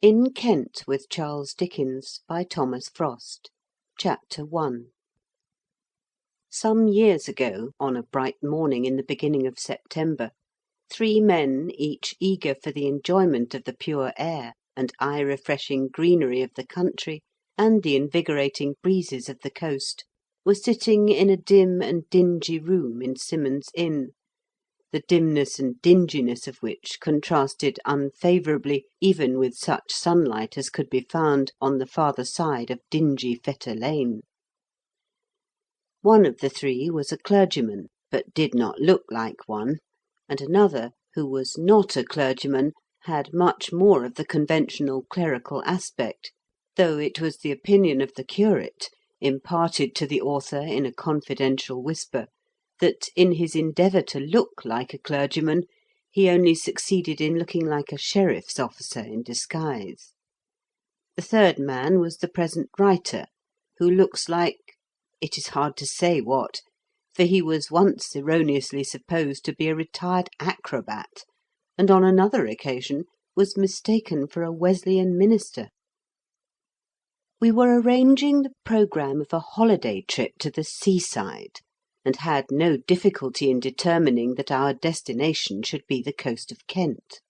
IN KENT WITH CHARLES DICKENS by Thomas Frost. Chapter 1. Some years ago, on a bright morning in the beginning of September, 3 men, each eager for the enjoyment of the pure air and eye-refreshing greenery of the country, and the invigorating breezes of the coast, were sitting in a dim and dingy room in Symonds Inn, the dimness and dinginess of which contrasted unfavourably even with such sunlight as could be found on the farther side of dingy Fetter Lane. One of the 3 was a clergyman, but did not look like one, and another, who was not a clergyman, had much more of the conventional clerical aspect, though it was the opinion of the curate, imparted to the author in a confidential whisper, that, in his endeavour to look like a clergyman, he only succeeded in looking like a sheriff's officer in disguise. The 3rd man was the present writer, who looks like—it is hard to say what, for he was once erroneously supposed to be a retired acrobat, and on another occasion was mistaken for a Wesleyan minister. We were arranging the programme of a holiday trip to the seaside, and had no difficulty in determining that our destination should be the coast of Kent.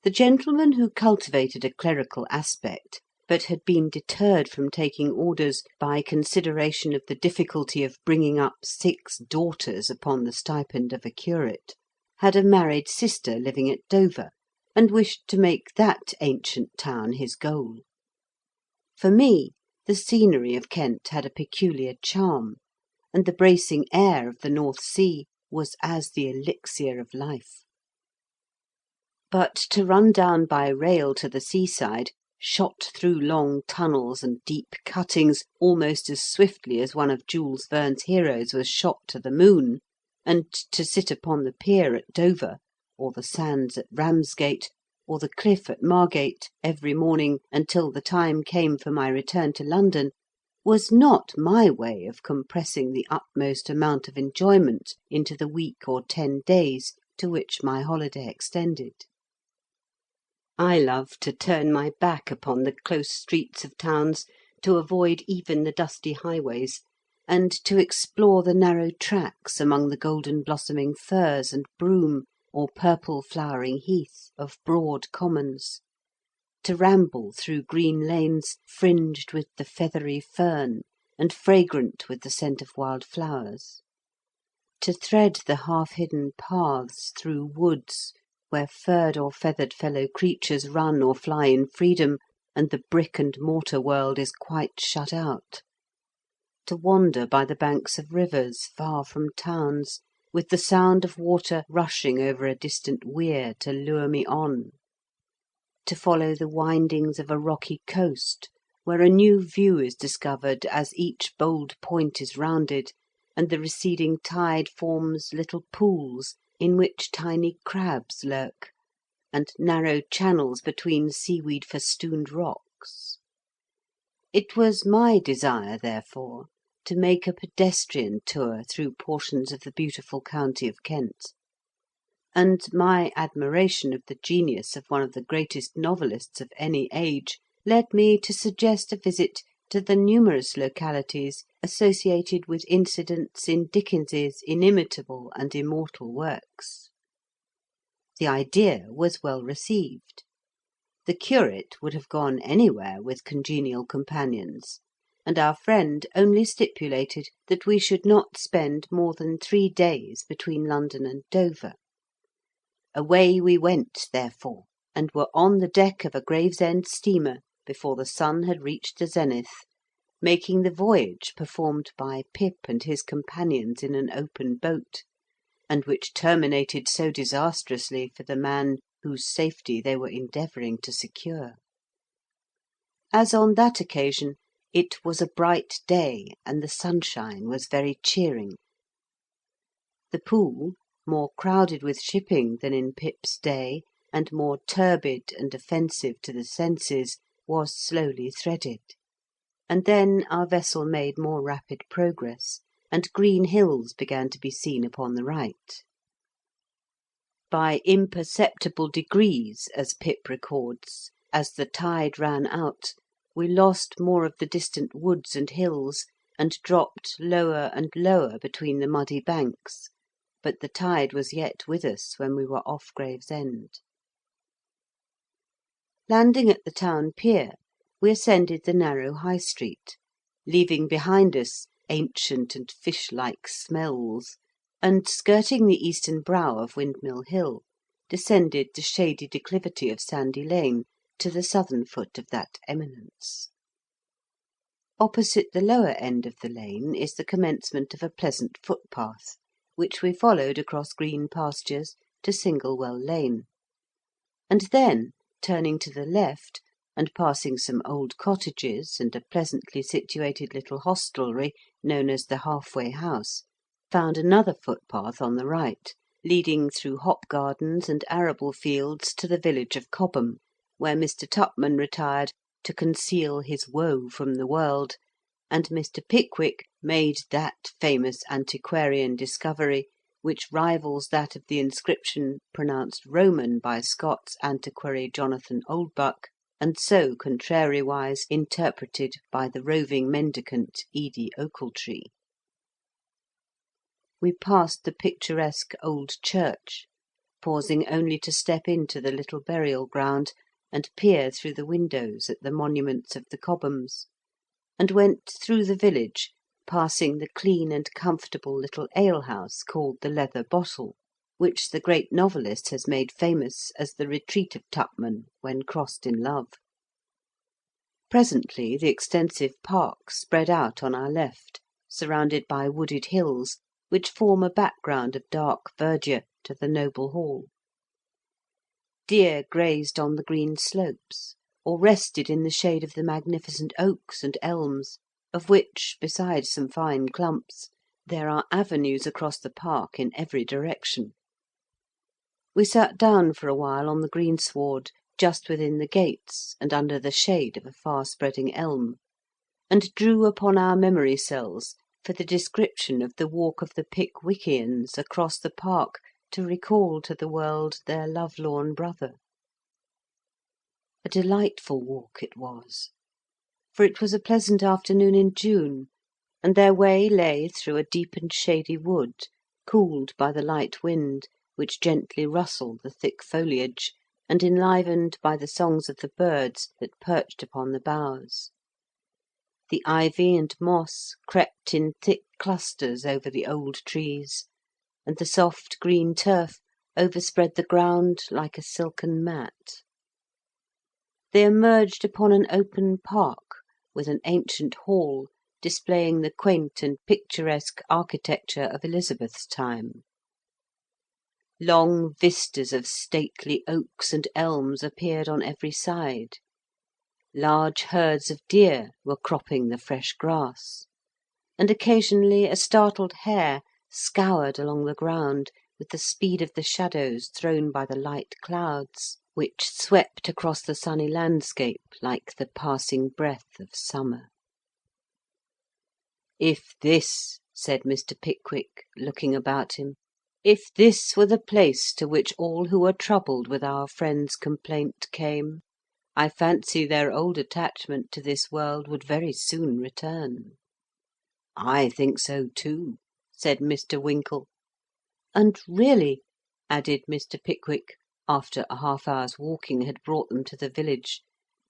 The gentleman who cultivated a clerical aspect, but had been deterred from taking orders by consideration of the difficulty of bringing up 6 daughters upon the stipend of a curate, had a married sister living at Dover, and wished to make that ancient town his goal. For me, the scenery of Kent had a peculiar charm, and the bracing air of the North Sea was as the elixir of life. But to run down by rail to the seaside, shot through long tunnels and deep cuttings almost as swiftly as one of Jules Verne's heroes was shot to the moon, and to sit upon the pier at Dover, or the sands at Ramsgate, or the cliff at Margate every morning until the time came for my return to London, was not my way of compressing the utmost amount of enjoyment into the week or 10 days to which my holiday extended. I love to turn my back upon the close streets of towns, to avoid even the dusty highways, and to explore the narrow tracks among the golden blossoming furze and broom, or purple flowering heath, of broad commons, to ramble through green lanes fringed with the feathery fern and fragrant with the scent of wild flowers, to thread the half-hidden paths through woods where furred or feathered fellow creatures run or fly in freedom, and the brick-and-mortar world is quite shut out, to wander by the banks of rivers far from towns, with the sound of water rushing over a distant weir to lure me on, to follow the windings of a rocky coast, where a new view is discovered as each bold point is rounded, and the receding tide forms little pools in which tiny crabs lurk, and narrow channels between seaweed-festooned rocks. It was my desire, therefore, to make a pedestrian tour through portions of the beautiful county of Kent, and my admiration of the genius of one of the greatest novelists of any age led me to suggest a visit to the numerous localities associated with incidents in Dickens's inimitable and immortal works. The idea was well received. The curate would have gone anywhere with congenial companions, and our friend only stipulated that we should not spend more than 3 days between London and Dover. Away we went, therefore, and were on the deck of a Gravesend steamer before the sun had reached the zenith, making the voyage performed by Pip and his companions in an open boat, and which terminated so disastrously for the man whose safety they were endeavouring to secure. As on that occasion, it was a bright day, and the sunshine was very cheering. The Pool, more crowded with shipping than in Pip's day, and more turbid and offensive to the senses, was slowly threaded, and then our vessel made more rapid progress, and green hills began to be seen upon the right. By imperceptible degrees, as Pip records, as the tide ran out, we lost more of the distant woods and hills, and dropped lower and lower between the muddy banks, but the tide was yet with us when we were off Gravesend. Landing at the town pier, we ascended the narrow High Street, leaving behind us ancient and fish-like smells, and, skirting the eastern brow of Windmill Hill, descended the shady declivity of Sandy Lane to the southern foot of that eminence. Opposite the lower end of the lane is the commencement of a pleasant footpath, which we followed across green pastures to Singlewell Lane, and then, turning to the left, and passing some old cottages and a pleasantly situated little hostelry known as the Halfway House, found another footpath on the right, leading through hop gardens and arable fields to the village of Cobham, where Mr. Tupman retired to conceal his woe from the world, and Mr. Pickwick made that famous antiquarian discovery which rivals that of the inscription pronounced Roman by Scott's antiquary Jonathan Oldbuck, and so contrariwise interpreted by the roving mendicant Edie Ochiltree. We passed the picturesque old church, pausing only to step into the little burial ground and peer through the windows at the monuments of the Cobhams, and went through the village, passing the clean and comfortable little alehouse called the Leather Bottle, which the great novelist has made famous as the retreat of Tupman when crossed in love. Presently the extensive park spread out on our left, surrounded by wooded hills, which form a background of dark verdure to the noble hall. Deer grazed on the green slopes, or rested in the shade of the magnificent oaks and elms, of which, besides some fine clumps, there are avenues across the park in every direction. We sat down for a while on the greensward, just within the gates, and under the shade of a far-spreading elm, and drew upon our memory cells for the description of the walk of the Pickwickians across the park to recall to the world their lovelorn brother. A delightful walk it was, for it was a pleasant afternoon in June, and their way lay through a deep and shady wood, cooled by the light wind, which gently rustled the thick foliage, and enlivened by the songs of the birds that perched upon the boughs. The ivy and moss crept in thick clusters over the old trees, and the soft green turf overspread the ground like a silken mat. They emerged upon an open park, with an ancient hall displaying the quaint and picturesque architecture of Elizabeth's time. Long vistas of stately oaks and elms appeared on every side. Large herds of deer were cropping the fresh grass, and occasionally a startled hare scoured along the ground with the speed of the shadows thrown by the light clouds, which swept across the sunny landscape like the passing breath of summer. "If this," said Mr. Pickwick, looking about him, "if this were the place to which all who are troubled with our friend's complaint came, I fancy their old attachment to this world would very soon return." "I think so too," said Mr. Winkle. "And really," added Mr. Pickwick, after a half-hour's walking had brought them to the village,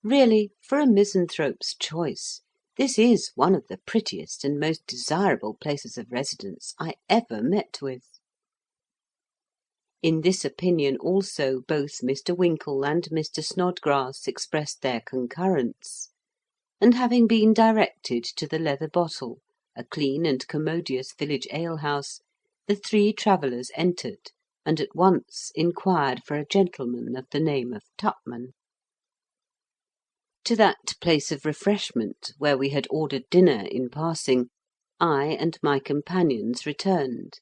"really, for a misanthrope's choice, this is one of the prettiest and most desirable places of residence I ever met with." In this opinion also both Mr. Winkle and Mr. Snodgrass expressed their concurrence, and having been directed to the Leather Bottle, a clean and commodious village alehouse, the three travellers entered, and at once inquired for a gentleman of the name of Tupman. To that place of refreshment, where we had ordered dinner in passing, I and my companions returned,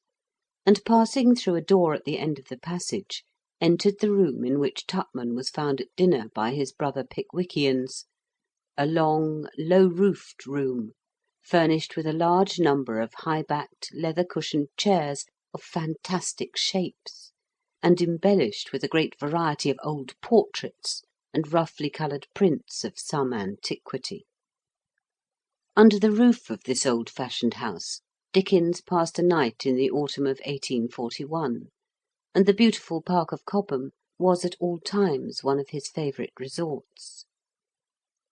and passing through a door at the end of the passage, entered the room in which Tupman was found at dinner by his brother Pickwickians, a long, low-roofed room, furnished with a large number of high-backed, leather-cushioned chairs of fantastic shapes, and embellished with a great variety of old portraits, and roughly coloured prints of some antiquity. Under the roof of this old-fashioned house Dickens passed a night in the autumn of 1841, and the beautiful park of Cobham was at all times one of his favourite resorts.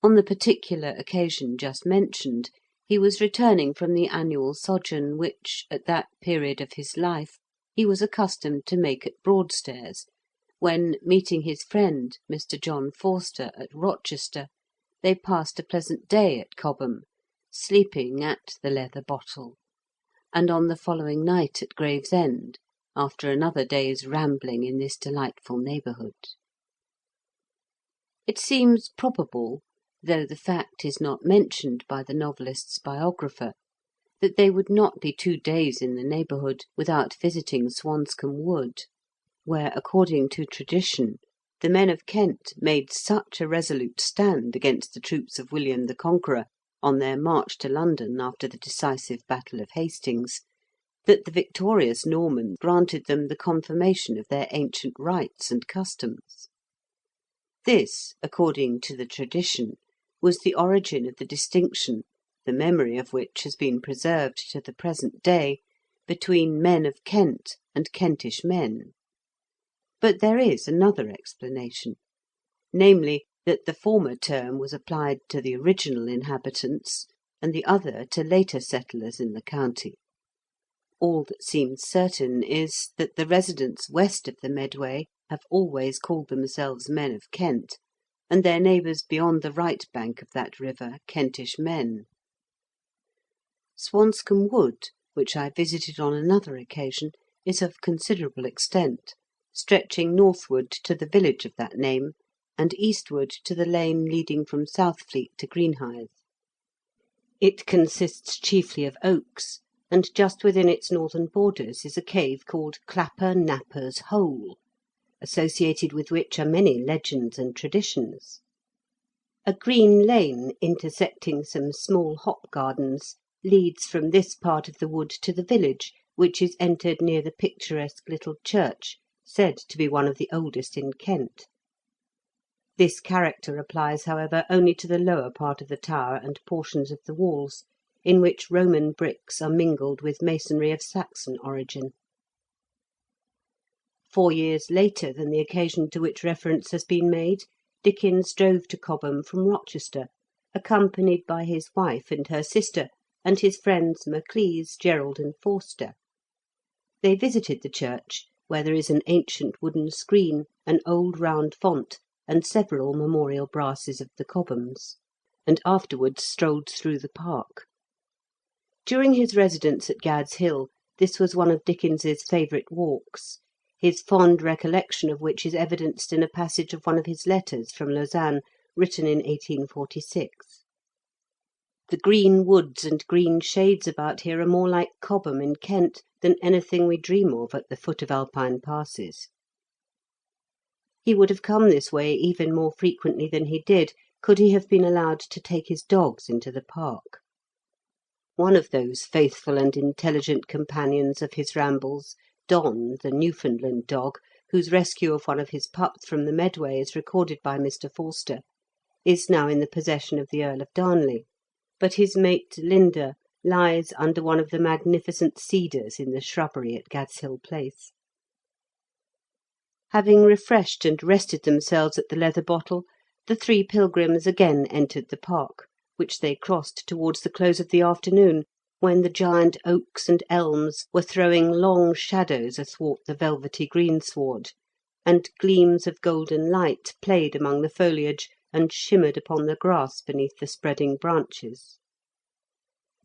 On the particular occasion just mentioned, he was returning from the annual sojourn which, at that period of his life, he was accustomed to make at Broadstairs, when, meeting his friend, Mr. John Forster, at Rochester, they passed a pleasant day at Cobham, sleeping at the Leather Bottle, and on the following night at Gravesend, after another day's rambling in this delightful neighbourhood. It seems probable, though the fact is not mentioned by the novelist's biographer, that they would not be 2 days in the neighbourhood without visiting Swanscombe Wood, where, according to tradition, the men of Kent made such a resolute stand against the troops of William the Conqueror on their march to London after the decisive battle of Hastings, that the victorious Normans granted them the confirmation of their ancient rights and customs. This, according to the tradition, was the origin of the distinction, the memory of which has been preserved to the present day, between men of Kent and Kentish men. But there is another explanation, namely, that the former term was applied to the original inhabitants, and the other to later settlers in the county. All that seems certain is, that the residents west of the Medway have always called themselves men of Kent, and their neighbours beyond the right bank of that river Kentish men. Swanscombe Wood, which I visited on another occasion, is of considerable extent, stretching northward to the village of that name, and eastward to the lane leading from Southfleet to Greenhithe. It consists chiefly of oaks, and just within its northern borders is a cave called Clapper Napper's Hole, associated with which are many legends and traditions. A green lane intersecting some small hop gardens leads from this part of the wood to the village, which is entered near the picturesque little church, said to be one of the oldest in Kent. This character applies, however, only to the lower part of the tower and portions of the walls, in which Roman bricks are mingled with masonry of Saxon origin. 4 years later than the occasion to which reference has been made, Dickens drove to Cobham from Rochester, accompanied by his wife and her sister, and his friends Maclise, Gerald, and Forster. They visited the church, where there is an ancient wooden screen, an old round font, and several memorial brasses of the Cobhams, and afterwards strolled through the park. During his residence at Gad's Hill, this was one of Dickens's favourite walks, his fond recollection of which is evidenced in a passage of one of his letters from Lausanne, written in 1846. The green woods and green shades about here are more like Cobham in Kent than anything we dream of at the foot of Alpine passes. He would have come this way even more frequently than he did, could he have been allowed to take his dogs into the park. One of those faithful and intelligent companions of his rambles, Don, the Newfoundland dog, whose rescue of one of his pups from the Medway is recorded by Mr. Forster, is now in the possession of the Earl of Darnley, but his mate Linda lies under one of the magnificent cedars in the shrubbery at Gadshill Place. Having refreshed and rested themselves at the Leather Bottle, the 3 pilgrims again entered the park, which they crossed towards the close of the afternoon, when the giant oaks and elms were throwing long shadows athwart the velvety greensward, and gleams of golden light played among the foliage and shimmered upon the grass beneath the spreading branches.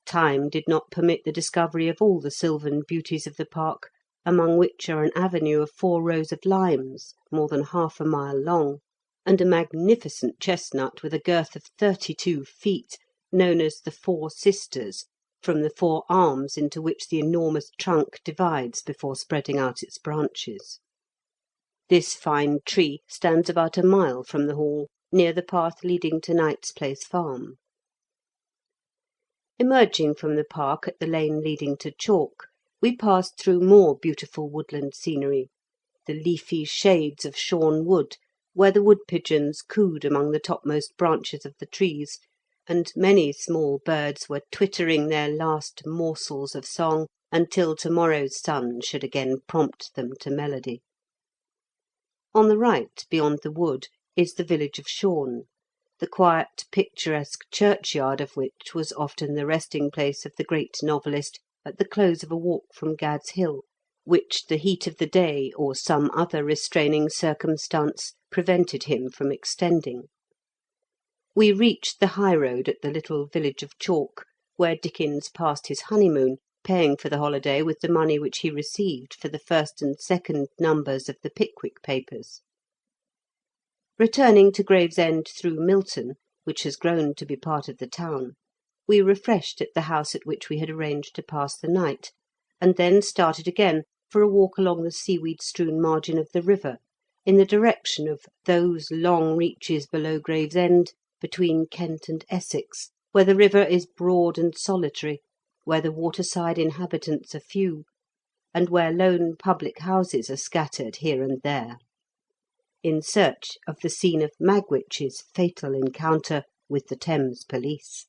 Time did not permit the discovery of all the sylvan beauties of the park, among which are an avenue of 4 rows of limes, more than half a mile long, and a magnificent chestnut with a girth of 32 feet, known as the 4 Sisters, from the 4 arms into which the enormous trunk divides before spreading out its branches. This fine tree stands about a mile from the Hall, near the path leading to Knight's Place Farm. Emerging from the park at the lane leading to Chalk, we passed through more beautiful woodland scenery, the leafy shades of Shorn Wood, where the wood-pigeons cooed among the topmost branches of the trees, and many small birds were twittering their last morsels of song until to-morrow's sun should again prompt them to melody. On the right, beyond the wood, is the village of Shorne, the quiet, picturesque churchyard of which was often the resting-place of the great novelist at the close of a walk from Gad's Hill, which the heat of the day or some other restraining circumstance prevented him from extending. We reached the high road at the little village of Chalk, where Dickens passed his honeymoon, paying for the holiday with the money which he received for the first and second numbers of the Pickwick papers. Returning to Gravesend through Milton, which has grown to be part of the town, we refreshed at the house at which we had arranged to pass the night, and then started again for a walk along the seaweed-strewn margin of the river, in the direction of those long reaches below Gravesend, between Kent and Essex, where the river is broad and solitary, where the waterside inhabitants are few, and where lone public houses are scattered here and there, in search of the scene of Magwitch's fatal encounter with the Thames police.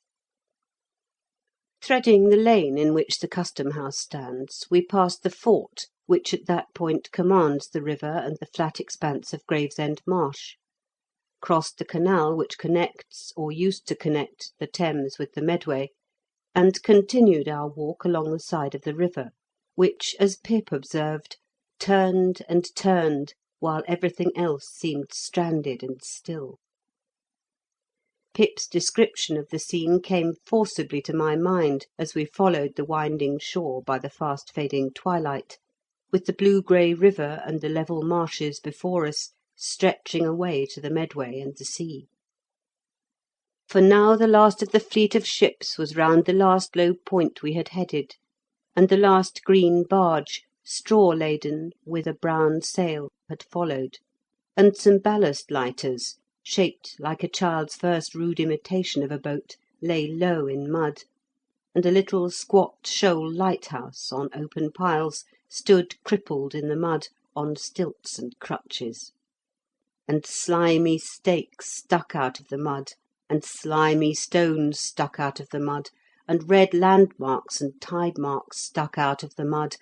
Threading the lane in which the Custom House stands, we passed the fort, which at that point commands the river and the flat expanse of Gravesend Marsh, crossed the canal which connects, or used to connect, the Thames with the Medway, and continued our walk along the side of the river, which, as Pip observed, turned and turned while everything else seemed stranded and still. Pip's description of the scene came forcibly to my mind as we followed the winding shore by the fast-fading twilight, with the blue-grey river and the level marshes before us, stretching away to the Medway and the sea. For now the last of the fleet of ships was round the last low point we had headed, and the last green barge, straw-laden, with a brown sail, had followed, and some ballast lighters, shaped like a child's first rude imitation of a boat, lay low in mud, and a little squat shoal lighthouse on open piles stood crippled in the mud on stilts and crutches, and slimy stakes stuck out of the mud, and slimy stones stuck out of the mud, and red landmarks and tide marks stuck out of the mud,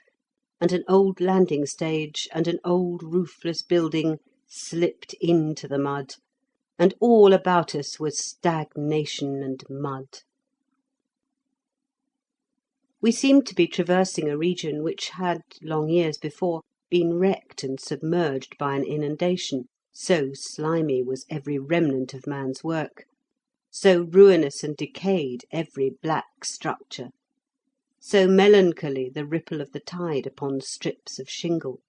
and an old landing stage and an old roofless building slipped into the mud, and all about us was stagnation and mud. We seemed to be traversing a region which had, long years before, been wrecked and submerged by an inundation, so slimy was every remnant of man's work, so ruinous and decayed every black structure, so melancholy the ripple of the tide upon strips of shingle,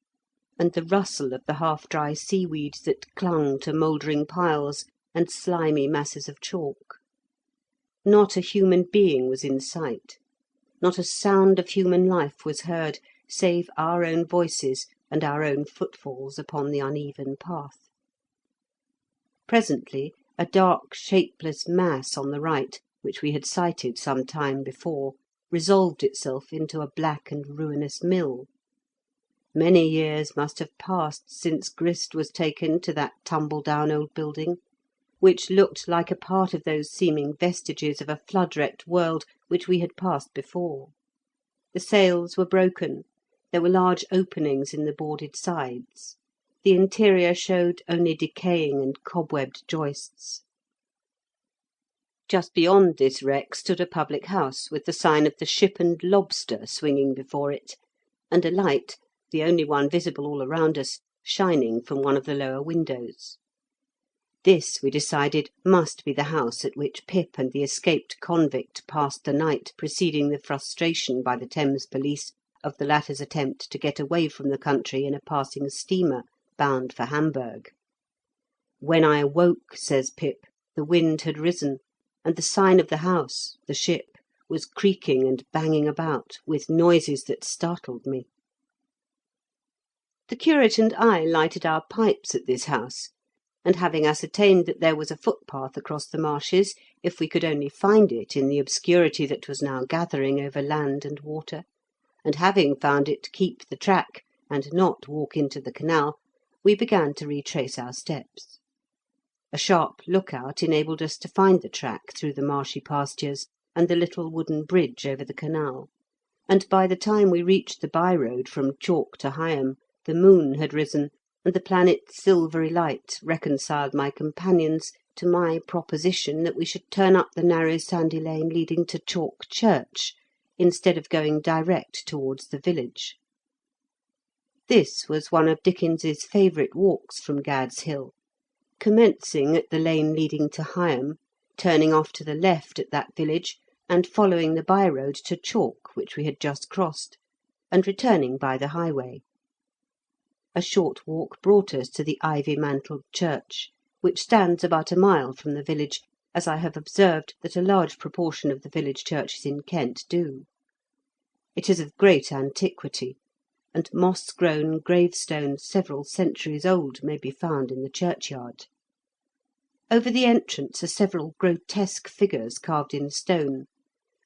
and the rustle of the half-dry seaweeds that clung to mouldering piles and slimy masses of chalk. Not a human being was in sight, not a sound of human life was heard, save our own voices and our own footfalls upon the uneven path. Presently a dark shapeless mass on the right, which we had sighted some time before, resolved itself into a black and ruinous mill. Many years must have passed since grist was taken to that tumble-down old building, which looked like a part of those seeming vestiges of a flood-wrecked world which we had passed before. The sails were broken, there were large openings in the boarded sides, the interior showed only decaying and cobwebbed joists. Just beyond this wreck stood a public house with the sign of the Ship and Lobster swinging before it, and a light, the only one visible all around us, shining from one of the lower windows. This, we decided, must be the house at which Pip and the escaped convict passed the night preceding the frustration by the Thames police of the latter's attempt to get away from the country in a passing steamer bound for Hamburg. When I awoke, says Pip, the wind had risen, and the sign of the house, the ship, was creaking and banging about with noises that startled me. The curate and I lighted our pipes at this house, and having ascertained that there was a footpath across the marshes, if we could only find it in the obscurity that was now gathering over land and water, and having found it keep the track and not walk into the canal, we began to retrace our steps. A sharp look-out enabled us to find the track through the marshy pastures and the little wooden bridge over the canal, and by the time we reached the by-road from Chalk to Higham, the moon had risen, and the planet's silvery light reconciled my companions to my proposition that we should turn up the narrow sandy lane leading to Chalk Church, instead of going direct towards the village. This was one of Dickens's favourite walks from Gad's Hill, commencing at the lane leading to Higham, turning off to the left at that village, and following the by-road to Chalk, which we had just crossed, and returning by the highway. A short walk brought us to the ivy-mantled church, which stands about a mile from the village, as I have observed that a large proportion of the village churches in Kent do. It is of great antiquity, and moss-grown gravestones several centuries old may be found in the churchyard. Over the entrance are several grotesque figures carved in stone,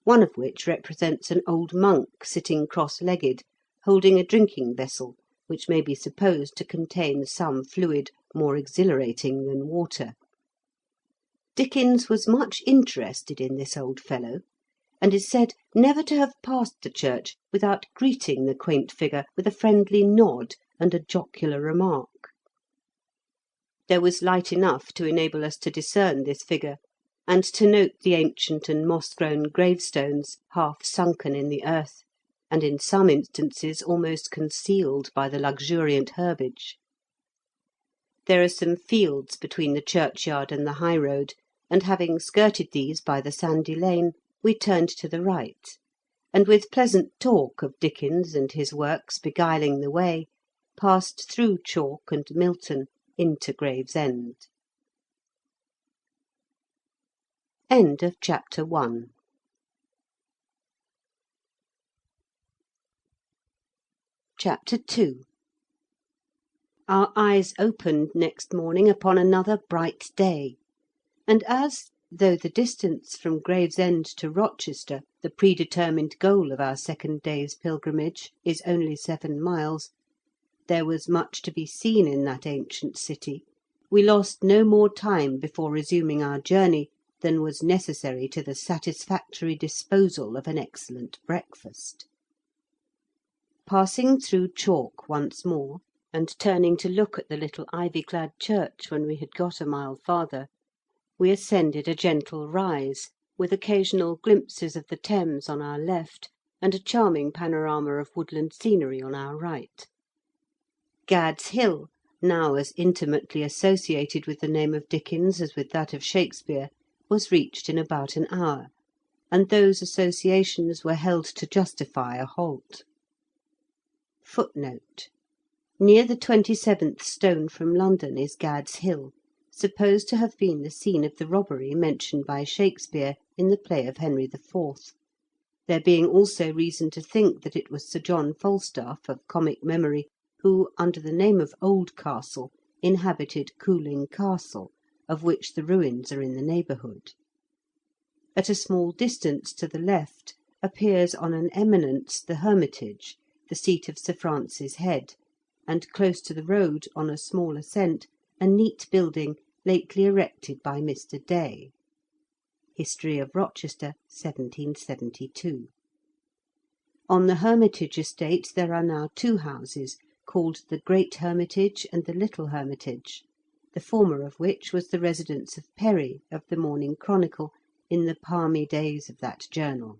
one of which represents an old monk sitting cross-legged, holding a drinking vessel, which may be supposed to contain some fluid more exhilarating than water. Dickens was much interested in this old fellow, and is said never to have passed the church without greeting the quaint figure with a friendly nod and a jocular remark. There was light enough to enable us to discern this figure, and to note the ancient and moss-grown gravestones half sunken in the earth, and in some instances almost concealed by the luxuriant herbage. There are some fields between the churchyard and the high road, and having skirted these by the sandy lane, we turned to the right, and with pleasant talk of Dickens and his works beguiling the way, passed through Chalk and Milton into Gravesend. End of chapter 1. Chapter 2. Our eyes opened next morning upon another bright day, and as, though the distance from Gravesend to Rochester, the predetermined goal of our second day's pilgrimage, is only 7 miles, there was much to be seen in that ancient city, we lost no more time before resuming our journey than was necessary to the satisfactory disposal of an excellent breakfast. Passing through Chalk once more, and turning to look at the little ivy-clad church when we had got a mile farther, we ascended a gentle rise, with occasional glimpses of the Thames on our left, and a charming panorama of woodland scenery on our right. Gad's Hill, now as intimately associated with the name of Dickens as with that of Shakespeare, was reached in about an hour, and those associations were held to justify a halt. Footnote: near the 27th stone from London is Gad's Hill, supposed to have been the scene of the robbery mentioned by Shakespeare in the play of Henry IV., there being also reason to think that it was Sir John Falstaff, of comic memory, who, under the name of Oldcastle, inhabited Cooling Castle, of which the ruins are in the neighbourhood. At a small distance to the left appears on an eminence the Hermitage, the seat of Sir Francis Head, and close to the road, on a small ascent, a neat building lately erected by Mr. Day. History of Rochester, 1772. On the Hermitage estate there are now 2 houses, called the Great Hermitage and the Little Hermitage, the former of which was the residence of Perry, of the Morning Chronicle, in the palmy days of that journal.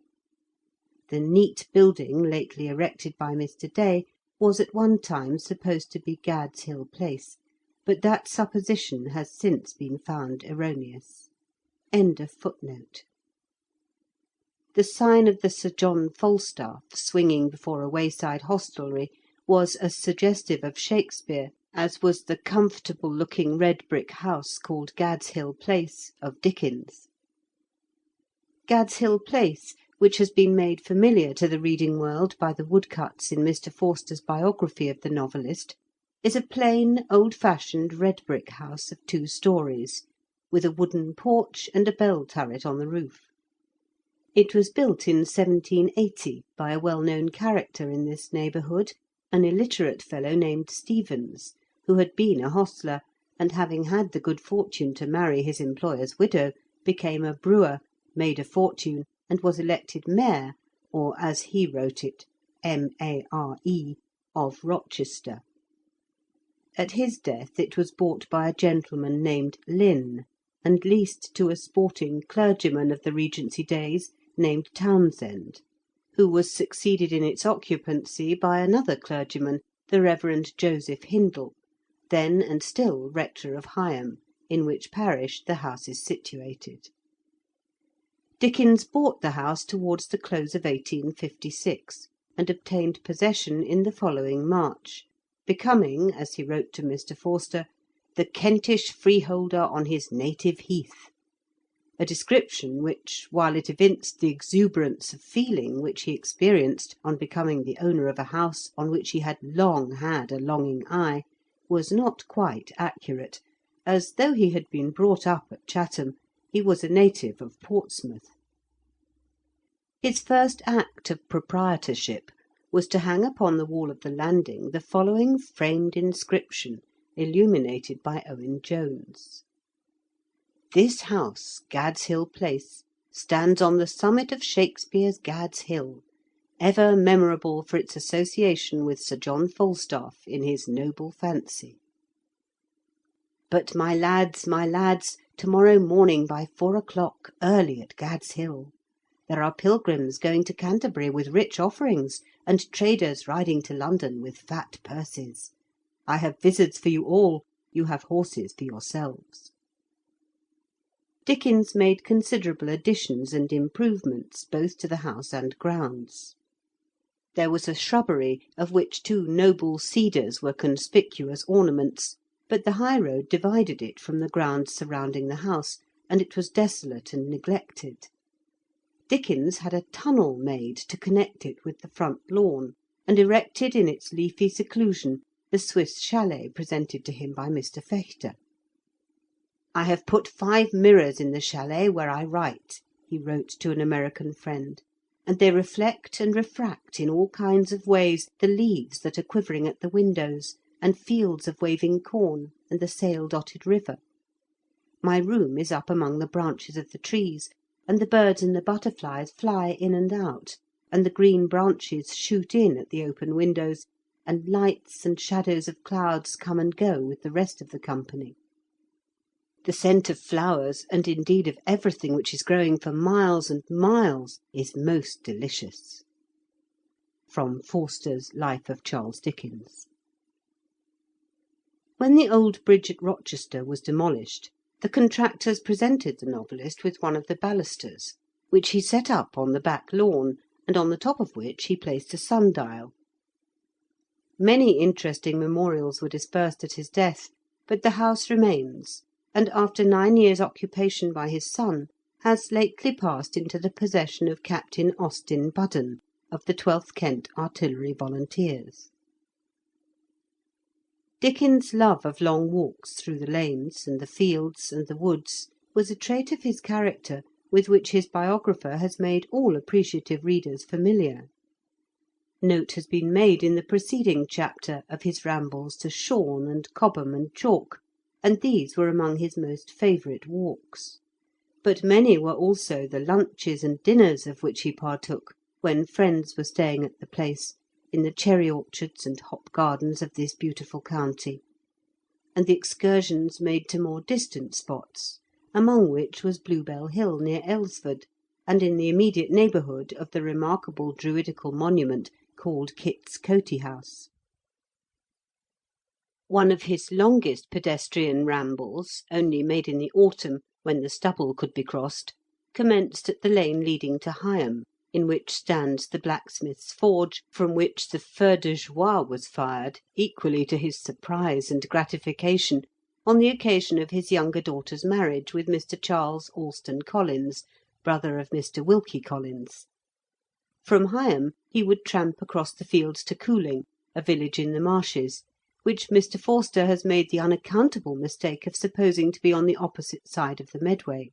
The neat building lately erected by Mr. Day was at one time supposed to be Gad's Hill Place, but that supposition has since been found erroneous. End of footnote. The sign of the Sir John Falstaff swinging before a wayside hostelry was as suggestive of Shakespeare as was the comfortable-looking red-brick house called Gad's Hill Place of Dickens. Gad's Hill Place, which has been made familiar to the reading world by the woodcuts in Mr. Forster's biography of the novelist, is a plain, old-fashioned red-brick house of 2 stories, with a wooden porch and a bell turret on the roof. It was built in 1780 by a well-known character in this neighbourhood, an illiterate fellow named Stevens, who had been a hostler, and having had the good fortune to marry his employer's widow, became a brewer, made a fortune, and was elected mayor, or as he wrote it, M-A-R-E, of Rochester. At his death it was bought by a gentleman named Lynn, and leased to a sporting clergyman of the Regency days named Townsend, who was succeeded in its occupancy by another clergyman, the Reverend Joseph Hindle, then and still rector of Higham, in which parish the house is situated. Dickens bought the house towards the close of 1856, and obtained possession in the following March, becoming, as he wrote to Mr. Forster, "the Kentish freeholder on his native heath," a description which, while it evinced the exuberance of feeling which he experienced on becoming the owner of a house on which he had long had a longing eye, was not quite accurate, as, though he had been brought up at Chatham, he was a native of Portsmouth. His first act of proprietorship was to hang upon the wall of the landing the following framed inscription, illuminated by Owen Jones: "This house, Gad's Hill Place, stands on the summit of Shakespeare's Gad's Hill, ever memorable for its association with Sir John Falstaff in his noble fancy. But my lads, to-morrow morning by 4 o'clock, early at Gad's Hill. There are pilgrims going to Canterbury with rich offerings, and traders riding to London with fat purses. I have vizards for you all, you have horses for yourselves." Dickens made considerable additions and improvements both to the house and grounds. There was a shrubbery, of which 2 noble cedars were conspicuous ornaments, but the high road divided it from the grounds surrounding the house, and it was desolate and neglected. Dickens had a tunnel made to connect it with the front lawn, and erected in its leafy seclusion the Swiss chalet presented to him by Mr. Fechter. "I have put 5 mirrors in the chalet where I write," he wrote to an American friend, "and they reflect and refract in all kinds of ways the leaves that are quivering at the windows, and fields of waving corn, and the sail-dotted river. My room is up among the branches of the trees, and the birds and the butterflies fly in and out, and the green branches shoot in at the open windows, and lights and shadows of clouds come and go with the rest of the company. The scent of flowers, and indeed of everything which is growing for miles and miles, is most delicious." From Forster's Life of Charles Dickens. When the old bridge at Rochester was demolished, the contractors presented the novelist with one of the balusters, which he set up on the back lawn, and on the top of which he placed a sundial. Many interesting memorials were dispersed at his death, but the house remains, and after 9 years' occupation by his son, has lately passed into the possession of Captain Austin Budden, of the 12th Kent Artillery Volunteers. Dickens' love of long walks through the lanes, and the fields, and the woods, was a trait of his character with which his biographer has made all appreciative readers familiar. Note has been made in the preceding chapter of his rambles to Shorn and Cobham and Chalk, and these were among his most favourite walks. But many were also the lunches and dinners of which he partook when friends were staying at the place, in the cherry orchards and hop gardens of this beautiful county, and the excursions made to more distant spots, among which was Bluebell Hill near Aylesford, and in the immediate neighbourhood of the remarkable Druidical monument called Kit's Coty House. One of his longest pedestrian rambles, only made in the autumn, when the stubble could be crossed, commenced at the lane leading to Higham, in which stands the blacksmith's forge, from which the feu de joie was fired, equally to his surprise and gratification, on the occasion of his younger daughter's marriage with Mr. Charles Alston Collins, brother of Mr. Wilkie Collins. From Higham he would tramp across the fields to Cooling, a village in the marshes, which Mr. Forster has made the unaccountable mistake of supposing to be on the opposite side of the Medway.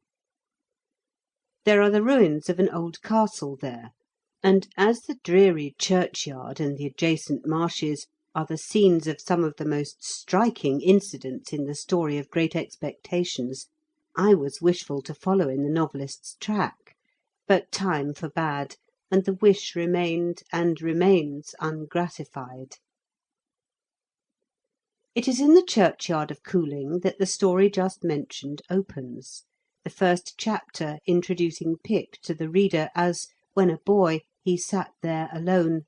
There are the ruins of an old castle there, and as the dreary churchyard and the adjacent marshes are the scenes of some of the most striking incidents in the story of Great Expectations, I was wishful to follow in the novelist's track, but time forbade, and the wish remained and remains ungratified. It is in the churchyard of Cooling that the story just mentioned opens, the first chapter introducing Pip to the reader as, when a boy, he sat there alone,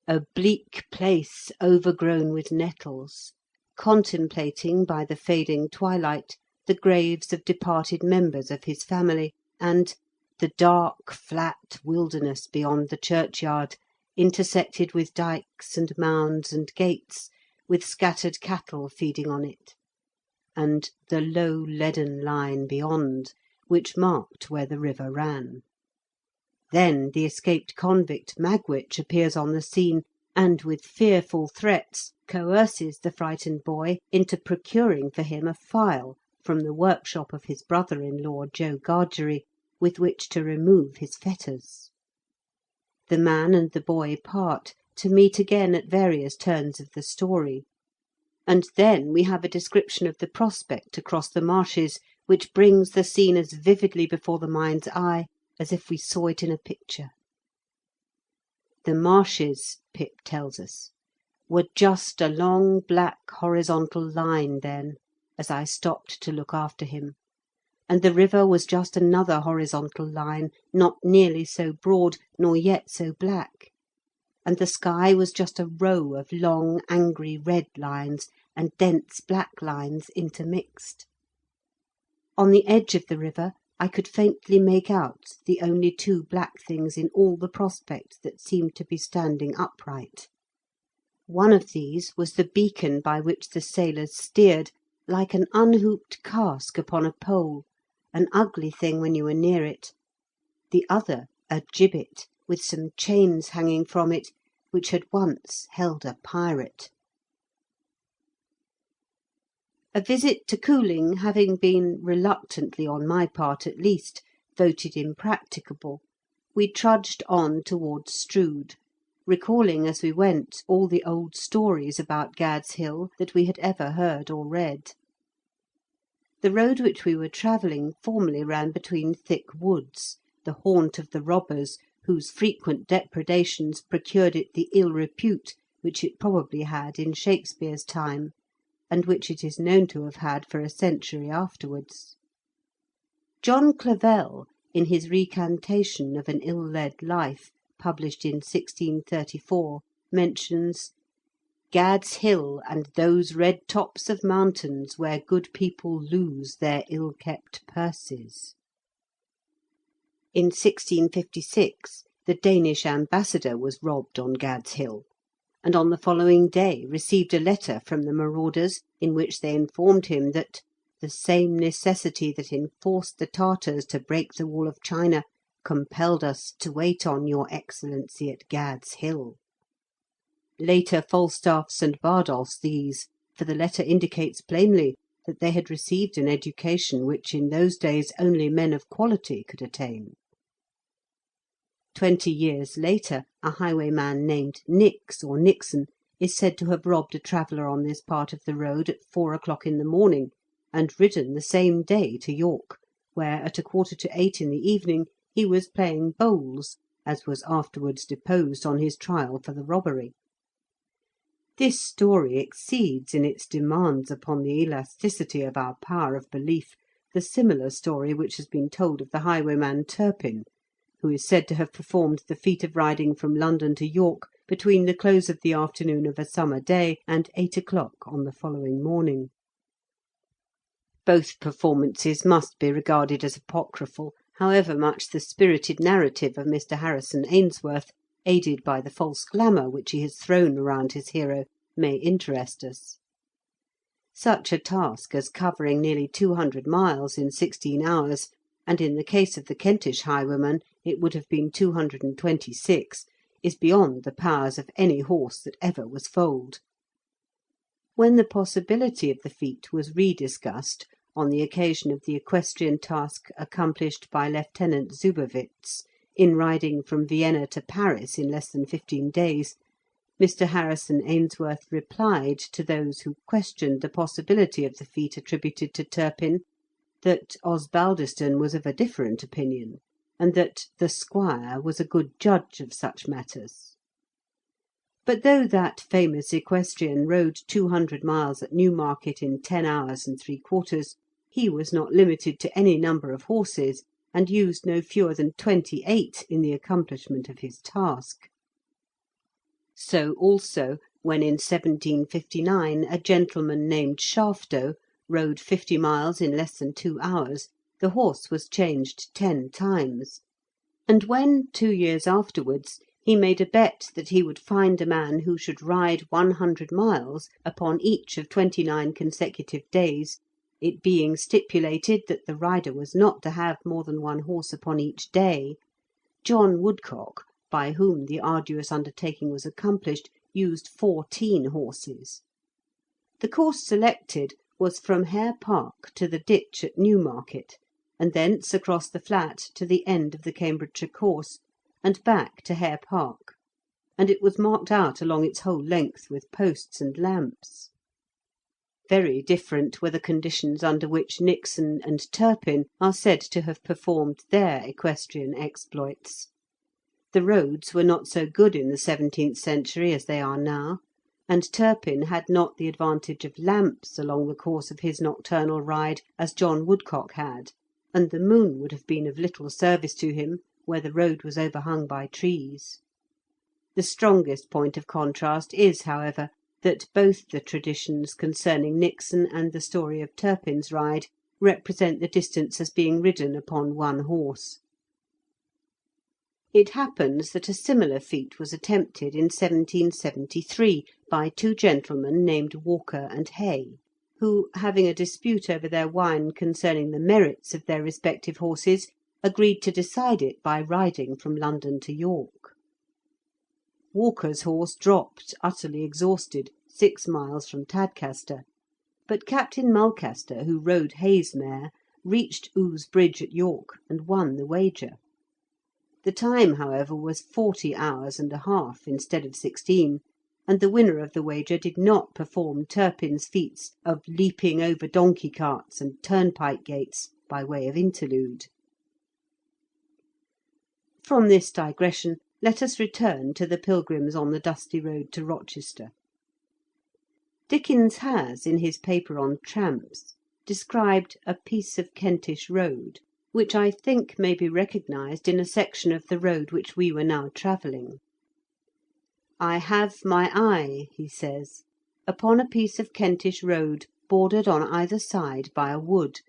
a bleak place overgrown with nettles, contemplating by the fading twilight the graves of departed members of his family, and the dark flat wilderness beyond the churchyard, intersected with dykes and mounds and gates, with scattered cattle feeding on it, and the low leaden line beyond, which marked where the river ran. Then the escaped convict Magwitch appears on the scene, and with fearful threats coerces the frightened boy into procuring for him a file from the workshop of his brother-in-law, Joe Gargery, with which to remove his fetters. The man and the boy part, to meet again at various turns of the story. And then we have a description of the prospect across the marshes, which brings the scene as vividly before the mind's eye as if we saw it in a picture. The marshes, Pip tells us, were just a long black horizontal line then, as I stopped to look after him, and the river was just another horizontal line, not nearly so broad, nor yet so black, and the sky was just a row of long angry red lines and dense black lines intermixed. On the edge of the river I could faintly make out the only two black things in all the prospect that seemed to be standing upright. One of these was the beacon by which the sailors steered, like an unhooped cask upon a pole, an ugly thing when you were near it; the other a gibbet, with some chains hanging from it, which had once held a pirate. A visit to Cooling having been, reluctantly on my part at least, voted impracticable, we trudged on towards Strood, recalling as we went all the old stories about Gad's Hill that we had ever heard or read. The road which we were travelling formerly ran between thick woods, the haunt of the robbers, whose frequent depredations procured it the ill repute which it probably had in Shakespeare's time, and which it is known to have had for a century afterwards. John Clavell, in his recantation of an ill-led life, published in 1634, mentions Gad's Hill and those red tops of mountains where good people lose their ill-kept purses. In 1656 the Danish ambassador was robbed on Gad's Hill, and on the following day received a letter from the marauders in which they informed him that the same necessity that enforced the Tartars to break the wall of China compelled us to wait on your Excellency at Gad's Hill. Later Falstaffs and Bardolphs these, for the letter indicates plainly that they had received an education which in those days only men of quality could attain. 20 years later, a highwayman named Nix or Nixon is said to have robbed a traveller on this part of the road at 4 o'clock in the morning, and ridden the same day to York, where at 7:45 in the evening he was playing bowls, as was afterwards deposed on his trial for the robbery. This story exceeds in its demands upon the elasticity of our power of belief the similar story which has been told of the highwayman Turpin, who is said to have performed the feat of riding from London to York between the close of the afternoon of a summer day and 8 o'clock on the following morning. Both performances must be regarded as apocryphal, however much the spirited narrative of Mr. Harrison Ainsworth, aided by the false glamour which he has thrown around his hero, may interest us. Such a task as covering nearly 200 miles in 16 hours, and in the case of the Kentish highwayman it would have been 226, is beyond the powers of any horse that ever was foaled. When the possibility of the feat was rediscussed on the occasion of the equestrian task accomplished by Lieutenant Zubowitz in riding from Vienna to Paris in less than 15 days, Mr. Harrison Ainsworth replied to those who questioned the possibility of the feat attributed to Turpin, that Osbaldiston was of a different opinion, and that the squire was a good judge of such matters. But though that famous equestrian rode 200 miles at Newmarket in 10 hours and 3/4, he was not limited to any number of horses, and used no fewer than 28 in the accomplishment of his task. So also, when in 1759 a gentleman named Shafto rode 50 miles in less than 2 hours, the horse was changed 10 times; and when, 2 years afterwards, he made a bet that he would find a man who should ride 100 miles upon each of 29 consecutive days, it being stipulated that the rider was not to have more than one horse upon each day, John Woodcock, by whom the arduous undertaking was accomplished, used 14 horses. The course selected was from Hare Park to the ditch at Newmarket, and thence across the flat to the end of the Cambridgeshire course, and back to Hare Park, and it was marked out along its whole length with posts and lamps. Very different were the conditions under which Nixon and Turpin are said to have performed their equestrian exploits. The roads were not so good in the 17th century as they are now, and Turpin had not the advantage of lamps along the course of his nocturnal ride as John Woodcock had, and the moon would have been of little service to him where the road was overhung by trees. The strongest point of contrast is, however, that both the traditions concerning Nixon and the story of Turpin's ride represent the distance as being ridden upon one horse. It happens that a similar feat was attempted in 1773 by two gentlemen named Walker and Hay, who, having a dispute over their wine concerning the merits of their respective horses, agreed to decide it by riding from London to York. Walker's horse dropped, utterly exhausted, 6 miles from Tadcaster, but Captain Mulcaster, who rode Hay's mare, reached Ouse Bridge at York and won the wager. The time, however, was 40 hours and a half instead of 16, and the winner of the wager did not perform Turpin's feats of leaping over donkey carts and turnpike gates by way of interlude. From this digression let us return to the pilgrims on the dusty road to Rochester. Dickens has, in his paper on tramps, described a piece of Kentish road, which I think may be recognised in a section of the road which we were now travelling. "I have my eye," he says, "upon a piece of Kentish road bordered on either side by a wood,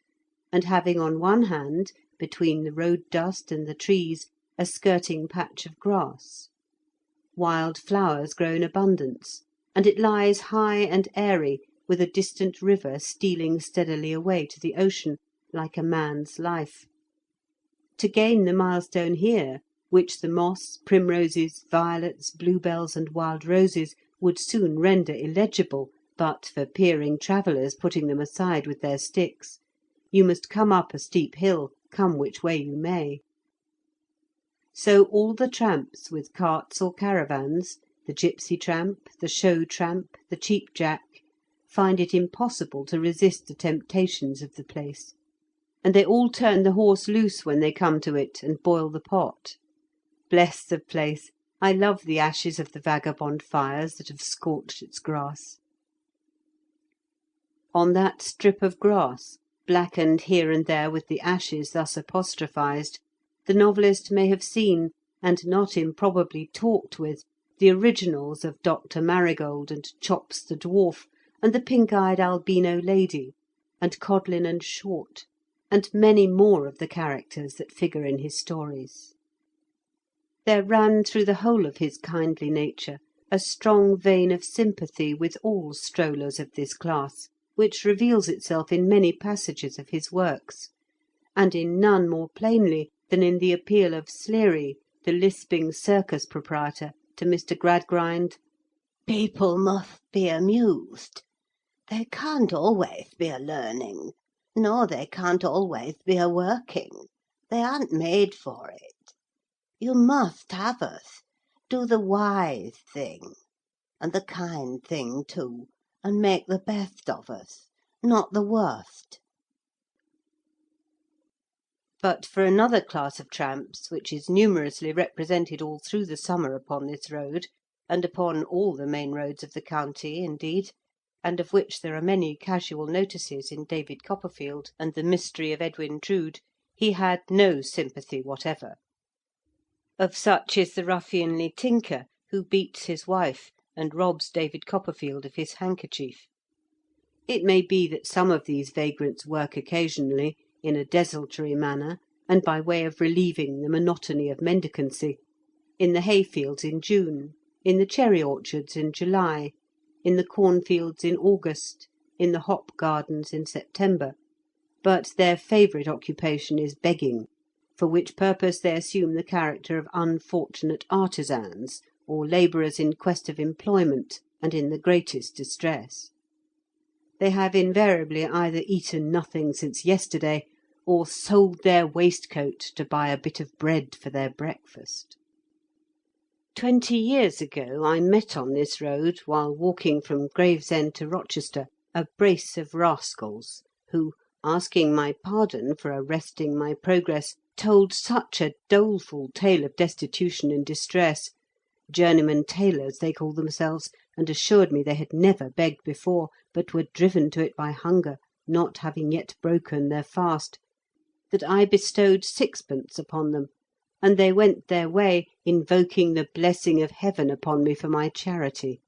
and having on one hand, between the road dust and the trees, a skirting patch of grass. Wild flowers grow in abundance, and it lies high and airy, with a distant river stealing steadily away to the ocean, like a man's life. To gain the milestone here, which the moss, primroses, violets, bluebells, and wild roses would soon render illegible, but for peering travellers putting them aside with their sticks, you must come up a steep hill, come which way you may. So all the tramps with carts or caravans, the gipsy tramp, the show tramp, the cheap jack, find it impossible to resist the temptations of the place, and they all turn the horse loose when they come to it, and boil the pot. Bless the place! I love the ashes of the vagabond fires that have scorched its grass." On that strip of grass, blackened here and there with the ashes thus apostrophised, the novelist may have seen, and not improbably talked with, the originals of Dr. Marigold and Chops the dwarf, and the pink-eyed albino lady, and Codlin and Short, and many more of the characters that figure in his stories. There ran through the whole of his kindly nature a strong vein of sympathy with all strollers of this class, which reveals itself in many passages of his works, and in none more plainly than in the appeal of Sleary, the lisping circus proprietor, to Mr. Gradgrind: "People must be amused. They can't always be a-learning, nor they can't always be a-working. They aren't made for it. You must have us. Do the wise thing. and the kind thing too, and make the best of us, not the worst. But for another class of tramps, which is numerously represented all through the summer upon this road, and upon all the main roads of the county, indeed, and of which there are many casual notices in David Copperfield and the Mystery of Edwin Drood, he had no sympathy whatever. Of such is the ruffianly tinker who beats his wife and robs David Copperfield of his handkerchief. It may be that some of these vagrants work occasionally, in a desultory manner, and by way of relieving the monotony of mendicancy, in the hayfields in June, in the cherry orchards in July, in the cornfields in August, in the hop gardens in September, but their favourite occupation is begging, for which purpose they assume the character of unfortunate artisans, or labourers in quest of employment, and in the greatest distress. They have invariably either eaten nothing since yesterday, or sold their waistcoat to buy a bit of bread for their breakfast. 20 years ago I met on this road, while walking from Gravesend to Rochester, a brace of rascals, who, asking my pardon for arresting my progress, told such a doleful tale of destitution and distress, journeymen tailors they called themselves, and assured me they had never begged before, but were driven to it by hunger, not having yet broken their fast, that I bestowed sixpence upon them, and they went their way, invoking the blessing of heaven upon me for my charity.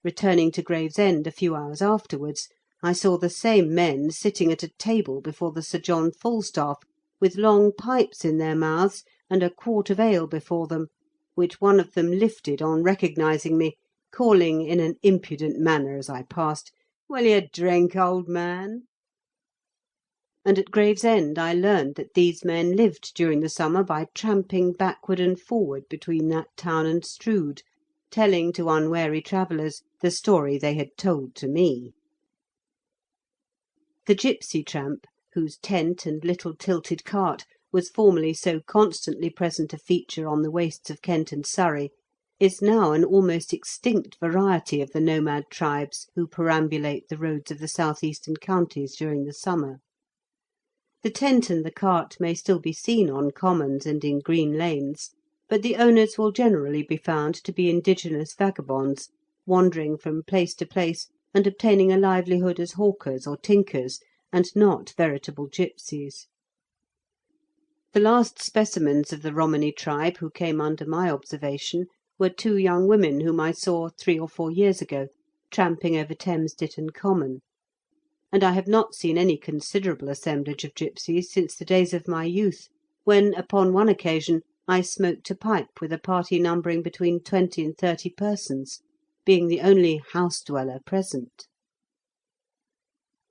Returning to Gravesend a few hours afterwards, I saw the same men sitting at a table before the Sir John Falstaff, with long pipes in their mouths, and a quart of ale before them, which one of them lifted on recognising me, calling in an impudent manner as I passed, "Will you drink, old man?" And at Gravesend I learned that these men lived during the summer by tramping backward and forward between that town and Strood, telling to unwary travellers the story they had told to me. The gipsy tramp, whose tent and little tilted cart was formerly so constantly present a feature on the wastes of Kent and Surrey, is now an almost extinct variety of the nomad tribes who perambulate the roads of the south eastern counties during the summer. The tent and the cart may still be seen on commons and in green lanes, but the owners will generally be found to be indigenous vagabonds, wandering from place to place, and obtaining a livelihood as hawkers or tinkers, and not veritable gipsies. The last specimens of the Romany tribe who came under my observation were 2 young women whom I saw 3 or 4 years ago, tramping over Thames Ditton Common; and I have not seen any considerable assemblage of gipsies since the days of my youth, when, upon one occasion, I smoked a pipe with a party numbering between 20 and 30 persons, being the only house dweller present.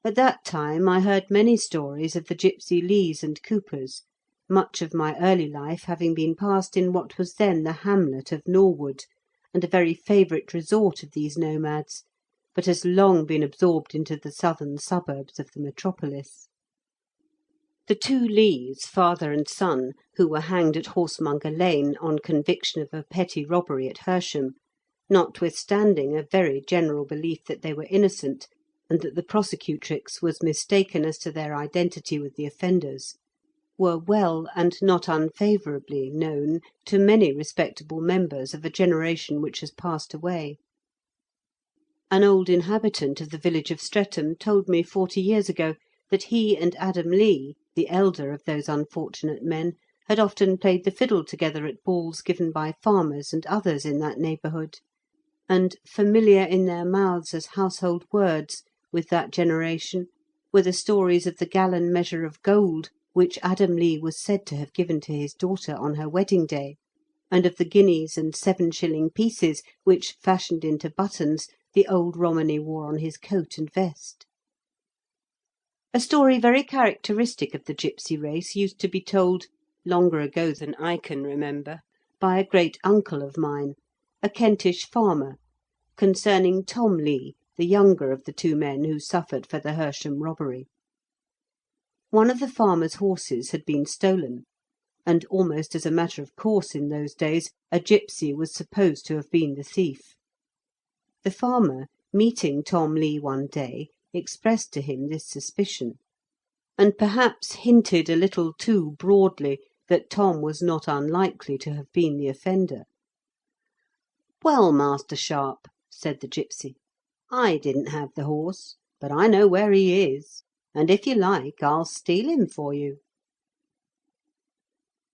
At that time I heard many stories of the gipsy Lees and Coopers, much of my early life having been passed in what was then the hamlet of Norwood, and a very favourite resort of these nomads, but has long been absorbed into the southern suburbs of the metropolis. The 2 Lees, father and son, who were hanged at Horsemonger Lane on conviction of a petty robbery at Hersham, notwithstanding a very general belief that they were innocent, and that the prosecutrix was mistaken as to their identity with the offenders, were well and not unfavourably known to many respectable members of a generation which has passed away. An old inhabitant of the village of Streatham told me 40 years ago that he and Adam Lee, the elder of those unfortunate men, had often played the fiddle together at balls given by farmers and others in that neighbourhood, and, familiar in their mouths as household words with that generation, were the stories of the gallon measure of gold which Adam Lee was said to have given to his daughter on her wedding day, and of the guineas and 7-shilling pieces which, fashioned into buttons, the old Romany wore on his coat and vest. A story very characteristic of the gipsy race used to be told, longer ago than I can remember, by a great uncle of mine, a Kentish farmer, concerning Tom Lee, the younger of the 2 men who suffered for the Hersham robbery. One of the farmer's horses had been stolen, and, almost as a matter of course in those days, a gipsy was supposed to have been the thief. The farmer, meeting Tom Lee one day, expressed to him this suspicion, and perhaps hinted a little too broadly that Tom was not unlikely to have been the offender. "Well, Master Sharp," said the gipsy, "I didn't have the horse, but I know where he is, and if you like I'll steal him for you."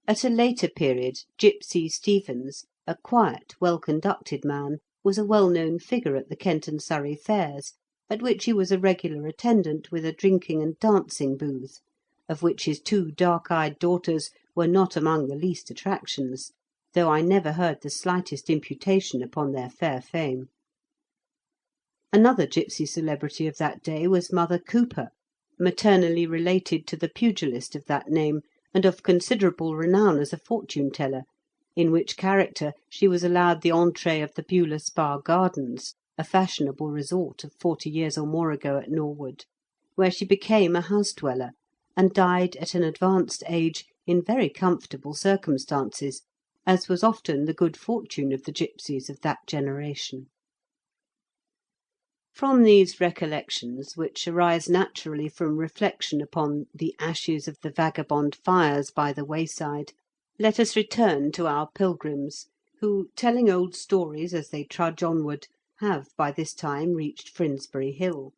At a later period, Gipsy Stevens, a quiet, well-conducted man, was a well-known figure at the Kent and Surrey fairs, at which he was a regular attendant with a drinking and dancing booth, of which his two dark-eyed daughters were not among the least attractions, though I never heard the slightest imputation upon their fair fame. Another gipsy celebrity of that day was Mother Cooper, maternally related to the pugilist of that name, and of considerable renown as a fortune-teller, in which character she was allowed the entrée of the Beulah Spa Gardens, a fashionable resort of 40 years or more ago at Norwood, where she became a house-dweller, and died at an advanced age in very comfortable circumstances, as was often the good fortune of the gipsies of that generation. From these recollections, which arise naturally from reflection upon the ashes of the vagabond fires by the wayside, let us return to our pilgrims, who, telling old stories as they trudge onward, have by this time reached Finsbury Hill.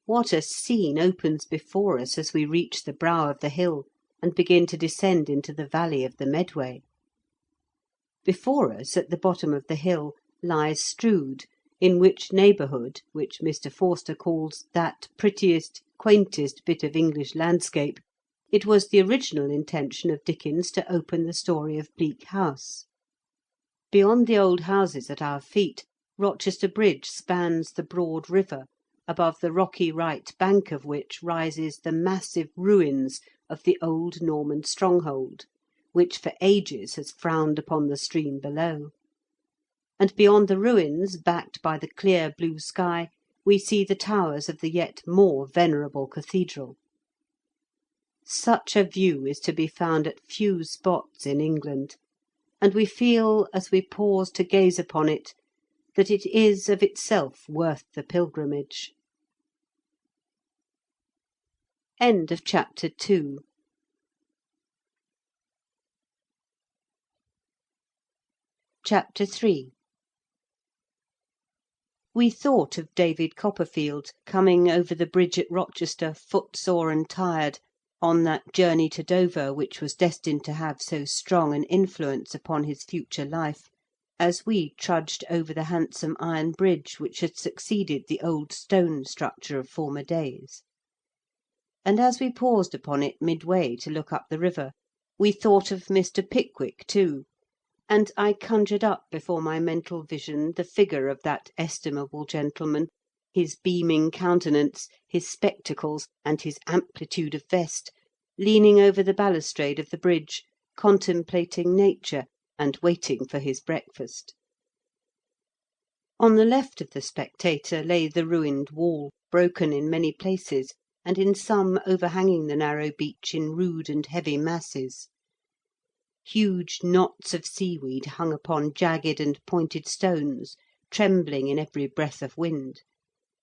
What a scene opens before us as we reach the brow of the hill and begin to descend into the valley of the Medway! Before us, at the bottom of the hill, lies Strood, in which neighbourhood, which Mr. Forster calls "that prettiest, quaintest bit of English landscape," it was the original intention of Dickens to open the story of Bleak House. Beyond the old houses at our feet, Rochester Bridge spans the broad river, above the rocky right bank of which rises the massive ruins of the old Norman stronghold, which for ages has frowned upon the stream below. And beyond the ruins, backed by the clear blue sky, we see the towers of the yet more venerable cathedral. Such a view is to be found at few spots in England, and we feel, as we pause to gaze upon it, that it is of itself worth the pilgrimage. End of chapter 2. Chapter 3. We thought of David Copperfield coming over the bridge at Rochester, footsore and tired, on that journey to Dover which was destined to have so strong an influence upon his future life, as we trudged over the handsome iron bridge which had succeeded the old stone structure of former days. And as we paused upon it midway to look up the river, we thought of Mr. Pickwick too, and I conjured up before my mental vision the figure of that estimable gentleman, his beaming countenance, his spectacles, and his amplitude of vest, leaning over the balustrade of the bridge, contemplating nature, and waiting for his breakfast. On the left of the spectator lay the ruined wall, broken in many places, and in some overhanging the narrow beach in rude and heavy masses. Huge knots of seaweed hung upon jagged and pointed stones, trembling in every breath of wind,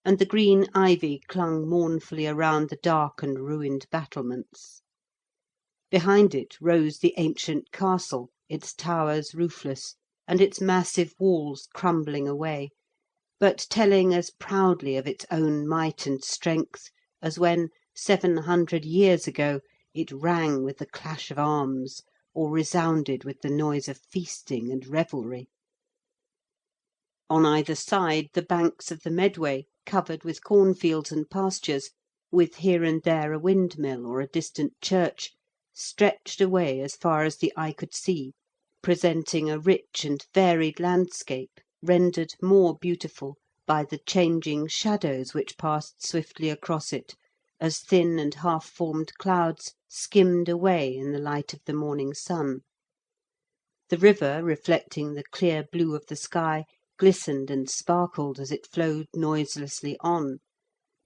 and the green ivy clung mournfully around the dark and ruined battlements. Behind it rose the ancient castle, its towers roofless, and its massive walls crumbling away, but telling as proudly of its own might and strength as when, 700 years ago, it rang with the clash of arms, or resounded with the noise of feasting and revelry. On either side the banks of the Medway, covered with cornfields and pastures, with here and there a windmill or a distant church, stretched away as far as the eye could see, presenting a rich and varied landscape, rendered more beautiful by the changing shadows which passed swiftly across it, as thin and half-formed clouds skimmed away in the light of the morning sun. The river, reflecting the clear blue of the sky, glistened and sparkled as it flowed noiselessly on,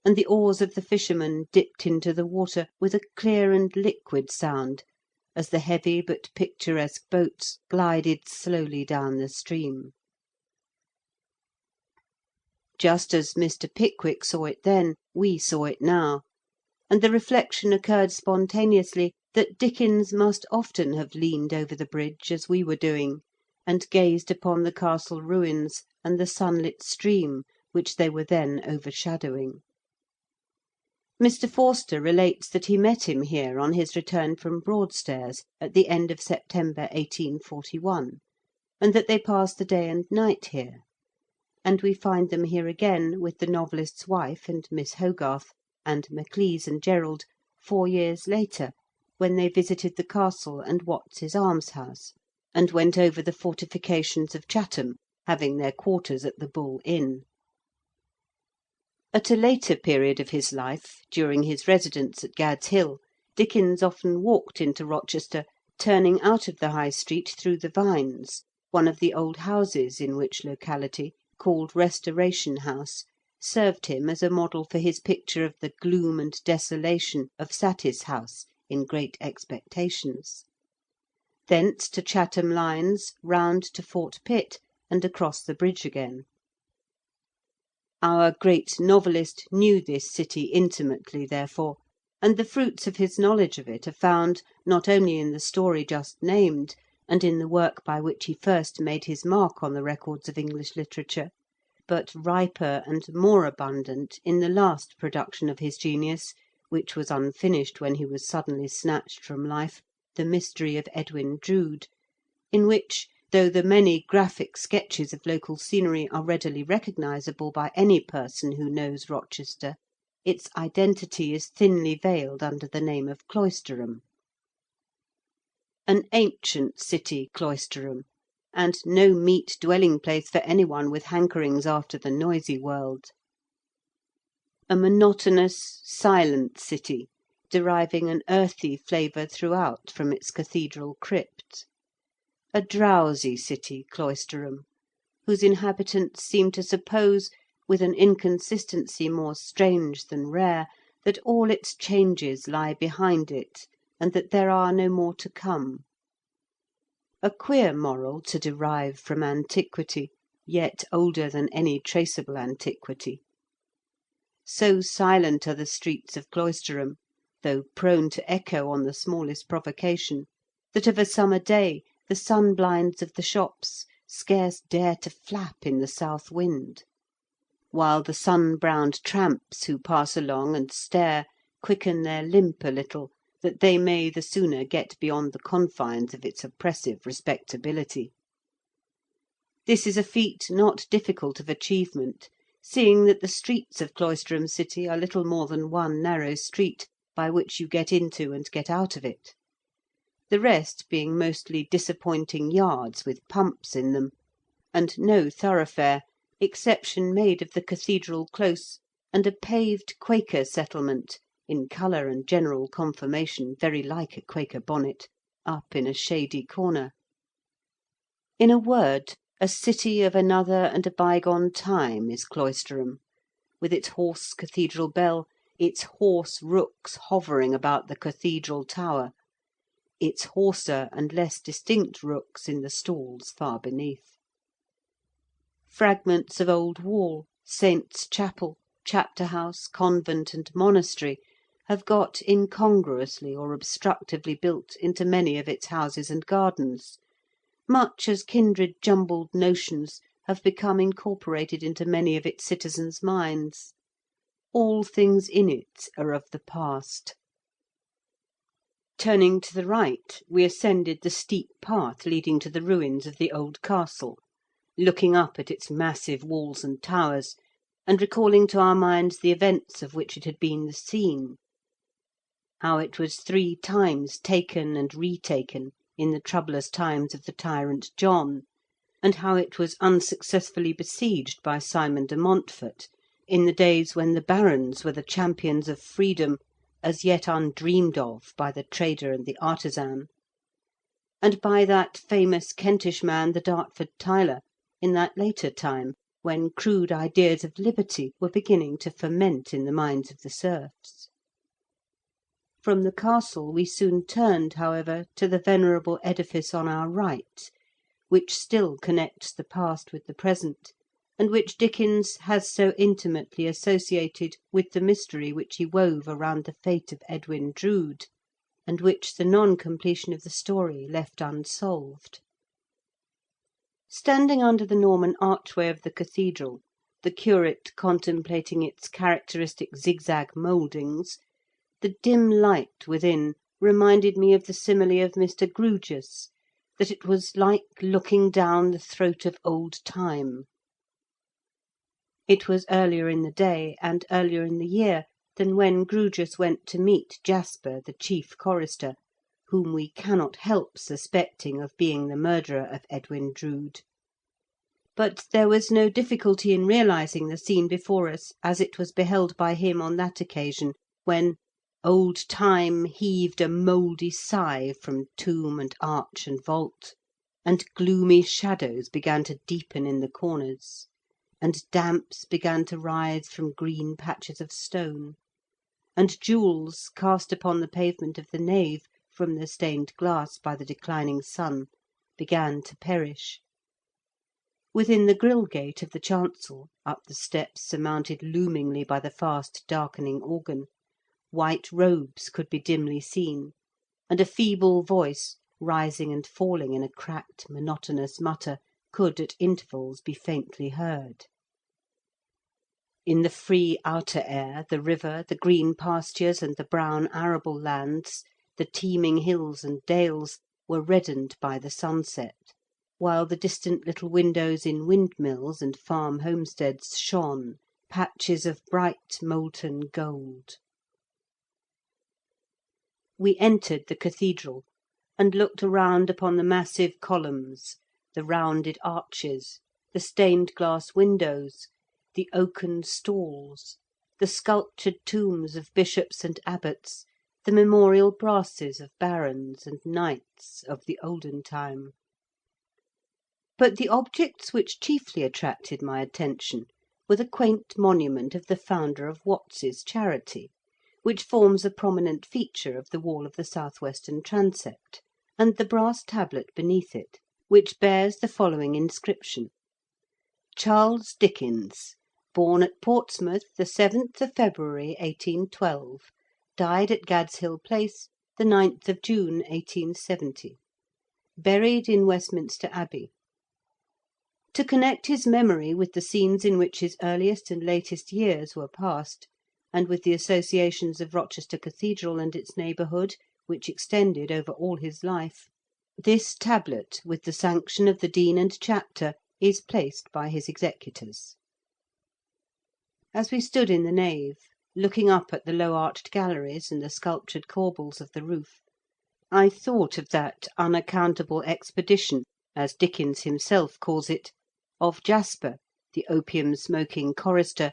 and the oars of the fishermen dipped into the water with a clear and liquid sound, as the heavy but picturesque boats glided slowly down the stream. Just as Mr. Pickwick saw it then, we saw it now, and the reflection occurred spontaneously that Dickens must often have leaned over the bridge as we were doing, and gazed upon the castle ruins and the sunlit stream which they were then overshadowing. Mr. Forster relates that he met him here on his return from Broadstairs at the end of September 1841, and that they passed the day and night here; and we find them here again with the novelist's wife and Miss Hogarth, and Maclise and Gerald, 4 years later, when they visited the castle and Watts's almshouse, and went over the fortifications of Chatham, having their quarters at the Bull Inn. At a later period of his life, during his residence at Gad's Hill, Dickens often walked into Rochester, turning out of the High Street through the Vines, one of the old houses in which locality, called Restoration House, served him as a model for his picture of the gloom and desolation of Satis House in Great Expectations. Thence to Chatham Lines, round to Fort Pitt, and across the bridge again. Our great novelist knew this city intimately, therefore, and the fruits of his knowledge of it are found, not only in the story just named, and in the work by which he first made his mark on the records of English literature, but riper and more abundant in the last production of his genius, which was unfinished when he was suddenly snatched from life, The Mystery of Edwin Drood, in which, though the many graphic sketches of local scenery are readily recognisable by any person who knows Rochester, its identity is thinly veiled under the name of Cloisterham. An ancient city, Cloisterham, and no meet dwelling place for anyone with hankerings after the noisy world. A monotonous, silent city, deriving an earthy flavour throughout from its cathedral crypt. A drowsy city, Cloisterham, whose inhabitants seem to suppose, with an inconsistency more strange than rare, that all its changes lie behind it, and that there are no more to come. A queer moral to derive from antiquity, yet older than any traceable antiquity. So silent are the streets of Cloisterham, though prone to echo on the smallest provocation, that of a summer day the sun-blinds of the shops scarce dare to flap in the south wind, while the sun-browned tramps who pass along and stare quicken their limp a little, that they may the sooner get beyond the confines of its oppressive respectability. This is a feat not difficult of achievement, seeing that the streets of Cloisterham city are little more than one narrow street by which you get into and get out of it, the rest being mostly disappointing yards with pumps in them, and no thoroughfare, exception made of the cathedral close and a paved Quaker settlement, in colour and general conformation very like a Quaker bonnet, up in a shady corner. In a word, a city of another and a bygone time is Cloisterham, with its hoarse cathedral bell, its hoarse rooks hovering about the cathedral tower, its hoarser and less distinct rooks in the stalls far beneath. Fragments of old wall, saint's chapel, chapter house, convent, and monastery have got incongruously or obstructively built into many of its houses and gardens, much as kindred jumbled notions have become incorporated into many of its citizens' minds. All things in it are of the past. Turning to the right, we ascended the steep path leading to the ruins of the old castle, looking up at its massive walls and towers, and recalling to our minds the events of which it had been the scene. How it was 3 times taken and retaken in the troublous times of the tyrant John, and how it was unsuccessfully besieged by Simon de Montfort in the days when the barons were the champions of freedom, as yet undreamed of by the trader and the artisan, and by that famous Kentish man, the Dartford Tyler, in that later time when crude ideas of liberty were beginning to ferment in the minds of the serfs. From the castle we soon turned, however, to the venerable edifice on our right, which still connects the past with the present, and which Dickens has so intimately associated with the mystery which he wove around the fate of Edwin Drood, and which the non-completion of the story left unsolved. Standing under the Norman archway of the cathedral, the curate contemplating its characteristic zigzag mouldings, the dim light within reminded me of the simile of Mr. Grewgious, that it was like looking down the throat of old time. It was earlier in the day and earlier in the year than when Grewgious went to meet Jasper, the chief chorister, whom we cannot help suspecting of being the murderer of Edwin Drood. But there was no difficulty in realising the scene before us as it was beheld by him on that occasion, when old time heaved a mouldy sigh from tomb and arch and vault, and gloomy shadows began to deepen in the corners, and damps began to rise from green patches of stone, and jewels cast upon the pavement of the nave from the stained glass by the declining sun began to perish. Within the grill gate of the chancel, up the steps surmounted loomingly by the fast darkening organ, white robes could be dimly seen, and a feeble voice, rising and falling in a cracked, monotonous mutter, could at intervals be faintly heard. In the free outer air, the river, the green pastures, and the brown arable lands, the teeming hills and dales, were reddened by the sunset, while the distant little windows in windmills and farm homesteads shone, patches of bright molten gold. We entered the cathedral, and looked around upon the massive columns, the rounded arches, the stained glass windows, the oaken stalls, the sculptured tombs of bishops and abbots, the memorial brasses of barons and knights of the olden time. But the objects which chiefly attracted my attention were the quaint monument of the founder of Watts's Charity, which forms a prominent feature of the wall of the south-western transept, and the brass tablet beneath it, which bears the following inscription: Charles Dickens, born at Portsmouth the 7th of February 1812, died at Gadshill Place the 9th of June 1870, buried in Westminster Abbey. To connect his memory with the scenes in which his earliest and latest years were passed, and with the associations of Rochester Cathedral and its neighbourhood, which extended over all his life, this tablet, with the sanction of the Dean and Chapter, is placed by his executors. As we stood in the nave, looking up at the low-arched galleries and the sculptured corbels of the roof, I thought of that unaccountable expedition, as Dickens himself calls it, of Jasper, the opium-smoking chorister,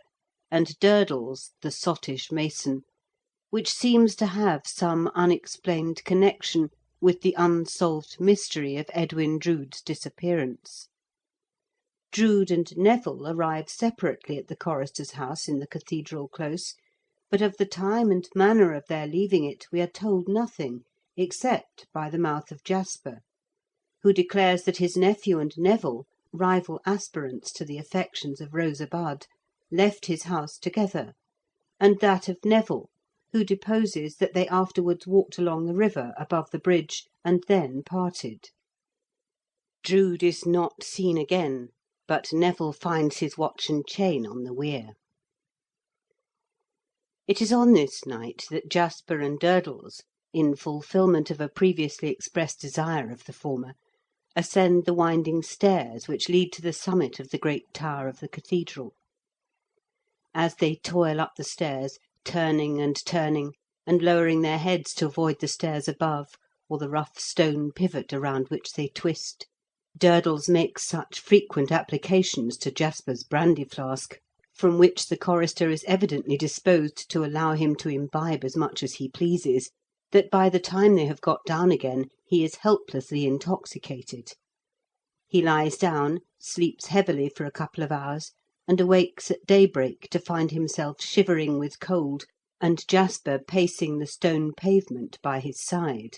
and Durdles, the sottish mason, which seems to have some unexplained connection with the unsolved mystery of Edwin Drood's disappearance. Drood and Neville arrived separately at the chorister's house in the cathedral close, but of the time and manner of their leaving it we are told nothing, except by the mouth of Jasper, who declares that his nephew and Neville, rival aspirants to the affections of Rosa Bud, left his house together, and that of Neville, who deposes that they afterwards walked along the river above the bridge, and then parted. Drood is not seen again, but Neville finds his watch and chain on the weir. It is on this night that Jasper and Durdles, in fulfilment of a previously expressed desire of the former, ascend the winding stairs which lead to the summit of the great tower of the cathedral. As they toil up the stairs, turning and lowering their heads to avoid the stairs above, or the rough stone pivot around which they twist, Durdles makes such frequent applications to Jasper's brandy flask, from which the chorister is evidently disposed to allow him to imbibe as much as he pleases, that by the time they have got down again he is helplessly intoxicated. He lies down, sleeps heavily for a couple of hours, and awakes at daybreak to find himself shivering with cold, and Jasper pacing the stone pavement by his side.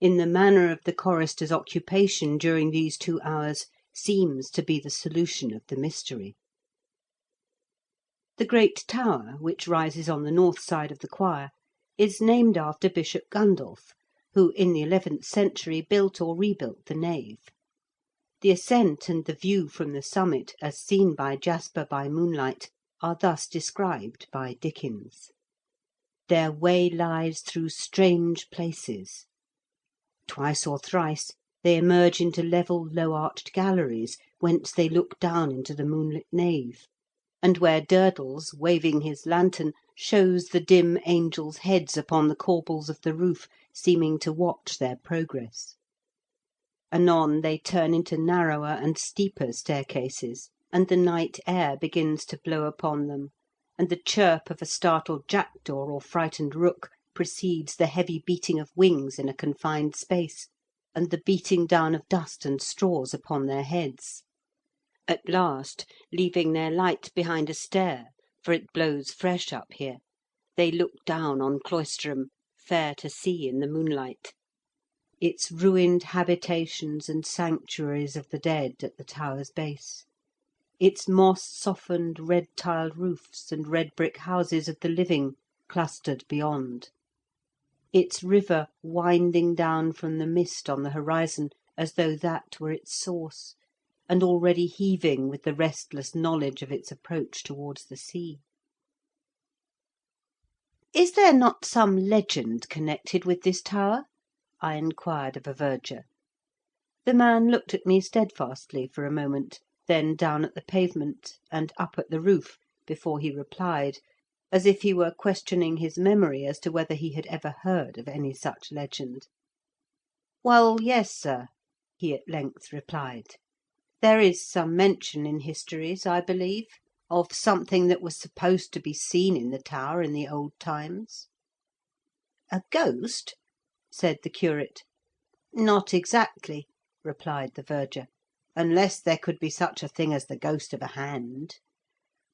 In the manner of the chorister's occupation during these 2 hours seems to be the solution of the mystery. The great tower, which rises on the north side of the choir, is named after Bishop Gundulph, who in the 11th century built or rebuilt the nave. The ascent and the view from the summit, as seen by Jasper by moonlight, are thus described by Dickens. "Their way lies through strange places. Twice or thrice they emerge into level low-arched galleries, whence they look down into the moonlit nave, and where Durdles, waving his lantern, shows the dim angels' heads upon the corbels of the roof, seeming to watch their progress. Anon they turn into narrower and steeper staircases, and the night air begins to blow upon them, and the chirp of a startled jackdaw or frightened rook precedes the heavy beating of wings in a confined space, and the beating down of dust and straws upon their heads. At last, leaving their light behind a stair, for it blows fresh up here, they look down on Cloisterham, fair to see in the moonlight, its ruined habitations and sanctuaries of the dead at the tower's base, its moss-softened red-tiled roofs and red-brick houses of the living clustered beyond, its river winding down from the mist on the horizon as though that were its source, and already heaving with the restless knowledge of its approach towards the sea. "Is there not some legend connected with this tower?" I inquired of a verger. The man looked at me steadfastly for a moment, then down at the pavement, and up at the roof, before he replied, as if he were questioning his memory as to whether he had ever heard of any such legend. "Well, yes, sir," he at length replied. "There is some mention in histories, I believe, of something that was supposed to be seen in the tower in the old times." "A ghost?" said the curate. "Not exactly," replied the verger, "unless there could be such a thing as the ghost of a hand.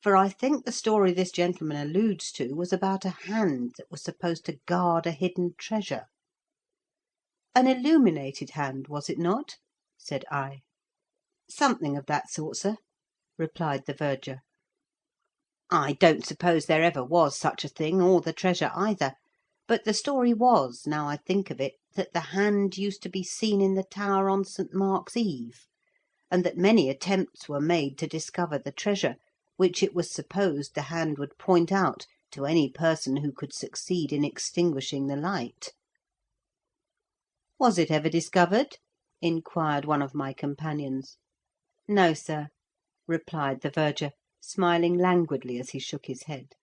For I think the story this gentleman alludes to was about a hand that was supposed to guard a hidden treasure." "An illuminated hand, was it not?" said I. "Something of that sort, sir," replied the verger. "I don't suppose there ever was such a thing, or the treasure either; but the story was, now I think of it, that the hand used to be seen in the tower on St. Mark's Eve, and that many attempts were made to discover the treasure, which it was supposed the hand would point out to any person who could succeed in extinguishing the light." "Was it ever discovered?" inquired one of my companions. "No, sir," replied the verger, smiling languidly as he shook his head.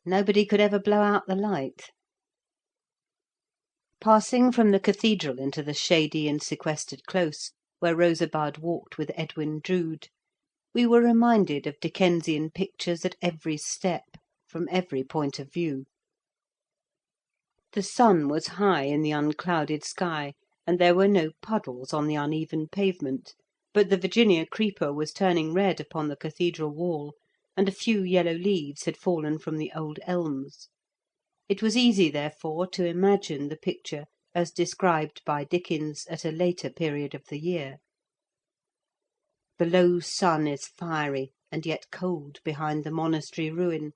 "Nobody could ever blow out the light." Passing from the cathedral into the shady and sequestered close, where Rosa Bud walked with Edwin Drood, we were reminded of Dickensian pictures at every step, from every point of view. The sun was high in the unclouded sky, and there were no puddles on the uneven pavement, but the Virginia creeper was turning red upon the cathedral wall, and a few yellow leaves had fallen from the old elms. It was easy, therefore, to imagine the picture as described by Dickens at a later period of the year. The low sun is fiery and yet cold behind the monastery ruin,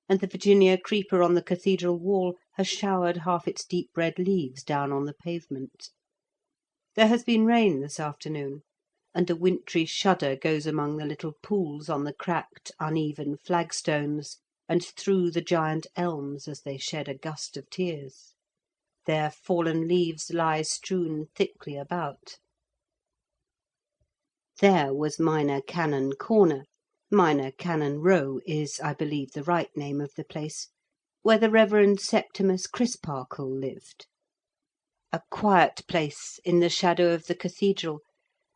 and the Virginia creeper on the cathedral wall has showered half its deep red leaves down on the pavement. There has been rain this afternoon, and a wintry shudder goes among the little pools on the cracked, uneven flagstones, and through the giant elms as they shed a gust of tears. Their fallen leaves lie strewn thickly about. There was Minor Canon Corner. Minor Canon Row is, I believe, the right name of the place, where the Reverend Septimus Crisparkle lived. A quiet place in the shadow of the cathedral,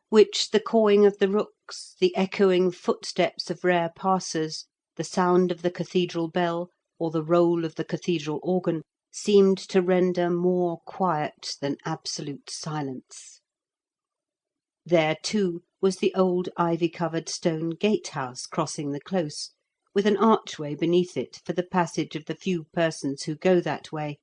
which the cawing of the rooks, the echoing footsteps of rare passers, the sound of the cathedral bell, or the roll of the cathedral organ, seemed to render more quiet than absolute silence. There, too, was the old ivy-covered stone gatehouse crossing the close, with an archway beneath it for the passage of the few persons who go that way,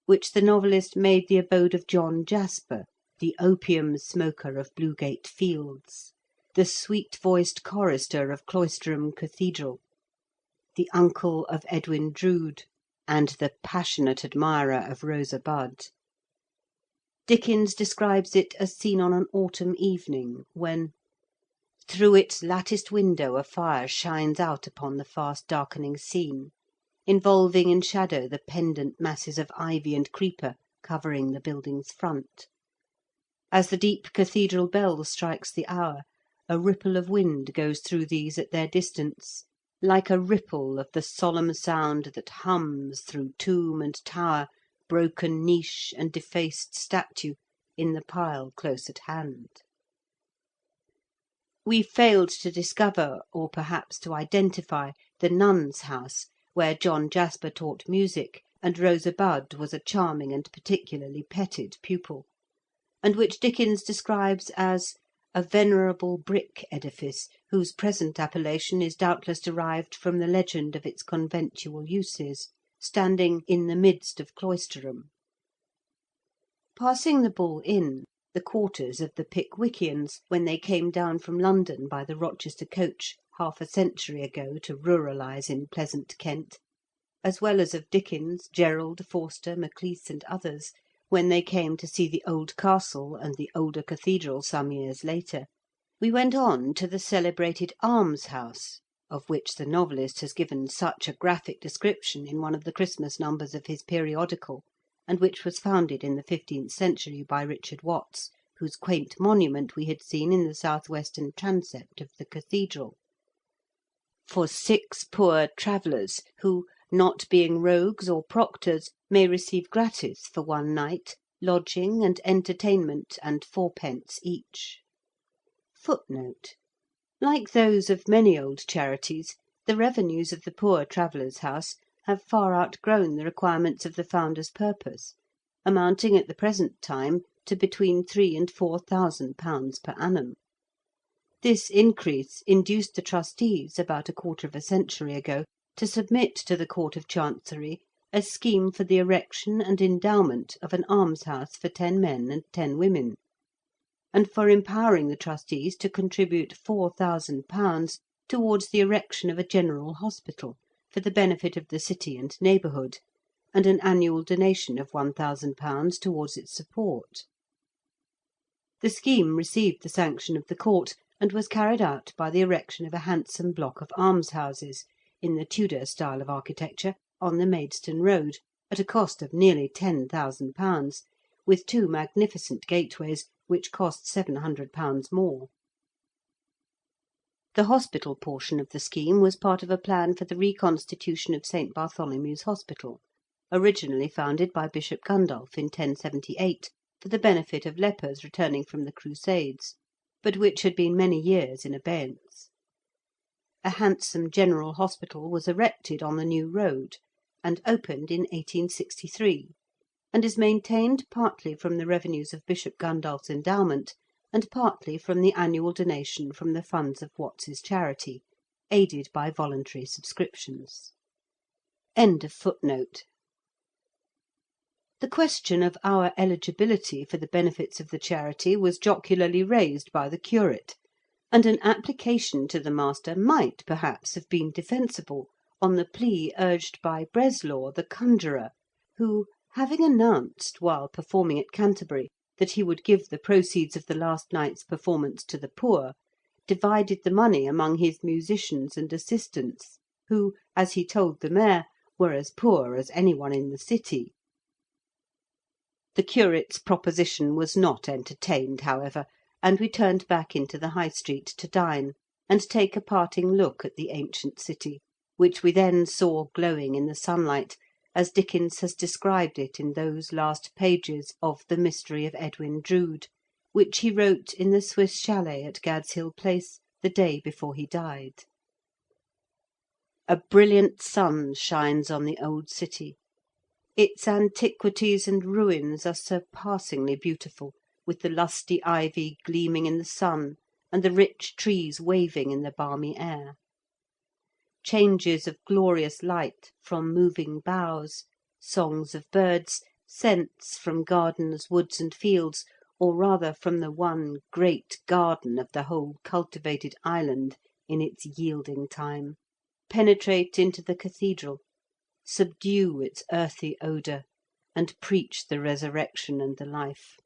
which the novelist made the abode of John Jasper, the opium smoker of Bluegate Fields, the sweet-voiced chorister of Cloisterham Cathedral, the uncle of Edwin Drood, and the passionate admirer of Rosa Budd. Dickens describes it as seen on an autumn evening, when through its latticed window a fire shines out upon the fast darkening scene, involving in shadow the pendant masses of ivy and creeper covering the building's front. As the deep cathedral bell strikes the hour, a ripple of wind goes through these at their distance, like a ripple of the solemn sound that hums through tomb and tower, broken niche and defaced statue, in the pile close at hand. We failed to discover, or perhaps to identify, the Nuns' House, where John Jasper taught music, and Rosa Budd was a charming and particularly petted pupil, and which Dickens describes as a venerable brick edifice, whose present appellation is doubtless derived from the legend of its conventual uses, standing in the midst of Cloisterham. Passing the Bull Inn, the quarters of the Pickwickians, when they came down from London by the Rochester coach half a century ago to ruralise in pleasant Kent, as well as of Dickens, Gerald, Forster, Maclise, and others, when they came to see the old castle and the older cathedral some years later, we went on to the celebrated almshouse, of which the novelist has given such a graphic description in one of the Christmas numbers of his periodical, and which was founded in the 15th century by Richard Watts, whose quaint monument we had seen in the south-western transept of the cathedral. For 6 poor travellers, who, not being rogues or proctors, may receive gratis for one night, lodging and entertainment and 4d. each. Footnote: like those of many old charities, the revenues of the Poor Travellers' House have far outgrown the requirements of the founder's purpose, amounting at the present time to between £3,000 and £4,000 per annum. This increase induced the trustees, about a quarter of a century ago, to submit to the Court of Chancery a scheme for the erection and endowment of an almshouse for 10 men and 10 women, and for empowering the trustees to contribute £4,000 towards the erection of a general hospital for the benefit of the city and neighbourhood, and an annual donation of £1,000 towards its support. The scheme received the sanction of the court, and was carried out by the erection of a handsome block of almshouses, in the Tudor style of architecture, on the Maidstone Road, at a cost of nearly £10,000, with 2 magnificent gateways, which cost £700 more. The hospital portion of the scheme was part of a plan for the reconstitution of St. Bartholomew's Hospital, originally founded by Bishop Gundulph in 1078 for the benefit of lepers returning from the Crusades, but which had been many years in abeyance. A handsome general hospital was erected on the New Road, and opened in 1863, and is maintained partly from the revenues of Bishop Gundulph's endowment, and partly from the annual donation from the funds of Watts's charity, aided by voluntary subscriptions. End of footnote. The question of our eligibility for the benefits of the charity was jocularly raised by the curate, and an application to the master might perhaps have been defensible on the plea urged by Breslaw the conjurer, who, having announced while performing at Canterbury that he would give the proceeds of the last night's performance to the poor, divided the money among his musicians and assistants, who, as he told the mayor, were as poor as any one in the city. The curate's proposition was not entertained, however, and we turned back into the High Street to dine, and take a parting look at the ancient city, which we then saw glowing in the sunlight, as Dickens has described it in those last pages of The Mystery of Edwin Drood, which he wrote in the Swiss chalet at Gad's Hill Place the day before he died. A brilliant sun shines on the old city. Its antiquities and ruins are surpassingly beautiful, with the lusty ivy gleaming in the sun, and the rich trees waving in the balmy air. Changes of glorious light from moving boughs, songs of birds, scents from gardens, woods, and fields, or rather from the one great garden of the whole cultivated island in its yielding time, penetrate into the cathedral, subdue its earthy odour, and preach the resurrection and the life.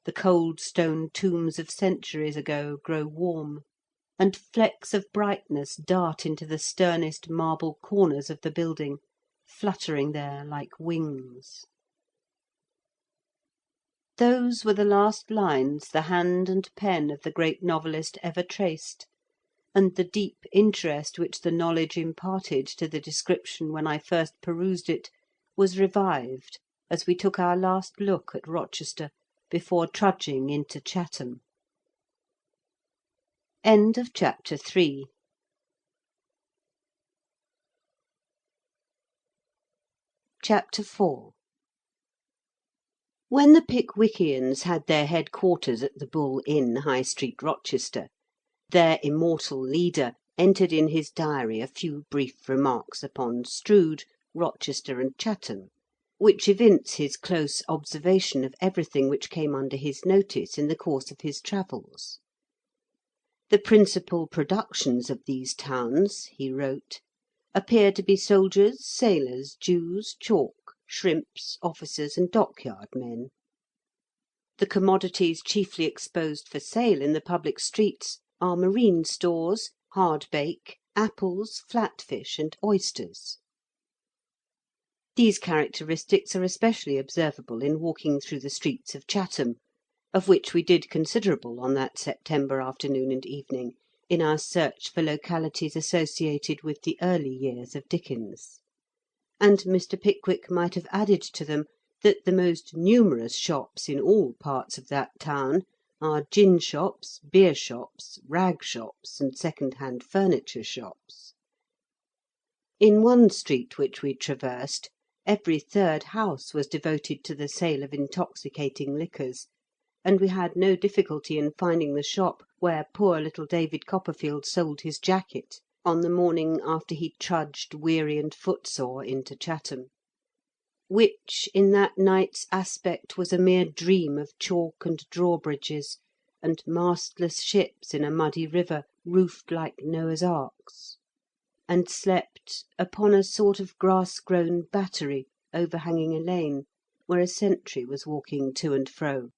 The cold stone tombs of centuries ago grow warm, and flecks of brightness dart into the sternest marble corners of the building, fluttering there like wings. Those were the last lines the hand and pen of the great novelist ever traced, and the deep interest which the knowledge imparted to the description when I first perused it was revived as we took our last look at Rochester before trudging into Chatham. End of chapter 3. Chapter 4. When the Pickwickians had their headquarters at the Bull Inn, High Street, Rochester, their immortal leader entered in his diary a few brief remarks upon Strood, Rochester, and Chatham, which evince his close observation of everything which came under his notice in the course of his travels. The principal productions of these towns, he wrote, appear to be soldiers, sailors, Jews, chalk, shrimps, officers, and dockyard men. The commodities chiefly exposed for sale in the public streets are marine stores, hardbake, apples, flatfish, and oysters. These characteristics are especially observable in walking through the streets of Chatham, of which we did considerable on that September afternoon and evening in our search for localities associated with the early years of Dickens. And Mr. Pickwick might have added to them that the most numerous shops in all parts of that town are gin shops, beer shops, rag shops, and second-hand furniture shops. In one street which we traversed, every third house was devoted to the sale of intoxicating liquors, and we had no difficulty in finding the shop where poor little David Copperfield sold his jacket on the morning after he trudged weary and footsore into Chatham, which in that night's aspect was a mere dream of chalk and drawbridges, and mastless ships in a muddy river roofed like Noah's arks, and slept upon a sort of grass-grown battery overhanging a lane, where a sentry was walking to and fro.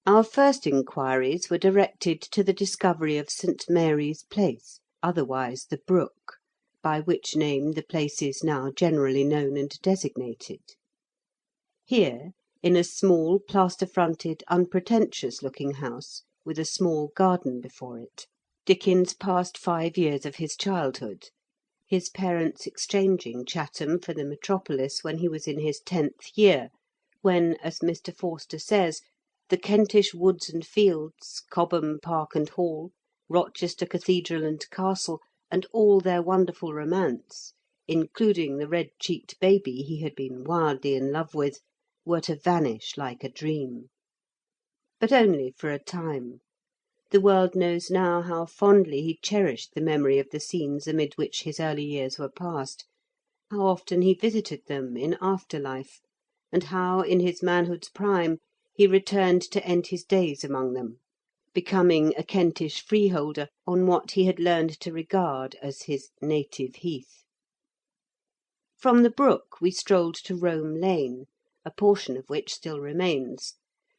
Our first inquiries were directed to the discovery of St. Mary's Place, otherwise the Brook, by which name the place is now generally known and designated. Here, in a small plaster-fronted, unpretentious-looking house, with a small garden before it, Dickens passed 5 years of his childhood, his parents exchanging Chatham for the metropolis when he was in his 10th year, when, as Mr. Forster says, the Kentish woods and fields, Cobham Park and Hall, Rochester Cathedral and Castle, and all their wonderful romance, including the red-cheeked baby he had been wildly in love with, were to vanish like a dream. But only for a time. The world knows now how fondly he cherished the memory of the scenes amid which his early years were passed, how often he visited them in after life, and how in his manhood's prime he returned to end his days among them, becoming a Kentish freeholder on what he had learned to regard as his native heath. From the Brook we strolled to Rome Lane, a portion of which still remains,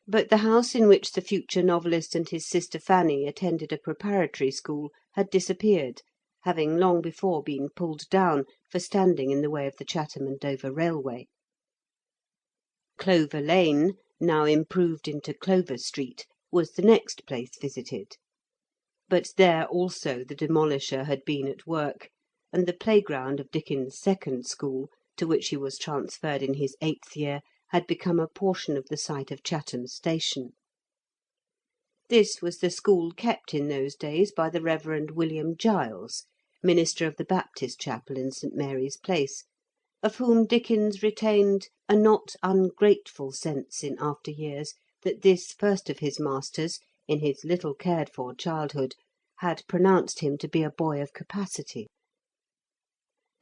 but the house in which the future novelist and his sister Fanny attended a preparatory school had disappeared, having long before been pulled down for standing in the way of the Chatham and Dover Railway. Clover Lane, now improved into Clover Street, was the next place visited. But there also the demolisher had been at work, and the playground of Dickens' second school, to which he was transferred in his 8th year, had become a portion of the site of Chatham Station. This was the school kept in those days by the Reverend William Giles, minister of the Baptist Chapel in St. Mary's Place, of whom Dickens retained a not ungrateful sense in after years that this first of his masters, in his little cared-for childhood, had pronounced him to be a boy of capacity.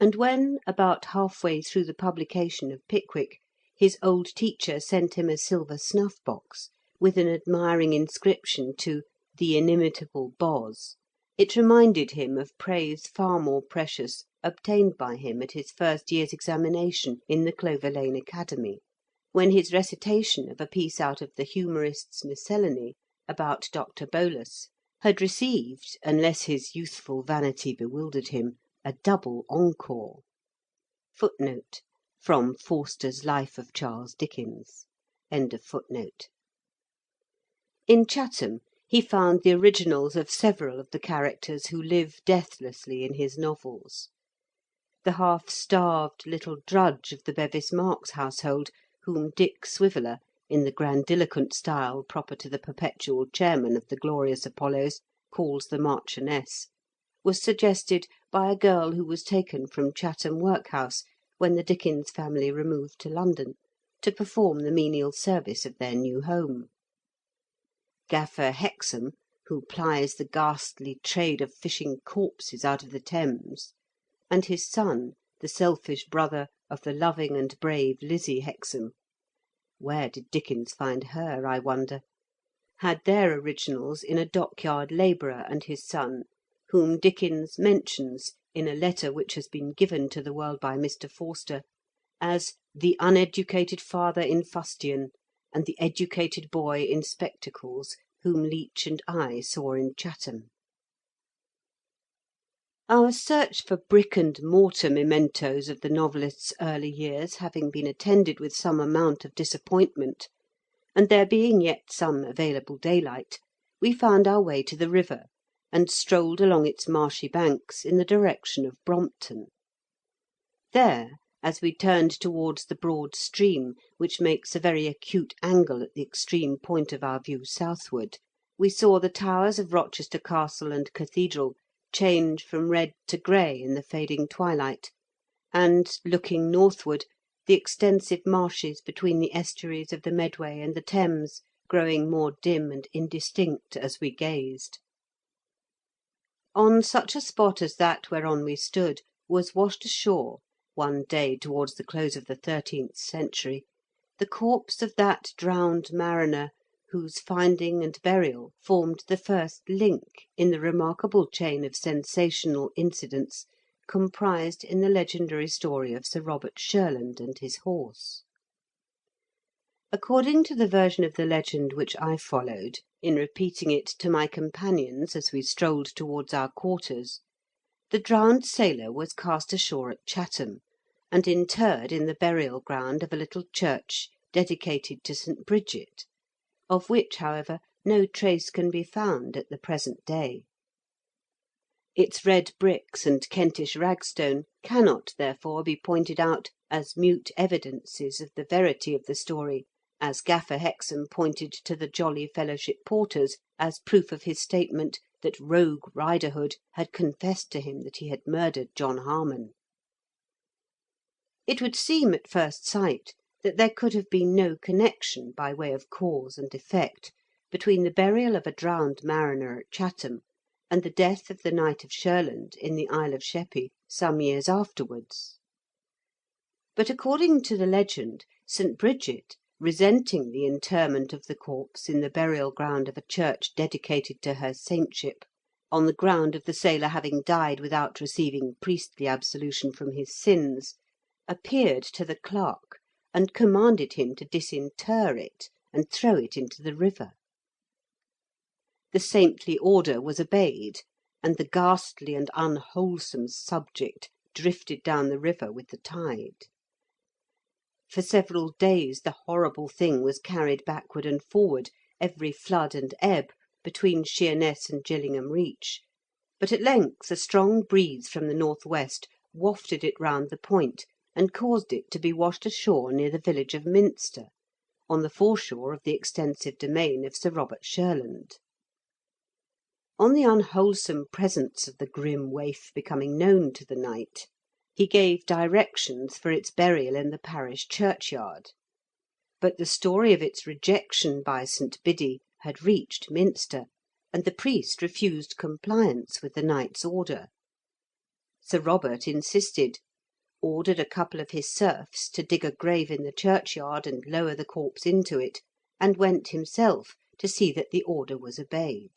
And when, about half-way through the publication of Pickwick, his old teacher sent him a silver snuff-box, with an admiring inscription to "the inimitable Boz." It reminded him of praise far more precious obtained by him at his first year's examination in the Clover Lane Academy, when his recitation of a piece out of the Humourist's Miscellany about Dr. Bolus had received, unless his youthful vanity bewildered him, a double encore. [Footnote: From Forster's Life of Charles Dickens.] In Chatham he found the originals of several of the characters who live deathlessly in his novels. The half–starved little drudge of the Bevis Marks household, whom Dick Swiveller, in the grandiloquent style proper to the perpetual chairman of the Glorious Apollos, calls the Marchioness, was suggested by a girl who was taken from Chatham workhouse when the Dickens family removed to London, to perform the menial service of their new home. Gaffer Hexam, who plies the ghastly trade of fishing corpses out of the Thames, and his son, the selfish brother of the loving and brave Lizzie Hexam (where did Dickens find her, I wonder?), had their originals in a dockyard labourer and his son, whom Dickens mentions, in a letter which has been given to the world by Mr. Forster, as "the uneducated father in fustian, and the educated boy in spectacles, whom Leach and I saw in Chatham." Our search for brick and mortar mementoes of the novelist's early years having been attended with some amount of disappointment, and there being yet some available daylight, we found our way to the river, and strolled along its marshy banks in the direction of Brompton. There, as we turned towards the broad stream, which makes a very acute angle at the extreme point of our view southward, we saw the towers of Rochester Castle and Cathedral change from red to grey in the fading twilight, and, looking northward, the extensive marshes between the estuaries of the Medway and the Thames growing more dim and indistinct as we gazed. On such a spot as that whereon we stood was washed ashore, one day towards the close of the 13th century, the corpse of that drowned mariner whose finding and burial formed the first link in the remarkable chain of sensational incidents comprised in the legendary story of Sir Robert Shurland and his horse. According to the version of the legend which I followed, in repeating it to my companions as we strolled towards our quarters, the drowned sailor was cast ashore at Chatham, and interred in the burial ground of a little church dedicated to St. Bridget, of which, however, no trace can be found at the present day. Its red bricks and Kentish ragstone cannot, therefore, be pointed out as mute evidences of the verity of the story, as Gaffer Hexam pointed to the Jolly Fellowship Porters as proof of his statement that Rogue Riderhood had confessed to him that he had murdered John Harmon. It would seem at first sight that there could have been no connection by way of cause and effect between the burial of a drowned mariner at Chatham and the death of the Knight of Shurland in the Isle of Sheppey some years afterwards. But according to the legend, St. Bridget, resenting the interment of the corpse in the burial ground of a church dedicated to her saintship, on the ground of the sailor having died without receiving priestly absolution from his sins, appeared to the clerk and commanded him to disinter it and throw it into the river. The saintly order was obeyed, and the ghastly and unwholesome subject drifted down the river with the tide. For several days the horrible thing was carried backward and forward, every flood and ebb, between Sheerness and Gillingham Reach, but at length a strong breeze from the north–west wafted it round the point, and caused it to be washed ashore near the village of Minster, on the foreshore of the extensive domain of Sir Robert Shurland. On the unwholesome presence of the grim waif becoming known to the knight, he gave directions for its burial in the parish churchyard; but the story of its rejection by St. Biddy had reached Minster, and the priest refused compliance with the knight's order. Sir Robert insisted, ordered a couple of his serfs to dig a grave in the churchyard and lower the corpse into it, and went himself to see that the order was obeyed.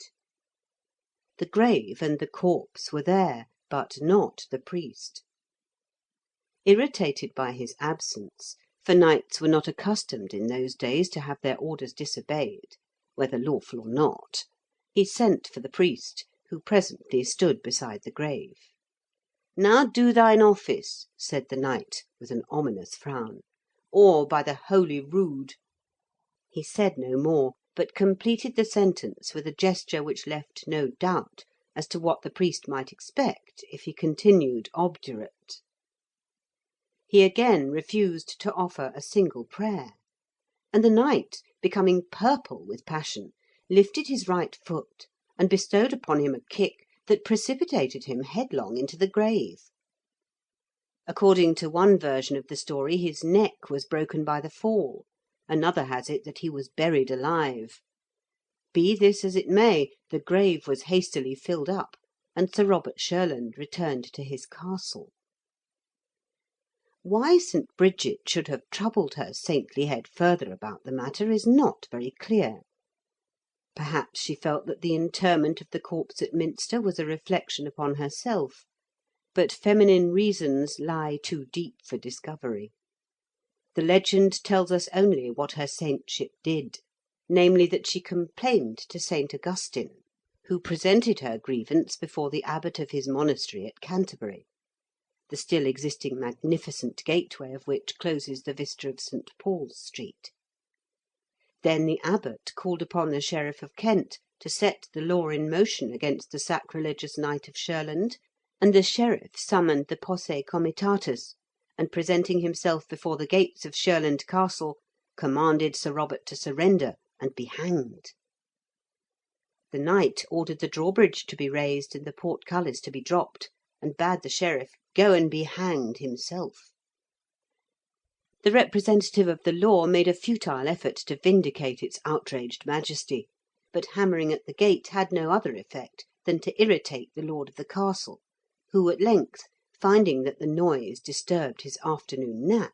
The grave and the corpse were there, but not the priest. Irritated by his absence, for knights were not accustomed in those days to have their orders disobeyed, whether lawful or not, he sent for the priest, who presently stood beside the grave. "Now do thine office," said the knight, with an ominous frown, "or by the holy rood—" He said no more, but completed the sentence with a gesture which left no doubt as to what the priest might expect if he continued obdurate. He again refused to offer a single prayer, and the knight, becoming purple with passion, lifted his right foot and bestowed upon him a kick that precipitated him headlong into the grave. According to one version of the story, his neck was broken by the fall; another has it that he was buried alive. Be this as it may, the grave was hastily filled up, and Sir Robert Shurland returned to his castle. Why St. Bridget should have troubled her saintly head further about the matter is not very clear. Perhaps she felt that the interment of the corpse at Minster was a reflection upon herself, but feminine reasons lie too deep for discovery. The legend tells us only what her saintship did, namely that she complained to St. Augustine, who presented her grievance before the abbot of his monastery at Canterbury, the still existing magnificent gateway of which closes the vista of St. Paul's Street. Then the abbot called upon the Sheriff of Kent to set the law in motion against the sacrilegious Knight of Shurland, and the sheriff summoned the posse comitatus, and presenting himself before the gates of Shurland Castle, commanded Sir Robert to surrender and be hanged. The knight ordered the drawbridge to be raised and the portcullis to be dropped, and bade the sheriff go and be hanged himself. The representative of the law made a futile effort to vindicate its outraged majesty, but hammering at the gate had no other effect than to irritate the lord of the castle, who at length, finding that the noise disturbed his afternoon nap,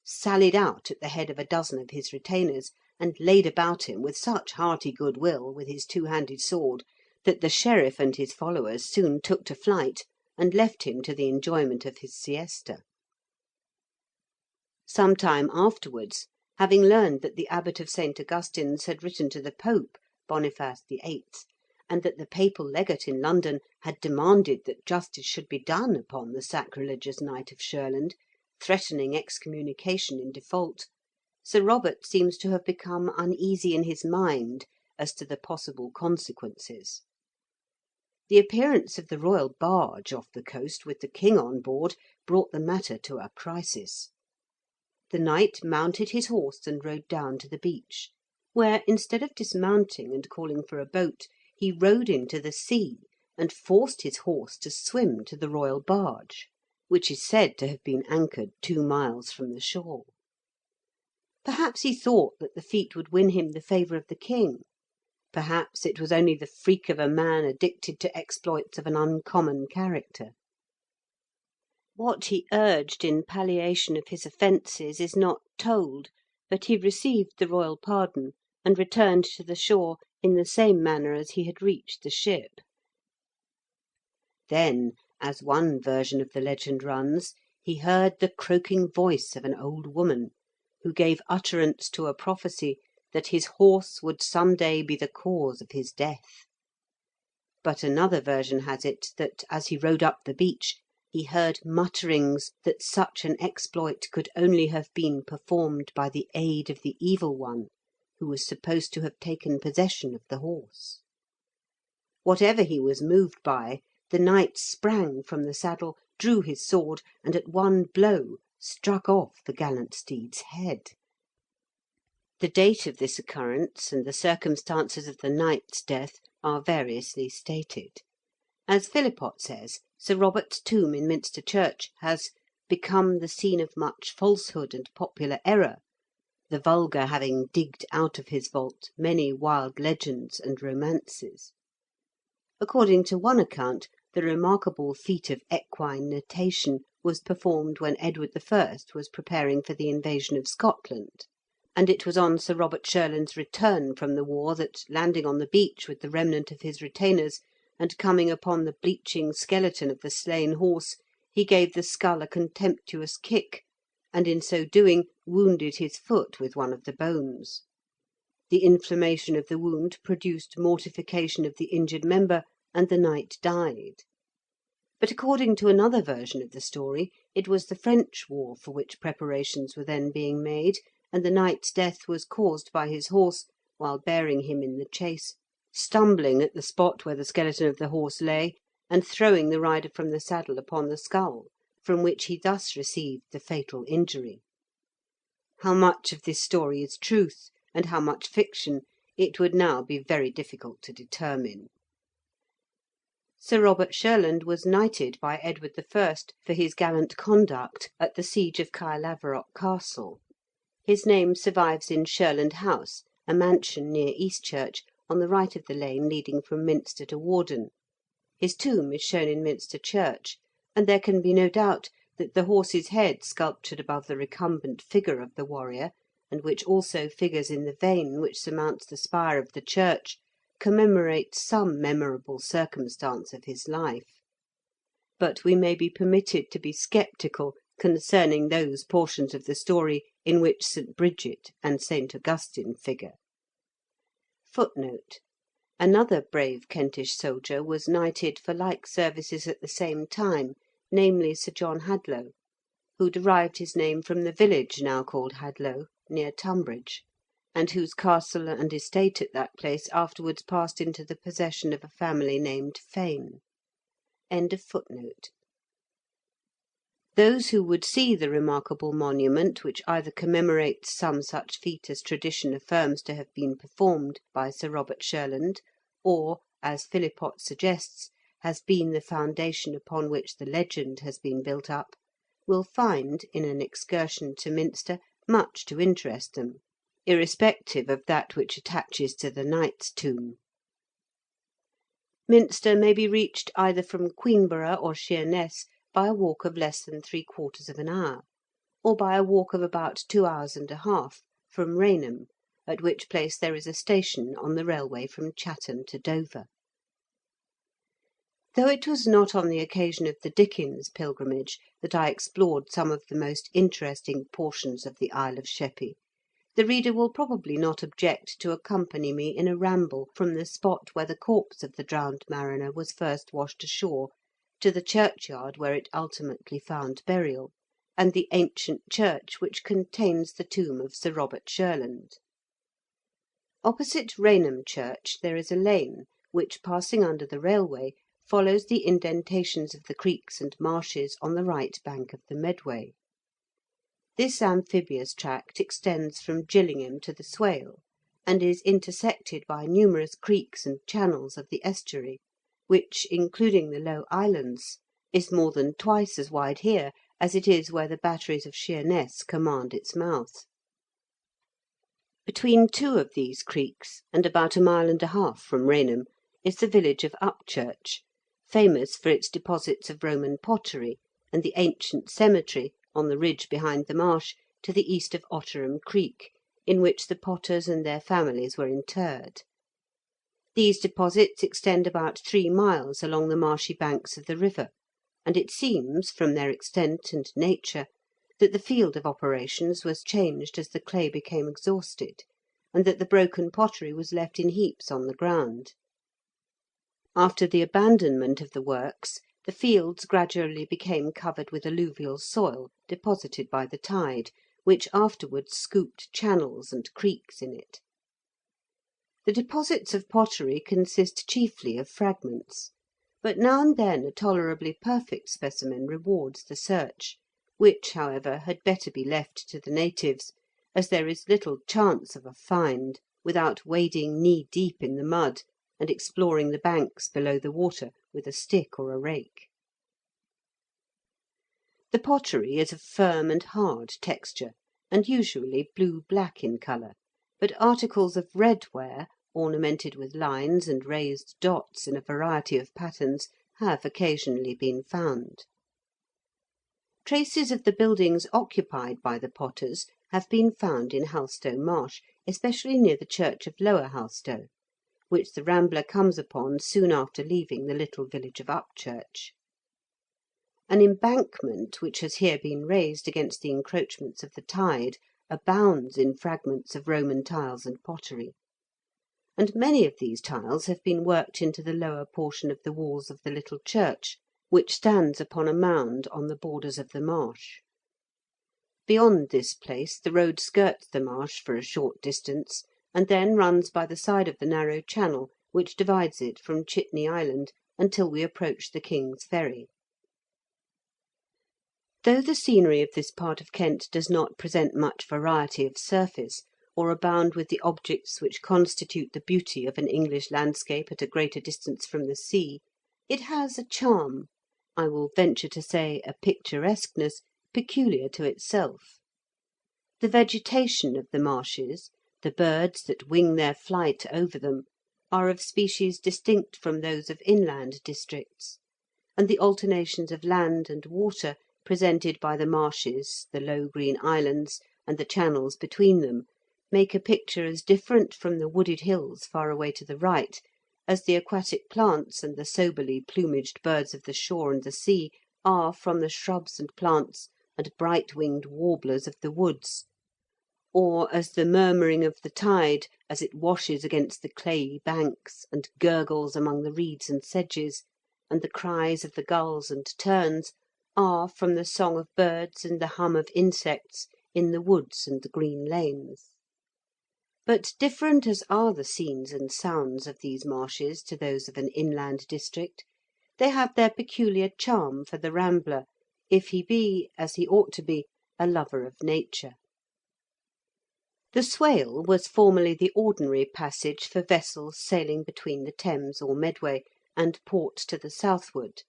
sallied out at the head of a dozen of his retainers, and laid about him with such hearty goodwill with his two-handed sword, that the sheriff and his followers soon took to flight, and left him to the enjoyment of his siesta. Some time afterwards, having learned that the abbot of St. Augustine's had written to the Pope, Boniface VIII., and that the papal legate in London had demanded that justice should be done upon the sacrilegious Knight of Shurland, threatening excommunication in default, Sir Robert seems to have become uneasy in his mind as to the possible consequences. The appearance of the royal barge off the coast with the king on board brought the matter to a crisis. The knight mounted his horse and rode down to the beach, where, instead of dismounting and calling for a boat, he rode into the sea and forced his horse to swim to the royal barge, which is said to have been anchored 2 miles from the shore. Perhaps he thought that the feat would win him the favour of the king. Perhaps it was only the freak of a man addicted to exploits of an uncommon character. What he urged in palliation of his offences is not told, but he received the royal pardon, and returned to the shore in the same manner as he had reached the ship. Then, as one version of the legend runs, he heard the croaking voice of an old woman, who gave utterance to a prophecy that his horse would some day be the cause of his death. But another version has it that, as he rode up the beach, he heard mutterings that such an exploit could only have been performed by the aid of the Evil One, who was supposed to have taken possession of the horse. Whatever he was moved by, the knight sprang from the saddle, drew his sword, and at one blow struck off the gallant steed's head. The date of this occurrence and the circumstances of the knight's death are variously stated. As Philipot says, Sir Robert's tomb in Minster Church has "become the scene of much falsehood and popular error, the vulgar having digged out of his vault many wild legends and romances." According to one account, the remarkable feat of equine natation was performed when Edward I. was preparing for the invasion of Scotland, and it was on Sir Robert Shurland's return from the war that, landing on the beach with the remnant of his retainers, and coming upon the bleaching skeleton of the slain horse, he gave the skull a contemptuous kick, and in so doing wounded his foot with one of the bones. The inflammation of the wound produced mortification of the injured member, and the knight died. But according to another version of the story, it was the French war for which preparations were then being made, and the knight's death was caused by his horse, while bearing him in the chase, stumbling at the spot where the skeleton of the horse lay, and throwing the rider from the saddle upon the skull, from which he thus received the fatal injury. How much of this story is truth, and how much fiction, it would now be very difficult to determine. Sir Robert Shurland was knighted by Edward I. for his gallant conduct at the siege of Caerlaverock Castle. His name survives in Shurland House, a mansion near Eastchurch, on the right of the lane leading from Minster to Warden. His tomb is shown in Minster Church, and there can be no doubt that the horse's head sculptured above the recumbent figure of the warrior, and which also figures in the vane which surmounts the spire of the church, commemorates some memorable circumstance of his life. But we may be permitted to be sceptical concerning those portions of the story in which St. Bridget and St. Augustine figure. Another brave Kentish soldier was knighted for like services at the same time, namely Sir John Hadlow, who derived his name from the village now called Hadlow, near Tunbridge, and whose castle and estate at that place afterwards passed into the possession of a family named Fane. Those who would see the remarkable monument, which either commemorates some such feat as tradition affirms to have been performed by Sir Robert Shurland, or, as Philipott suggests, has been the foundation upon which the legend has been built up, will find, in an excursion to Minster, much to interest them, irrespective of that which attaches to the knight's tomb. Minster may be reached either from Queenborough or Sheerness by a walk of less than 3/4 of an hour, or by a walk of about 2 hours and a half from Rainham, at which place there is a station on the railway from Chatham to Dover. Though it was not on the occasion of the Dickens pilgrimage that I explored some of the most interesting portions of the Isle of Sheppey, the reader will probably not object to accompany me in a ramble from the spot where the corpse of the drowned mariner was first washed ashore, to the churchyard where it ultimately found burial, and the ancient church which contains the tomb of Sir Robert Shurland. Opposite Rainham Church there is a lane, which, passing under the railway, follows the indentations of the creeks and marshes on the right bank of the Medway. This amphibious tract extends from Gillingham to the Swale, and is intersected by numerous creeks and channels of the estuary, which, including the low islands, is more than twice as wide here as it is where the batteries of Sheerness command its mouth. Between two of these creeks, and about 1.5 miles from Rainham, is the village of Upchurch, famous for its deposits of Roman pottery, and the ancient cemetery, on the ridge behind the marsh, to the east of Otterham Creek, in which the potters and their families were interred. These deposits extend about 3 miles along the marshy banks of the river, and it seems, from their extent and nature, that the field of operations was changed as the clay became exhausted, and that the broken pottery was left in heaps on the ground. After the abandonment of the works, the fields gradually became covered with alluvial soil deposited by the tide, which afterwards scooped channels and creeks in it. The deposits of pottery consist chiefly of fragments, but now and then a tolerably perfect specimen rewards the search, which, however, had better be left to the natives, as there is little chance of a find without wading knee-deep in the mud, and exploring the banks below the water with a stick or a rake. The pottery is of firm and hard texture, and usually blue-black in colour, but articles of red ware, ornamented with lines and raised dots in a variety of patterns, have occasionally been found. Traces of the buildings occupied by the potters have been found in Halstow Marsh, especially near the church of Lower Halstow, which the rambler comes upon soon after leaving the little village of Upchurch. An embankment which has here been raised against the encroachments of the tide abounds in fragments of Roman tiles and pottery, and many of these tiles have been worked into the lower portion of the walls of the little church, which stands upon a mound on the borders of the marsh. Beyond this place the road skirts the marsh for a short distance, and then runs by the side of the narrow channel which divides it from Chitney Island until we approach the King's Ferry. Though the scenery of this part of Kent does not present much variety of surface, or abound with the objects which constitute the beauty of an English landscape at a greater distance from the sea, it has a charm, I will venture to say a picturesqueness, peculiar to itself. The vegetation of the marshes, the birds that wing their flight over them, are of species distinct from those of inland districts, and the alternations of land and water presented by the marshes, the low green islands, and the channels between them, make a picture as different from the wooded hills far away to the right, as the aquatic plants and the soberly plumaged birds of the shore and the sea are from the shrubs and plants and bright-winged warblers of the woods, or as the murmuring of the tide as it washes against the clayey banks and gurgles among the reeds and sedges, and the cries of the gulls and terns are from the song of birds and the hum of insects in the woods and the green lanes. But different as are the scenes and sounds of these marshes to those of an inland district, they have their peculiar charm for the rambler, if he be, as he ought to be, a lover of nature. The Swale was formerly the ordinary passage for vessels sailing between the Thames or Medway and ports to the southward,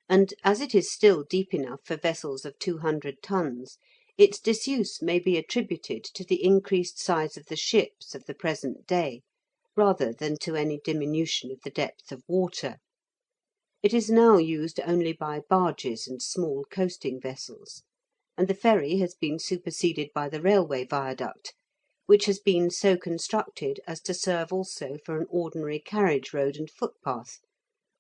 and as it is still deep enough for vessels of 200 tons, its disuse may be attributed to the increased size of the ships of the present day, rather than to any diminution of the depth of water. It is now used only by barges and small coasting vessels, and the ferry has been superseded by the railway viaduct, which has been so constructed as to serve also for an ordinary carriage road and footpath,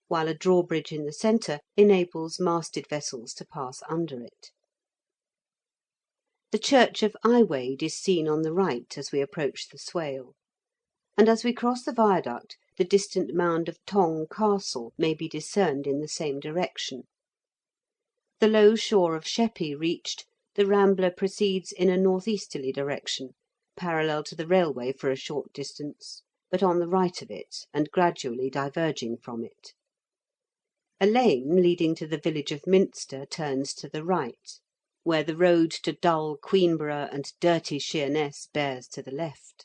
while a drawbridge in the centre enables masted vessels to pass under it. The church of Iwade is seen on the right as we approach the Swale, and as we cross the viaduct the distant mound of Tong Castle may be discerned in the same direction. The low shore of Sheppey reached, the rambler proceeds in a north easterly direction, parallel to the railway for a short distance, but on the right of it, and gradually diverging from it. A lane leading to the village of Minster turns to the right, where the road to dull Queenborough and dirty Sheerness bears to the left;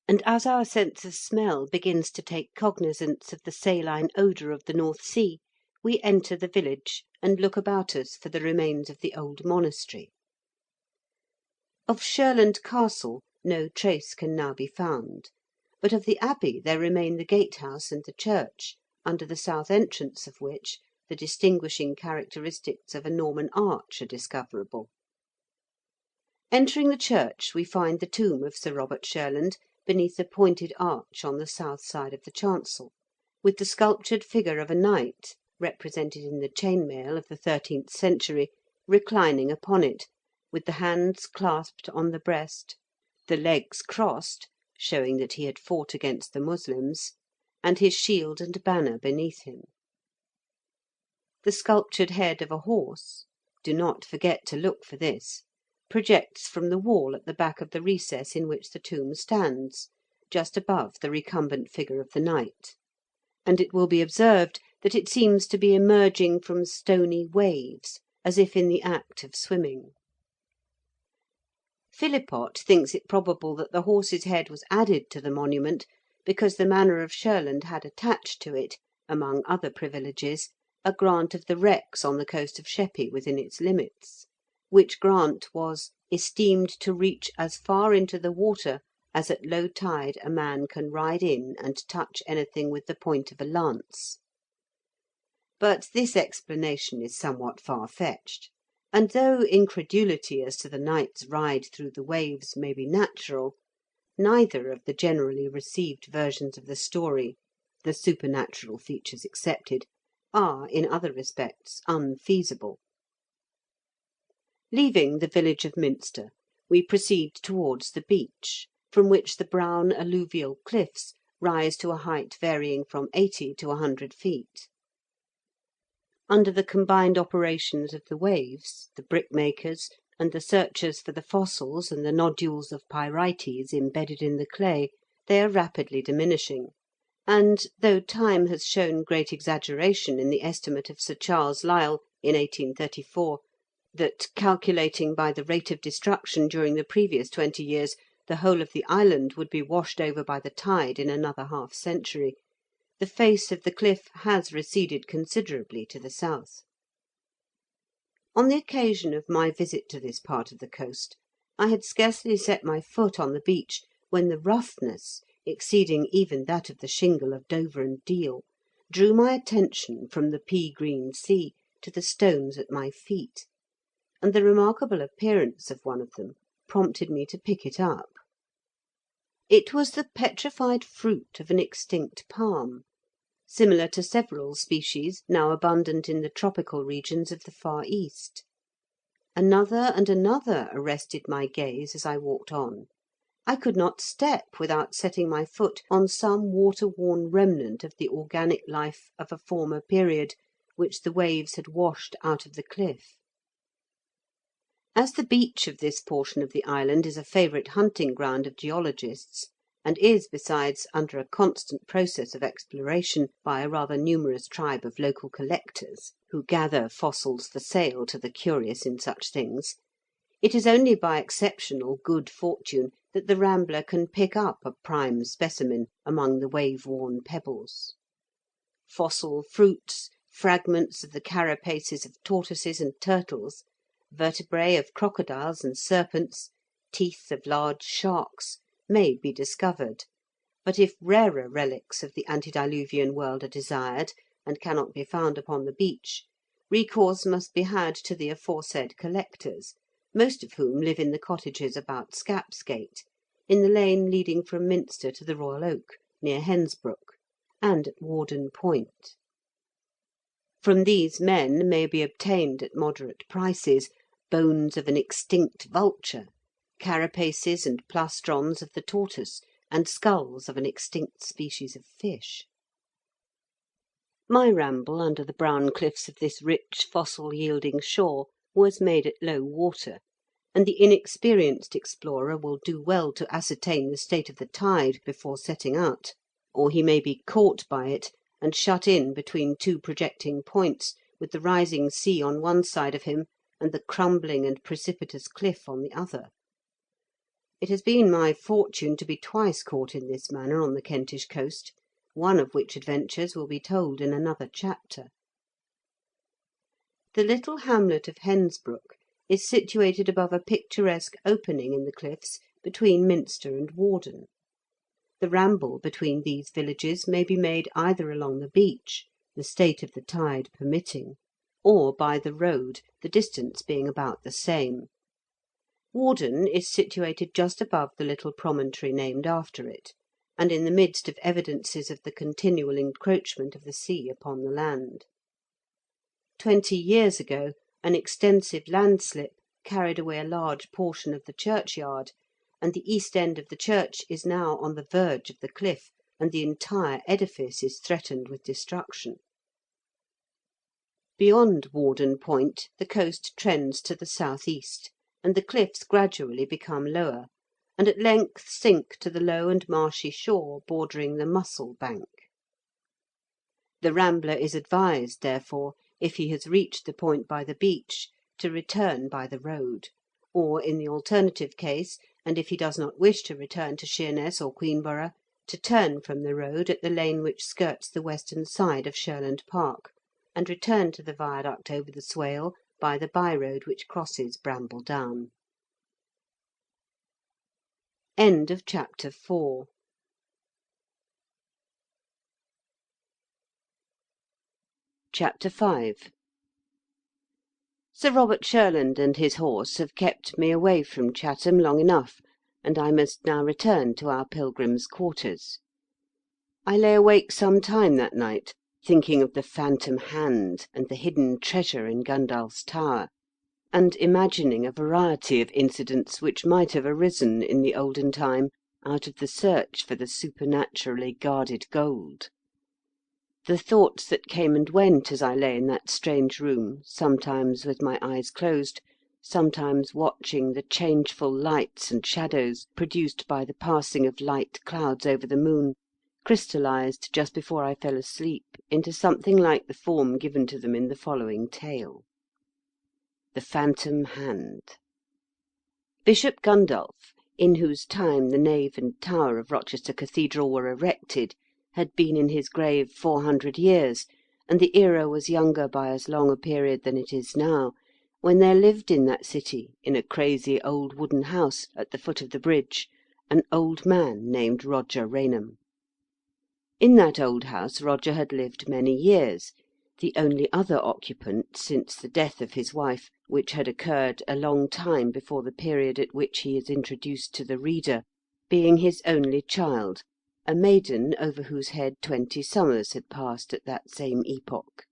and as our sense of smell begins to take cognizance of the saline odour of the North Sea, we enter the village and look about us for the remains of the old monastery. Of Shurland Castle no trace can now be found, but of the abbey there remain the gatehouse and the church, under the south entrance of which the distinguishing characteristics of a Norman arch are discoverable. Entering the church, we find the tomb of Sir Robert Shurland beneath a pointed arch on the south side of the chancel, with the sculptured figure of a knight, represented in the chain mail of the 13th century, reclining upon it, with the hands clasped on the breast, the legs crossed, showing that he had fought against the Moslems, and his shield and banner beneath him. The sculptured head of a horse, do not forget to look for this, projects from the wall at the back of the recess in which the tomb stands, just above the recumbent figure of the knight, and it will be observed that it seems to be emerging from stony waves, as if in the act of swimming. Philipott thinks it probable that the horse's head was added to the monument because the manor of Shurland had attached to it, among other privileges, a grant of the wrecks on the coast of Sheppey within its limits, which grant was "esteemed to reach as far into the water as at low tide a man can ride in and touch anything with the point of a lance." But this explanation is somewhat far-fetched, And though incredulity as to the knight's ride through the waves may be natural, neither of the generally received versions of the story, the supernatural features excepted, are, in other respects, unfeasible. Leaving the village of Minster, we proceed towards the beach, from which the brown alluvial cliffs rise to a height varying from 80 to 100 feet. Under the combined operations of the waves, the brickmakers, and the searchers for the fossils and the nodules of pyrites embedded in the clay, they are rapidly diminishing, and, though time has shown great exaggeration in the estimate of Sir Charles Lyell, in 1834, that, calculating by the rate of destruction during the previous 20 years, the whole of the island would be washed over by the tide in another half century, the face of the cliff has receded considerably to the south. On the occasion of my visit to this part of the coast, I had scarcely set my foot on the beach when the roughness, exceeding even that of the shingle of Dover and Deal, drew my attention from the pea green sea to the stones at my feet, and the remarkable appearance of one of them prompted me to pick it up. It was the petrified fruit of an extinct palm, similar to several species now abundant in the tropical regions of the Far East. Another and another arrested my gaze as I walked on. I could not step without setting my foot on some water-worn remnant of the organic life of a former period, which the waves had washed out of the cliff. As the beach of this portion of the island is a favourite hunting ground of geologists, and is, besides, under a constant process of exploration by a rather numerous tribe of local collectors, who gather fossils for sale to the curious in such things, it is only by exceptional good fortune that the rambler can pick up a prime specimen among the wave-worn pebbles. Fossil fruits, fragments of the carapaces of tortoises and turtles, vertebrae of crocodiles and serpents, teeth of large sharks, may be discovered, but if rarer relics of the antediluvian world are desired, and cannot be found upon the beach, recourse must be had to the aforesaid collectors, most of whom live in the cottages about Scapsgate, in the lane leading from Minster to the Royal Oak, near Hensbrook, and at Warden Point. From these men may be obtained at moderate prices bones of an extinct vulture, carapaces and plastrons of the tortoise, and skulls of an extinct species of fish. My ramble under the brown cliffs of this rich fossil-yielding shore was made at low water, and the inexperienced explorer will do well to ascertain the state of the tide before setting out, or he may be caught by it and shut in between two projecting points, with the rising sea on one side of him and the crumbling and precipitous cliff on the other. It has been my fortune to be twice caught in this manner on the Kentish coast, one of which adventures will be told in another chapter. The little hamlet of Hensbrook is situated above a picturesque opening in the cliffs between Minster and Warden. The ramble between these villages may be made either along the beach, the state of the tide permitting, or by the road, the distance being about the same. Warden is situated just above the little promontory named after it, and in the midst of evidences of the continual encroachment of the sea upon the land. 20 years ago an extensive landslip carried away a large portion of the churchyard, and the east end of the church is now on the verge of the cliff, and the entire edifice is threatened with destruction. Beyond Warden Point the coast trends to the south-east, and the cliffs gradually become lower, and at length sink to the low and marshy shore bordering the Mussel Bank. The rambler is advised, therefore, if he has reached the point by the beach, to return by the road, or, in the alternative case, and if he does not wish to return to Sheerness or Queenborough, to turn from the road at the lane which skirts the western side of Shurland Park, and return to the viaduct over the Swale by the by-road which crosses Bramble Down. End of chapter 4. Chapter 5. Sir Robert Shurland and his horse have kept me away from Chatham long enough, and I must now return to our pilgrims' quarters. I lay awake some time that night, thinking of the phantom hand and the hidden treasure in Gundulph's Tower, and imagining a variety of incidents which might have arisen in the olden time out of the search for the supernaturally guarded gold. The thoughts that came and went as I lay in that strange room, sometimes with my eyes closed, sometimes watching the changeful lights and shadows produced by the passing of light clouds over the moon, crystallized just before I fell asleep into something like the form given to them in the following tale. The Phantom Hand. Bishop Gundulph, in whose time the nave and tower of Rochester Cathedral were erected, had been in his grave 400 years, and the era was younger by as long a period than it is now, when there lived in that city, in a crazy old wooden house at the foot of the bridge, an old man named Roger Rainham. In that old house Roger had lived many years, the only other occupant since the death of his wife, which had occurred a long time before the period at which he is introduced to the reader, being his only child, a maiden over whose head 20 summers had passed at that same epoch,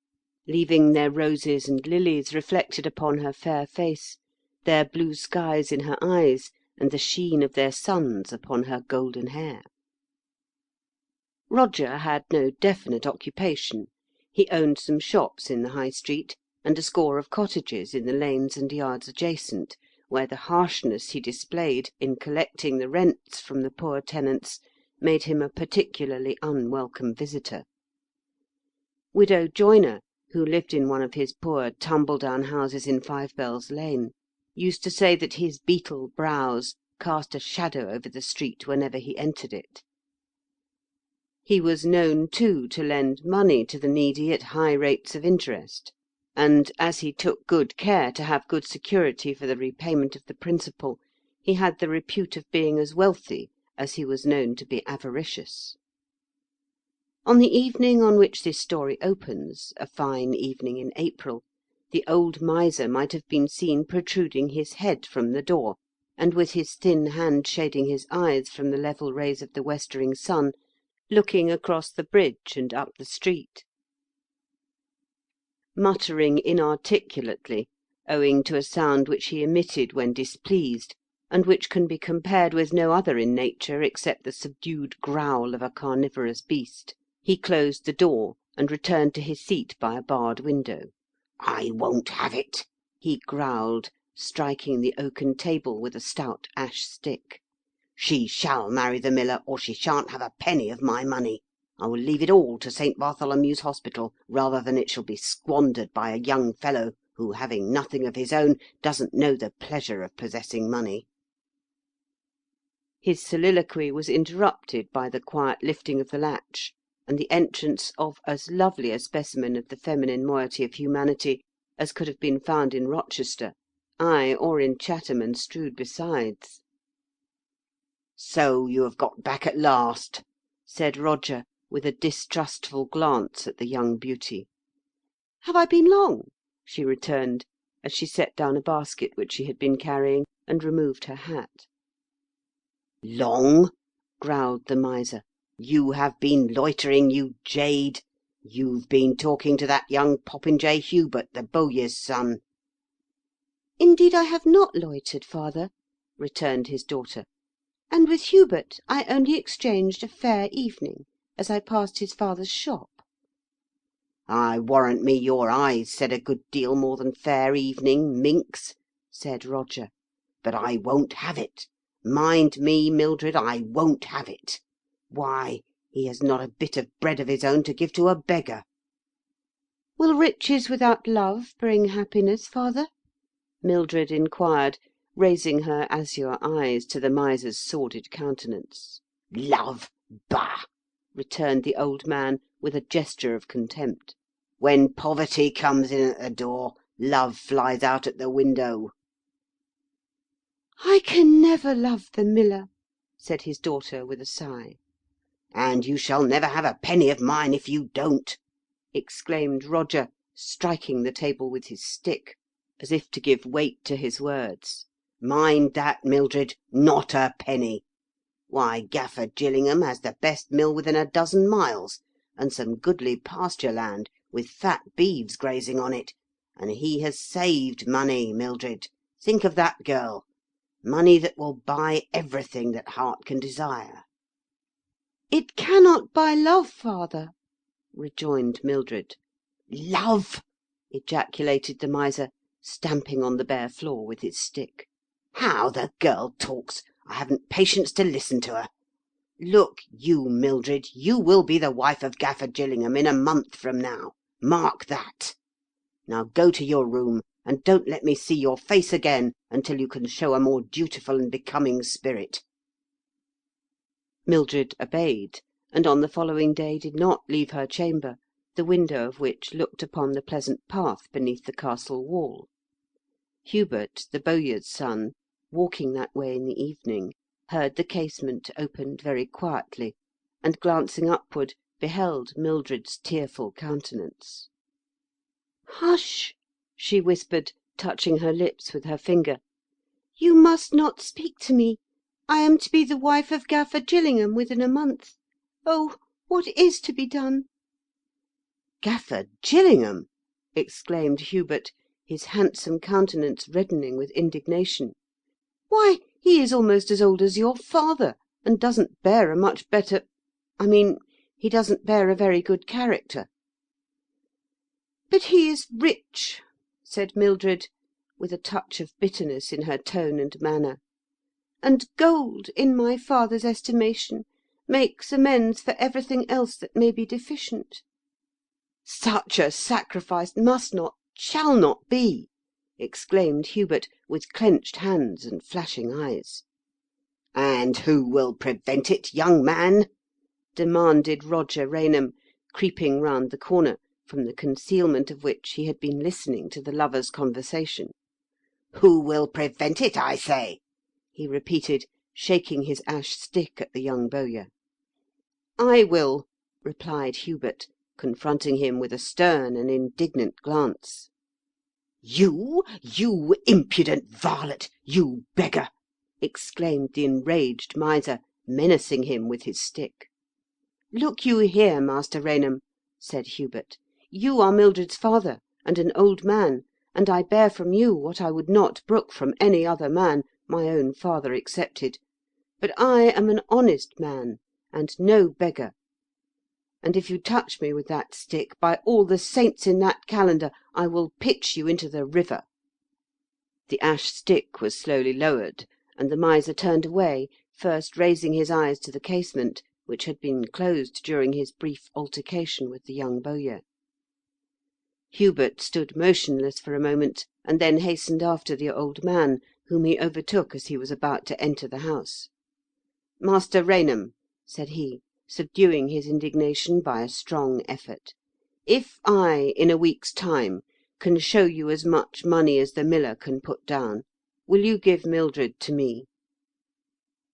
leaving their roses and lilies reflected upon her fair face, their blue skies in her eyes, and the sheen of their suns upon her golden hair. Roger had no definite occupation. He owned some shops in the High Street, and a score of cottages in the lanes and yards adjacent, where the harshness he displayed in collecting the rents from the poor tenants made him a particularly unwelcome visitor. Widow Joyner, who lived in one of his poor tumble-down houses in Five Bells Lane, used to say that his beetle brows cast a shadow over the street whenever he entered it. He was known, too, to lend money to the needy at high rates of interest, and, as he took good care to have good security for the repayment of the principal, he had the repute of being as wealthy as he was known to be avaricious. On the evening on which this story opens, a fine evening in April, the old miser might have been seen protruding his head from the door, and with his thin hand shading his eyes from the level rays of the westering sun, looking across the bridge and up the street. Muttering inarticulately, owing to a sound which he emitted when displeased, and which can be compared with no other in nature except the subdued growl of a carnivorous beast, he closed the door and returned to his seat by a barred window. "I won't have it," he growled, striking the oaken table with a stout ash stick. "She shall marry the miller, or she shan't have a penny of my money. I will leave it all to St. Bartholomew's Hospital, rather than it shall be squandered by a young fellow who, having nothing of his own, doesn't know the pleasure of possessing money." His soliloquy was interrupted by the quiet lifting of the latch, and the entrance of as lovely a specimen of the feminine moiety of humanity as could have been found in Rochester, ay, or in Chatham and Strood besides. "So you have got back at last," said Roger, with a distrustful glance at the young beauty. "Have I been long?" she returned, as she set down a basket which she had been carrying, and removed her hat. "Long?" growled the miser. "You have been loitering, you jade. You've been talking to that young popinjay Hubert, the bowyer's son." "Indeed I have not loitered, father," returned his daughter. "And with Hubert I only exchanged a fair evening, as I passed his father's shop." "I warrant me your eyes said a good deal more than fair evening, minx," said Roger. "But I won't have it. Mind me, Mildred, I won't have it. Why, he has not a bit of bread of his own to give to a beggar." "Will riches without love bring happiness, father?" Mildred inquired, raising her azure eyes to the miser's sordid countenance. "Love! Bah!" returned the old man, with a gesture of contempt. "When poverty comes in at the door, love flies out at the window." "I can never love the miller," said his daughter, with a sigh. "And you shall never have a penny of mine if you don't," exclaimed Roger, striking the table with his stick. as if to give weight to his words. "Mind that, Mildred, not a penny. Why, Gaffer Gillingham has the best mill within a dozen miles, and some goodly pasture land, with fat beeves grazing on it, and he has saved money, Mildred. Think of that, girl. Money that will buy everything that heart can desire." "It cannot buy love, father," rejoined Mildred. "Love!" ejaculated the miser, stamping on the bare floor with his stick. "How the girl talks! I haven't patience to listen to her. Look you, Mildred, you will be the wife of Gaffer Gillingham in a month from now. Mark that. Now go to your room, and don't let me see your face again until you can show a more dutiful and becoming spirit." Mildred obeyed, and on the following day did not leave her chamber, the window of which looked upon the pleasant path beneath the castle wall. Hubert, the bowyer's son, walking that way in the evening, heard the casement opened very quietly, and glancing upward, beheld Mildred's tearful countenance. "Hush!" she whispered, touching her lips with her finger. "You must not speak to me. I am to be the wife of Gaffer Gillingham within a month. Oh, what is to be done?" "Gaffer Gillingham!" exclaimed Hubert, his handsome countenance reddening with indignation. "Why, he is almost as old as your father, and doesn't bear a much better—I mean, he doesn't bear a very good character." "But he is rich," said Mildred, with a touch of bitterness in her tone and manner; "and gold, in my father's estimation, makes amends for everything else that may be deficient." "Such a sacrifice must not, shall not be!" exclaimed Hubert, with clenched hands and flashing eyes. "And who will prevent it, young man?" demanded Roger Rainham, creeping round the corner, from the concealment of which he had been listening to the lovers' conversation. "Who will prevent it, I say?" he repeated, shaking his ash stick at the young bowyer. "I will," replied Hubert, confronting him with a stern and indignant glance. "You, you impudent varlet, you beggar!" exclaimed the enraged miser, menacing him with his stick. "Look you here, Master Rainham," said Hubert. "You are Mildred's father, and an old man, and I bear from you what I would not brook from any other man, my own father excepted. But I am an honest man, and no beggar. And if you touch me with that stick, by all the saints in that calendar, I will pitch you into the river." The ash stick was slowly lowered, and the miser turned away, first raising his eyes to the casement, which had been closed during his brief altercation with the young bowyer. Hubert stood motionless for a moment, and then hastened after the old man, whom he overtook as he was about to enter the house. "Master Rainham," said he, subduing his indignation by a strong effort, "if I, in a week's time, can show you as much money as the miller can put down, will you give Mildred to me?"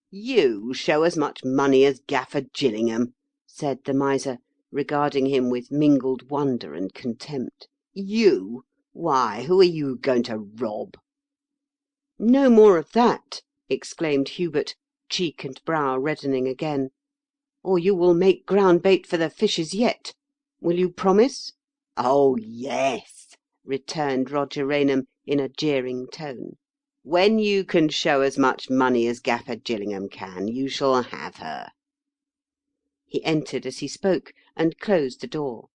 "You show as much money as Gaffer Gillingham!" said the miser, regarding him with mingled wonder and contempt. "You! Why, who are you going to rob?" "No more of that!" exclaimed Hubert, cheek and brow reddening again. "Or you will make ground bait for the fishes yet. Will you promise?" "Oh, yes," returned Roger Rainham, in a jeering tone. "When you can show as much money as Gaffer Gillingham can, you shall have her." He entered as he spoke, and closed the door.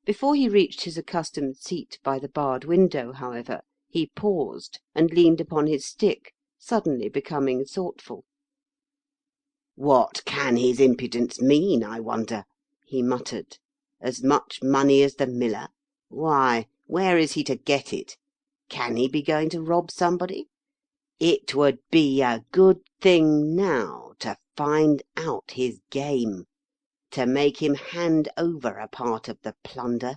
Before he reached his accustomed seat by the barred window, however, he paused, and leaned upon his stick, suddenly becoming thoughtful. "What can his impudence mean, I wonder?" he muttered. "As much money as the miller? Why, where is he to get it? Can he be going to rob somebody? It would be a good thing now to find out his game, to make him hand over a part of the plunder,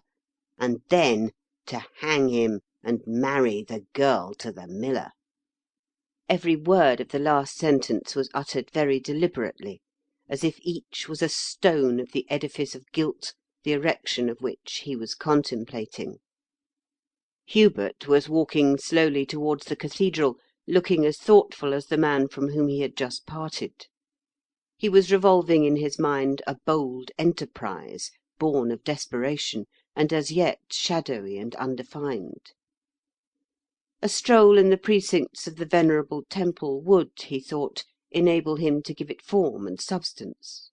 and then to hang him and marry the girl to the miller." Every word of the last sentence was uttered very deliberately, as if each was a stone of the edifice of guilt, the erection of which he was contemplating. Hubert was walking slowly towards the cathedral, looking as thoughtful as the man from whom he had just parted. He was revolving in his mind a bold enterprise, born of desperation, and as yet shadowy and undefined. A stroll in the precincts of the venerable temple would, he thought, enable him to give it form and substance.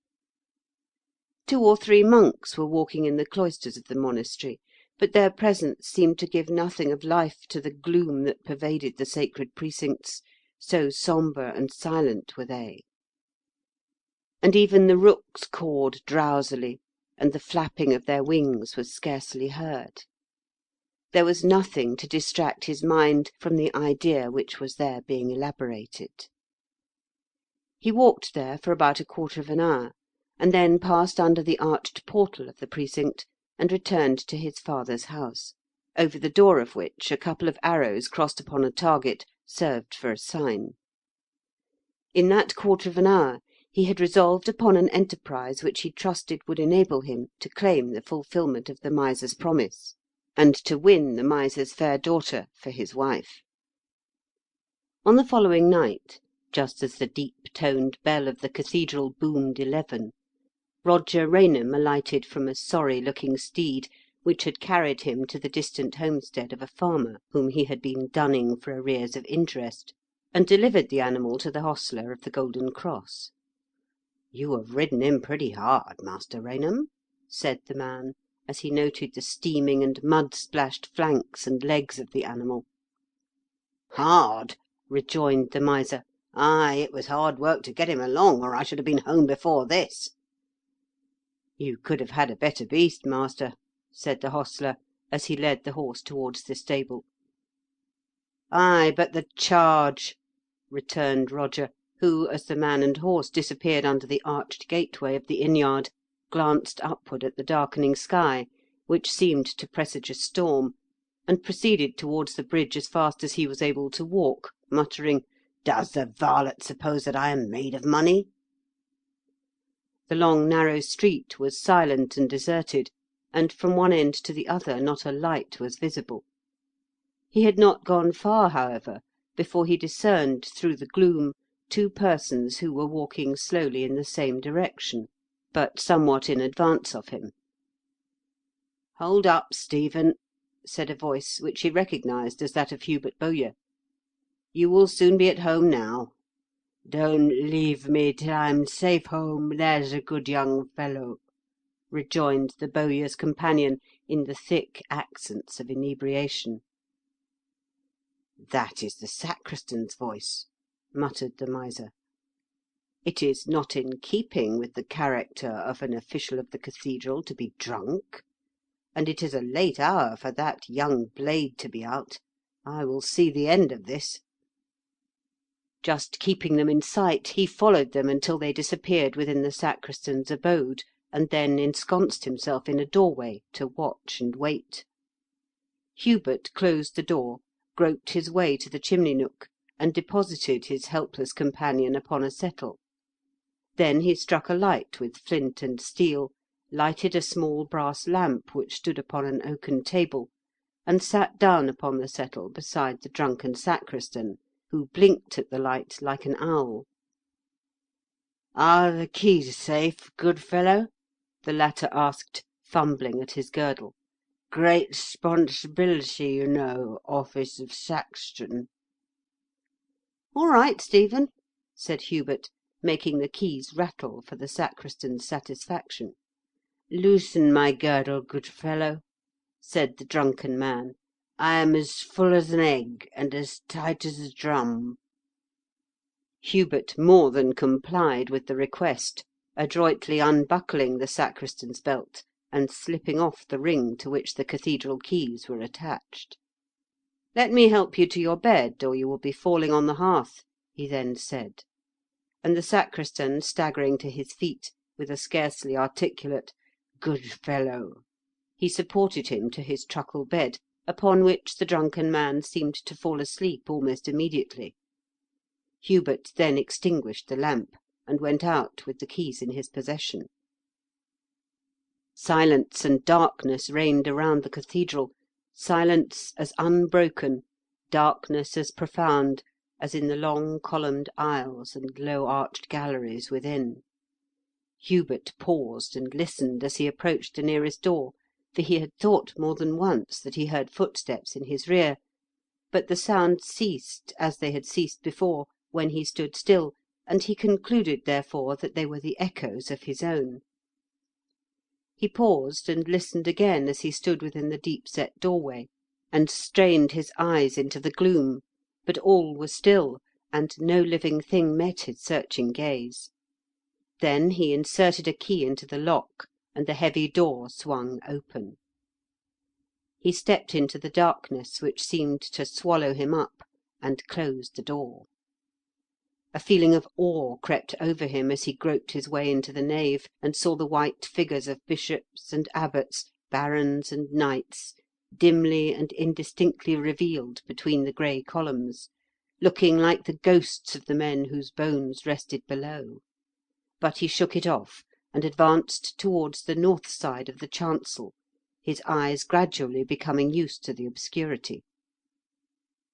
2 or 3 monks were walking in the cloisters of the monastery, but their presence seemed to give nothing of life to the gloom that pervaded the sacred precincts, so sombre and silent were they. And even the rooks cawed drowsily, and the flapping of their wings was scarcely heard. There was nothing to distract his mind from the idea which was there being elaborated. He walked there for about 1/4 of an hour, and then passed under the arched portal of the precinct and returned to his father's house, over the door of which a couple of arrows crossed upon a target served for a sign. In that 1/4 of an hour he had resolved upon an enterprise which he trusted would enable him to claim the fulfilment of the miser's promise, and to win the miser's fair daughter for his wife. On the following night, just as the deep-toned bell of the cathedral boomed 11, Roger Rainham alighted from a sorry-looking steed which had carried him to the distant homestead of a farmer whom he had been dunning for arrears of interest, and delivered the animal to the hostler of the Golden Cross. "You have ridden him pretty hard, Master Rainham," said the man, as he noted the steaming and mud-splashed flanks and legs of the animal. "Hard!" rejoined the miser. "Ay, it was hard work to get him along, or I should have been home before this." "You could have had a better beast, master," said the hostler, as he led the horse towards the stable. "Ay, but the charge," returned Roger, who, as the man and horse disappeared under the arched gateway of the inn-yard, glanced upward at the darkening sky, which seemed to presage a storm, and proceeded towards the bridge as fast as he was able to walk, muttering, "Does the varlet suppose that I am made of money?" The long narrow street was silent and deserted, and from one end to the other not a light was visible. He had not gone far, however, before he discerned through the gloom 2 persons who were walking slowly in the same direction, but somewhat in advance of him. "Hold up, Stephen," said a voice which he recognised as that of Hubert Bowyer. "You will soon be at home now. Don't leave me till I'm safe home, there's a good young fellow," rejoined the bowyer's companion in the thick accents of inebriation. "That is the sacristan's voice," muttered the miser. "It is not in keeping with the character of an official of the cathedral to be drunk, and it is a late hour for that young blade to be out. I will see the end of this." Just keeping them in sight, he followed them until they disappeared within the sacristan's abode, and then ensconced himself in a doorway to watch and wait. Hubert closed the door, groped his way to the chimney-nook, and deposited his helpless companion upon a settle. Then he struck a light with flint and steel, lighted a small brass lamp which stood upon an oaken table, and sat down upon the settle beside the drunken sacristan, who blinked at the light like an owl. "Are the keys safe, good fellow?" the latter asked, fumbling at his girdle. "Great 'sponsibility, you know, office of sexton." "All right, Stephen," said Hubert, making the keys rattle for the sacristan's satisfaction. "Loosen my girdle, good fellow," said the drunken man. "I am as full as an egg, and as tight as a drum." Hubert more than complied with the request, adroitly unbuckling the sacristan's belt, and slipping off the ring to which the cathedral keys were attached. "Let me help you to your bed, or you will be falling on the hearth," he then said; and the sacristan, staggering to his feet, with a scarcely articulate "good fellow," he supported him to his truckle bed, upon which the drunken man seemed to fall asleep almost immediately. Hubert then extinguished the lamp, and went out with the keys in his possession. Silence and darkness reigned around the cathedral, silence as unbroken, darkness as profound, as in the long columned aisles and low-arched galleries within. Hubert paused and listened as he approached the nearest door, for he had thought more than once that he heard footsteps in his rear, but the sounds ceased, as they had ceased before, when he stood still, and he concluded, therefore, that they were the echoes of his own. He paused and listened again as he stood within the deep-set doorway, and strained his eyes into the gloom, but all was still, and no living thing met his searching gaze. Then he inserted a key into the lock, and the heavy door swung open. He stepped into the darkness, which seemed to swallow him up, and closed the door. A feeling of awe crept over him as he groped his way into the nave, and saw the white figures of bishops and abbots, barons and knights, dimly and indistinctly revealed between the grey columns, looking like the ghosts of the men whose bones rested below. But he shook it off, and advanced towards the north side of the chancel, his eyes gradually becoming used to the obscurity.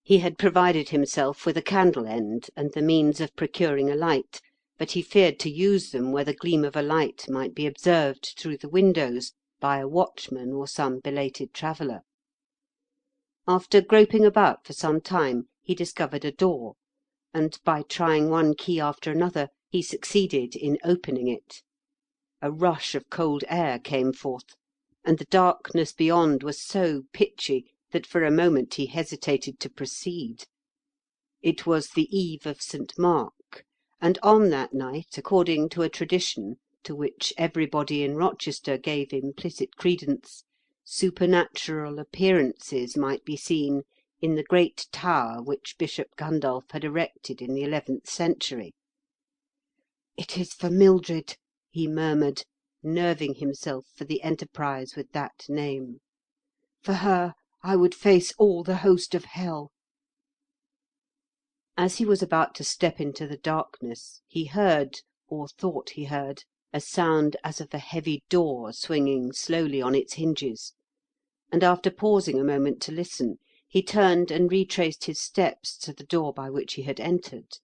He had provided himself with a candle end and the means of procuring a light, but he feared to use them where the gleam of a light might be observed through the windows by a watchman or some belated traveller. After groping about for some time, he discovered a door, and by trying one key after another, he succeeded in opening it. A rush of cold air came forth, and the darkness beyond was so pitchy that for a moment he hesitated to proceed. It was the eve of St. Mark, and on that night, according to a tradition to which everybody in Rochester gave implicit credence, supernatural appearances might be seen in the great tower which Bishop Gundulph had erected in the 11th century. "It is for Mildred," he murmured, nerving himself for the enterprise with that name. "For her I would face all the host of hell." As he was about to step into the darkness, he heard, or thought he heard, a sound as of a heavy door swinging slowly on its hinges, and after pausing a moment to listen, he turned and retraced his steps to the door by which he had entered.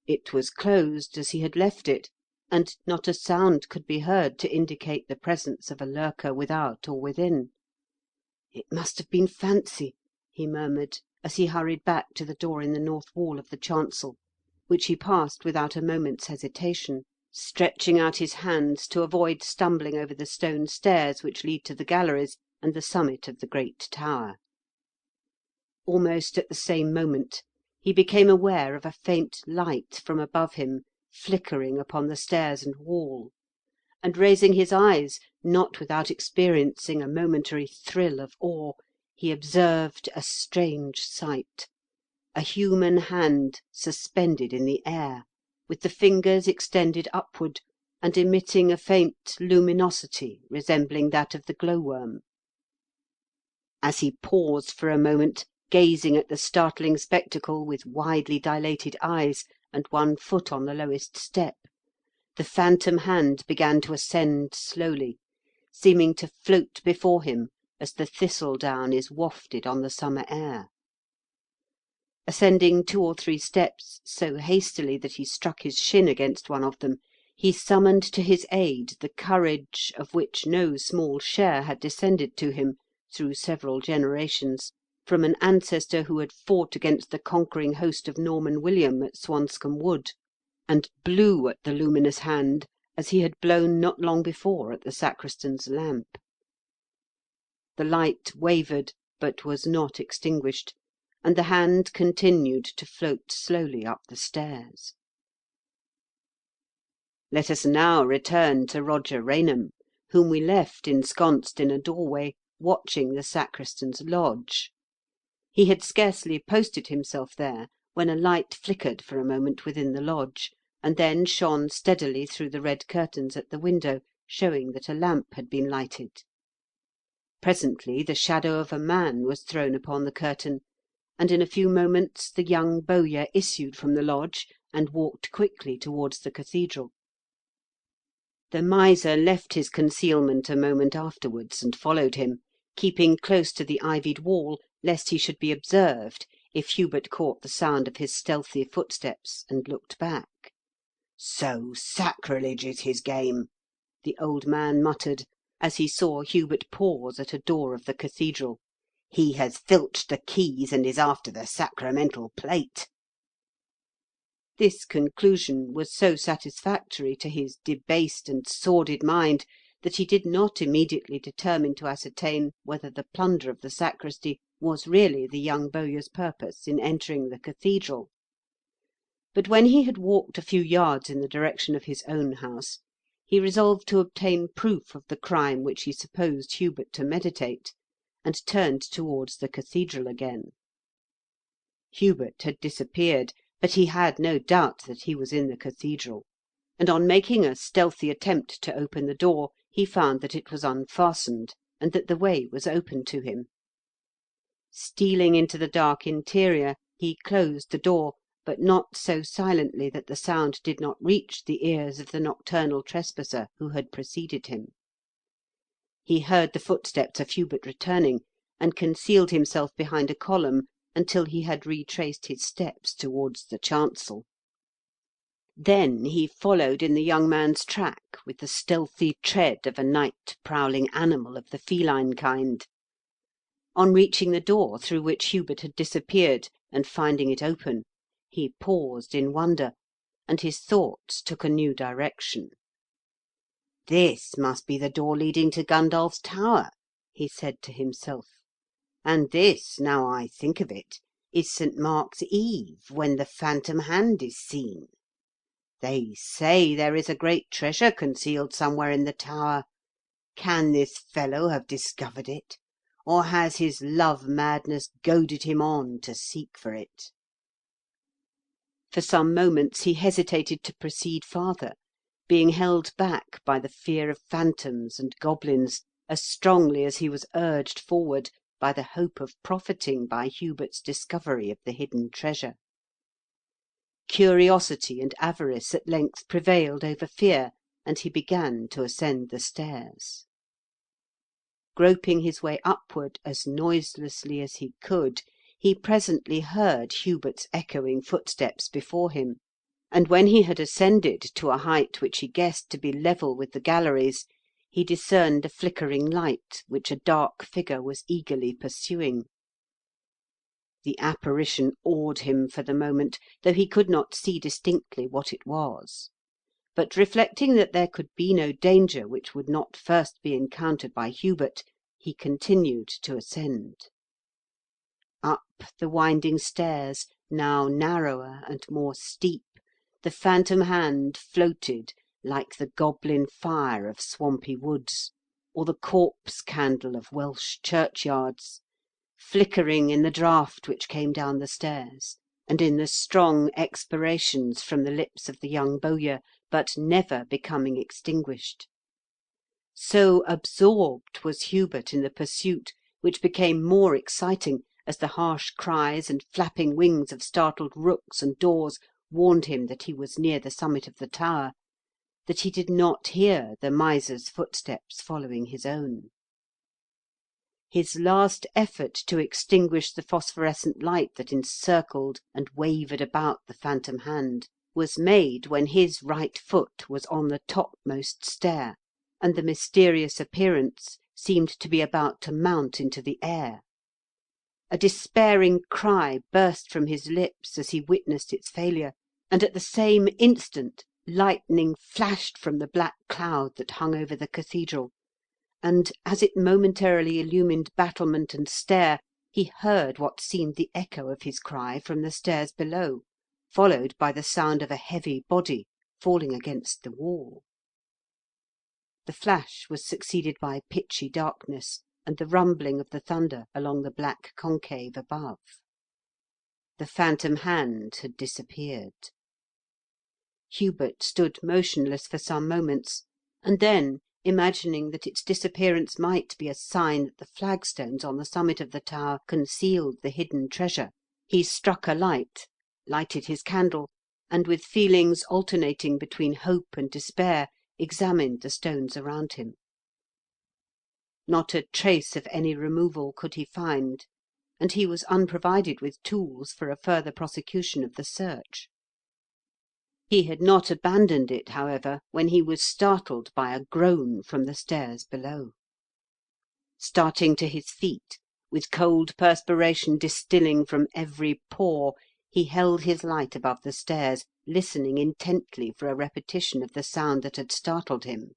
It was closed as he had left it, and not a sound could be heard to indicate the presence of a lurker without or within. "It must have been fancy," he murmured, as he hurried back to the door in the north wall of the chancel, which he passed without a moment's hesitation, stretching out his hands to avoid stumbling over the stone stairs which lead to the galleries and the summit of the great tower. Almost at the same moment he became aware of a faint light from above him flickering upon the stairs and wall, and raising his eyes, not without experiencing a momentary thrill of awe, he observed a strange sight: a human hand suspended in the air, with the fingers extended upward, and emitting a faint luminosity resembling that of the glowworm. As he paused for a moment, gazing at the startling spectacle with widely dilated eyes and one foot on the lowest step, the phantom hand began to ascend slowly, seeming to float before him as the thistledown is wafted on the summer air. Ascending 2 or 3 steps so hastily that he struck his shin against one of them, he summoned to his aid the courage of which no small share had descended to him, through several generations, from an ancestor who had fought against the conquering host of Norman William at Swanscombe Wood, and blew at the luminous hand as he had blown not long before at the sacristan's lamp. The light wavered, but was not extinguished, and the hand continued to float slowly up the stairs. Let us now return to Roger Rainham, whom we left ensconced in a doorway, watching the sacristan's lodge. He had scarcely posted himself there when a light flickered for a moment within the lodge, and then shone steadily through the red curtains at the window, showing that a lamp had been lighted. Presently the shadow of a man was thrown upon the curtain, and in a few moments the young bowyer issued from the lodge and walked quickly towards the cathedral. The miser left his concealment a moment afterwards and followed him, keeping close to the ivied wall lest he should be observed if Hubert caught the sound of his stealthy footsteps and looked back. "So sacrilege is his game," the old man muttered, as he saw Hubert pause at a door of the cathedral. "He has filched the keys and is after the sacramental plate." This conclusion was so satisfactory to his debased and sordid mind that he did not immediately determine to ascertain whether the plunder of the sacristy was really the young bowyer's purpose in entering the cathedral. But when he had walked a few yards in the direction of his own house, he resolved to obtain proof of the crime which he supposed Hubert to meditate, and turned towards the cathedral again. Hubert had disappeared, but he had no doubt that he was in the cathedral, and on making a stealthy attempt to open the door, he found that it was unfastened, and that the way was open to him. Stealing into the dark interior, he closed the door, but not so silently that the sound did not reach the ears of the nocturnal trespasser who had preceded him. He heard the footsteps of Hubert returning, and concealed himself behind a column until he had retraced his steps towards the chancel. Then he followed in the young man's track with the stealthy tread of a night prowling animal of the feline kind. On reaching the door through which Hubert had disappeared, and finding it open, he paused in wonder, and his thoughts took a new direction. "This must be the door leading to Gundulph's Tower," he said to himself. "And this, now I think of it, is St. Mark's Eve, when the phantom hand is seen. They say there is a great treasure concealed somewhere in the tower. Can this fellow have discovered it, or has his love madness goaded him on to seek for it?" For some moments he hesitated to proceed farther, being held back by the fear of phantoms and goblins as strongly as he was urged forward by the hope of profiting by Hubert's discovery of the hidden treasure. Curiosity and avarice at length prevailed over fear, and he began to ascend the stairs. Groping his way upward as noiselessly as he could, he presently heard Hubert's echoing footsteps before him, and when he had ascended to a height which he guessed to be level with the galleries, he discerned a flickering light which a dark figure was eagerly pursuing. The apparition awed him for the moment, though he could not see distinctly what it was. But reflecting that there could be no danger which would not first be encountered by Hubert, he continued to ascend. Up the winding stairs, now narrower and more steep, the phantom hand floated like the goblin fire of swampy woods, or the corpse candle of Welsh churchyards, flickering in the draught which came down the stairs, and in the strong expirations from the lips of the young bowyer, but never becoming extinguished. So absorbed was Hubert in the pursuit, which became more exciting as the harsh cries and flapping wings of startled rooks and daws warned him that he was near the summit of the tower, that he did not hear the miser's footsteps following his own. His last effort to extinguish the phosphorescent light that encircled and wavered about the phantom hand was made when his right foot was on the topmost stair, and the mysterious appearance seemed to be about to mount into the air. A despairing cry burst from his lips as he witnessed its failure, and at the same instant lightning flashed from the black cloud that hung over the cathedral, and, as it momentarily illumined battlement and stair, he heard what seemed the echo of his cry from the stairs below, followed by the sound of a heavy body falling against the wall. The flash was succeeded by pitchy darkness, and the rumbling of the thunder along the black concave above. The phantom hand had disappeared. Hubert stood motionless for some moments, and then, imagining that its disappearance might be a sign that the flagstones on the summit of the tower concealed the hidden treasure, he struck a light, lighted his candle, and with feelings alternating between hope and despair, examined the stones around him. Not a trace of any removal could he find, and he was unprovided with tools for a further prosecution of the search. He had not abandoned it, however, when he was startled by a groan from the stairs below. Starting to his feet, with cold perspiration distilling from every pore, he held his light above the stairs, listening intently for a repetition of the sound that had startled him.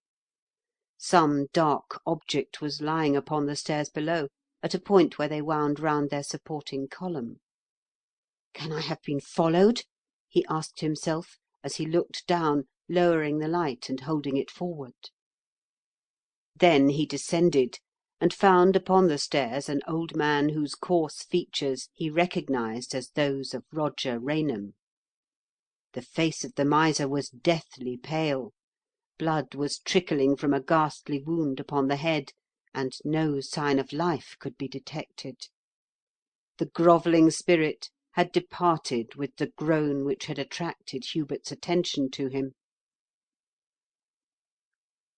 Some dark object was lying upon the stairs below, at a point where they wound round their supporting column. "Can I have been followed?" he asked himself, as he looked down, lowering the light and holding it forward. Then he descended, and found upon the stairs an old man whose coarse features he recognised as those of Roger Rainham. The face of the miser was deathly pale. Blood was trickling from a ghastly wound upon the head, and no sign of life could be detected. The grovelling spirit had departed with the groan which had attracted Hubert's attention to him.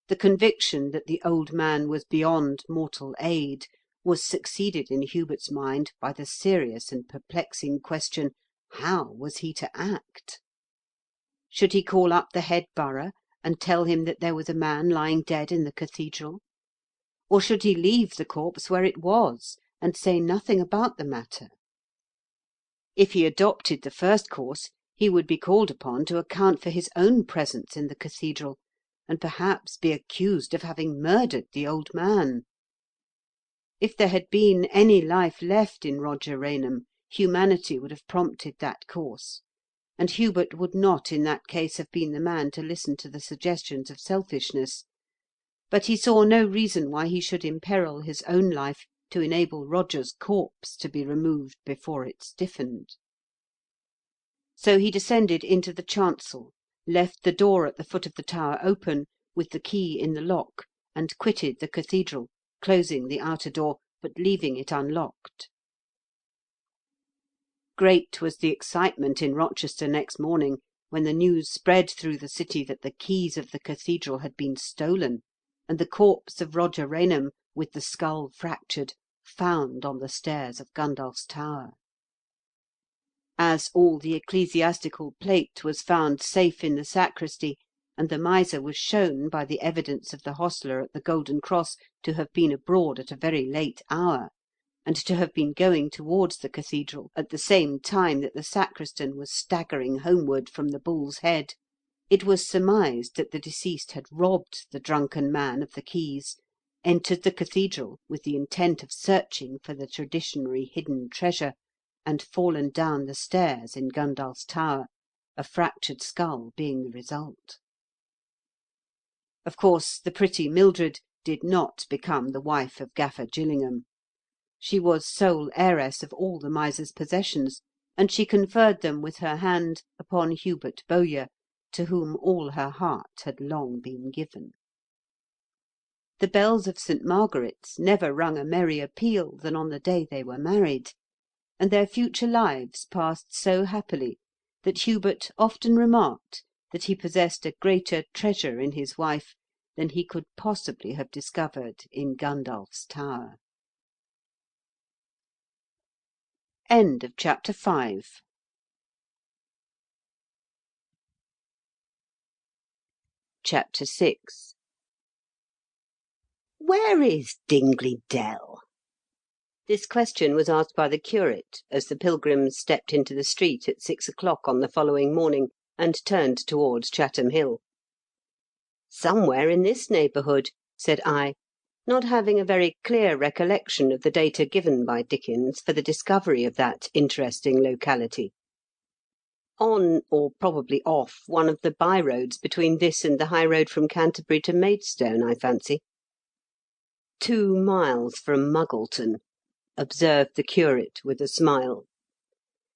The conviction that the old man was beyond mortal aid was succeeded in Hubert's mind by the serious and perplexing question, how was he to act? Should he call up the head borough and tell him that there was a man lying dead in the cathedral? Or should he leave the corpse where it was, and say nothing about the matter? If he adopted the first course, he would be called upon to account for his own presence in the cathedral, and perhaps be accused of having murdered the old man. If there had been any life left in Roger Rainham, humanity would have prompted that course, and Hubert would not in that case have been the man to listen to the suggestions of selfishness. But he saw no reason why he should imperil his own life to enable Roger's corpse to be removed before it stiffened. So he descended into the chancel, left the door at the foot of the tower open, with the key in the lock, and quitted the cathedral, closing the outer door, but leaving it unlocked. Great was the excitement in Rochester next morning when the news spread through the city that the keys of the cathedral had been stolen, and the corpse of Roger Rainham, with the skull fractured, found on the stairs of Gundulph's Tower. As all the ecclesiastical plate was found safe in the sacristy, and the miser was shown by the evidence of the hostler at the Golden Cross to have been abroad at a very late hour, and to have been going towards the cathedral at the same time that the sacristan was staggering homeward from the Bull's Head, it was surmised that the deceased had robbed the drunken man of the keys, entered the cathedral with the intent of searching for the traditionary hidden treasure, and fallen down the stairs in Gundulph's Tower, a fractured skull being the result. Of course, the pretty Mildred did not become the wife of Gaffer Gillingham. She was sole heiress of all the miser's possessions, and she conferred them with her hand upon Hubert Bowyer, to whom all her heart had long been given. The bells of St. Margaret's never rung a merrier peal than on the day they were married, and their future lives passed so happily that Hubert often remarked that he possessed a greater treasure in his wife than he could possibly have discovered in Gundulph's Tower. End of chapter 5. Chapter 6. Where is Dingley Dell? This question was asked by the curate as the pilgrims stepped into the street at 6 o'clock on the following morning and turned towards Chatham Hill. "Somewhere in this neighbourhood," said I, not having a very clear recollection of the data given by Dickens for the discovery of that interesting locality. "On, or probably off, one of the by-roads between this and the high road from Canterbury to Maidstone, I fancy." 2 miles from Muggleton," observed the curate with a smile.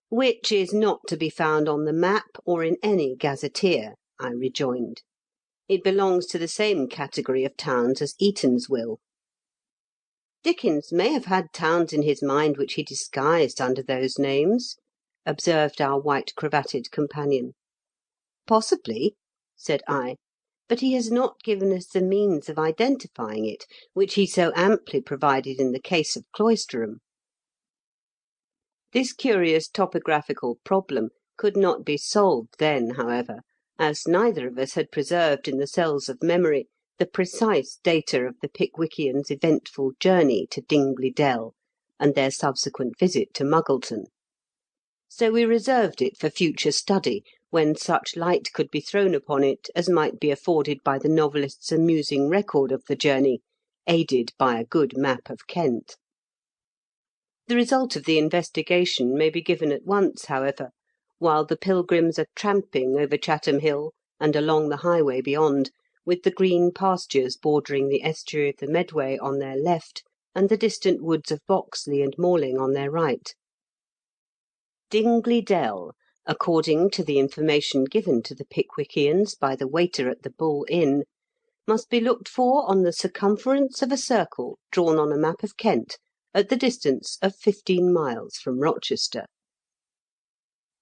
"Which is not to be found on the map or in any gazetteer," I rejoined. "It belongs to the same category of towns as Eatanswill." "Dickens may have had towns in his mind which he disguised under those names," observed our white-cravatted companion. "Possibly," said I. but he has not given us the means of identifying it, which he so amply provided in the case of Cloisterham. This curious topographical problem could not be solved then, however, as neither of us had preserved in the cells of memory the precise data of the Pickwickians' eventful journey to Dingley Dell, and their subsequent visit to Muggleton. So we reserved it for future study, when such light could be thrown upon it as might be afforded by the novelist's amusing record of the journey, aided by a good map of Kent. The result of the investigation may be given at once, however, while the pilgrims are tramping over Chatham Hill and along the highway beyond, with the green pastures bordering the estuary of the Medway on their left, and the distant woods of Boxley and Malling on their right. Dingley Dell, according to the information given to the Pickwickians by the waiter at the Bull Inn, must be looked for on the circumference of a circle drawn on a map of Kent, at the distance of 15 miles from Rochester.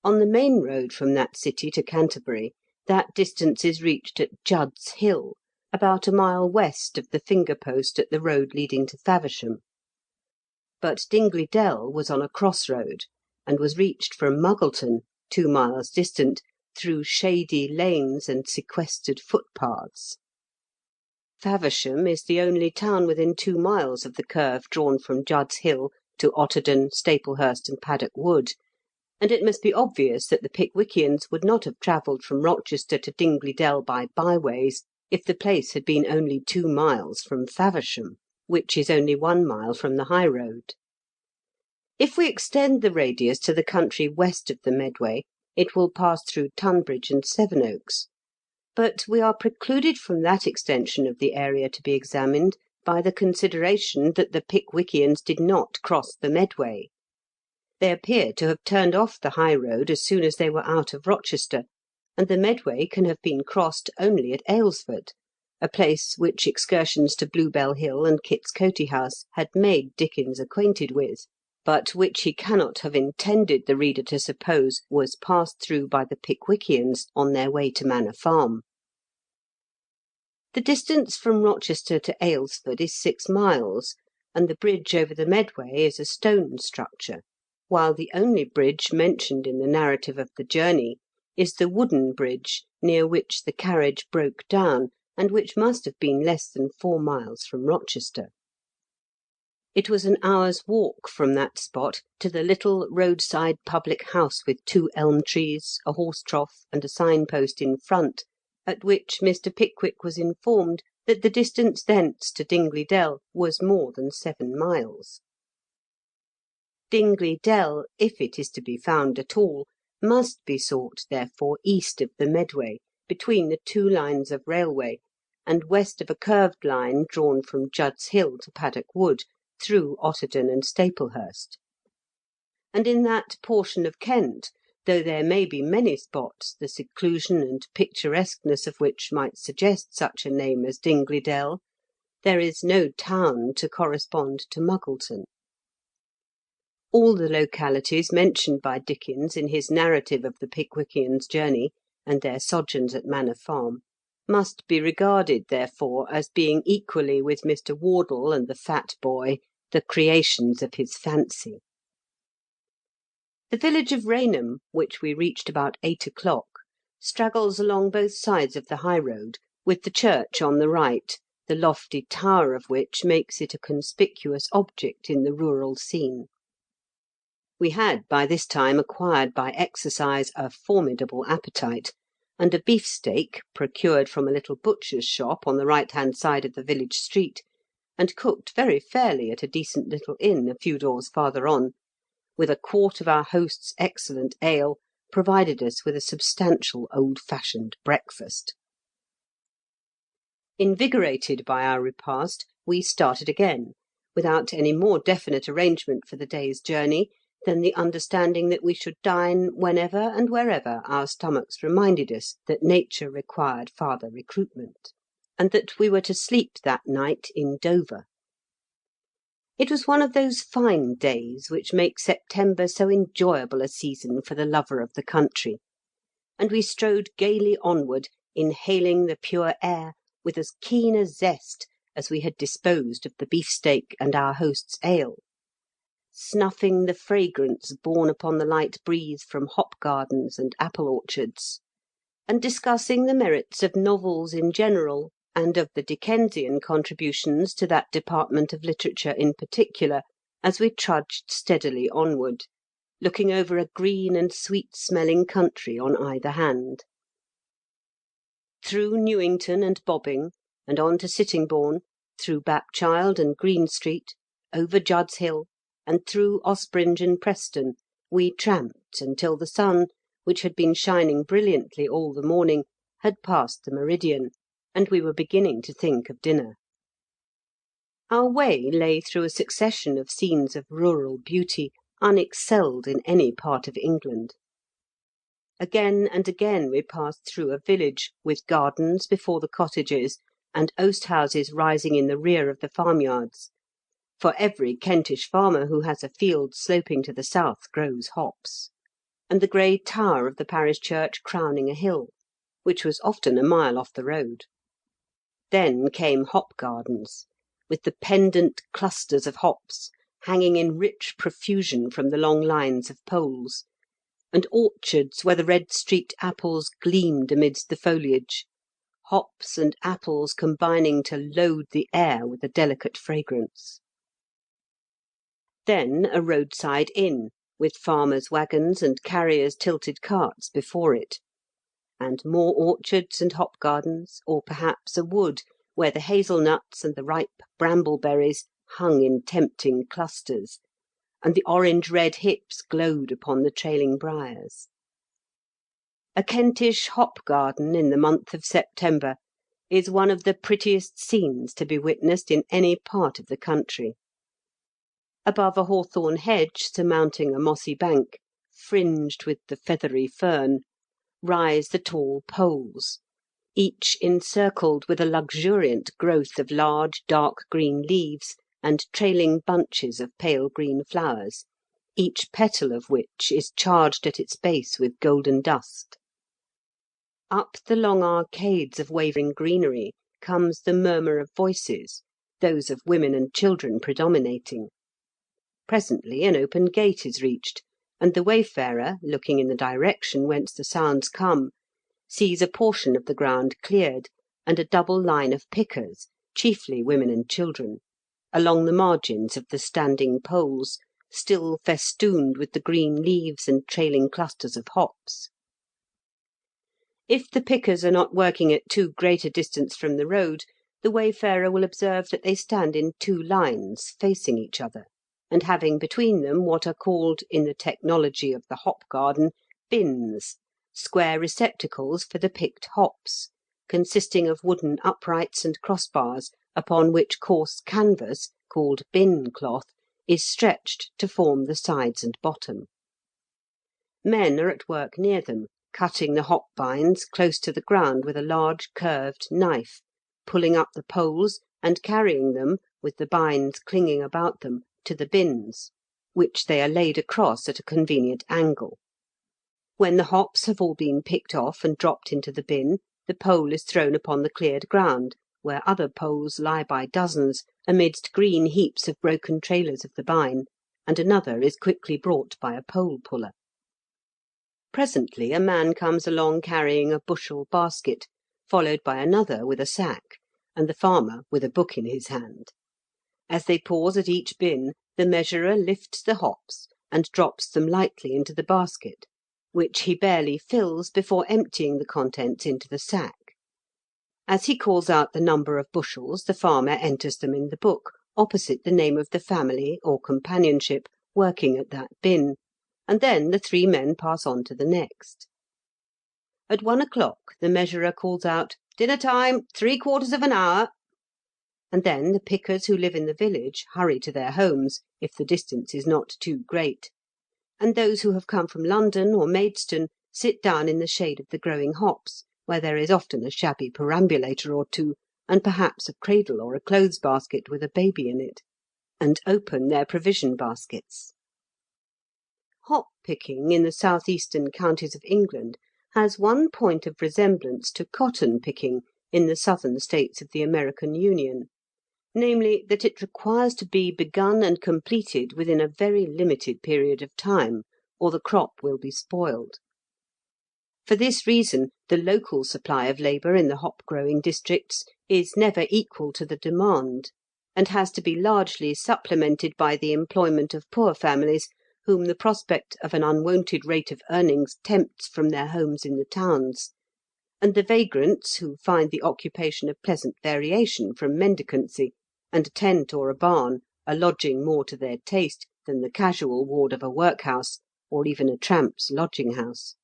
On the main road from that city to Canterbury, that distance is reached at Judd's Hill, about a mile west of the finger post at the road leading to Faversham. But Dingley Dell was on a cross road, and was reached from Muggleton, 2 miles distant, through shady lanes and sequestered footpaths. Faversham is the only town within 2 miles of the curve drawn from Judd's Hill to Otterden, Staplehurst, and Paddock Wood, and it must be obvious that the Pickwickians would not have travelled from Rochester to Dingley Dell by byways if the place had been only 2 miles from Faversham, which is only 1 mile from the high road. If we extend the radius to the country west of the Medway, it will pass through Tunbridge and Sevenoaks, but we are precluded from that extension of the area to be examined by the consideration that the Pickwickians did not cross the Medway. They appear to have turned off the high road as soon as they were out of Rochester, and the Medway can have been crossed only at Aylesford, a place which excursions to Bluebell Hill and Kit's Coty House had made Dickens acquainted with, but which he cannot have intended the reader to suppose was passed through by the Pickwickians on their way to Manor Farm. The distance from Rochester to Aylesford is 6 miles, and the bridge over the Medway is a stone structure, while the only bridge mentioned in the narrative of the journey is the wooden bridge near which the carriage broke down, and which must have been less than 4 miles from Rochester. It was an hour's walk from that spot to the little roadside public house with 2 elm trees, a horse trough, and a signpost in front, at which Mr. Pickwick was informed that the distance thence to Dingley Dell was more than 7 miles. Dingley Dell, if it is to be found at all, must be sought, therefore, east of the Medway, between the 2 lines of railway, and west of a curved line drawn from Judd's Hill to Paddock Wood, through Otterden and Staplehurst. And in that portion of Kent, though there may be many spots the seclusion and picturesqueness of which might suggest such a name as Dingley Dell, there is no town to correspond to Muggleton. All the localities mentioned by Dickens in his narrative of the Pickwickians' journey and their sojourns at Manor Farm must be regarded, therefore, as being equally with Mr. Wardle and the fat boy the creations of his fancy. The village of Rainham, which we reached about 8 o'clock, straggles along both sides of the high road, with the church on the right, the lofty tower of which makes it a conspicuous object in the rural scene. We had by this time acquired by exercise a formidable appetite, and a beefsteak, procured from a little butcher's shop on the right-hand side of the village street, and cooked very fairly at a decent little inn a few doors farther on, with a quart of our host's excellent ale, provided us with a substantial old-fashioned breakfast. Invigorated by our repast, we started again, without any more definite arrangement for the day's journey than the understanding that we should dine whenever and wherever our stomachs reminded us that nature required farther recruitment, and that we were to sleep that night in Dover. It was one of those fine days which make September so enjoyable a season for the lover of the country, and we strode gaily onward inhaling the pure air with as keen a zest as we had disposed of the beefsteak and our host's ale, snuffing the fragrance borne upon the light breeze from hop gardens and apple orchards, and discussing the merits of novels in general, and of the Dickensian contributions to that department of literature in particular, as we trudged steadily onward, looking over a green and sweet-smelling country on either hand. Through Newington and Bobbing, and on to Sittingbourne, through Bapchild and Green Street, over Judd's Hill, and through Ospringe and Preston, we tramped until the sun, which had been shining brilliantly all the morning, had passed the meridian, and we were beginning to think of dinner. Our way lay through a succession of scenes of rural beauty, unexcelled in any part of England. Again and again we passed through a village, with gardens before the cottages, and oast houses rising in the rear of the farmyards, for every Kentish farmer who has a field sloping to the south grows hops, and the grey tower of the parish church crowning a hill, which was often a mile off the road. Then came hop gardens, with the pendant clusters of hops hanging in rich profusion from the long lines of poles, and orchards where the red-streaked apples gleamed amidst the foliage, hops and apples combining to load the air with a delicate fragrance. Then a roadside inn, with farmers' waggons and carriers' tilted carts before it, and more orchards and hop gardens, or perhaps a wood, where the hazelnuts and the ripe brambleberries hung in tempting clusters, and the orange-red hips glowed upon the trailing briars. A Kentish hop garden in the month of September is one of the prettiest scenes to be witnessed in any part of the country. Above a hawthorn hedge surmounting a mossy bank, fringed with the feathery fern, rise the tall poles, each encircled with a luxuriant growth of large dark green leaves and trailing bunches of pale green flowers, each petal of which is charged at its base with golden dust. Up the long arcades of waving greenery comes the murmur of voices, those of women and children predominating. Presently an open gate is reached, and the wayfarer, looking in the direction whence the sounds come, sees a portion of the ground cleared, and a double line of pickers, chiefly women and children, along the margins of the standing poles, still festooned with the green leaves and trailing clusters of hops. If the pickers are not working at too great a distance from the road, the wayfarer will observe that they stand in two lines facing each other, and having between them what are called, in the technology of the hop garden, bins, square receptacles for the picked hops, consisting of wooden uprights and crossbars, upon which coarse canvas, called bin cloth, is stretched to form the sides and bottom. Men are at work near them, cutting the hop bines close to the ground with a large curved knife, pulling up the poles and carrying them, with the bines clinging about them, to the bins, which they are laid across at a convenient angle. When the hops have all been picked off and dropped into the bin, the pole is thrown upon the cleared ground, where other poles lie by dozens amidst green heaps of broken trailers of the bine, and another is quickly brought by a pole puller. Presently a man comes along carrying a bushel basket, followed by another with a sack, and the farmer with a book in his hand. As they pause at each bin, the measurer lifts the hops and drops them lightly into the basket, which he barely fills before emptying the contents into the sack. As he calls out the number of bushels, the farmer enters them in the book, opposite the name of the family or companionship working at that bin, and then the three men pass on to the next. At 1 o'clock the measurer calls out, "Dinner time, 3/4 of an hour," and then the pickers who live in the village hurry to their homes, if the distance is not too great, and those who have come from London or Maidstone sit down in the shade of the growing hops, where there is often a shabby perambulator or two, and perhaps a cradle or a clothes basket with a baby in it, and open their provision baskets. Hop picking in the south eastern counties of England has one point of resemblance to cotton picking in the southern states of the American Union, namely, that it requires to be begun and completed within a very limited period of time, or the crop will be spoiled. For this reason, the local supply of labour in the hop-growing districts is never equal to the demand, and has to be largely supplemented by the employment of poor families whom the prospect of an unwonted rate of earnings tempts from their homes in the towns, and the vagrants who find the occupation a pleasant variation from mendicancy, and a tent or a barn a lodging more to their taste than the casual ward of a workhouse, or even a tramp's lodging-house.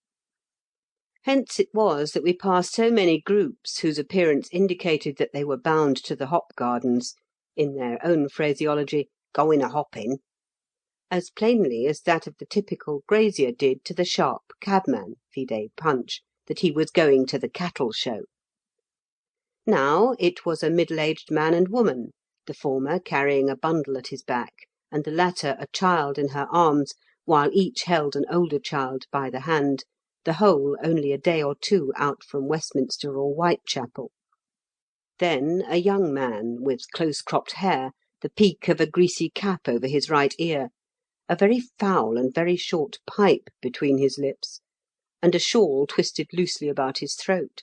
Hence it was that we passed so many groups whose appearance indicated that they were bound to the hop gardens, in their own phraseology, "going a hopping," as plainly as that of the typical grazier did to the sharp cabman, vide Punch, that he was going to the cattle show. Now it was a middle-aged man and woman, the former carrying a bundle at his back, and the latter a child in her arms, while each held an older child by the hand, the whole only a day or two out from Westminster or Whitechapel. Then a young man, with close-cropped hair, the peak of a greasy cap over his right ear, a very foul and very short pipe between his lips, and a shawl twisted loosely about his throat.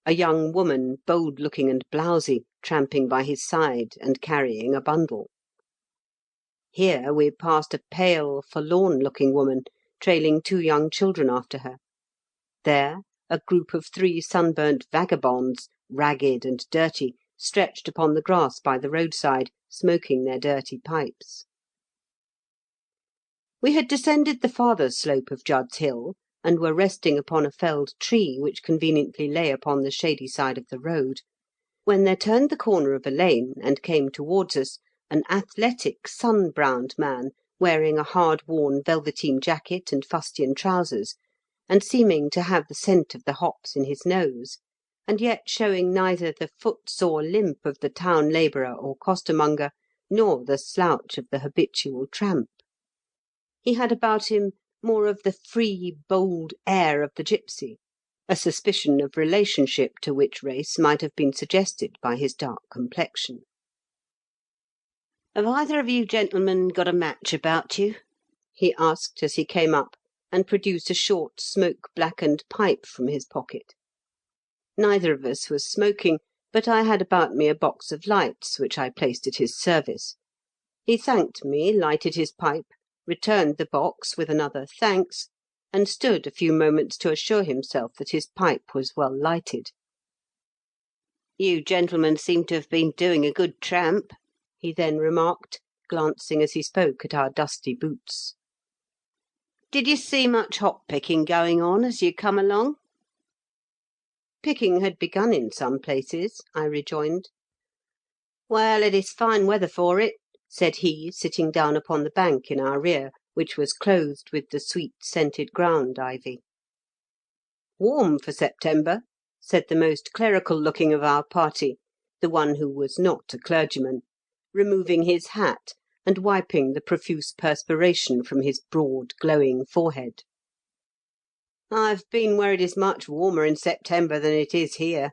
A young woman, bold-looking and blousy, tramping by his side and carrying a bundle. Here we passed a pale, forlorn-looking woman, trailing 2 young children after her. There, a group of 3 sunburnt vagabonds, ragged and dirty, stretched upon the grass by the roadside, smoking their dirty pipes. We had descended the farther slope of Judd's Hill, and were resting upon a felled tree which conveniently lay upon the shady side of the road, when there turned the corner of a lane, and came towards us, an athletic, sun-browned man, wearing a hard-worn velveteen jacket and fustian trousers, and seeming to have the scent of the hops in his nose, and yet showing neither the foot-sore limp of the town labourer or costermonger, nor the slouch of the habitual tramp. He had about him more of the free, bold air of the gipsy, a suspicion of relationship to which race might have been suggested by his dark complexion. "Have either of you gentlemen got a match about you?" he asked as he came up, and produced a short, smoke-blackened pipe from his pocket. Neither of us was smoking, but I had about me a box of lights, which I placed at his service. He thanked me, lighted his pipe, returned the box with another "thanks," and stood a few moments to assure himself that his pipe was well lighted. "You gentlemen seem to have been doing a good tramp," he then remarked, glancing as he spoke at our dusty boots. "Did you see much hop-picking going on as you come along?" "Picking had begun in some places," I rejoined. "Well, it is fine weather for it," said he, sitting down upon the bank in our rear, which was clothed with the sweet-scented ground ivy. "Warm for September," said the most clerical-looking of our party, the one who was not a clergyman, removing his hat and wiping the profuse perspiration from his broad, glowing forehead. "I've been where it is much warmer in September than it is here,"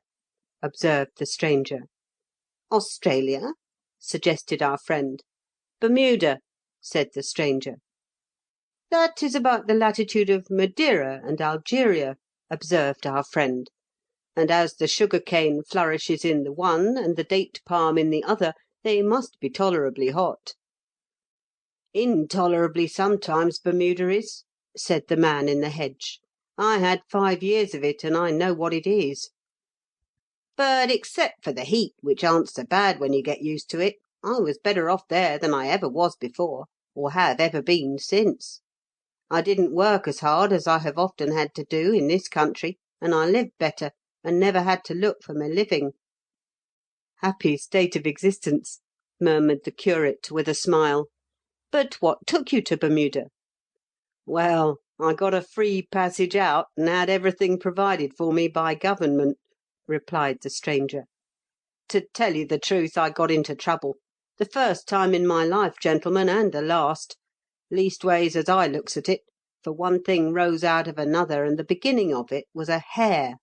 observed the stranger. "Australia?" suggested our friend. "Bermuda," said the stranger. "That is about the latitude of Madeira and Algeria," observed our friend; "and as the sugar cane flourishes in the one and the date palm in the other, they must be tolerably hot." "Intolerably sometimes, Bermuda is," said the man in the hedge. "I had 5 years of it, and I know what it is. But except for the heat, which aren't so bad when you get used to it, I was better off there than I ever was before, or have ever been since. I didn't work as hard as I have often had to do in this country, and I lived better, and never had to look for my living." "Happy state of existence," murmured the curate, with a smile. "But what took you to Bermuda?" "Well, I got a free passage out, and had everything provided for me by Government," replied the stranger. "To tell you the truth, I got into trouble. The first time in my life, gentlemen, and the last. Leastways, as I looks at it, for one thing rose out of another, and the beginning of it was a hare.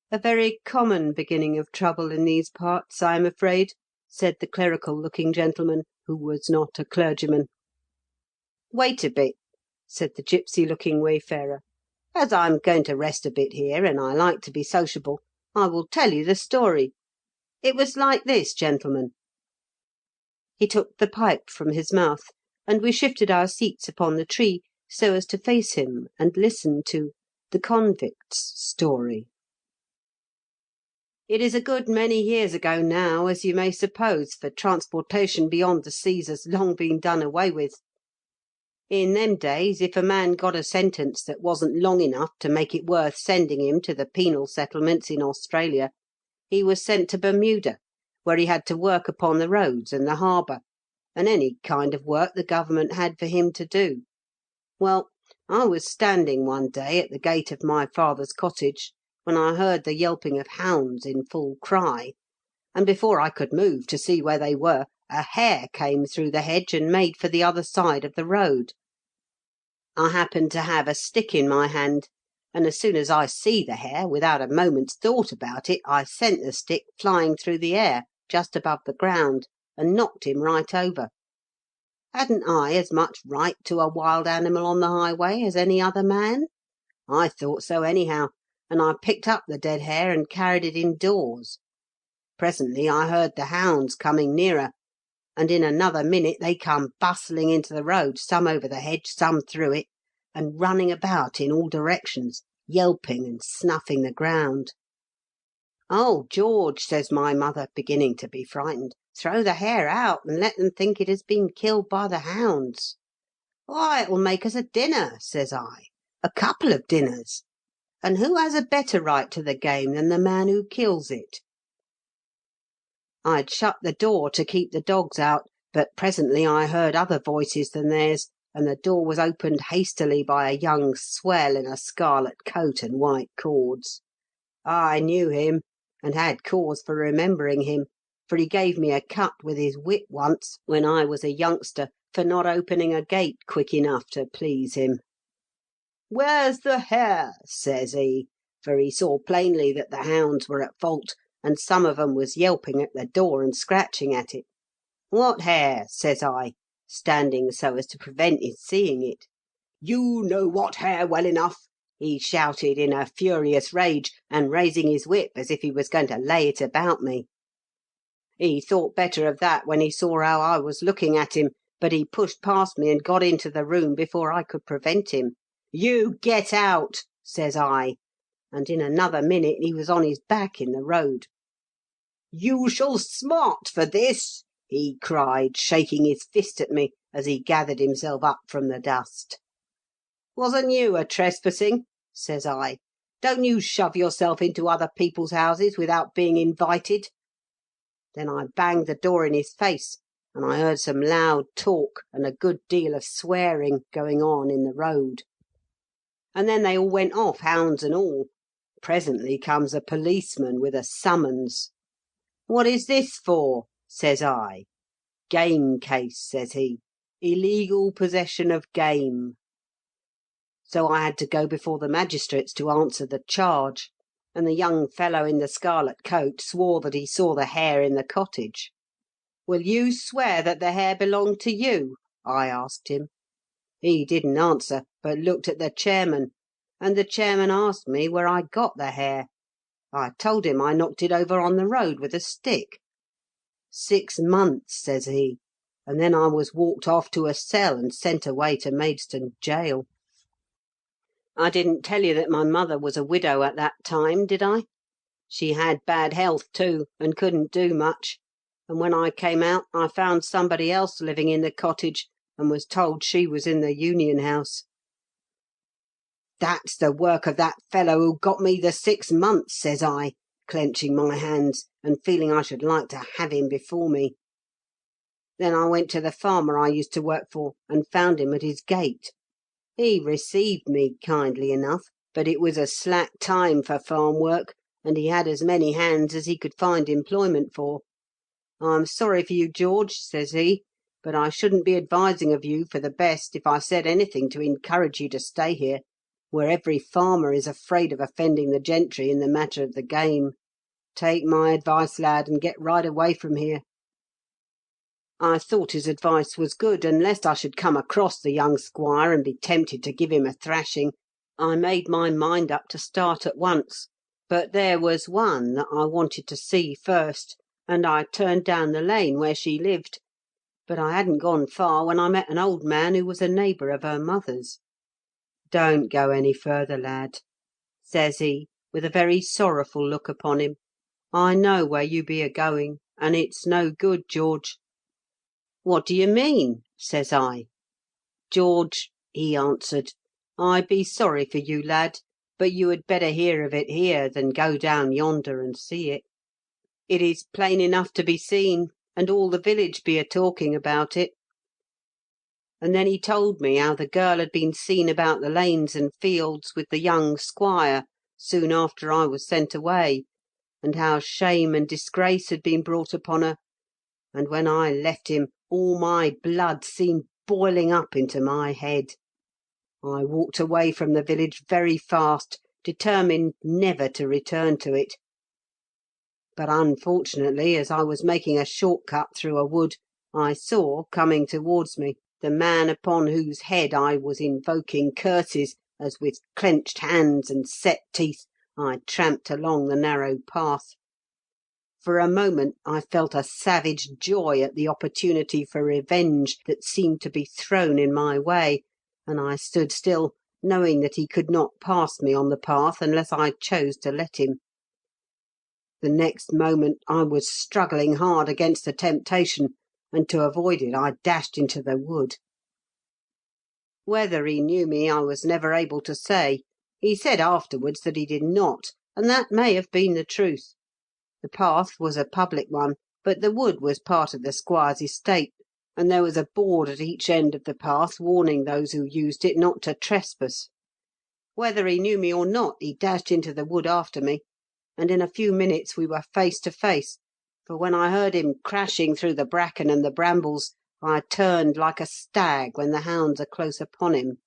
A very common beginning of trouble in these parts, I am afraid," said the clerical-looking gentleman, who was not a clergyman. "Wait a bit," said the gipsy-looking wayfarer. "As I'm going to rest a bit here, and I like to be sociable, I will tell you the story. It was like this, gentlemen." He took the pipe from his mouth, and we shifted our seats upon the tree so as to face him and listen to The Convict's Story. It is a good many years ago now, as you may suppose, for transportation beyond the seas has long been done away with. In them days, if a man got a sentence that wasn't long enough to make it worth sending him to the penal settlements in Australia, he was sent to Bermuda, where he had to work upon the roads and the harbour, and any kind of work the government had for him to do. Well, I was standing one day at the gate of my father's cottage, when I heard the yelping of hounds in full cry, and before I could move to see where they were, a hare came through the hedge and made for the other side of the road. I happened to have a stick in my hand, and as soon as I see the hare, without a moment's thought about it, I sent the stick flying through the air, just above the ground, and knocked him right over. Hadn't I as much right to a wild animal on the highway as any other man? I thought so anyhow, and I picked up the dead hare and carried it indoors. Presently I heard the hounds coming nearer, and in another minute they come bustling into the road, some over the hedge, some through it, and running about in all directions, yelping and snuffing the ground. "Oh, George," says my mother, beginning to be frightened, "throw the hare out and let them think it has been killed by the hounds." "Why, it'll make us a dinner," says I, "a couple of dinners. And who has a better right to the game than the man who kills it?" I'd shut the door to keep the dogs out, but presently I heard other voices than theirs, and the door was opened hastily by a young swell in a scarlet coat and white cords. I knew him, and had cause for remembering him, for he gave me a cut with his whip once, when I was a youngster, for not opening a gate quick enough to please him. "Where's the hare?" says he, for he saw plainly that the hounds were at fault, and some of 'em was yelping at the door and scratching at it. "What hare?" says I, standing so as to prevent his seeing it. "You know what hare well enough," he shouted in a furious rage, and raising his whip as if he was going to lay it about me. He thought better of that when he saw how I was looking at him, but he pushed past me and got into the room before I could prevent him. "You get out," says I, and in another minute he was on his back in the road. "You shall smart for this," he cried, shaking his fist at me as he gathered himself up from the dust. "Wasn't you a trespassing?" says I. "Don't you shove yourself into other people's houses without being invited?" Then I banged the door in his face, and I heard some loud talk and a good deal of swearing going on in the road. And then they all went off, hounds and all. Presently comes a policeman with a summons. "What is this for?" says I. "Game case," says he. "Illegal possession of game." So I had to go before the magistrates to answer the charge, and the young fellow in the scarlet coat swore that he saw the hare in the cottage. "Will you swear that the hare belonged to you?" I asked him. He didn't answer, but looked at the chairman, and the chairman asked me where I got the hare. I told him I knocked it over on the road with a stick. 6 months, says he, and then I was walked off to a cell and sent away to Maidstone gaol. I didn't tell you that my mother was a widow at that time, did I? She had bad health too, and couldn't do much, and when I came out I found somebody else living in the cottage, and was told she was in the Union House. "That's the work of that fellow who got me the 6 months," says I, clenching my hands, and feeling I should like to have him before me. Then I went to the farmer I used to work for, and found him at his gate. He received me kindly enough, but it was a slack time for farm work, and he had as many hands as he could find employment for. "I'm sorry for you, George," says he, but I shouldn't be advising of you for the best if I said anything to encourage you to stay here, where every farmer is afraid of offending the gentry in the matter of the game. Take my advice, lad, and get right away from here." I thought his advice was good, and lest I should come across the young squire and be tempted to give him a thrashing, I made my mind up to start at once. But there was one that I wanted to see first, and I turned down the lane where she lived. But I hadn't gone far when I met an old man who was a neighbour of her mother's. "Don't go any further, lad," says he, with a very sorrowful look upon him. "I know where you be a-going, and it's no good, George." "What do you mean?" says I. "George," he answered, "I be sorry for you, lad, but you had better hear of it here than go down yonder and see it. It is plain enough to be seen, and all the village be a-talking about it." And then he told me how the girl had been seen about the lanes and fields with the young squire soon after I was sent away, and how shame and disgrace had been brought upon her, and when I left him all my blood seemed boiling up into my head. I walked away from the village very fast, determined never to return to it. But unfortunately, as I was making a short cut through a wood, I saw, coming towards me, the man upon whose head I was invoking curses, as with clenched hands and set teeth I tramped along the narrow path. For a moment I felt a savage joy at the opportunity for revenge that seemed to be thrown in my way, and I stood still, knowing that he could not pass me on the path unless I chose to let him. The next moment I was struggling hard against the temptation, and to avoid it I dashed into the wood. Whether he knew me I was never able to say. He said afterwards that he did not, and that may have been the truth. The path was a public one, but the wood was part of the squire's estate, and there was a board at each end of the path warning those who used it not to trespass. Whether he knew me or not, he dashed into the wood after me, and in a few minutes we were face to face, for when I heard him crashing through the bracken and the brambles, I turned like a stag when the hounds are close upon him.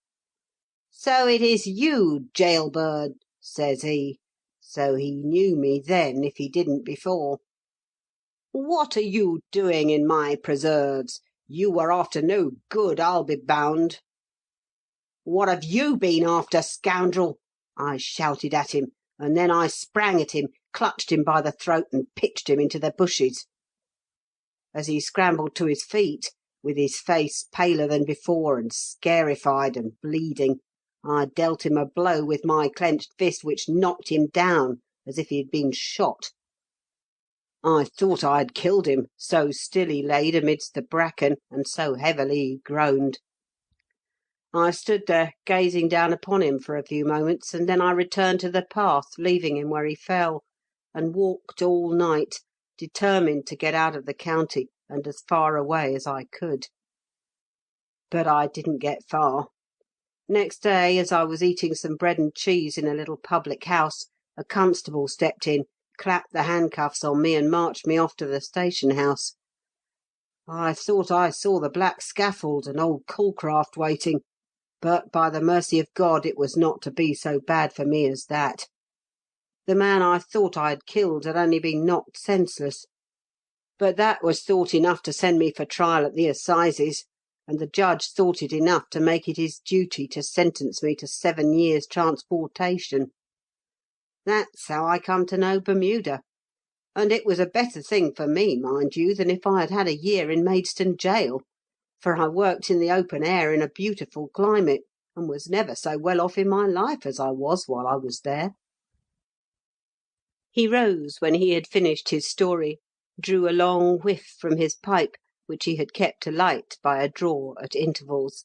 "So it is you, jailbird," says he. So he knew me then, if he didn't before. "What are you doing in my preserves? You were after no good, I'll be bound." "What have you been after, scoundrel?" I shouted at him, and then I sprang at him, clutched him by the throat, and pitched him into the bushes. As he scrambled to his feet, with his face paler than before and scarified and bleeding, I dealt him a blow with my clenched fist which knocked him down as if he had been shot. I thought I had killed him, so still he laid amidst the bracken, and so heavily he groaned. I stood there gazing down upon him for a few moments, and then I returned to the path, leaving him where he fell, and walked all night, determined to get out of the county and as far away as I could. But I didn't get far. Next day, as I was eating some bread and cheese in a little public house, a constable stepped in, clapped the handcuffs on me, and marched me off to the station house. I thought I saw the black scaffold and old Calcraft waiting, but by the mercy of God it was not to be so bad for me as that. The man I thought I had killed had only been knocked senseless. But that was thought enough to send me for trial at the assizes, and the judge thought it enough to make it his duty to sentence me to 7 years' transportation. That's how I come to know Bermuda. And it was a better thing for me, mind you, than if I had had a year in Maidstone gaol, for I worked in the open air in a beautiful climate, and was never so well off in my life as I was while I was there. He rose when he had finished his story, drew a long whiff from his pipe, which he had kept alight by a drawer at intervals,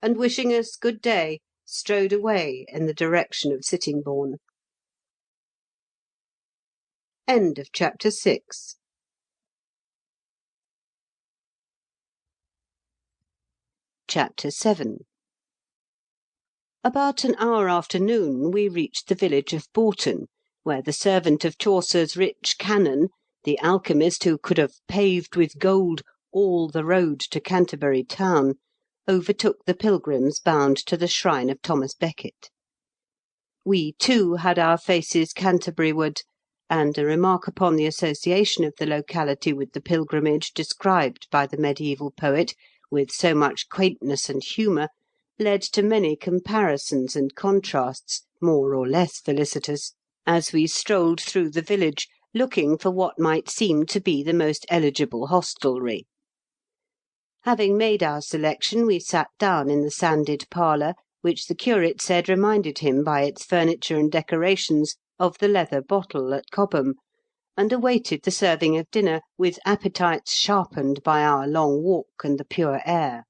and wishing us good day, strode away in the direction of Sittingbourne. End of chapter 6. Chapter 7. About an hour after noon we reached the village of Boughton, where the servant of Chaucer's rich canon, the alchemist who could have paved with gold all the road to Canterbury town, overtook the pilgrims bound to the shrine of Thomas Becket. We, too, had our faces Canterbury-ward, and a remark upon the association of the locality with the pilgrimage described by the mediaeval poet with so much quaintness and humour led to many comparisons and contrasts, more or less felicitous, as we strolled through the village, looking for what might seem to be the most eligible hostelry. Having made our selection, we sat down in the sanded parlour, which the curate said reminded him by its furniture and decorations of the leather bottle at Cobham, and awaited the serving of dinner with appetites sharpened by our long walk and the pure air.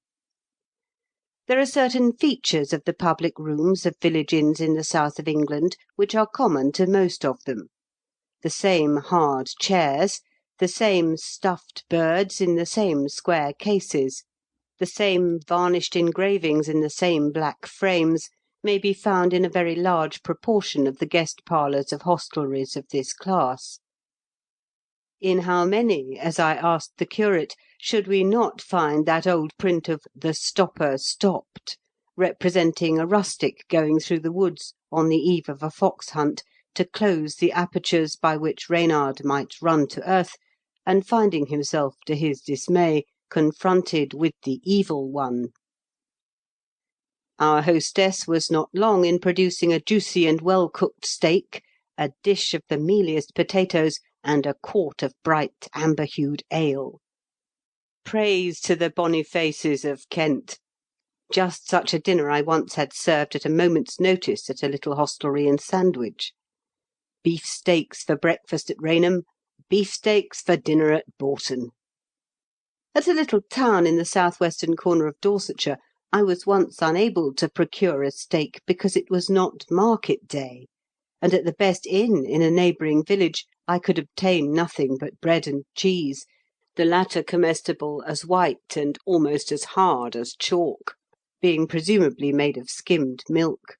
There are certain features of the public rooms of village inns in the south of England which are common to most of them. The same hard chairs, the same stuffed birds in the same square cases, the same varnished engravings in the same black frames, may be found in a very large proportion of the guest parlours of hostelries of this class. In how many, as I asked the curate, should we not find that old print of "The Stopper stopped," representing a rustic going through the woods on the eve of a fox hunt, to close the apertures by which Reynard might run to earth, and finding himself, to his dismay, confronted with the Evil One. Our hostess was not long in producing a juicy and well-cooked steak, a dish of the mealiest potatoes, and a quart of bright amber-hued ale. Praise to the Bonifaces of Kent! Just such a dinner I once had served at a moment's notice at a little hostelry in Sandwich. Beefsteaks for breakfast at Rainham, beefsteaks for dinner at Boughton. At a little town in the south-western corner of Dorsetshire, I was once unable to procure a steak because it was not market day, and at the best inn in a neighbouring village I could obtain nothing but bread and cheese, the latter comestible as white and almost as hard as chalk, being presumably made of skimmed milk.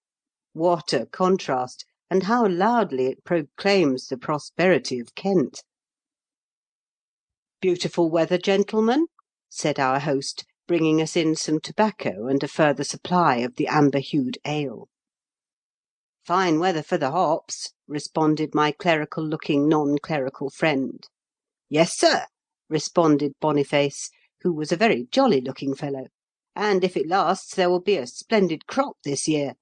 What a contrast, and how loudly it proclaims the prosperity of Kent! "Beautiful weather, gentlemen," said our host, bringing us in some tobacco and a further supply of the amber-hued ale. "Fine weather for the hops," responded my clerical-looking non-clerical friend. "Yes, sir," responded Boniface, who was a very jolly-looking fellow, "and if it lasts there will be a splendid crop this year."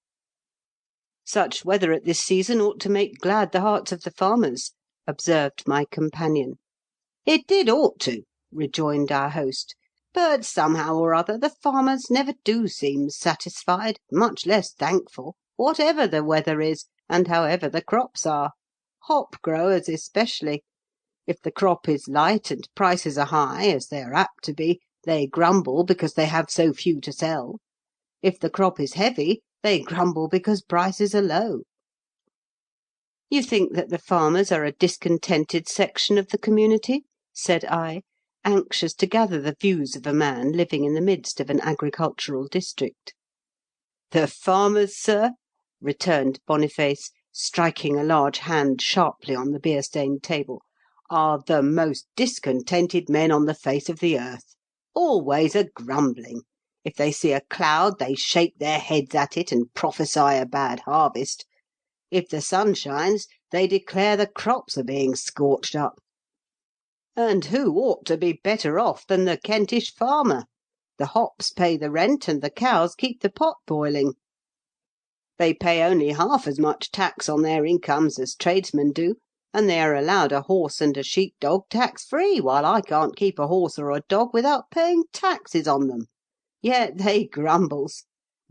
"Such weather at this season ought to make glad the hearts of the farmers," observed my companion. "It did ought to," rejoined our host, "but somehow or other the farmers never do seem satisfied, much less thankful, whatever the weather is, and however the crops are. Hop growers especially. If the crop is light and prices are high, as they are apt to be, they grumble because they have so few to sell. If the crop is heavy, they grumble because prices are low." "You think that the farmers are a discontented section of the community?" said I, anxious to gather the views of a man living in the midst of an agricultural district. "The farmers, sir," returned Boniface, striking a large hand sharply on the beer-stained table, "are the most discontented men on the face of the earth. Always a grumbling. If they see a cloud, they shake their heads at it and prophesy a bad harvest. If the sun shines, they declare the crops are being scorched up. And who ought to be better off than the Kentish farmer? The hops pay the rent, and the cows keep the pot boiling. They pay only half as much tax on their incomes as tradesmen do, and they are allowed a horse and a sheep-dog tax-free, while I can't keep a horse or a dog without paying taxes on them. Yet they grumbles.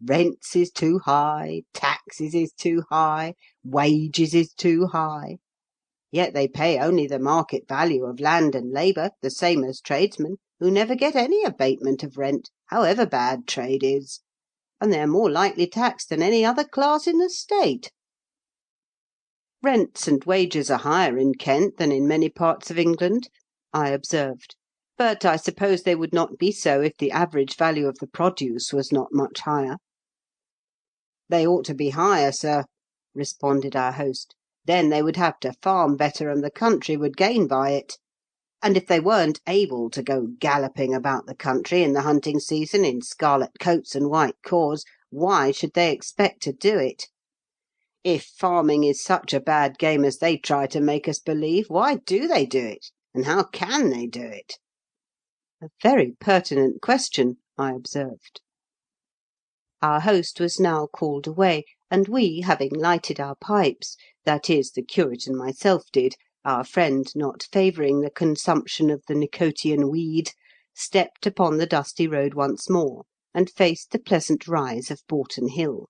Rents is too high, taxes is too high, wages is too high. Yet they pay only the market value of land and labour, the same as tradesmen, who never get any abatement of rent, however bad trade is. And they are more lightly taxed than any other class in the state." "Rents and wages are higher in Kent than in many parts of England," I observed, "but I suppose they would not be so if the average value of the produce was not much higher." "They ought to be higher, sir," responded our host. "Then they would have to farm better, and the country would gain by it. And if they weren't able to go galloping about the country in the hunting season in scarlet coats and white cords, why should they expect to do it? If farming is such a bad game as they try to make us believe, why do they do it? And how can they do it?" A very pertinent question, I observed. Our host was now called away, and we, having lighted our pipes, that is, the curate and myself did, our friend not favouring the consumption of the Nicotian weed, stepped upon the dusty road once more, and faced the pleasant rise of Boughton Hill.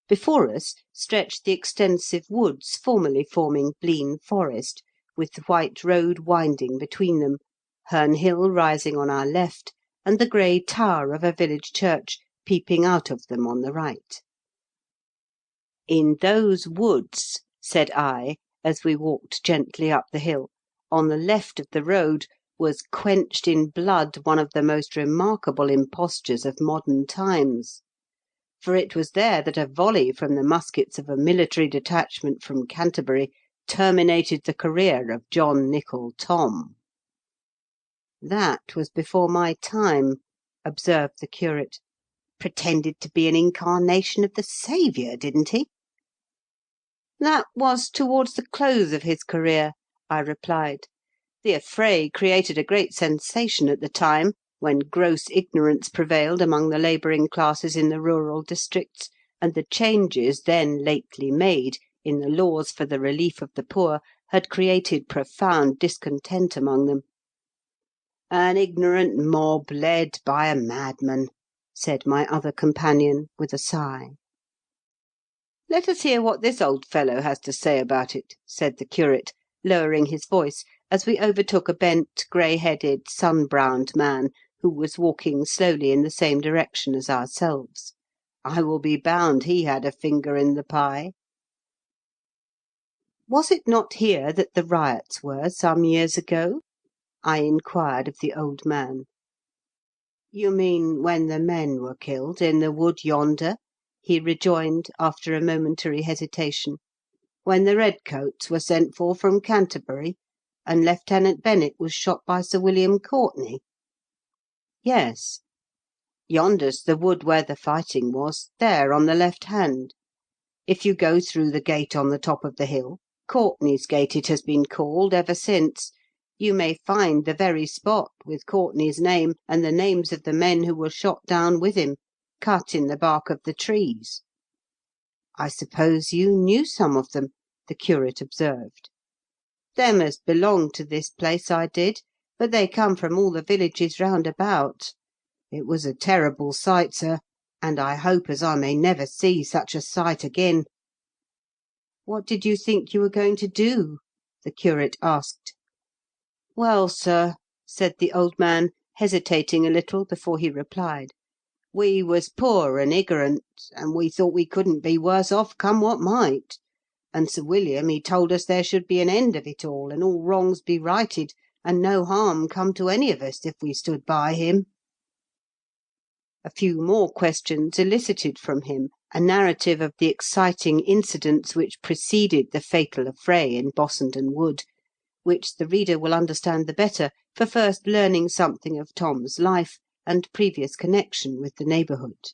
Before us stretched the extensive woods formerly forming Blean Forest, with the white road winding between them, Herne Hill rising on our left, and the grey tower of a village church peeping out of them on the right. "In those woods," said I, as we walked gently up the hill, "on the left of the road, was quenched in blood one of the most remarkable impostures of modern times. For it was there that a volley from the muskets of a military detachment from Canterbury terminated the career of John Nichol Thom." "That was before my time," observed the curate. "Pretended to be an incarnation of the Saviour, didn't he?" "That was towards the close of his career," I replied. "The affray created a great sensation at the time, when gross ignorance prevailed among the labouring classes in the rural districts, and the changes then lately made in the laws for the relief of the poor had created profound discontent among them." "An ignorant mob led by a madman," said my other companion, with a sigh. "Let us hear what this old fellow has to say about it," said the curate, lowering his voice, as we overtook a bent, grey‐headed, sun‐browned man, who was walking slowly in the same direction as ourselves. "I will be bound he had a finger in the pie." "Was it not here that the riots were some years ago?" I inquired of the old man. "You mean when the men were killed in the wood yonder?" he rejoined, after a momentary hesitation. "When the redcoats were sent for from Canterbury, and Lieutenant Bennett was shot by Sir William Courtenay?" "Yes." "Yonder's the wood where the fighting was, there on the left hand. If you go through the gate on the top of the hill, Courtenay's Gate it has been called ever since, you may find the very spot, with Courtenay's name, and the names of the men who were shot down with him, cut in the bark of the trees." "I suppose you knew some of them?" the curate observed. "Them as belonged to this place I did, but they come from all the villages round about. It was a terrible sight, sir, and I hope as I may never see such a sight again." "What did you think you were going to do?" the curate asked. "Well, sir," said the old man, hesitating a little before he replied, "we was poor and ignorant, and we thought we couldn't be worse off come what might. And Sir William he told us there should be an end of it all, and all wrongs be righted, and no harm come to any of us if we stood by him." A few more questions elicited from him a narrative of the exciting incidents which preceded the fatal affray in Bossenden Wood, which the reader will understand the better for first learning something of Thom's life and previous connection with the neighbourhood.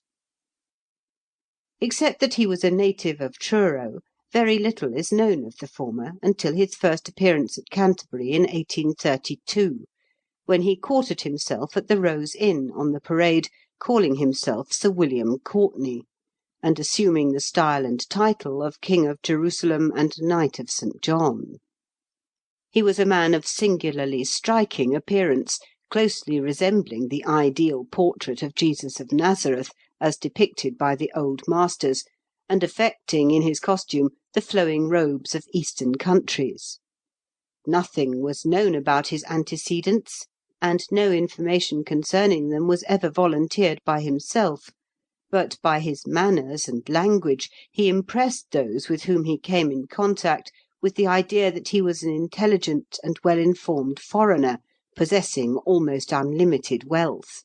Except that he was a native of Truro, very little is known of the former until his first appearance at Canterbury in 1832, when he quartered himself at the Rose Inn on the Parade, calling himself Sir William Courtenay, and assuming the style and title of King of Jerusalem and Knight of St. John. He was a man of singularly striking appearance, closely resembling the ideal portrait of Jesus of Nazareth, as depicted by the old masters, and affecting in his costume the flowing robes of Eastern countries. Nothing was known about his antecedents, and no information concerning them was ever volunteered by himself, but by his manners and language he impressed those with whom he came in contact with the idea that he was an intelligent and well-informed foreigner, possessing almost unlimited wealth.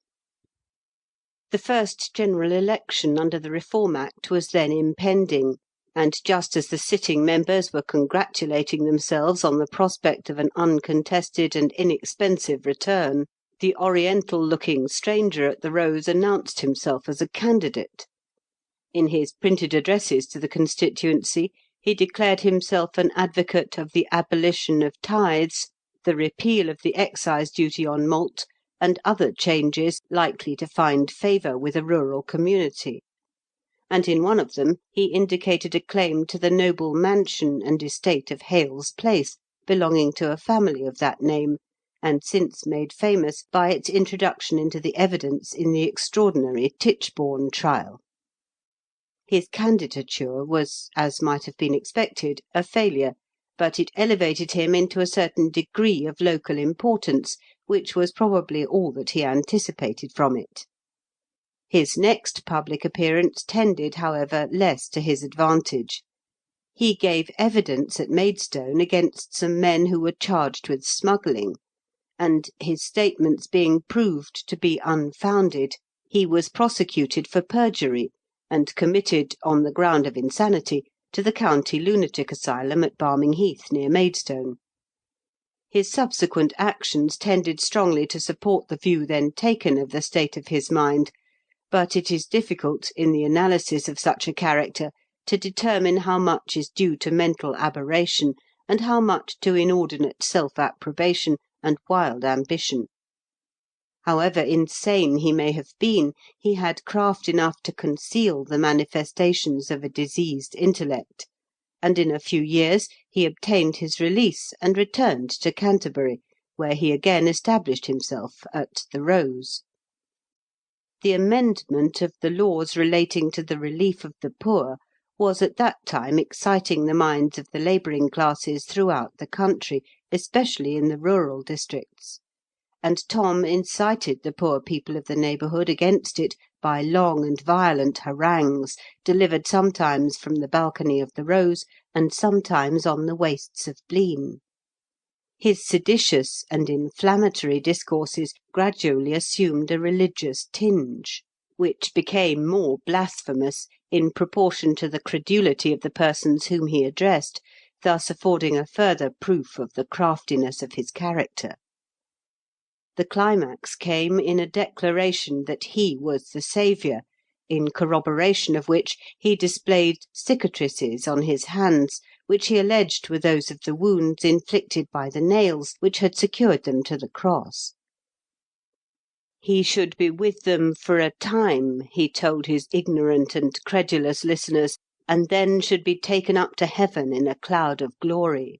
The first general election under the Reform Act was then impending, and just as the sitting members were congratulating themselves on the prospect of an uncontested and inexpensive return, the Oriental-looking stranger at the Rose announced himself as a candidate. In his printed addresses to the constituency, he declared himself an advocate of the abolition of tithes, the repeal of the excise duty on malt, and other changes likely to find favour with a rural community; and in one of them he indicated a claim to the noble mansion and estate of Hales Place, belonging to a family of that name, and since made famous by its introduction into the evidence in the extraordinary Tichborne trial. His candidature was, as might have been expected, a failure, but it elevated him into a certain degree of local importance, which was probably all that he anticipated from it. His next public appearance tended, however, less to his advantage. He gave evidence at Maidstone against some men who were charged with smuggling, and, his statements being proved to be unfounded, he was prosecuted for perjury, and committed, on the ground of insanity, to the county lunatic asylum at Barming Heath, near Maidstone. His subsequent actions tended strongly to support the view then taken of the state of his mind, but it is difficult, in the analysis of such a character, to determine how much is due to mental aberration, and how much to inordinate self-approbation and wild ambition. However insane he may have been, he had craft enough to conceal the manifestations of a diseased intellect, and in a few years he obtained his release and returned to Canterbury, where he again established himself at the Rose. The amendment of the laws relating to the relief of the poor was at that time exciting the minds of the labouring classes throughout the country, especially in the rural districts; and Tom incited the poor people of the neighbourhood against it by long and violent harangues, delivered sometimes from the balcony of the Rose, and sometimes on the wastes of Blean. His seditious and inflammatory discourses gradually assumed a religious tinge, which became more blasphemous in proportion to the credulity of the persons whom he addressed, thus affording a further proof of the craftiness of his character. The climax came in a declaration that he was the Saviour, in corroboration of which he displayed cicatrices on his hands, which he alleged were those of the wounds inflicted by the nails which had secured them to the cross. He should be with them for a time, he told his ignorant and credulous listeners, and then should be taken up to heaven in a cloud of glory.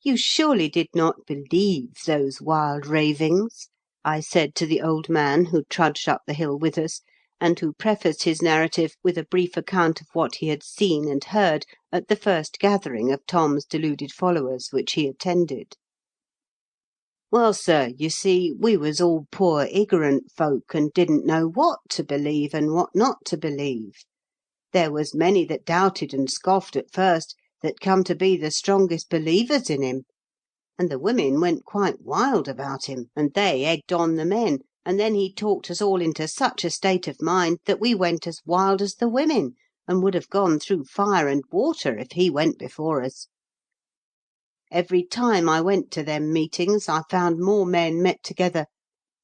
"You surely did not believe those wild ravings?" I said to the old man who trudged up the hill with us, and who prefaced his narrative with a brief account of what he had seen and heard at the first gathering of Tom's deluded followers which he attended. "Well, sir, you see, we was all poor ignorant folk, and didn't know what to believe and what not to believe. There was many that doubted and scoffed at first, that come to be the strongest believers in him. And the women went quite wild about him, and they egged on the men, and then he talked us all into such a state of mind that we went as wild as the women, and would have gone through fire and water if he went before us. Every time I went to them meetings I found more men met together,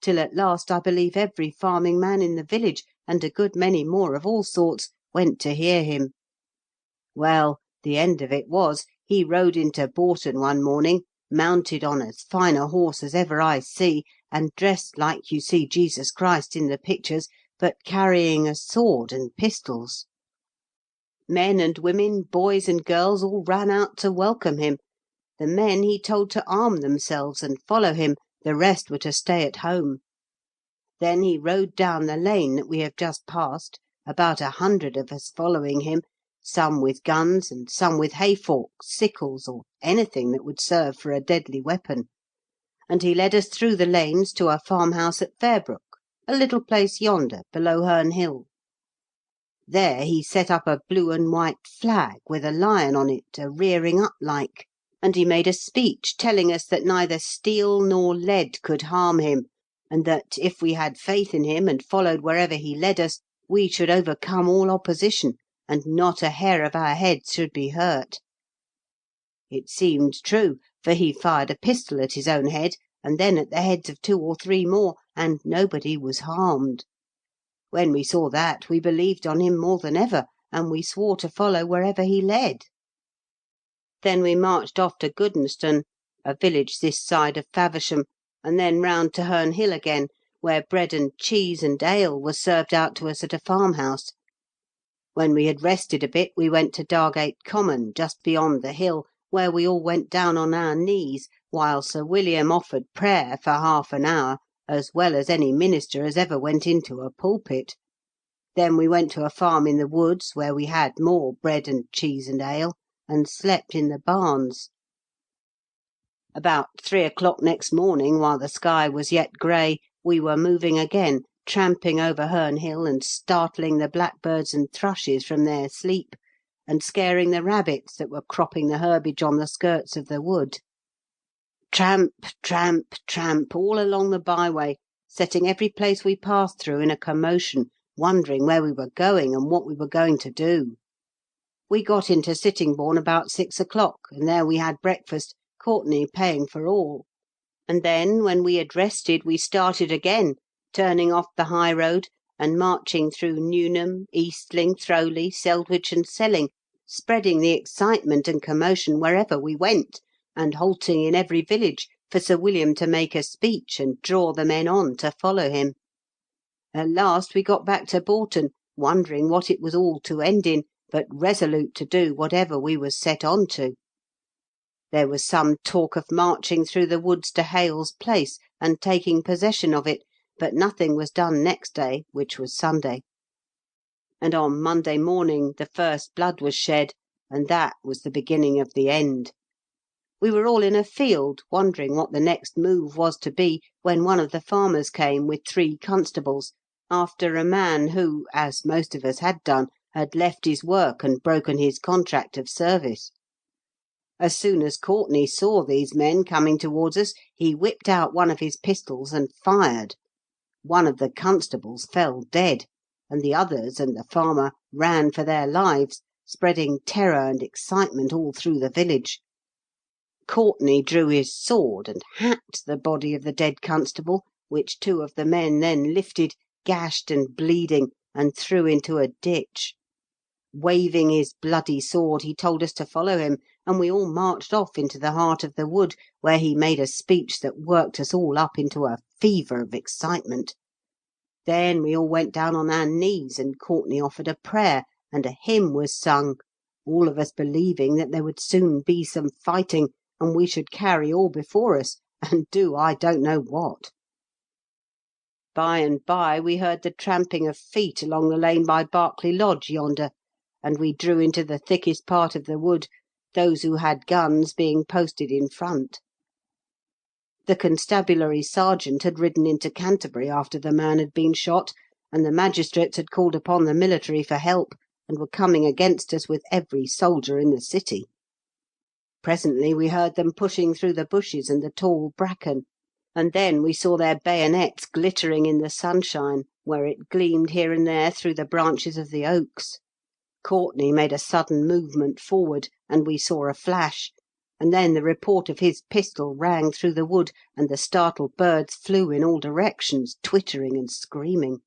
till at last I believe every farming man in the village, and a good many more of all sorts, went to hear him. Well, the end of it was, he rode into Bourton one morning, mounted on as fine a horse as ever I see, and dressed like you see Jesus Christ in the pictures, but carrying a sword and pistols. Men and women, boys and girls, all ran out to welcome him. The men he told to arm themselves and follow him, the rest were to stay at home. Then he rode down the lane that we have just passed, about 100 of us following him, some with guns and some with hayforks, sickles, or anything that would serve for a deadly weapon, and he led us through the lanes to a farmhouse at Fairbrook, a little place yonder below Herne Hill. There he set up a blue and white flag with a lion on it a-rearing up like, and he made a speech telling us that neither steel nor lead could harm him, and that, if we had faith in him and followed wherever he led us, we should overcome all opposition, and not a hair of our heads should be hurt. It seemed true, for he fired a pistol at his own head, and then at the heads of 2 or 3 more, and nobody was harmed. When we saw that, we believed on him more than ever, and we swore to follow wherever he led. Then we marched off to Goodnestone, a village this side of Faversham, and then round to Herne Hill again, where bread and cheese and ale was served out to us at a farmhouse. When we had rested a bit, we went to Dargate Common, just beyond the hill, where we all went down on our knees, while Sir William offered prayer for half an hour, as well as any minister as ever went into a pulpit. Then we went to a farm in the woods, where we had more bread and cheese and ale, and slept in the barns. About 3 o'clock next morning, while the sky was yet grey, we were moving again, tramping over Herne Hill and startling the blackbirds and thrushes from their sleep, and scaring the rabbits that were cropping the herbage on the skirts of the wood. Tramp, tramp, tramp, all along the byway, setting every place we passed through in a commotion, wondering where we were going and what we were going to do. We got into Sittingbourne about 6 o'clock, and there we had breakfast, Courtenay paying for all. And then, when we had rested, we started again, turning off the high road and marching through Newnham, Eastling, Throwley, Seldwich and Selling, spreading the excitement and commotion wherever we went, and halting in every village for Sir William to make a speech and draw the men on to follow him. At last we got back to Bourton, wondering what it was all to end in, but resolute to do whatever we was set on to. There was some talk of marching through the woods to Hales Place and taking possession of it, but nothing was done next day, which was Sunday. And on Monday morning the first blood was shed, and that was the beginning of the end. We were all in a field, wondering what the next move was to be, when one of the farmers came with 3 constables, after a man who, as most of us had done, had left his work and broken his contract of service. As soon as Courtenay saw these men coming towards us, he whipped out one of his pistols and fired. One of the constables fell dead, and the others and the farmer ran for their lives, spreading terror and excitement all through the village. Courtenay drew his sword and hacked the body of the dead constable, which 2 of the men then lifted, gashed and bleeding, and threw into a ditch. Waving his bloody sword, he told us to follow him, and we all marched off into the heart of the wood, where he made a speech that worked us all up into a fever of excitement. Then we all went down on our knees, and Courtenay offered a prayer, and a hymn was sung, all of us believing that there would soon be some fighting, and we should carry all before us, and do I don't know what. By and by we heard the tramping of feet along the lane by Berkeley Lodge yonder, and we drew into the thickest part of the wood, those who had guns being posted in front. The constabulary sergeant had ridden into Canterbury after the man had been shot, and the magistrates had called upon the military for help, and were coming against us with every soldier in the city. Presently we heard them pushing through the bushes and the tall bracken, and then we saw their bayonets glittering in the sunshine, where it gleamed here and there through the branches of the oaks. Courtenay made a sudden movement forward, and we saw a flash, and then the report of his pistol rang through the wood, and the startled birds flew in all directions, twittering and screaming.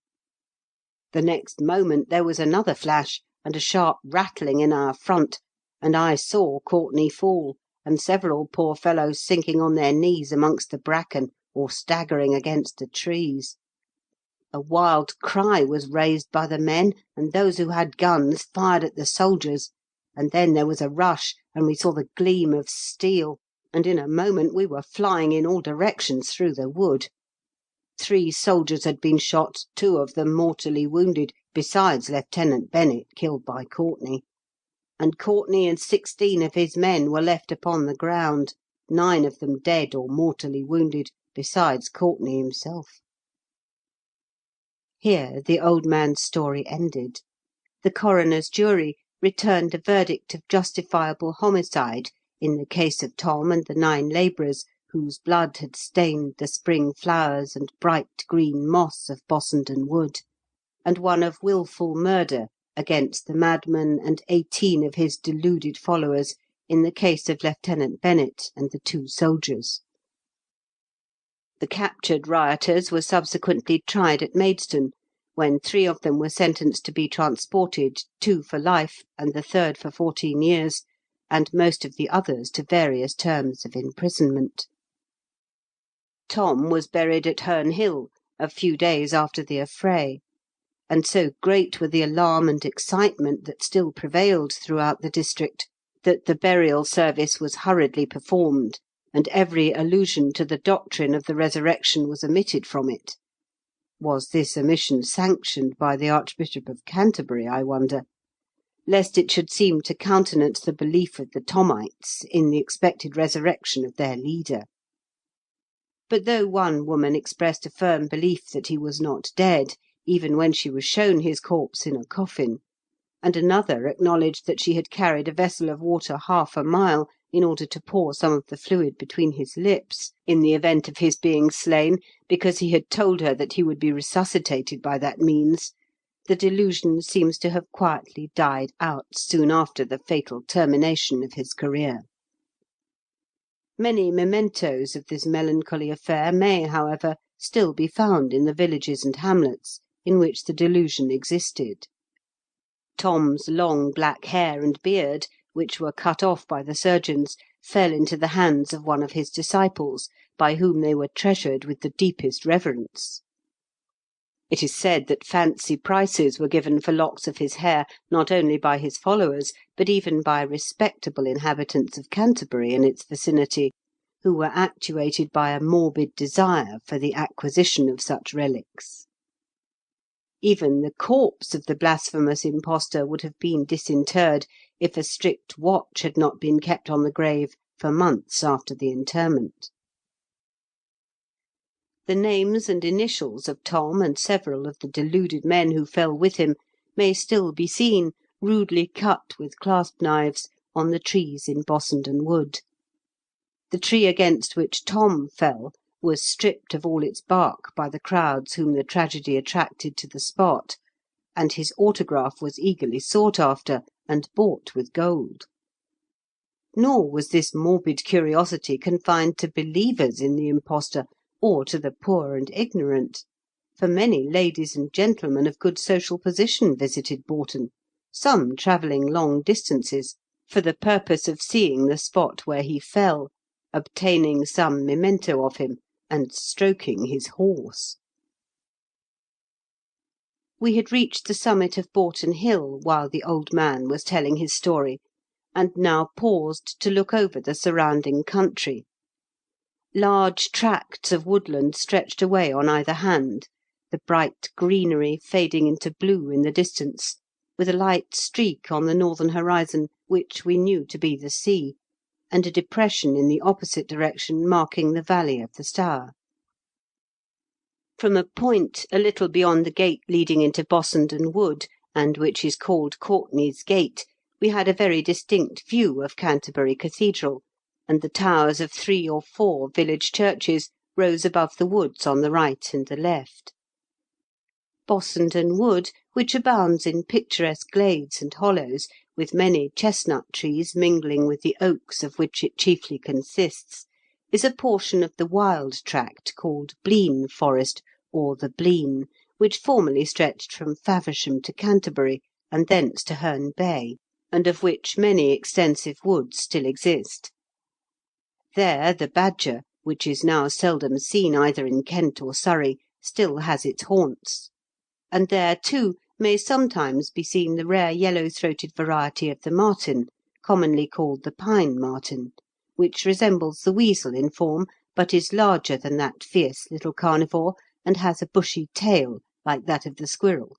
The next moment there was another flash, and a sharp rattling in our front, and I saw Courtenay fall, and several poor fellows sinking on their knees amongst the bracken, or staggering against the trees. A wild cry was raised by the men, and those who had guns fired at the soldiers, and then there was a rush, and we saw the gleam of steel, and in a moment we were flying in all directions through the wood. 3 soldiers had been shot, 2 of them mortally wounded, besides Lieutenant Bennett, killed by Courtenay. And Courtenay and 16 of his men were left upon the ground, 9 of them dead or mortally wounded, besides Courtenay himself. Here the old man's story ended. The coroner's jury returned a verdict of justifiable homicide in the case of Tom and the 9 labourers whose blood had stained the spring flowers and bright green moss of Bossenden Wood, and one of wilful murder against the madman and 18 of his deluded followers in the case of Lieutenant Bennett and the 2 soldiers. The captured rioters were subsequently tried at Maidstone, when 3 of them were sentenced to be transported, 2 for life, and the third for 14 years, and most of the others to various terms of imprisonment. Tom was buried at Herne Hill a few days after the affray, and so great were the alarm and excitement that still prevailed throughout the district, that the burial service was hurriedly performed, and every allusion to the doctrine of the resurrection was omitted from it. Was this omission sanctioned by the Archbishop of Canterbury, I wonder, lest it should seem to countenance the belief of the Thomites in the expected resurrection of their leader? But though one woman expressed a firm belief that he was not dead, even when she was shown his corpse in a coffin, and another acknowledged that she had carried a vessel of water half a mile in order to pour some of the fluid between his lips, in the event of his being slain, because he had told her that he would be resuscitated by that means, the delusion seems to have quietly died out soon after the fatal termination of his career. Many mementoes of this melancholy affair may, however, still be found in the villages and hamlets in which the delusion existed. Tom's long black hair and beard, which were cut off by the surgeons, fell into the hands of one of his disciples, by whom they were treasured with the deepest reverence. It is said that fancy prices were given for locks of his hair, not only by his followers, but even by respectable inhabitants of Canterbury and its vicinity, who were actuated by a morbid desire for the acquisition of such relics. Even the corpse of the blasphemous impostor would have been disinterred if a strict watch had not been kept on the grave for months after the interment. The names and initials of Tom and several of the deluded men who fell with him may still be seen, rudely cut with clasp knives, on the trees in Bossenden Wood. The tree against which Tom fell was stripped of all its bark by the crowds whom the tragedy attracted to the spot, and his autograph was eagerly sought after and bought with gold. Nor was this morbid curiosity confined to believers in the impostor, or to the poor and ignorant, for many ladies and gentlemen of good social position visited Boughton, some travelling long distances, for the purpose of seeing the spot where he fell, obtaining some memento of him, and stroking his horse. We had reached the summit of Boughton Hill while the old man was telling his story, and now paused to look over the surrounding country. Large tracts of woodland stretched away on either hand, the bright greenery fading into blue in the distance, with a light streak on the northern horizon which we knew to be the sea, and a depression in the opposite direction marking the valley of the Stour. From a point a little beyond the gate leading into Bossenden Wood, and which is called Courtenay's Gate, we had a very distinct view of Canterbury Cathedral, and the towers of 3 or 4 village churches rose above the woods on the right and the left. Bossenden Wood, which abounds in picturesque glades and hollows, with many chestnut trees mingling with the oaks of which it chiefly consists, is a portion of the wild tract called Blean Forest, or the Blean, which formerly stretched from Faversham to Canterbury, and thence to Herne Bay, and of which many extensive woods still exist. There the badger, which is now seldom seen either in Kent or Surrey, still has its haunts; and there, too, may sometimes be seen the rare yellow-throated variety of the martin, commonly called the pine martin, which resembles the weasel in form, but is larger than that fierce little carnivore, and has a bushy tail like that of the squirrel.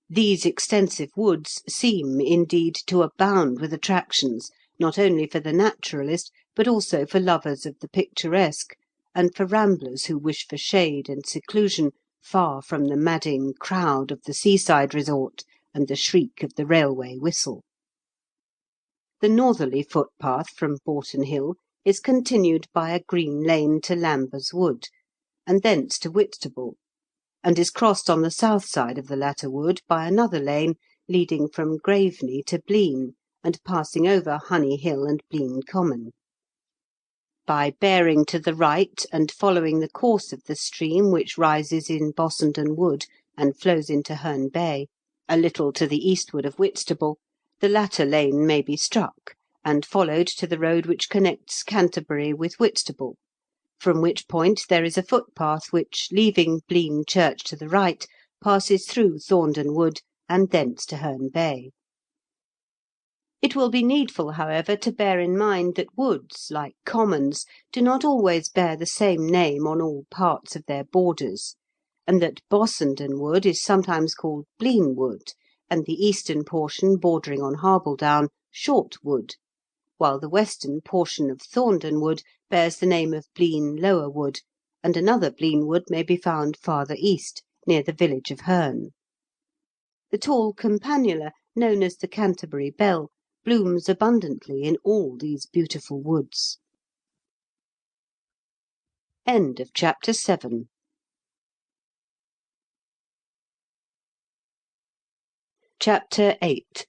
These extensive woods seem, indeed, to abound with attractions, not only for the naturalist, but also for lovers of the picturesque, and for ramblers who wish for shade and seclusion far from the madding crowd of the seaside resort and the shriek of the railway whistle. The northerly footpath from Boughton Hill is continued by a green lane to Lambers Wood, and thence to Whitstable, and is crossed on the south side of the latter wood by another lane leading from Graveney to Blean, and passing over Honey Hill and Blean Common. By bearing to the right, and following the course of the stream which rises in Bossenden Wood and flows into Herne Bay, a little to the eastward of Whitstable, the latter lane may be struck, and followed to the road which connects Canterbury with Whitstable, from which point there is a footpath which, leaving Blean Church to the right, passes through Thorndon Wood and thence to Herne Bay. It will be needful, however, to bear in mind that woods, like commons, do not always bear the same name on all parts of their borders, and that Bossenden Wood is sometimes called Blean Wood, and the eastern portion bordering on Harbledown, Short Wood, while the western portion of Thorndon Wood bears the name of Blean Lower Wood, and another Blean Wood may be found farther east, near the village of Herne. The tall campanula, known as the Canterbury Bell, blooms abundantly in all these beautiful woods. End of chapter 7. Chapter 8.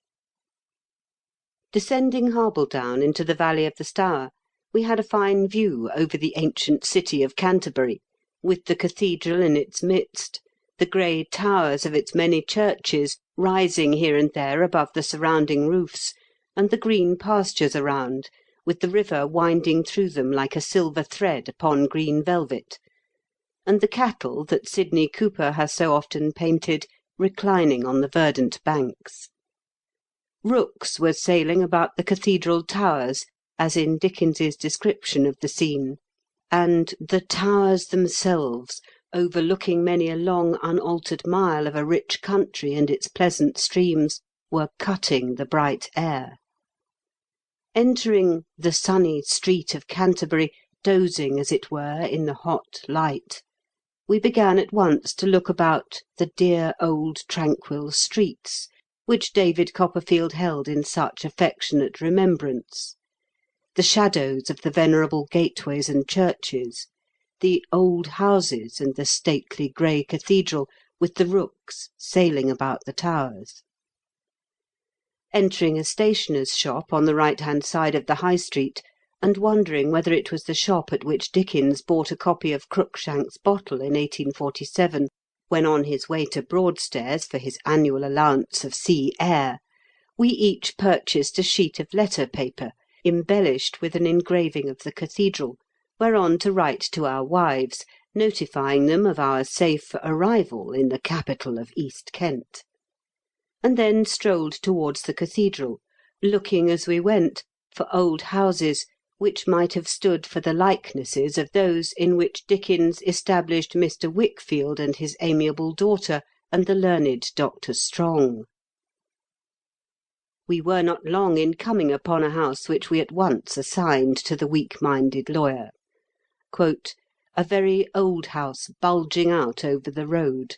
Descending Harbledown into the valley of the Stour, we had a fine view over the ancient city of Canterbury, with the cathedral in its midst, the grey towers of its many churches rising here and there above the surrounding roofs, and the green pastures around, with the river winding through them like a silver thread upon green velvet, and the cattle that Sidney Cooper has so often painted reclining on the verdant banks. Rooks were sailing about the cathedral towers, as in Dickens's description of the scene, and the towers themselves, overlooking many a long unaltered mile of a rich country and its pleasant streams, were cutting the bright air. Entering the sunny street of Canterbury, dozing, as it were, in the hot light, we began at once to look about the dear old tranquil streets, which David Copperfield held in such affectionate remembrance, the shadows of the venerable gateways and churches, the old houses and the stately grey cathedral, with the rooks sailing about the towers. Entering a stationer's shop on the right-hand side of the High Street, and wondering whether it was the shop at which Dickens bought a copy of Cruikshank's Bottle in 1847, when on his way to Broadstairs for his annual allowance of sea air, we each purchased a sheet of letter paper, embellished with an engraving of the cathedral, whereon to write to our wives, notifying them of our safe arrival in the capital of East Kent, and then strolled towards the cathedral, looking as we went for old houses which might have stood for the likenesses of those in which Dickens established Mr. Wickfield and his amiable daughter, and the learned Dr. Strong. We were not long in coming upon a house which we at once assigned to the weak-minded lawyer. "A very old house bulging out over the road,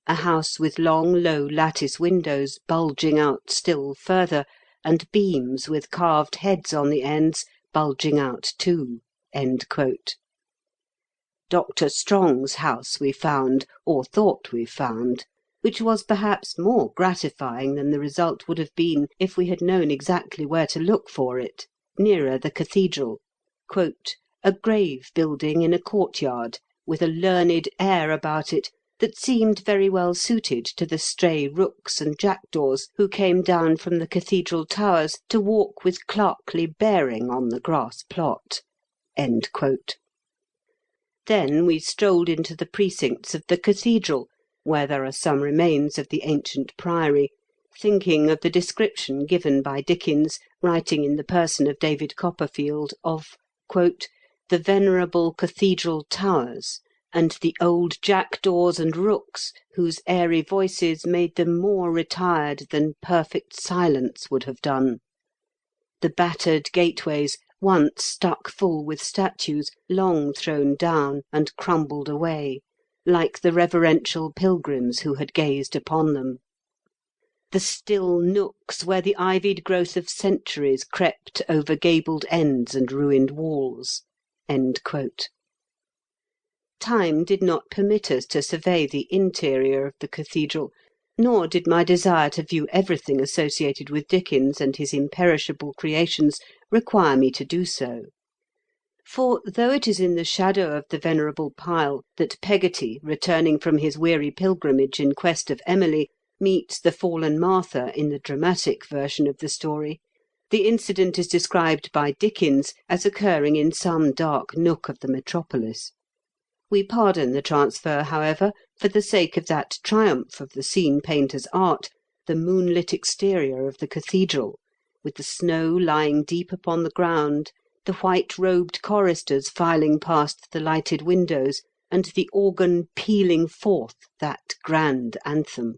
a house with long low lattice windows bulging out still further, and beams with carved heads on the ends bulging out too." Dr. Strong's house we found, or thought we found, which was perhaps more gratifying than the result would have been if we had known exactly where to look for it, nearer the cathedral, "a grave building in a courtyard, with a learned air about it that seemed very well suited to the stray rooks and jackdaws who came down from the cathedral towers to walk with clerkly bearing on the grass plot." Then we strolled into the precincts of the cathedral, where there are some remains of the ancient priory, thinking of the description given by Dickens, writing in the person of David Copperfield, of "the venerable cathedral towers, and the old jackdaws and rooks whose airy voices made them more retired than perfect silence would have done. The battered gateways, once stuck full with statues, long thrown down and crumbled away, like the reverential pilgrims who had gazed upon them. The still nooks where the ivied growth of centuries crept over gabled ends and ruined walls." Time did not permit us to survey the interior of the cathedral, nor did my desire to view everything associated with Dickens and his imperishable creations require me to do so. For, though it is in the shadow of the venerable pile that Peggotty, returning from his weary pilgrimage in quest of Emily, meets the fallen Martha in the dramatic version of the story, the incident is described by Dickens as occurring in some dark nook of the metropolis. We pardon the transfer, however, for the sake of that triumph of the scene painter's art, the moonlit exterior of the cathedral, with the snow lying deep upon the ground, the white-robed choristers filing past the lighted windows, and the organ pealing forth that grand anthem.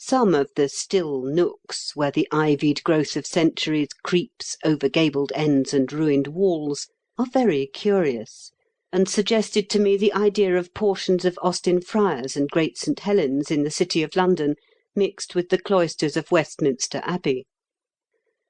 Some of the still nooks, where the ivied growth of centuries creeps over gabled ends and ruined walls, are very curious, and suggested to me the idea of portions of Austin Friars and Great St. Helens in the City of London mixed with the cloisters of Westminster Abbey.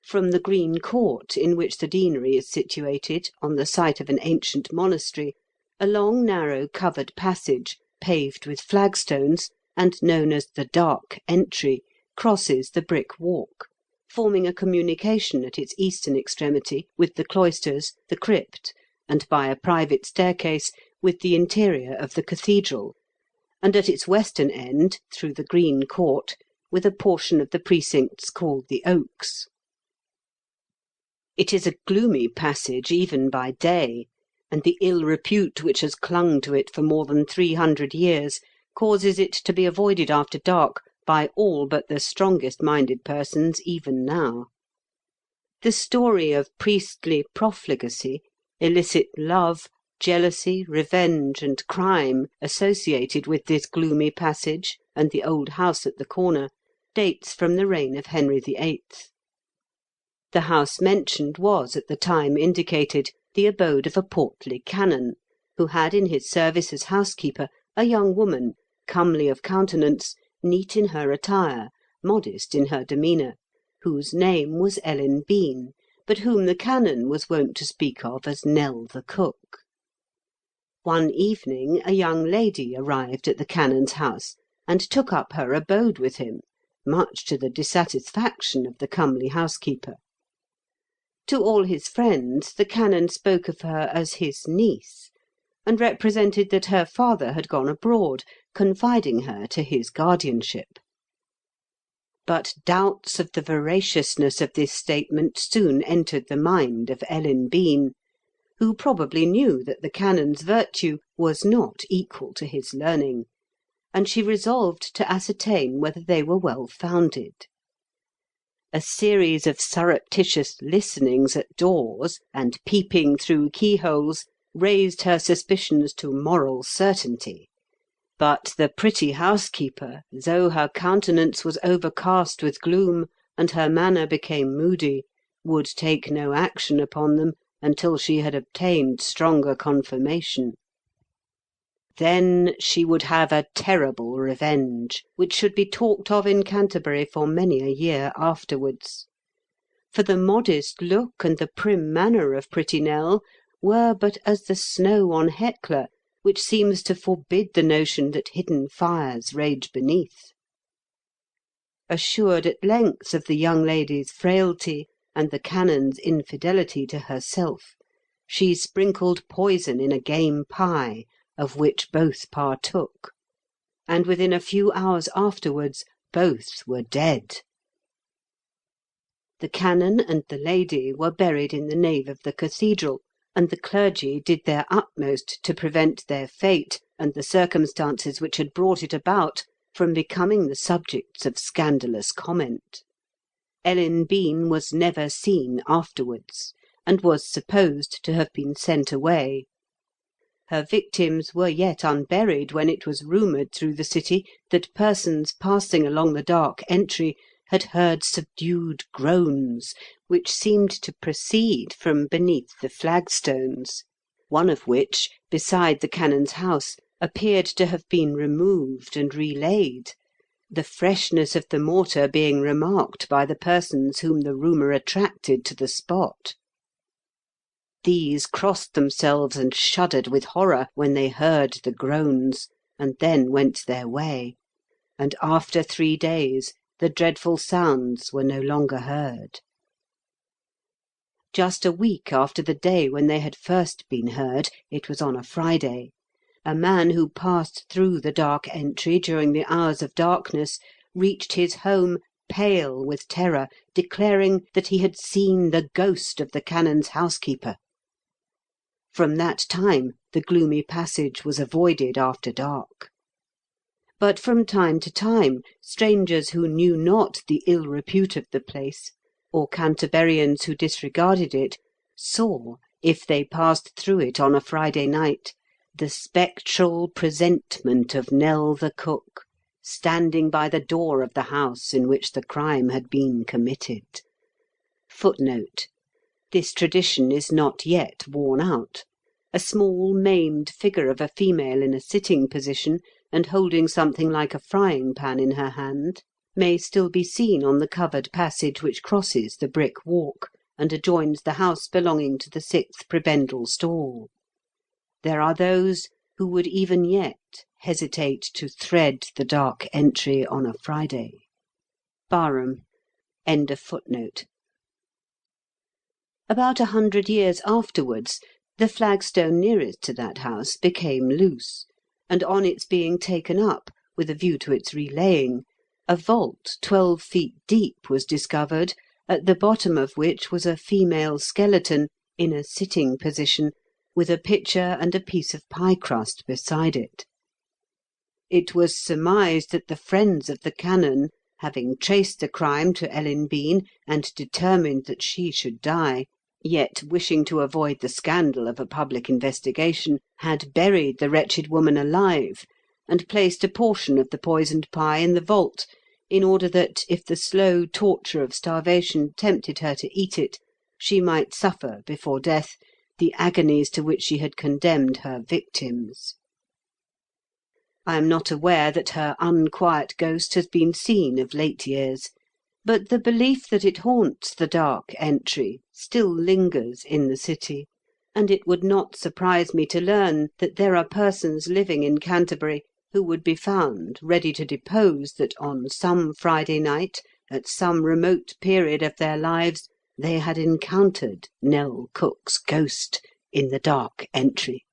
From the Green Court, in which the deanery is situated, on the site of an ancient monastery, a long narrow covered passage, paved with flagstones, and known as the Dark Entry, crosses the brick walk, forming a communication at its eastern extremity with the cloisters, the crypt, and by a private staircase with the interior of the cathedral, and at its western end, through the Green Court, with a portion of the precincts called the Oaks. It is a gloomy passage even by day, and the ill repute which has clung to it for more than 300 years causes it to be avoided after dark by all but the strongest-minded persons even now. The story of priestly profligacy, illicit love, jealousy, revenge, and crime associated with this gloomy passage and the old house at the corner dates from the reign of Henry VIII. The house mentioned was, at the time indicated, the abode of a portly canon, who had in his service as housekeeper a young woman, comely of countenance, neat in her attire, modest in her demeanour, whose name was Ellen Bean, but whom the canon was wont to speak of as Nell the cook. One evening a young lady arrived at the canon's house, and took up her abode with him, much to the dissatisfaction of the comely housekeeper. To all his friends the canon spoke of her as his niece, and represented that her father had gone abroad, confiding her to his guardianship. But doubts of the veraciousness of this statement soon entered the mind of Ellen Bean, who probably knew that the canon's virtue was not equal to his learning, and she resolved to ascertain whether they were well founded. A series of surreptitious listenings at doors, and peeping through keyholes, raised her suspicions to moral certainty. But the pretty housekeeper, though her countenance was overcast with gloom, and her manner became moody, would take no action upon them until she had obtained stronger confirmation. Then she would have a terrible revenge, which should be talked of in Canterbury for many a year afterwards. For the modest look and the prim manner of pretty Nell were but as the snow on Hecla, which seems to forbid the notion that hidden fires rage beneath. Assured at length of the young lady's frailty and the canon's infidelity to herself, she sprinkled poison in a game pie, of which both partook, and within a few hours afterwards both were dead. The canon and the lady were buried in the nave of the cathedral, and the clergy did their utmost to prevent their fate, and the circumstances which had brought it about, from becoming the subjects of scandalous comment. Ellen Bean was never seen afterwards, and was supposed to have been sent away. Her victims were yet unburied when it was rumoured through the city that persons passing along the Dark Entry had heard subdued groans, which seemed to proceed from beneath the flagstones, one of which, beside the canon's house, appeared to have been removed and relaid, the freshness of the mortar being remarked by the persons whom the rumour attracted to the spot. These crossed themselves and shuddered with horror when they heard the groans, and then went their way, and after 3 days the dreadful sounds were no longer heard. Just a week after the day when they had first been heard, it was on a Friday, a man who passed through the dark entry during the hours of darkness reached his home pale with terror, declaring that he had seen the ghost of the canon's housekeeper. From that time the gloomy passage was avoided after dark. But from time to time strangers who knew not the ill repute of the place, or Canterburyans who disregarded it, saw, if they passed through it on a Friday night, the spectral presentment of Nell the cook, standing by the door of the house in which the crime had been committed. Footnote: this tradition is not yet worn out. A small maimed figure of a female in a sitting position, and holding something like a frying pan in her hand, may still be seen on the covered passage which crosses the brick walk, and adjoins the house belonging to the 6th prebendal stall. There are those who would even yet hesitate to thread the dark entry on a Friday. Barham. End of footnote. About 100 years afterwards, the flagstone nearest to that house became loose, and on its being taken up, with a view to its relaying, a vault 12 feet deep was discovered, at the bottom of which was a female skeleton in a sitting position, with a pitcher and a piece of pie crust beside it. It was surmised that the friends of the canon, having traced the crime to Ellen Bean and determined that she should die, yet wishing to avoid the scandal of a public investigation, had buried the wretched woman alive, and placed a portion of the poisoned pie in the vault, in order that, if the slow torture of starvation tempted her to eat it, she might suffer before death the agonies to which she had condemned her victims. I am not aware that her unquiet ghost has been seen of late years, but the belief that it haunts the dark entry still lingers in the city, and it would not surprise me to learn that there are persons living in Canterbury who would be found ready to depose that on some Friday night, at some remote period of their lives, they had encountered Nell Cook's ghost in the dark entry.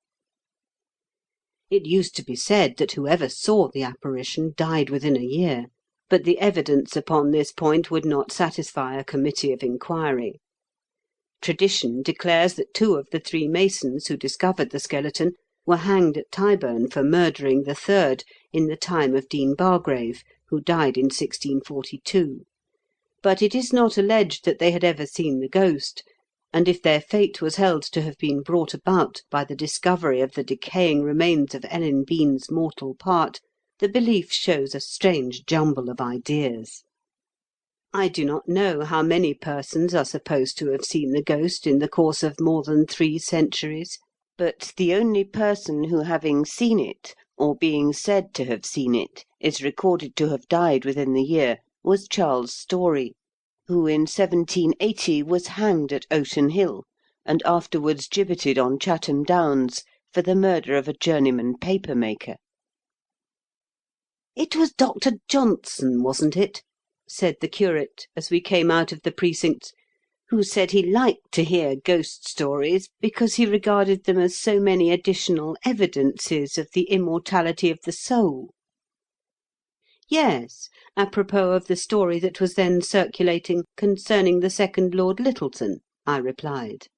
It used to be said that whoever saw the apparition died within a year, but the evidence upon this point would not satisfy a committee of inquiry. Tradition declares that 2 of the 3 masons who discovered the skeleton were hanged at Tyburn for murdering the 3rd in the time of Dean Bargrave, who died in 1642. But it is not alleged that they had ever seen the ghost, and if their fate was held to have been brought about by the discovery of the decaying remains of Ellen Bean's mortal part, the belief shows a strange jumble of ideas. I do not know how many persons are supposed to have seen the ghost in the course of more than 3 centuries, but the only person who, having seen it, or being said to have seen it, is recorded to have died within the year, was Charles Story, who in 1780 was hanged at Ocean Hill, and afterwards gibbeted on Chatham Downs for the murder of a journeyman paper-maker. "It was Dr. Johnson, wasn't it?" said the curate, as we came out of the precincts, "who said he liked to hear ghost stories because he regarded them as so many additional evidences of the immortality of the soul." "Yes, apropos of the story that was then circulating concerning the second Lord Lyttelton," I replied.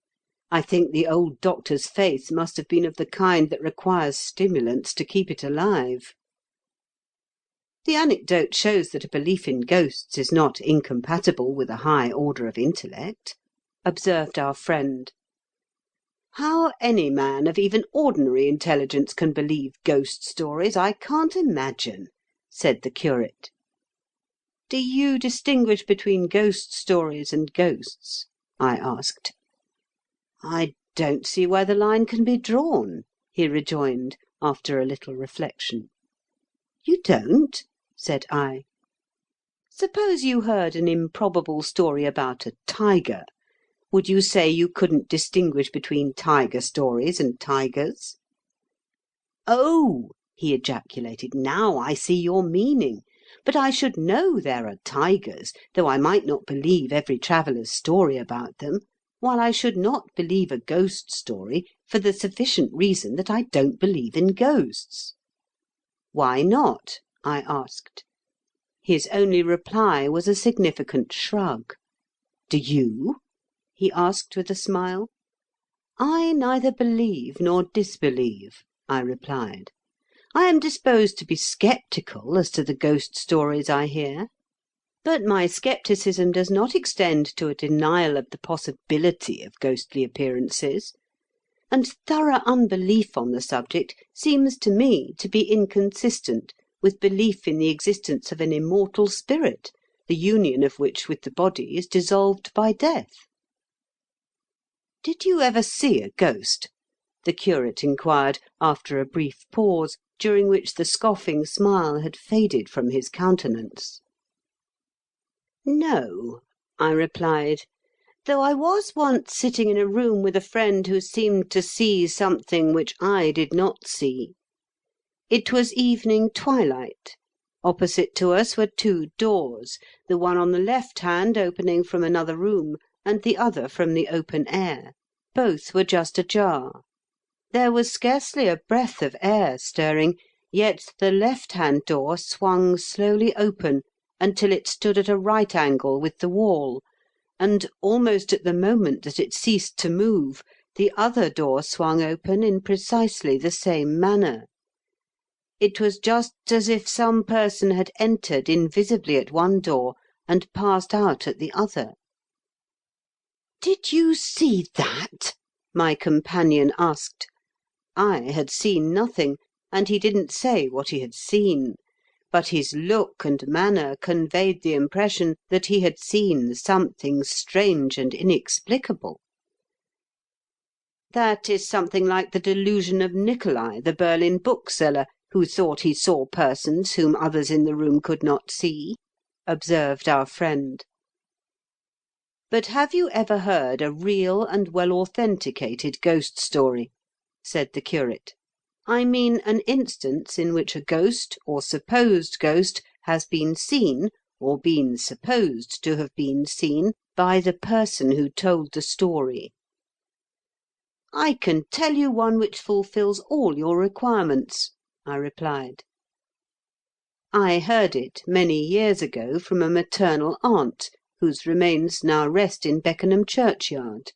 "I think the old doctor's faith must have been of the kind that requires stimulants to keep it alive." "The anecdote shows that a belief in ghosts is not incompatible with a high order of intellect," observed our friend. "How any man of even ordinary intelligence can believe ghost stories, I can't imagine," said the curate. "Do you distinguish between ghost stories and ghosts?" I asked. "I don't see where the line can be drawn," he rejoined, after a little reflection. "You don't?" said I. "Suppose you heard an improbable story about a tiger, Would you say you couldn't distinguish between tiger stories and tigers?" "Oh!" he ejaculated, "now I see your meaning. But I should know there are tigers, though I might not believe every traveller's story about them, while I should not believe a ghost story for the sufficient reason that I don't believe in ghosts." "Why not?" I asked. His only reply was a significant shrug. "Do you?" he asked with a smile. "I neither believe nor disbelieve," I replied. "I am disposed to be sceptical as to the ghost stories I hear. But my scepticism does not extend to a denial of the possibility of ghostly appearances, and thorough unbelief on the subject seems to me to be inconsistent with belief in the existence of an immortal spirit, the union of which with the body is dissolved by death." "Did you ever see a ghost?" the curate inquired, after a brief pause, during which the scoffing smile had faded from his countenance. "No," I replied, "though I was once sitting in a room with a friend who seemed to see something which I did not see. It was evening twilight. Opposite to us were two doors, the one on the left hand opening from another room, and the other from the open air. Both were just ajar. There was scarcely a breath of air stirring, yet the left-hand door swung slowly open until it stood at a right angle with the wall, and, almost at the moment that it ceased to move, the other door swung open in precisely the same manner. It was just as if some person had entered invisibly at one door and passed out at the other." "Did you see that?" my companion asked. I had seen nothing, and he didn't say what he had seen, but his look and manner conveyed the impression that he had seen something strange and inexplicable. "That is something like the delusion of Nicolai, the Berlin bookseller, who thought he saw persons whom others in the room could not see," observed our friend. "But have you ever heard a real and well authenticated ghost story?" said the curate. "I mean an instance in which a ghost, or supposed ghost, has been seen, or been supposed to have been seen, by the person who told the story." "I can tell you one which fulfils all your requirements," I replied. I heard it many years ago from a maternal aunt, whose remains now rest in Beckenham churchyard.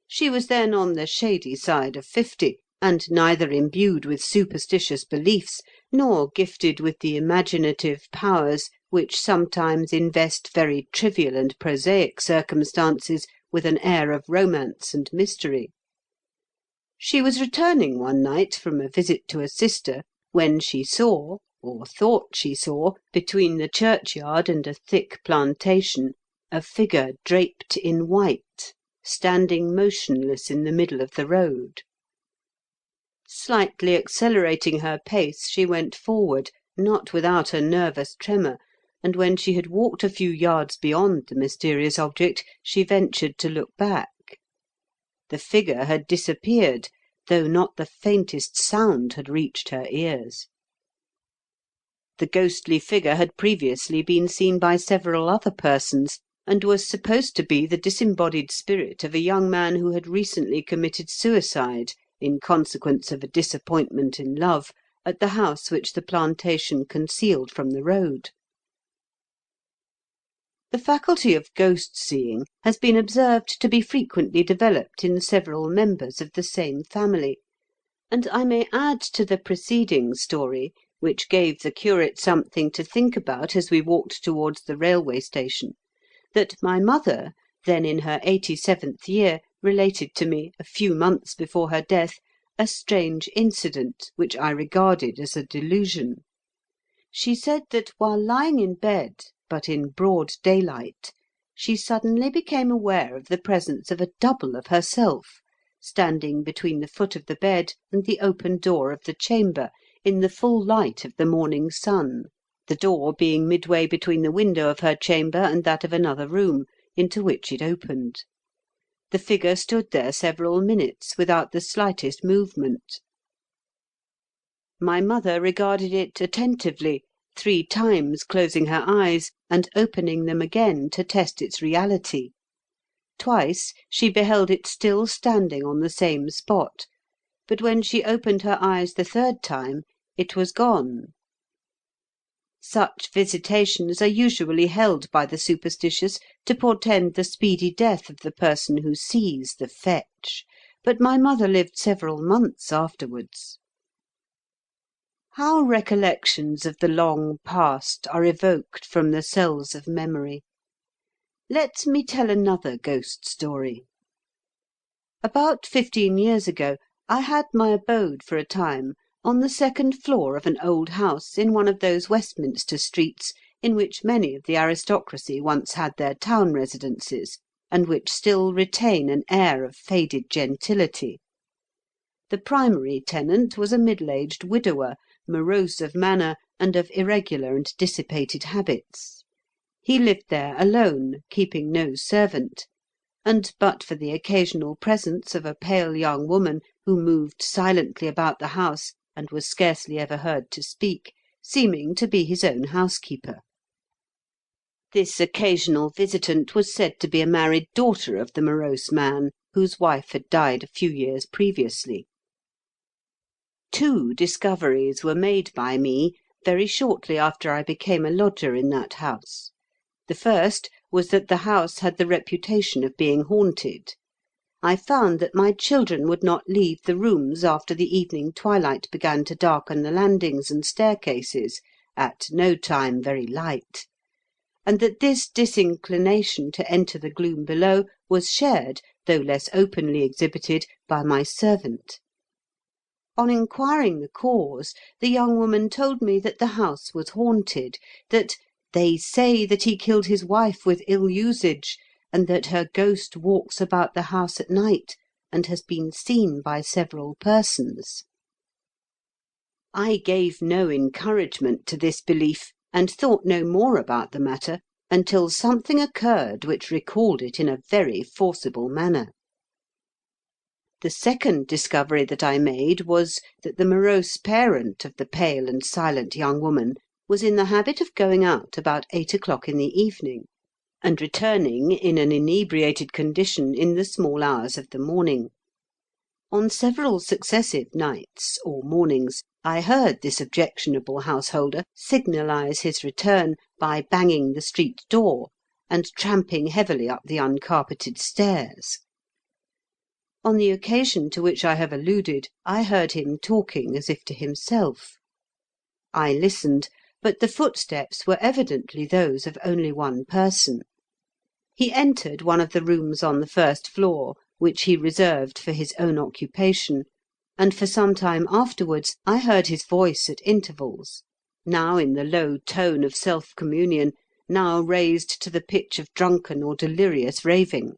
She was then on the shady side of 50, and neither imbued with superstitious beliefs, nor gifted with the imaginative powers which sometimes invest very trivial and prosaic circumstances with an air of romance and mystery. She was returning one night from a visit to a sister, when she saw, or thought she saw, between the churchyard and a thick plantation, a figure draped in white, standing motionless in the middle of the road. Slightly accelerating her pace, she went forward, not without a nervous tremor, and when she had walked a few yards beyond the mysterious object, she ventured to look back. The figure had disappeared, though not the faintest sound had reached her ears. The ghostly figure had previously been seen by several other persons, and was supposed to be the disembodied spirit of a young man who had recently committed suicide, in consequence of a disappointment in love, at the house which the plantation concealed from the road. The faculty of ghost-seeing has been observed to be frequently developed in several members of the same family, and I may add to the preceding story, which gave the curate something to think about as we walked towards the railway station, that my mother, then in her 87th year, related to me, a few months before her death, a strange incident, which I regarded as a delusion. She said that while lying in bed, but in broad daylight, she suddenly became aware of the presence of a double of herself, standing between the foot of the bed and the open door of the chamber, in the full light of the morning sun, the door being midway between the window of her chamber and that of another room, into which it opened. The figure stood there several minutes without the slightest movement. My mother regarded it attentively, 3 times closing her eyes and opening them again to test its reality. Twice she beheld it still standing on the same spot, but when she opened her eyes the 3rd time, it was gone. Such visitations are usually held by the superstitious to portend the speedy death of the person who sees the fetch, but my mother lived several months afterwards. How recollections of the long past are evoked from the cells of memory! Let me tell another ghost story. About 15 years ago, I had my abode for a time on the 2nd floor of an old house in one of those Westminster streets in which many of the aristocracy once had their town residences, and which still retain an air of faded gentility. The primary tenant was a middle-aged widower, morose of manner and of irregular and dissipated habits. He lived there alone, keeping no servant, and but for the occasional presence of a pale young woman who moved silently about the house and was scarcely ever heard to speak, seeming to be his own housekeeper. This occasional visitant was said to be a married daughter of the morose man, whose wife had died a few years previously. 2 discoveries were made by me very shortly after I became a lodger in that house. The first was that the house had the reputation of being haunted. I found that my children would not leave the rooms after the evening twilight began to darken the landings and staircases, at no time very light, and that this disinclination to enter the gloom below was shared, though less openly exhibited, by my servant. On inquiring the cause, the young woman told me that the house was haunted, that "they say that he killed his wife with ill usage, and that her ghost walks about the house at night, and has been seen by several persons." I gave no encouragement to this belief, and thought no more about the matter until something occurred which recalled it in a very forcible manner. The second discovery that I made was, that the morose parent of the pale and silent young woman was in the habit of going out about 8 o'clock in the evening, and returning in an inebriated condition in the small hours of the morning. On several successive nights or mornings I heard this objectionable householder signalise his return by banging the street door and tramping heavily up the uncarpeted stairs. On the occasion to which I have alluded, I heard him talking as if to himself. I listened, but the footsteps were evidently those of only one person. He entered one of the rooms on the 1st floor, which he reserved for his own occupation, and for some time afterwards I heard his voice at intervals, now in the low tone of self-communion, now raised to the pitch of drunken or delirious raving.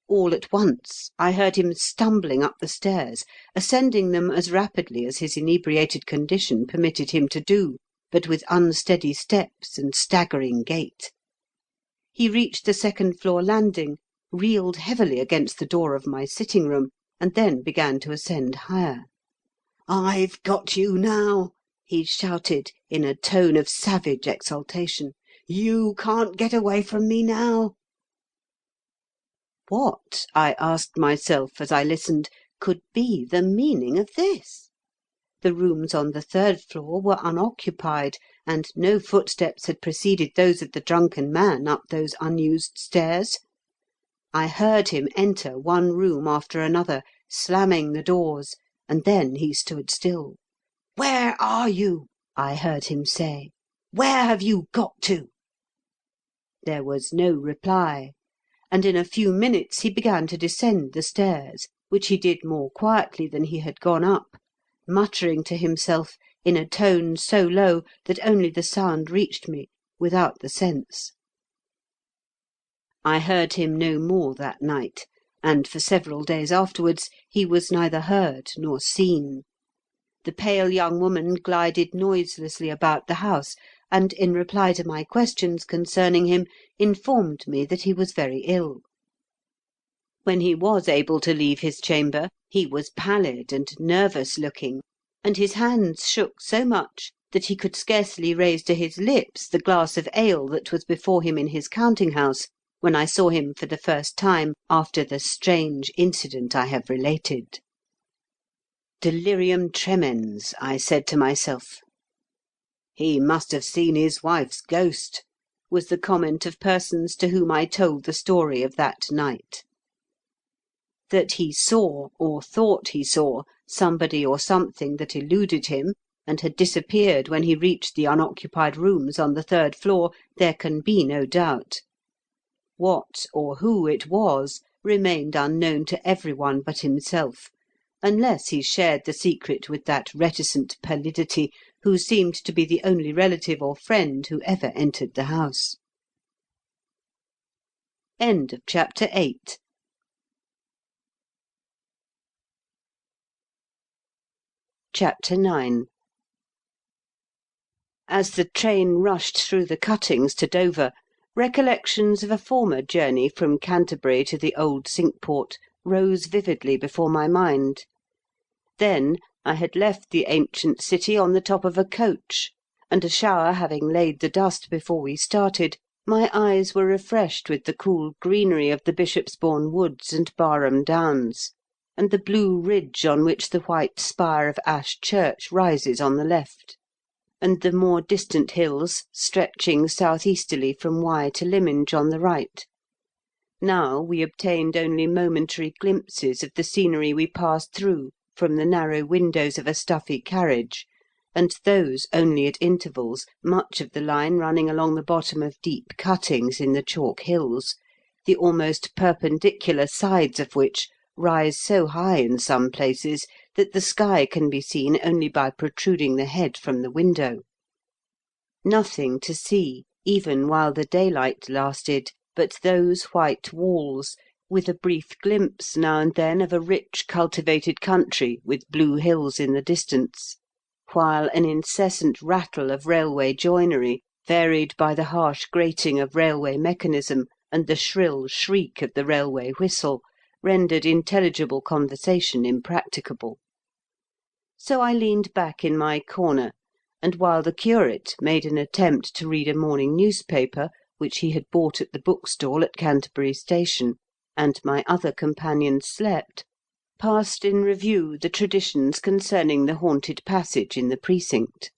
All at once I heard him stumbling up the stairs, ascending them as rapidly as his inebriated condition permitted him to do, but with unsteady steps and staggering gait. He reached the 2nd floor landing, reeled heavily against the door of my sitting room, and then began to ascend higher. "I've got you now," he shouted in a tone of savage exultation. "You can't get away from me now." What, I asked myself as I listened, could be the meaning of this? The rooms on the 3rd floor were unoccupied, and no footsteps had preceded those of the drunken man up those unused stairs. I heard him enter one room after another, slamming the doors, and then he stood still. "Where are you?" I heard him say. "Where have you got to?" There was no reply, and in a few minutes he began to descend the stairs, which he did more quietly than he had gone up, muttering to himself in a tone so low that only the sound reached me, without the sense. I heard him no more that night, and for several days afterwards he was neither heard nor seen. The pale young woman glided noiselessly about the house, and, in reply to my questions concerning him, informed me that he was very ill. When he was able to leave his chamber, he was pallid and nervous looking, and his hands shook so much that he could scarcely raise to his lips the glass of ale that was before him in his counting-house, when I saw him for the first time after the strange incident I have related. Delirium tremens, I said to myself. He must have seen his wife's ghost, was the comment of persons to whom I told the story of that night. That he saw, or thought he saw, somebody or something that eluded him, and had disappeared when he reached the unoccupied rooms on the third floor, there can be no doubt. What or who it was remained unknown to every one but himself, unless he shared the secret with that reticent pallidity who seemed to be the only relative or friend who ever entered the house. End of chapter 8. Chapter 9. As the train rushed through the cuttings to Dover, recollections of a former journey from Canterbury to the old Cinque-Port rose vividly before my mind. Then I had left the ancient city on the top of a coach, and a shower having laid the dust before we started, my eyes were refreshed with the cool greenery of the Bishopsbourne Woods and Barham Downs, and the blue ridge on which the white spire of Ash Church rises on the left, and the more distant hills stretching south-easterly from Wye to Lyminge on the right. Now we obtained only momentary glimpses of the scenery we passed through from the narrow windows of a stuffy carriage, and those only at intervals, much of the line running along the bottom of deep cuttings in the chalk hills, the almost perpendicular sides of which rise so high in some places that the sky can be seen only by protruding the head from the window. Nothing to see, even while the daylight lasted, but those white walls, with a brief glimpse now and then of a rich cultivated country with blue hills in the distance, while an incessant rattle of railway joinery, varied by the harsh grating of railway mechanism and the shrill shriek of the railway whistle, rendered intelligible conversation impracticable. So I leaned back in my corner, and while the curate made an attempt to read a morning newspaper which he had bought at the bookstall at Canterbury Station, and my other companions slept, passed in review the traditions concerning the haunted passage in the precinct.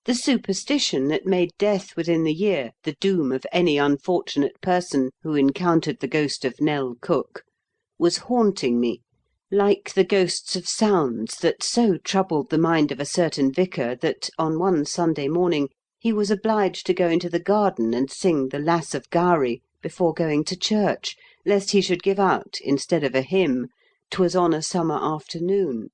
The superstition that made death within the year the doom of any unfortunate person who encountered the ghost of Nell Cook was haunting me, like the ghosts of sounds that so troubled the mind of a certain vicar that, on one Sunday morning, he was obliged to go into the garden and sing the Lass of Gowrie before going to church, lest he should give out, instead of a hymn, "'Twas on a summer afternoon,"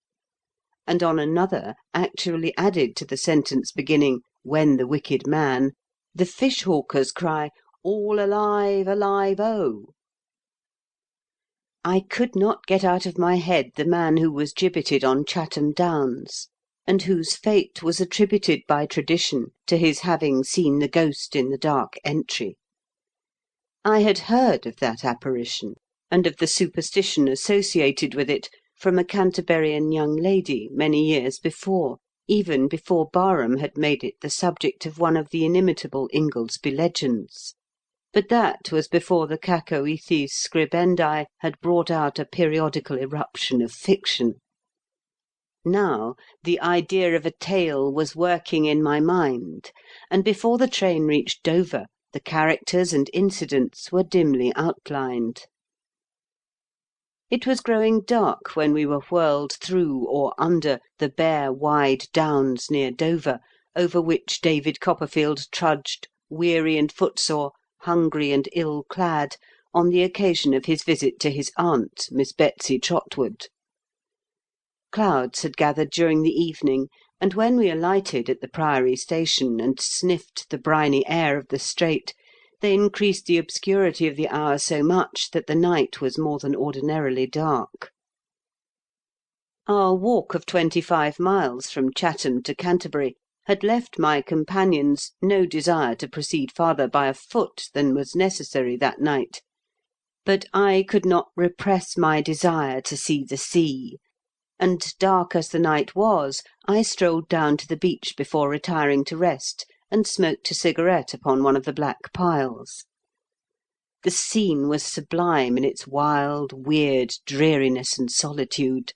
and on another actually added to the sentence beginning, "When the wicked man," the fish-hawker's cry, "All alive, alive, oh!" I could not get out of my head the man who was gibbeted on Chatham Downs, and whose fate was attributed by tradition to his having seen the ghost in the dark entry. I had heard of that apparition, and of the superstition associated with it, from a Canterburyan young lady many years before, even before Barham had made it the subject of one of the inimitable Ingoldsby Legends. But that was before the cacoethes scribendi had brought out a periodical eruption of fiction. Now the idea of a tale was working in my mind, and before the train reached Dover, the characters and incidents were dimly outlined. It was growing dark when we were whirled through or under the bare wide downs near Dover, over which David Copperfield trudged, weary and footsore, hungry and ill-clad, on the occasion of his visit to his aunt, Miss Betsy Trotwood. Clouds had gathered during the evening, and when we alighted at the Priory station and sniffed the briny air of the Strait, they increased the obscurity of the hour so much that the night was more than ordinarily dark. Our walk of 25 miles from Chatham to Canterbury had left my companions no desire to proceed farther by a foot than was necessary that night, But I could not repress my desire to see the sea, and dark as the night was, I strolled down to the beach before retiring to rest, and smoked a cigarette upon one of the black piles. The scene was sublime in its wild, weird dreariness and solitude.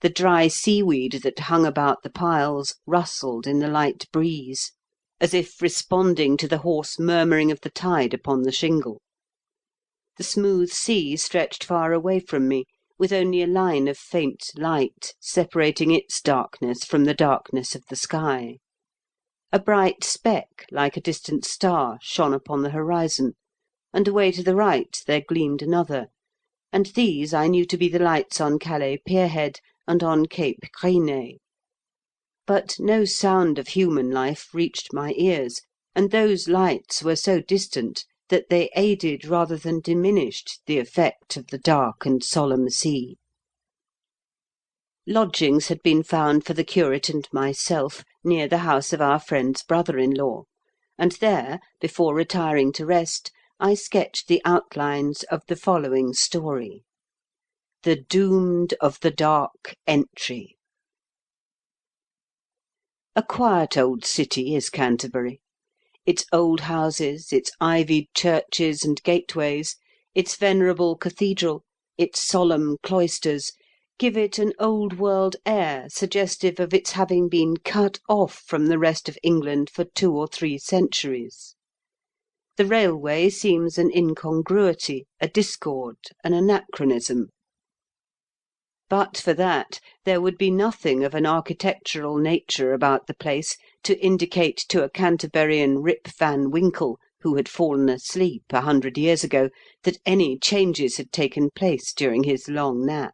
The dry seaweed that hung about the piles rustled in the light breeze, as if responding to the hoarse murmuring of the tide upon the shingle. The smooth sea stretched far away from me, with only a line of faint light separating its darkness from the darkness of the sky. A bright speck, like a distant star, shone upon the horizon, and away to the right there gleamed another, and these I knew to be the lights on Calais Pierhead and on Cape Grisnez. But no sound of human life reached my ears, and those lights were so distant that they aided rather than diminished the effect of the dark and solemn sea. Lodgings had been found for the curate and myself near the house of our friend's brother-in-law, and there, before retiring to rest, I sketched the outlines of the following story. The Doomed of the Dark Entry. A quiet old city is Canterbury. Its old houses, its ivied churches and gateways, its venerable cathedral, its solemn cloisters, give it an old-world air suggestive of its having been cut off from the rest of England for 2 or 3 centuries. The railway seems an incongruity, a discord, an anachronism. But for that, there would be nothing of an architectural nature about the place to indicate to a Canterburyan Rip Van Winkle, who had fallen asleep 100 years ago, that any changes had taken place during his long nap.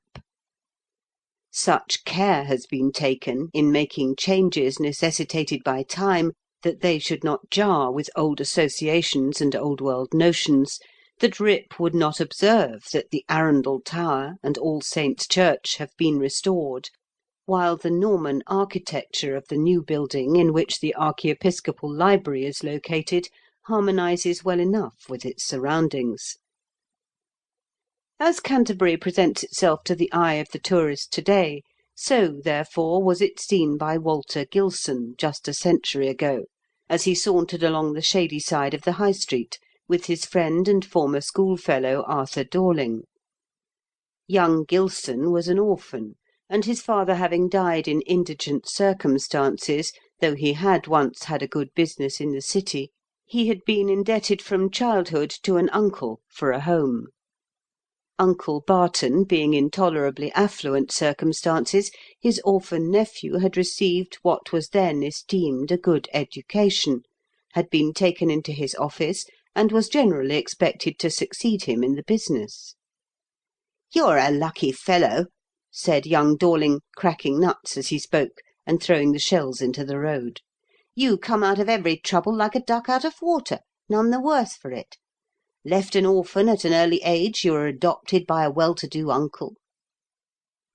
Such care has been taken in making changes necessitated by time that they should not jar with old associations and old-world notions, that Rip would not observe that the Arundel Tower and All Saints' Church have been restored, while the Norman architecture of the new building in which the Archiepiscopal Library is located harmonises well enough with its surroundings. As Canterbury presents itself to the eye of the tourist to-day, so, therefore, was it seen by Walter Gilson just a century ago, as he sauntered along the shady side of the High Street, with his friend and former schoolfellow Arthur Dorling. Young Gilson was an orphan, and his father having died in indigent circumstances, though he had once had a good business in the city, he had been indebted from childhood to an uncle for a home. Uncle Barton being in tolerably affluent circumstances, his orphan nephew had received what was then esteemed a good education, had been taken into his office, and was generally expected to succeed him in the business. "You're a lucky fellow," said young Dorling, cracking nuts as he spoke, and throwing the shells into the road. "You come out of every trouble like a duck out of water, none the worse for it. Left an orphan at an early age, you were adopted by a well-to-do uncle.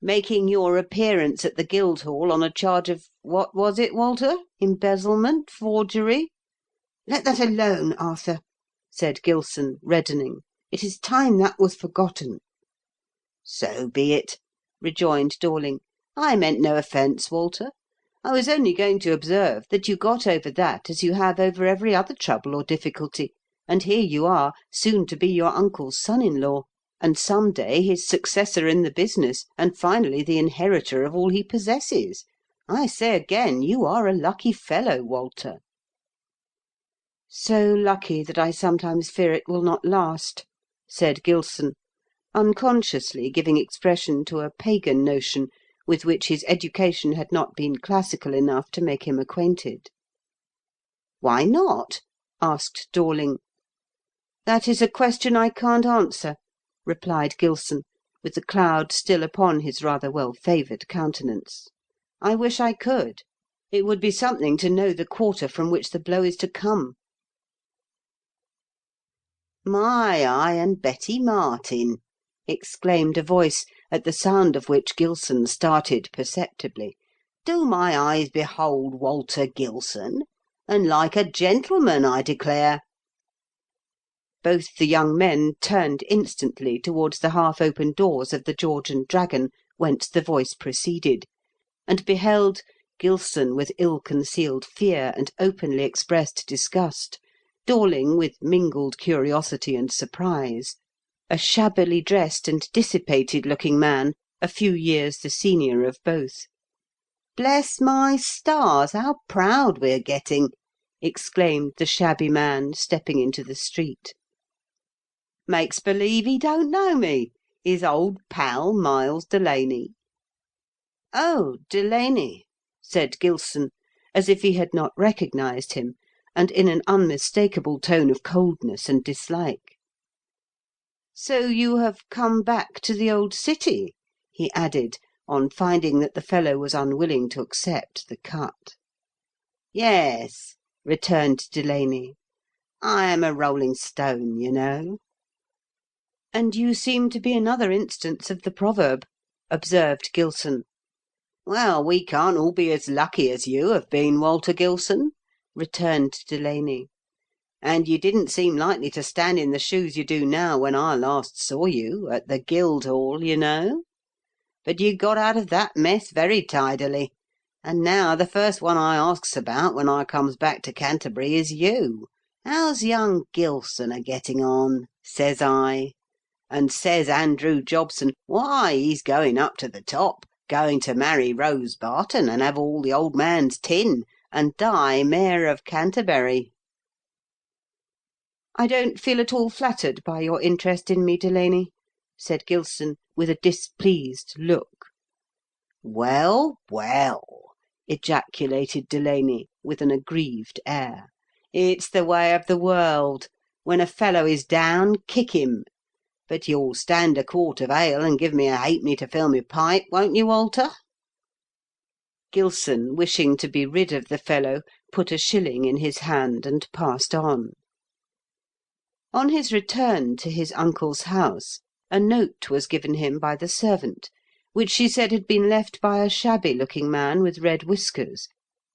Making your appearance at the Guildhall on a charge of, what was it, Walter? Embezzlement? Forgery?" "Let that alone, Arthur," said Gilson, reddening. "It is time that was forgotten." "So be it," rejoined Dorling. "I meant no offence, Walter. I was only going to observe that you got over that as you have over every other trouble or difficulty, and here you are, soon to be your uncle's son-in-law, and some day his successor in the business, and finally the inheritor of all he possesses. I say again, you are a lucky fellow, Walter." "So lucky that I sometimes fear it will not last," said Gilson, unconsciously giving expression to a pagan notion with which his education had not been classical enough to make him acquainted. "Why not?" asked Dorling. "That is a question I can't answer," replied Gilson, with the cloud still upon his rather well-favoured countenance. "I wish I could. It would be something to know the quarter from which the blow is to come." "My eye and Betty Martin!" exclaimed a voice, at the sound of which Gilson started perceptibly. "Do my eyes behold Walter Gilson? And like a gentleman, I declare." Both the young men turned instantly towards the half-open doors of the George and Dragon, whence the voice proceeded, and beheld Gilson with ill-concealed fear and openly expressed disgust, Dawling with mingled curiosity and surprise, a shabbily dressed and dissipated-looking man, a few years the senior of both. "Bless my stars, how proud we're getting!" exclaimed the shabby man, stepping into the street. "Makes believe he don't know me. His old pal, Miles Delaney." "Oh, Delaney," said Gilson, as if he had not recognised him, and in an unmistakable tone of coldness and dislike. "So you have come back to the old city?" he added, on finding that the fellow was unwilling to accept the cut. "Yes," returned Delaney. "I am a rolling stone, you know." "And you seem to be another instance of the proverb," observed Gilson. "Well, we can't all be as lucky as you have been, Walter Gilson," returned Delaney. "And you didn't seem likely to stand in the shoes you do now when I last saw you, at the Guildhall, you know. But you got out of that mess very tidily, and now the first one I asks about when I comes back to Canterbury is you. 'How's young Gilson a getting on?' says I. And says Andrew Jobson, 'Why, he's going up to the top, going to marry Rose Barton and have all the old man's tin, and die Mayor of Canterbury.'" "I don't feel at all flattered by your interest in me, Delaney," said Gilson, with a displeased look. "Well, well," ejaculated Delaney, with an aggrieved air. "It's the way of the world. When a fellow is down, kick him. But you'll stand a quart of ale and give me a halfpenny to fill my pipe, won't you, Walter?" Gilson, wishing to be rid of the fellow, put a shilling in his hand and passed on. On his return to his uncle's house, a note was given him by the servant, which she said had been left by a shabby-looking man with red whiskers,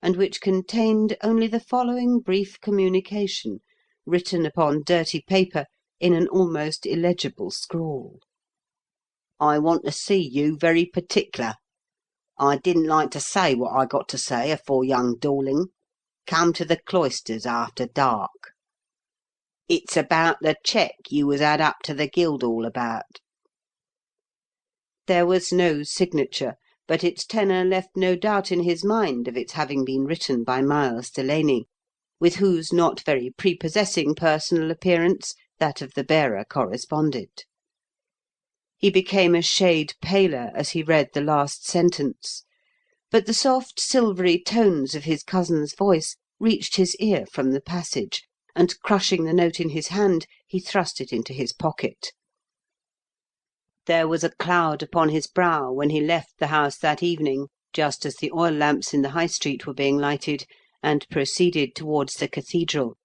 and which contained only the following brief communication, written upon dirty paper in an almost illegible scrawl: "I want to see you very particular. I didn't like to say what I got to say afore young Dawling. Come to the cloisters after dark. It's about the cheque you was had up to the Guildhall about." There was no signature, but its tenor left no doubt in his mind of its having been written by Miles Delaney, with whose not very prepossessing personal appearance that of the bearer corresponded. He became a shade paler as he read the last sentence, but the soft silvery tones of his cousin's voice reached his ear from the passage, and crushing the note in his hand, he thrust it into his pocket. There was a cloud upon his brow when he left the house that evening, just as the oil lamps in the High Street were being lighted, and proceeded towards the cathedral.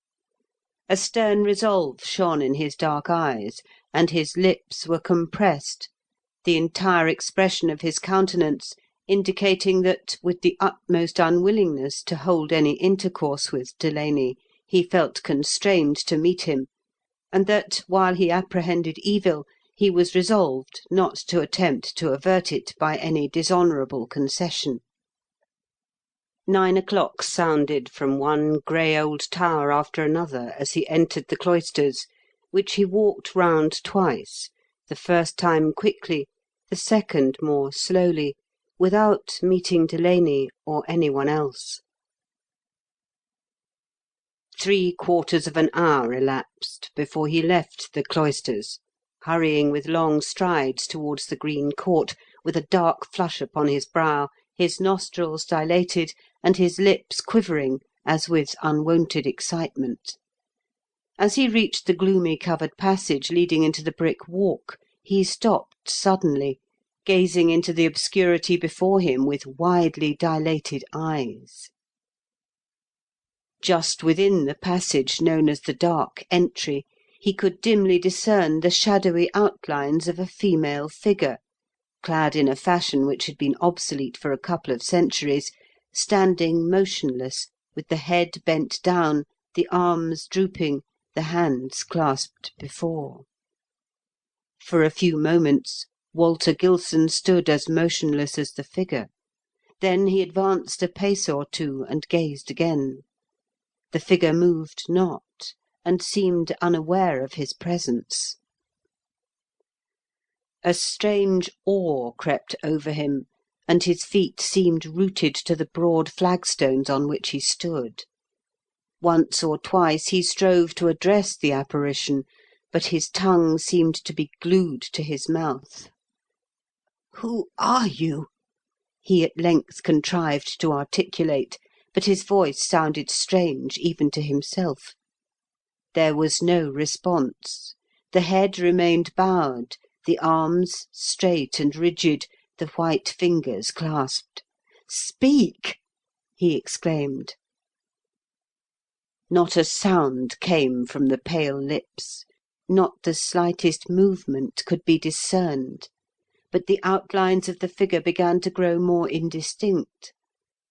A stern resolve shone in his dark eyes, and his lips were compressed, the entire expression of his countenance indicating that, with the utmost unwillingness to hold any intercourse with Delaney, he felt constrained to meet him, and that, while he apprehended evil, he was resolved not to attempt to avert it by any dishonourable concession. 9 o'clock sounded from one grey old tower after another as he entered the cloisters, which he walked round twice, the first time quickly, the second more slowly, without meeting Delaney or any one else. 3/4 of an hour elapsed before he left the cloisters, hurrying with long strides towards the green court, with a dark flush upon his brow, his nostrils dilated, and his lips quivering as with unwonted excitement. As he reached the gloomy covered passage leading into the brick walk, he stopped suddenly, gazing into the obscurity before him with widely dilated eyes. Just within the passage known as the Dark Entry, he could dimly discern the shadowy outlines of a female figure, clad in a fashion which had been obsolete for a couple of centuries, standing motionless, with the head bent down, the arms drooping, the hands clasped before. For a few moments Walter Gilson stood as motionless as the figure. Then he advanced a pace or two and gazed again. The figure moved not, and seemed unaware of his presence. A strange awe crept over him, and his feet seemed rooted to the broad flagstones on which he stood. Once or twice he strove to address the apparition, but his tongue seemed to be glued to his mouth. "Who are you?" he at length contrived to articulate, but his voice sounded strange even to himself. There was no response. The head remained bowed, the arms straight and rigid, the white fingers clasped. "Speak!" he exclaimed. Not a sound came from the pale lips, not the slightest movement could be discerned, but the outlines of the figure began to grow more indistinct,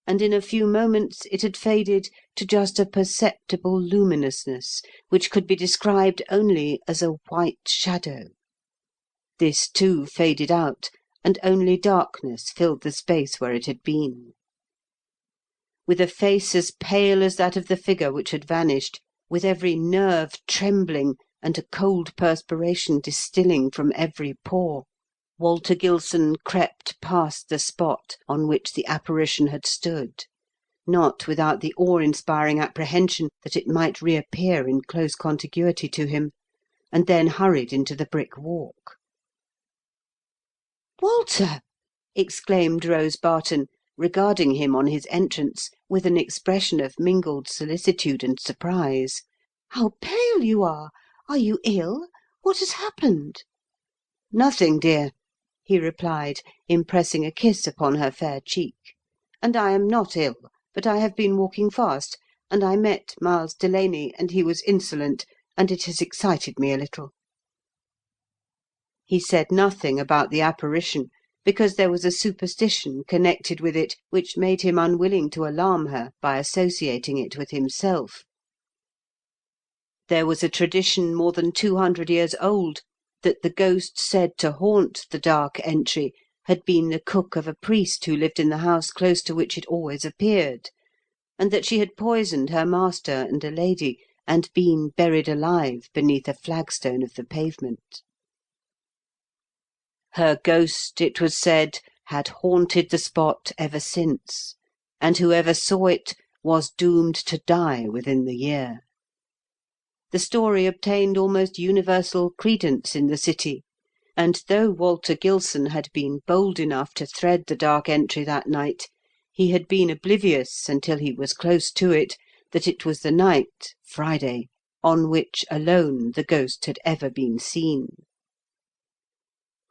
and in a few moments it had faded to just a perceptible luminousness, which could be described only as a white shadow. This too faded out, and only darkness filled the space where it had been. With a face as pale as that of the figure which had vanished, with every nerve trembling and a cold perspiration distilling from every pore, Walter Gilson crept past the spot on which the apparition had stood, not without the awe-inspiring apprehension that it might reappear in close contiguity to him, and then hurried into the brick walk. "Walter!" exclaimed Rose Barton, regarding him on his entrance with an expression of mingled solicitude and surprise. "How pale you are! Are you ill? What has happened?" "Nothing, dear," he replied, impressing a kiss upon her fair cheek. "And I am not ill, but I have been walking fast, and I met Miles Delaney, and he was insolent, and it has excited me a little." He said nothing about the apparition, because there was a superstition connected with it which made him unwilling to alarm her by associating it with himself. There was a tradition more than 200 years old that the ghost said to haunt the dark entry had been the cook of a priest who lived in the house close to which it always appeared, and that she had poisoned her master and a lady, and been buried alive beneath a flagstone of the pavement. Her ghost, it was said, had haunted the spot ever since, and whoever saw it was doomed to die within the year. The story obtained almost universal credence in the city, and though Walter Gilson had been bold enough to thread the dark entry that night, he had been oblivious, until he was close to it, that it was the night, Friday, on which alone the ghost had ever been seen.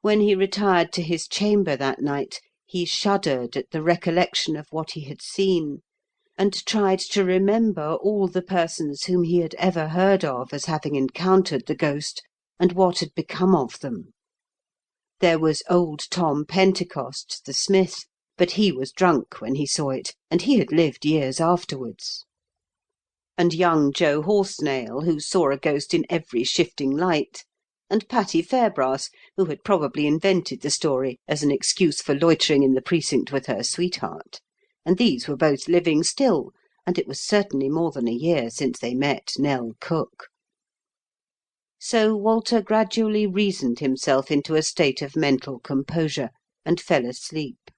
When he retired to his chamber that night, he shuddered at the recollection of what he had seen, and tried to remember all the persons whom he had ever heard of as having encountered the ghost, and what had become of them. There was old Tom Pentecost, the smith, but he was drunk when he saw it, and he had lived years afterwards. And young Joe Horsnail, who saw a ghost in every shifting light, and Patty Fairbrass, who had probably invented the story as an excuse for loitering in the precinct with her sweetheart, and these were both living still, and it was certainly more than a year since they met Nell Cook. So Walter gradually reasoned himself into a state of mental composure, and fell asleep.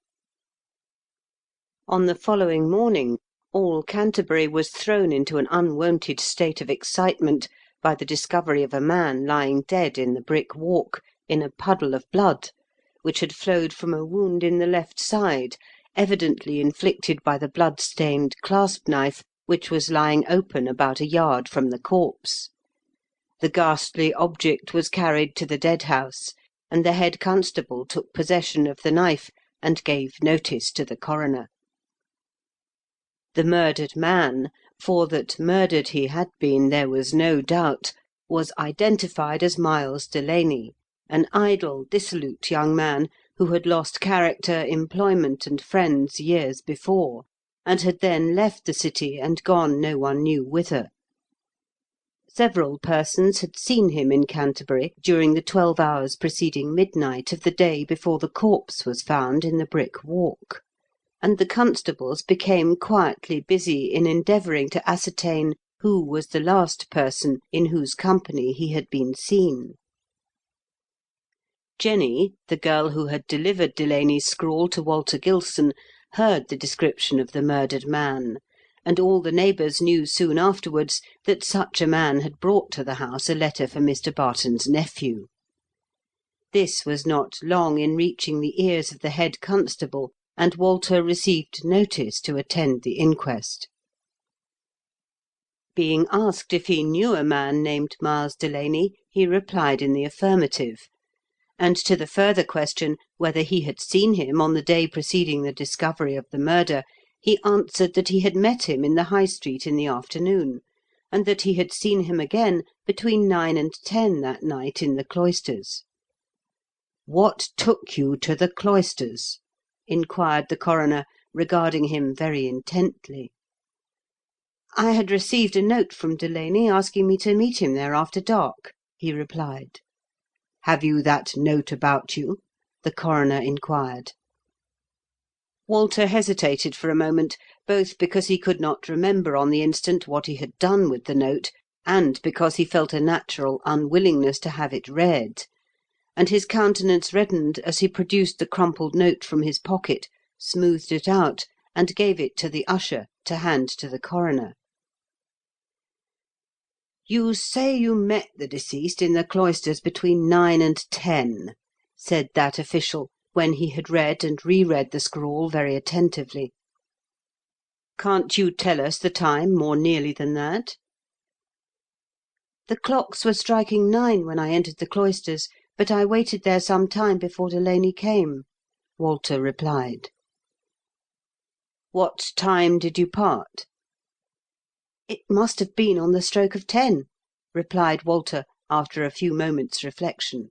On the following morning, all Canterbury was thrown into an unwonted state of excitement by the discovery of a man lying dead in the brick walk, in a puddle of blood, which had flowed from a wound in the left side, evidently inflicted by the blood-stained clasp-knife which was lying open about a yard from the corpse. The ghastly object was carried to the dead-house, and the head constable took possession of the knife and gave notice to the coroner. The murdered man, for that murdered he had been there was no doubt, was identified as Miles Delaney, an idle, dissolute young man who had lost character, employment, and friends years before, and had then left the city and gone no one knew whither. Several persons had seen him in Canterbury during the 12 hours preceding midnight of the day before the corpse was found in the Brick Walk, and the constables became quietly busy in endeavouring to ascertain who was the last person in whose company he had been seen. Jenny, the girl who had delivered Delaney's scrawl to Walter Gilson, heard the description of the murdered man, and all the neighbours knew soon afterwards that such a man had brought to the house a letter for Mr. Barton's nephew. This was not long in reaching the ears of the head constable, and Walter received notice to attend the inquest. Being asked if he knew a man named Miles Delaney, he replied in the affirmative, and to the further question whether he had seen him on the day preceding the discovery of the murder, he answered that he had met him in the High Street in the afternoon, and that he had seen him again between 9 and 10 that night in the Cloisters. "What took you to the Cloisters?" inquired the coroner, regarding him very intently. "I had received a note from Delaney asking me to meet him there after dark," he replied. "Have you that note about you?" the coroner inquired. Walter hesitated for a moment, both because he could not remember on the instant what he had done with the note, and because he felt a natural unwillingness to have it read, and his countenance reddened as he produced the crumpled note from his pocket, smoothed it out, and gave it to the usher to hand to the coroner. "You say you met the deceased in the Cloisters between 9 and 10," said that official, when he had read and re-read the scrawl very attentively. "Can't you tell us the time more nearly than that?" "The clocks were striking 9 when I entered the Cloisters, but I waited there some time before Delaney came," Walter replied. "What time did you part?" "It must have been on the stroke of 10," replied Walter, after a few moments' reflection.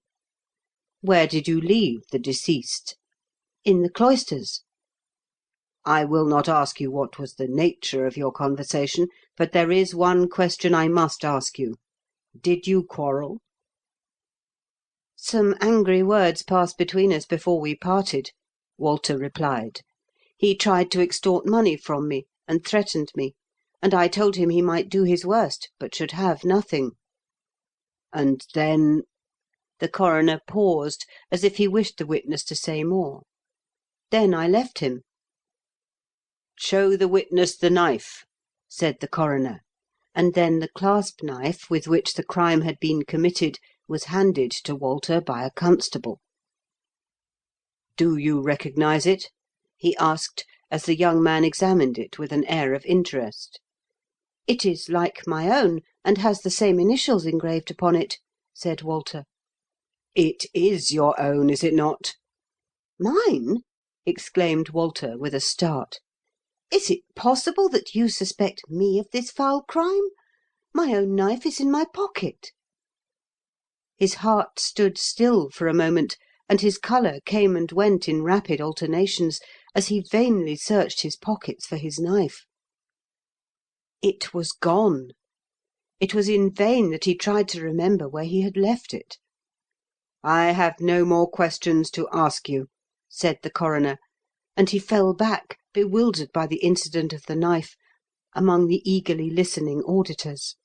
"Where did you leave the deceased?" "In the Cloisters." "I will not ask you what was the nature of your conversation, but there is one question I must ask you. Did you quarrel?" "Some angry words passed between us before we parted," Walter replied. "He tried to extort money from me, and threatened me, and I told him he might do his worst, but should have nothing." "And then—" The coroner paused, as if he wished the witness to say more. "Then I left him." "Show the witness the knife," said the coroner, and then the clasp knife with which the crime had been committed was handed to Walter by a constable. "Do you recognise it?" he asked, as the young man examined it with an air of interest. "It is like my own, and has the same initials engraved upon it," said Walter. "It is your own, is it not?" "Mine?" exclaimed Walter, with a start. "Is it possible that you suspect me of this foul crime? My own knife is in my pocket." His heart stood still for a moment, and his colour came and went in rapid alternations, as he vainly searched his pockets for his knife. It was gone. It was in vain that he tried to remember where he had left it. "I have no more questions to ask you," said the coroner, and he fell back, bewildered by the incident of the knife, among the eagerly listening auditors.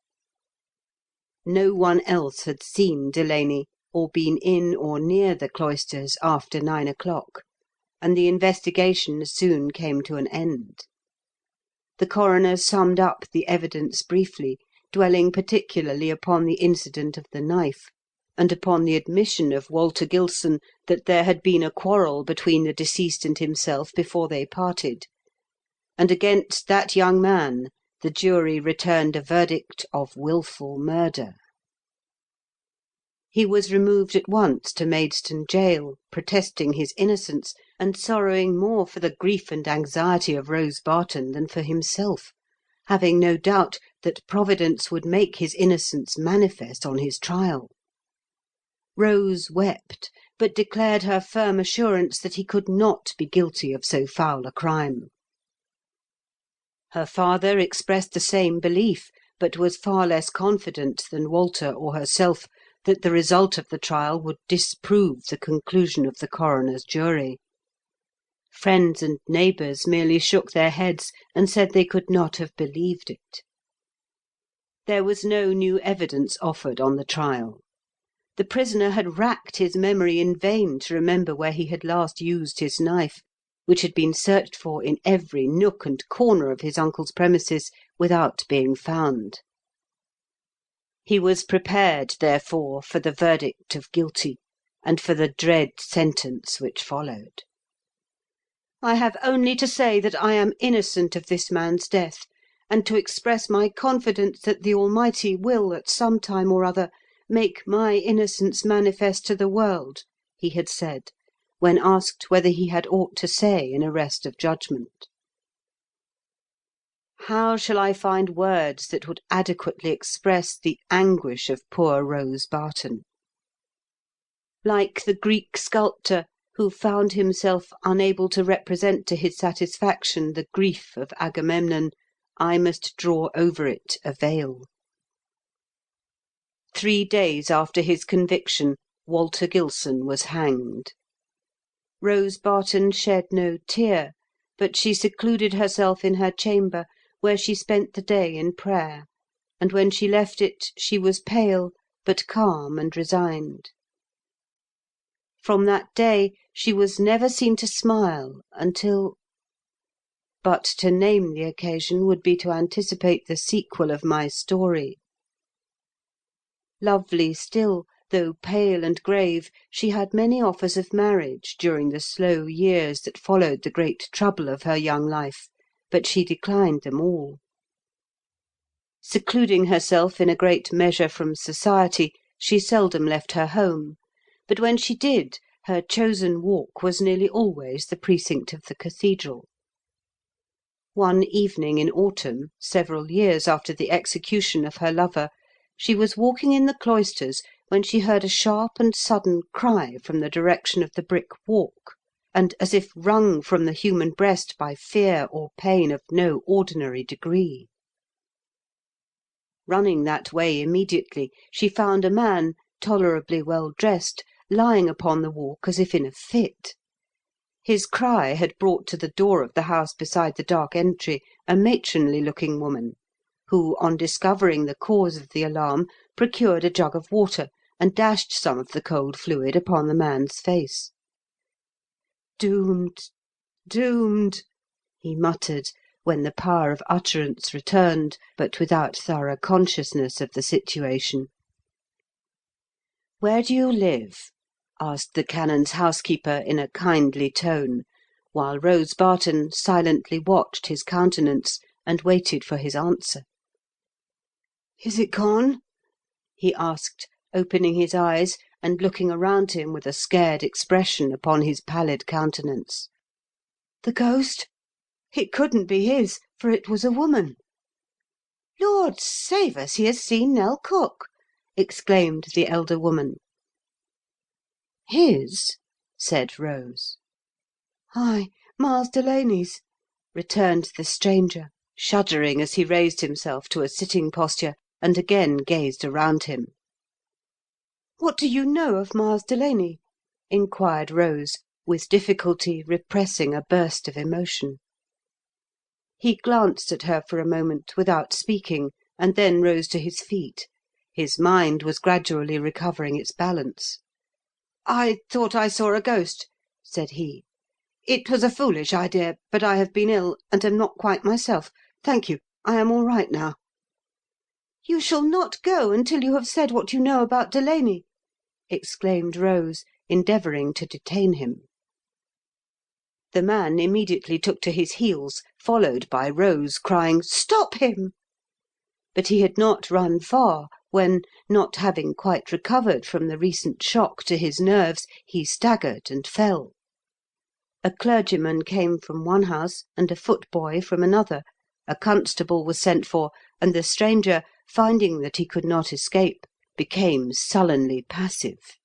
No one else had seen Delaney, or been in or near the Cloisters after 9 o'clock, and the investigation soon came to an end. The coroner summed up the evidence briefly, dwelling particularly upon the incident of the knife, and upon the admission of Walter Gilson that there had been a quarrel between the deceased and himself before they parted; and against that young man the jury returned a verdict of wilful murder. He was removed at once to Maidstone gaol, protesting his innocence, and sorrowing more for the grief and anxiety of Rose Barton than for himself, having no doubt that Providence would make his innocence manifest on his trial. Rose wept, but declared her firm assurance that he could not be guilty of so foul a crime. Her father expressed the same belief, but was far less confident than Walter or herself that the result of the trial would disprove the conclusion of the coroner's jury. Friends and neighbours merely shook their heads and said they could not have believed it. There was no new evidence offered on the trial. The prisoner had racked his memory in vain to remember where he had last used his knife, which had been searched for in every nook and corner of his uncle's premises without being found. He was prepared, therefore, for the verdict of guilty, and for the dread sentence which followed. I have only to say that I am innocent of this man's death, and to express my confidence that the Almighty will, at some time or other, make my innocence manifest to the world, he had said, when asked whether he had aught to say in arrest of judgment. How shall I find words that would adequately express the anguish of poor Rose Barton? Like the Greek sculptor who found himself unable to represent to his satisfaction the grief of Agamemnon, I must draw over it a veil. 3 days after his conviction, Walter Gilson was hanged. Rose Barton shed no tear, but she secluded herself in her chamber, where she spent the day in prayer, and when she left it she was pale, but calm and resigned. From that day she was never seen to smile until... But to name the occasion would be to anticipate the sequel of my story. Lovely still, though pale and grave, she had many offers of marriage during the slow years that followed the great trouble of her young life, but she declined them all. Secluding herself in a great measure from society, she seldom left her home, but when she did, her chosen walk was nearly always the precinct of the cathedral. One evening in autumn, several years after the execution of her lover, she was walking in the cloisters when she heard a sharp and sudden cry from the direction of the brick walk, and as if wrung from the human breast by fear or pain of no ordinary degree. Running that way immediately, she found a man, tolerably well dressed, lying upon the walk as if in a fit. His cry had brought to the door of the house beside the dark entry a matronly-looking woman, who, on discovering the cause of the alarm, procured a jug of water and dashed some of the cold fluid upon the man's face. "Doomed, doomed," he muttered, when the power of utterance returned, but without thorough consciousness of the situation. "Where do you live?" asked the canon's housekeeper in a kindly tone, while Rose Barton silently watched his countenance and waited for his answer. "Is it gone?" he asked, opening his eyes and looking around him with a scared expression upon his pallid countenance. "The ghost? It couldn't be his, for it was a woman." "Lord save us, he has seen Nell Cook!" exclaimed the elder woman. "His?" said Rose. "Ay, Miles Delaney's," returned the stranger, shuddering as he raised himself to a sitting posture and again gazed around him. "What do you know of Miles Delaney?" inquired Rose, with difficulty repressing a burst of emotion. He glanced at her for a moment without speaking, and then rose to his feet. His mind was gradually recovering its balance. "I thought I saw a ghost," said he. "It was a foolish idea, but I have been ill, and am not quite myself. Thank you, I am all right now." "You shall not go until you have said what you know about Delaney," exclaimed Rose, endeavouring to detain him. The man immediately took to his heels, followed by Rose, crying, "Stop him!" But he had not run far when, not having quite recovered from the recent shock to his nerves, he staggered and fell. A clergyman came from one house, and a footboy from another. A constable was sent for, and the stranger, finding that he could not escape, became sullenly passive.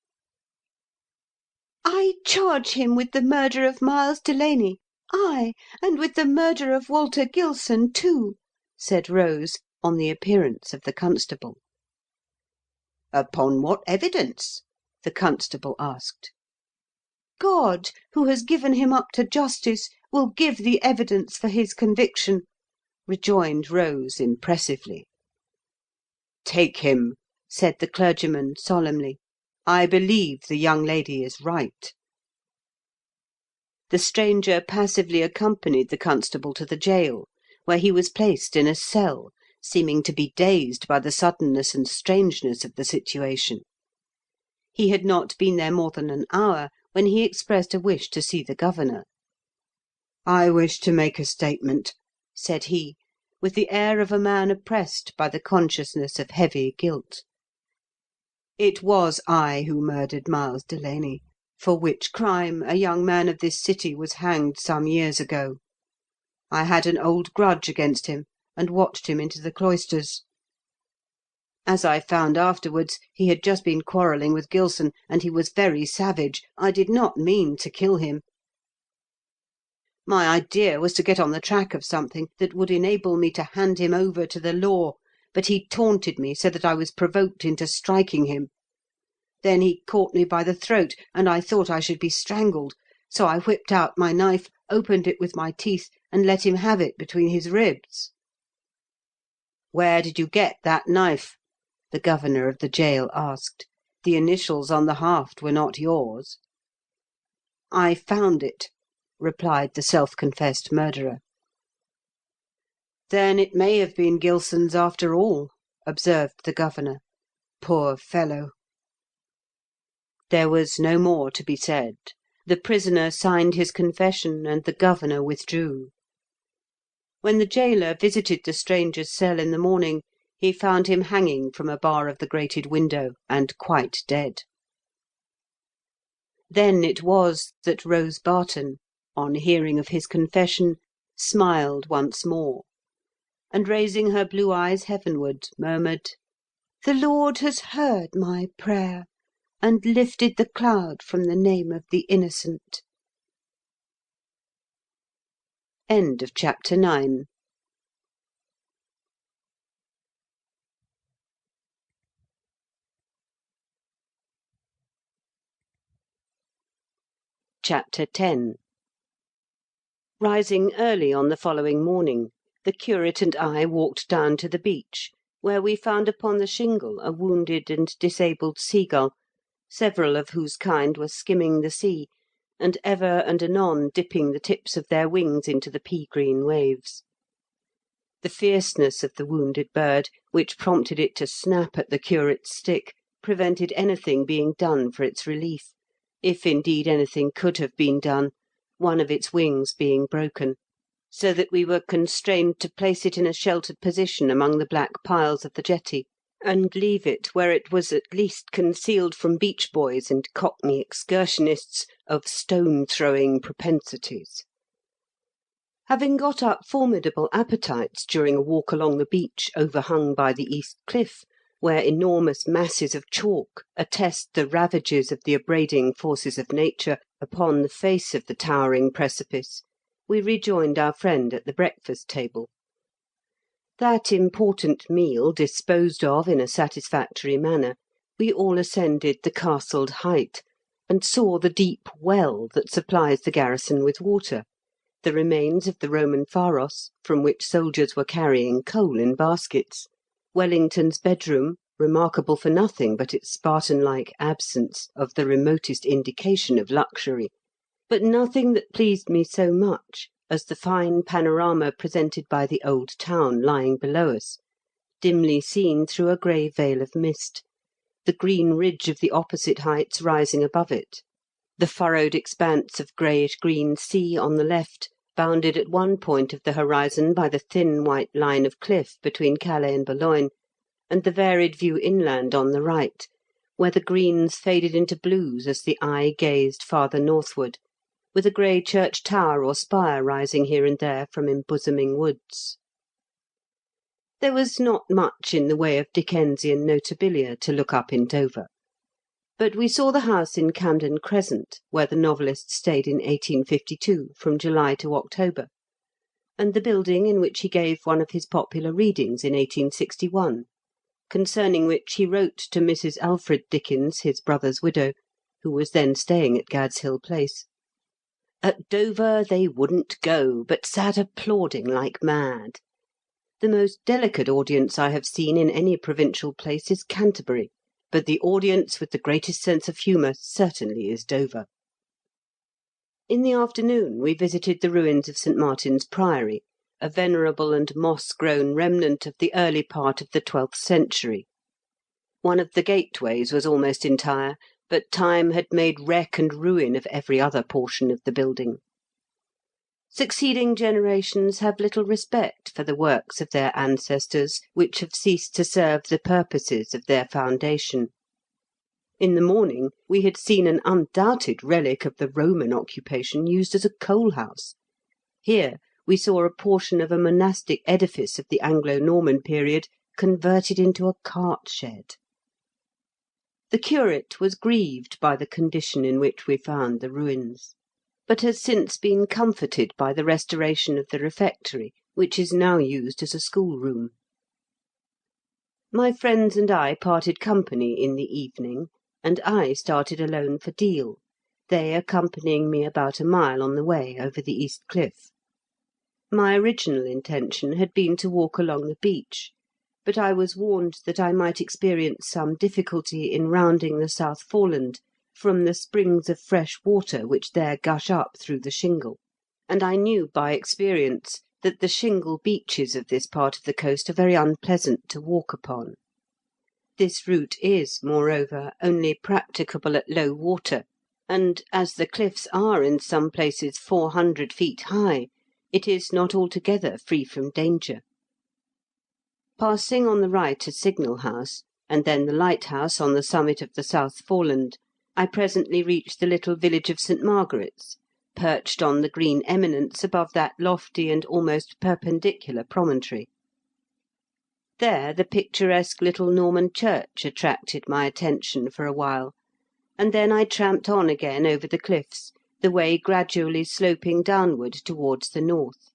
"I charge him with the murder of Miles Delaney, ay, and with the murder of Walter Gilson too," said Rose, on the appearance of the constable. "Upon what evidence?" the constable asked. "God, who has given him up to justice, will give the evidence for his conviction," rejoined Rose impressively. "Take him," said the clergyman solemnly. "I believe the young lady is right." The stranger passively accompanied the constable to the gaol, where he was placed in a cell, seeming to be dazed by the suddenness and strangeness of the situation. He had not been there more than an hour when he expressed a wish to see the governor. "I wish to make a statement," said he, with the air of a man oppressed by the consciousness of heavy guilt. "It was I who murdered Miles Delaney, for which crime a young man of this city was hanged some years ago. I had an old grudge against him, and watched him into the cloisters. As I found afterwards, he had just been quarrelling with Gilson, and he was very savage. I did not mean to kill him. My idea was to get on the track of something that would enable me to hand him over to the law, but he taunted me so that I was provoked into striking him. Then he caught me by the throat, and I thought I should be strangled, so I whipped out my knife, opened it with my teeth, and let him have it between his ribs." "Where did you get that knife?" the governor of the gaol asked. "The initials on the haft were not yours." "I found it," replied the self-confessed murderer. "Then it may have been Gilson's after all," observed the governor. "Poor fellow!" There was no more to be said. The prisoner signed his confession, and the governor withdrew. When the gaoler visited the stranger's cell in the morning, he found him hanging from a bar of the grated window, and quite dead. Then it was that Rose Barton, on hearing of his confession, smiled once more, and raising her blue eyes heavenward, murmured, "The Lord has heard my prayer, and lifted the cloud from the name of the innocent." End of chapter 9. Chapter 10. Rising early on the following morning, the curate and I walked down to the beach, where we found upon the shingle a wounded and disabled seagull, several of whose kind were skimming the sea, and ever and anon dipping the tips of their wings into the pea-green waves. The fierceness of the wounded bird, which prompted it to snap at the curate's stick, prevented anything being done for its relief, if indeed anything could have been done, one of its wings being broken, so that we were constrained to place it in a sheltered position among the black piles of the jetty, and leave it where it was at least concealed from beach boys and cockney excursionists of stone-throwing propensities. Having got up formidable appetites during a walk along the beach overhung by the east cliff, where enormous masses of chalk attest the ravages of the abrading forces of nature upon the face of the towering precipice, we rejoined our friend at the breakfast table. That important meal disposed of in a satisfactory manner, we all ascended the castled height, and saw the deep well that supplies the garrison with water, the remains of the Roman pharos, from which soldiers were carrying coal in baskets, Wellington's bedroom, remarkable for nothing but its Spartan-like absence of the remotest indication of luxury, but nothing that pleased me so much as the fine panorama presented by the old town lying below us, dimly seen through a grey veil of mist, the green ridge of the opposite heights rising above it, the furrowed expanse of greyish-green sea on the left, bounded at one point of the horizon by the thin white line of cliff between Calais and Boulogne, and the varied view inland on the right, where the greens faded into blues as the eye gazed farther northward, with a grey church tower or spire rising here and there from embosoming woods. There was not much in the way of Dickensian notabilia to look up in Dover, but we saw the house in Camden Crescent, where the novelist stayed in 1852, from July to October, and the building in which he gave one of his popular readings in 1861, concerning which he wrote to Mrs. Alfred Dickens, his brother's widow, who was then staying at Gad's Hill Place. At Dover they wouldn't go, but sat applauding like mad. The most delicate audience I have seen in any provincial place is Canterbury, but the audience with the greatest sense of humour certainly is Dover. In the afternoon we visited the ruins of St. Martin's Priory, a venerable and moss-grown remnant of the early part of the 12th century. One of the gateways was almost entire, but time had made wreck and ruin of every other portion of the building. Succeeding generations have little respect for the works of their ancestors which have ceased to serve the purposes of their foundation. In the morning we had seen an undoubted relic of the Roman occupation used as a coal-house. Here we saw a portion of a monastic edifice of the Anglo-Norman period converted into a cart-shed. The curate was grieved by the condition in which we found the ruins, but has since been comforted by the restoration of the refectory, which is now used as a schoolroom. My friends and I parted company in the evening, and I started alone for Deal, they accompanying me about a mile on the way over the East Cliff. My original intention had been to walk along the beach, but I was warned that I might experience some difficulty in rounding the South Foreland from the springs of fresh water which there gush up through the shingle, and I knew by experience that the shingle beaches of this part of the coast are very unpleasant to walk upon. This route is, moreover, only practicable at low water, and, as the cliffs are in some places 400 feet high, it is not altogether free from danger. Passing on the right a signal house, and then the lighthouse on the summit of the South Foreland, I presently reached the little village of St. Margaret's, perched on the green eminence above that lofty and almost perpendicular promontory. There the picturesque little Norman church attracted my attention for a while, and then I tramped on again over the cliffs, the way gradually sloping downward towards the north.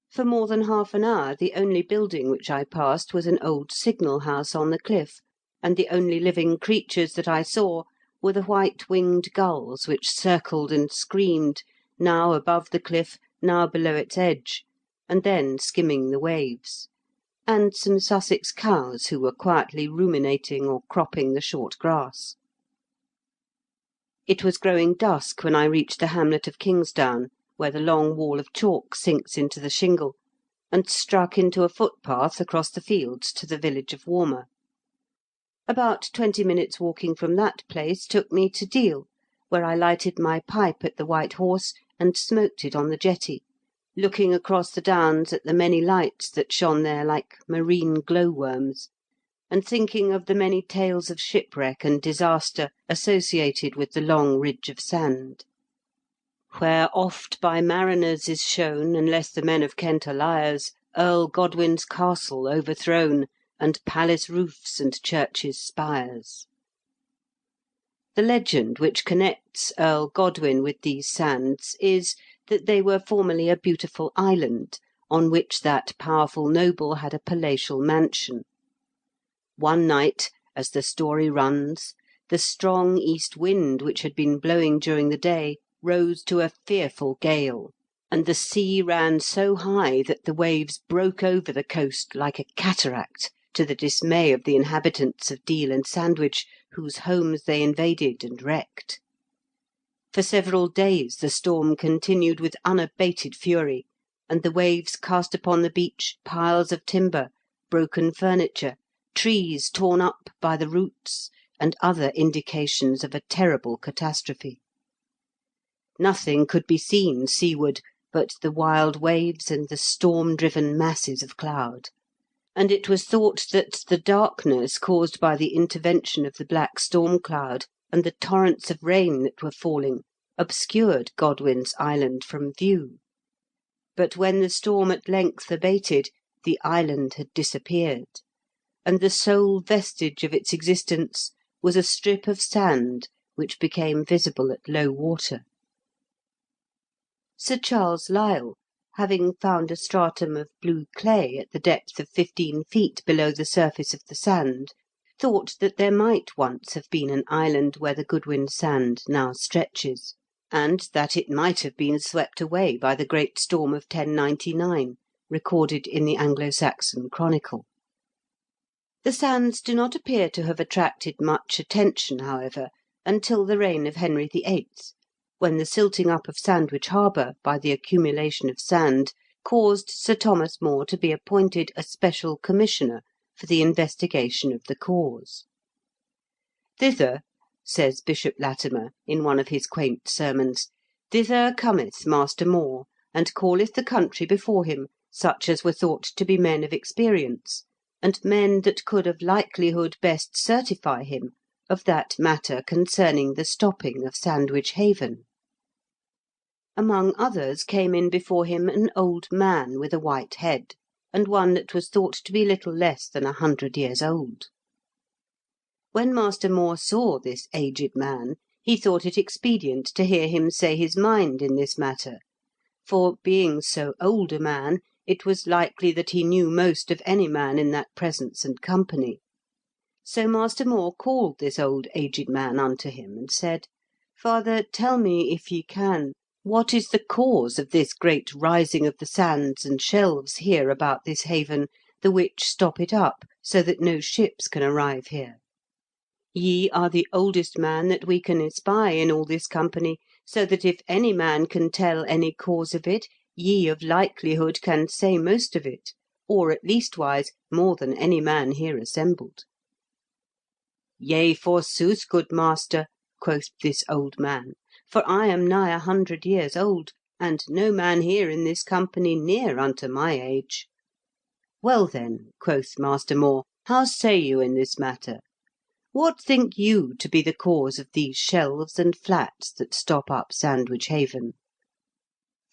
For more than half an hour the only building which I passed was an old signal house on the cliff, and the only living creatures that I saw were the white-winged gulls which circled and screamed, now above the cliff, now below its edge, and then skimming the waves, and some Sussex cows who were quietly ruminating or cropping the short grass. It was growing dusk when I reached the hamlet of Kingsdown, where the long wall of chalk sinks into the shingle, and struck into a footpath across the fields to the village of Walmer. About 20 minutes' walking from that place took me to Deal, where I lighted my pipe at the White Horse and smoked it on the jetty, looking across the downs at the many lights that shone there like marine glow-worms, and thinking of the many tales of shipwreck and disaster associated with the long ridge of sand. Where oft by mariners is shown, unless the men of Kent are liars, Earl Godwin's castle overthrown, and palace roofs and churches' spires. The legend which connects Earl Godwin with these sands is, that they were formerly a beautiful island, on which that powerful noble had a palatial mansion. One night, as the story runs, the strong east wind which had been blowing during the day rose to a fearful gale, and the sea ran so high that the waves broke over the coast like a cataract, to the dismay of the inhabitants of Deal and Sandwich, whose homes they invaded and wrecked. For several days the storm continued with unabated fury, and the waves cast upon the beach piles of timber, broken furniture, trees torn up by the roots, and other indications of a terrible catastrophe. Nothing could be seen seaward but the wild waves and the storm-driven masses of cloud, and it was thought that the darkness caused by the intervention of the black storm cloud and the torrents of rain that were falling obscured Godwin's Island from view. But when the storm at length abated, the island had disappeared, and the sole vestige of its existence was a strip of sand which became visible at low water. Sir Charles Lyell, having found a stratum of blue clay at the depth of 15 feet below the surface of the sand, thought that there might once have been an island where the Goodwin Sand now stretches, and that it might have been swept away by the great storm of 1099, recorded in the Anglo-Saxon Chronicle. The sands do not appear to have attracted much attention, however, until the reign of Henry VIII., when the silting up of Sandwich Harbour by the accumulation of sand caused Sir Thomas More to be appointed a special commissioner for the investigation of the cause. "Thither," says Bishop Latimer, in one of his quaint sermons, "thither cometh Master More, and calleth the country before him such as were thought to be men of experience, and men that could of likelihood best certify him of that matter concerning the stopping of Sandwich Haven." Among others came in before him an old man with a white head, and one that was thought to be little less than 100 years old. When Master More saw this aged man, he thought it expedient to hear him say his mind in this matter, for, being so old a man, it was likely that he knew most of any man in that presence and company. So Master More called this old aged man unto him, and said, "Father, tell me, if ye can, what is the cause of this great rising of the sands and shelves here about this haven, the which stop it up, so that no ships can arrive here? Ye are the oldest man that we can espy in all this company, so that if any man can tell any cause of it, ye of likelihood can say most of it, or at leastwise more than any man here assembled." "Yea, forsooth, good master," quoth this old man, "for I am nigh 100 years old, and no man here in this company near unto my age." "Well then," quoth Master More, "how say you in this matter? What think you to be the cause of these shelves and flats that stop up Sandwich Haven?"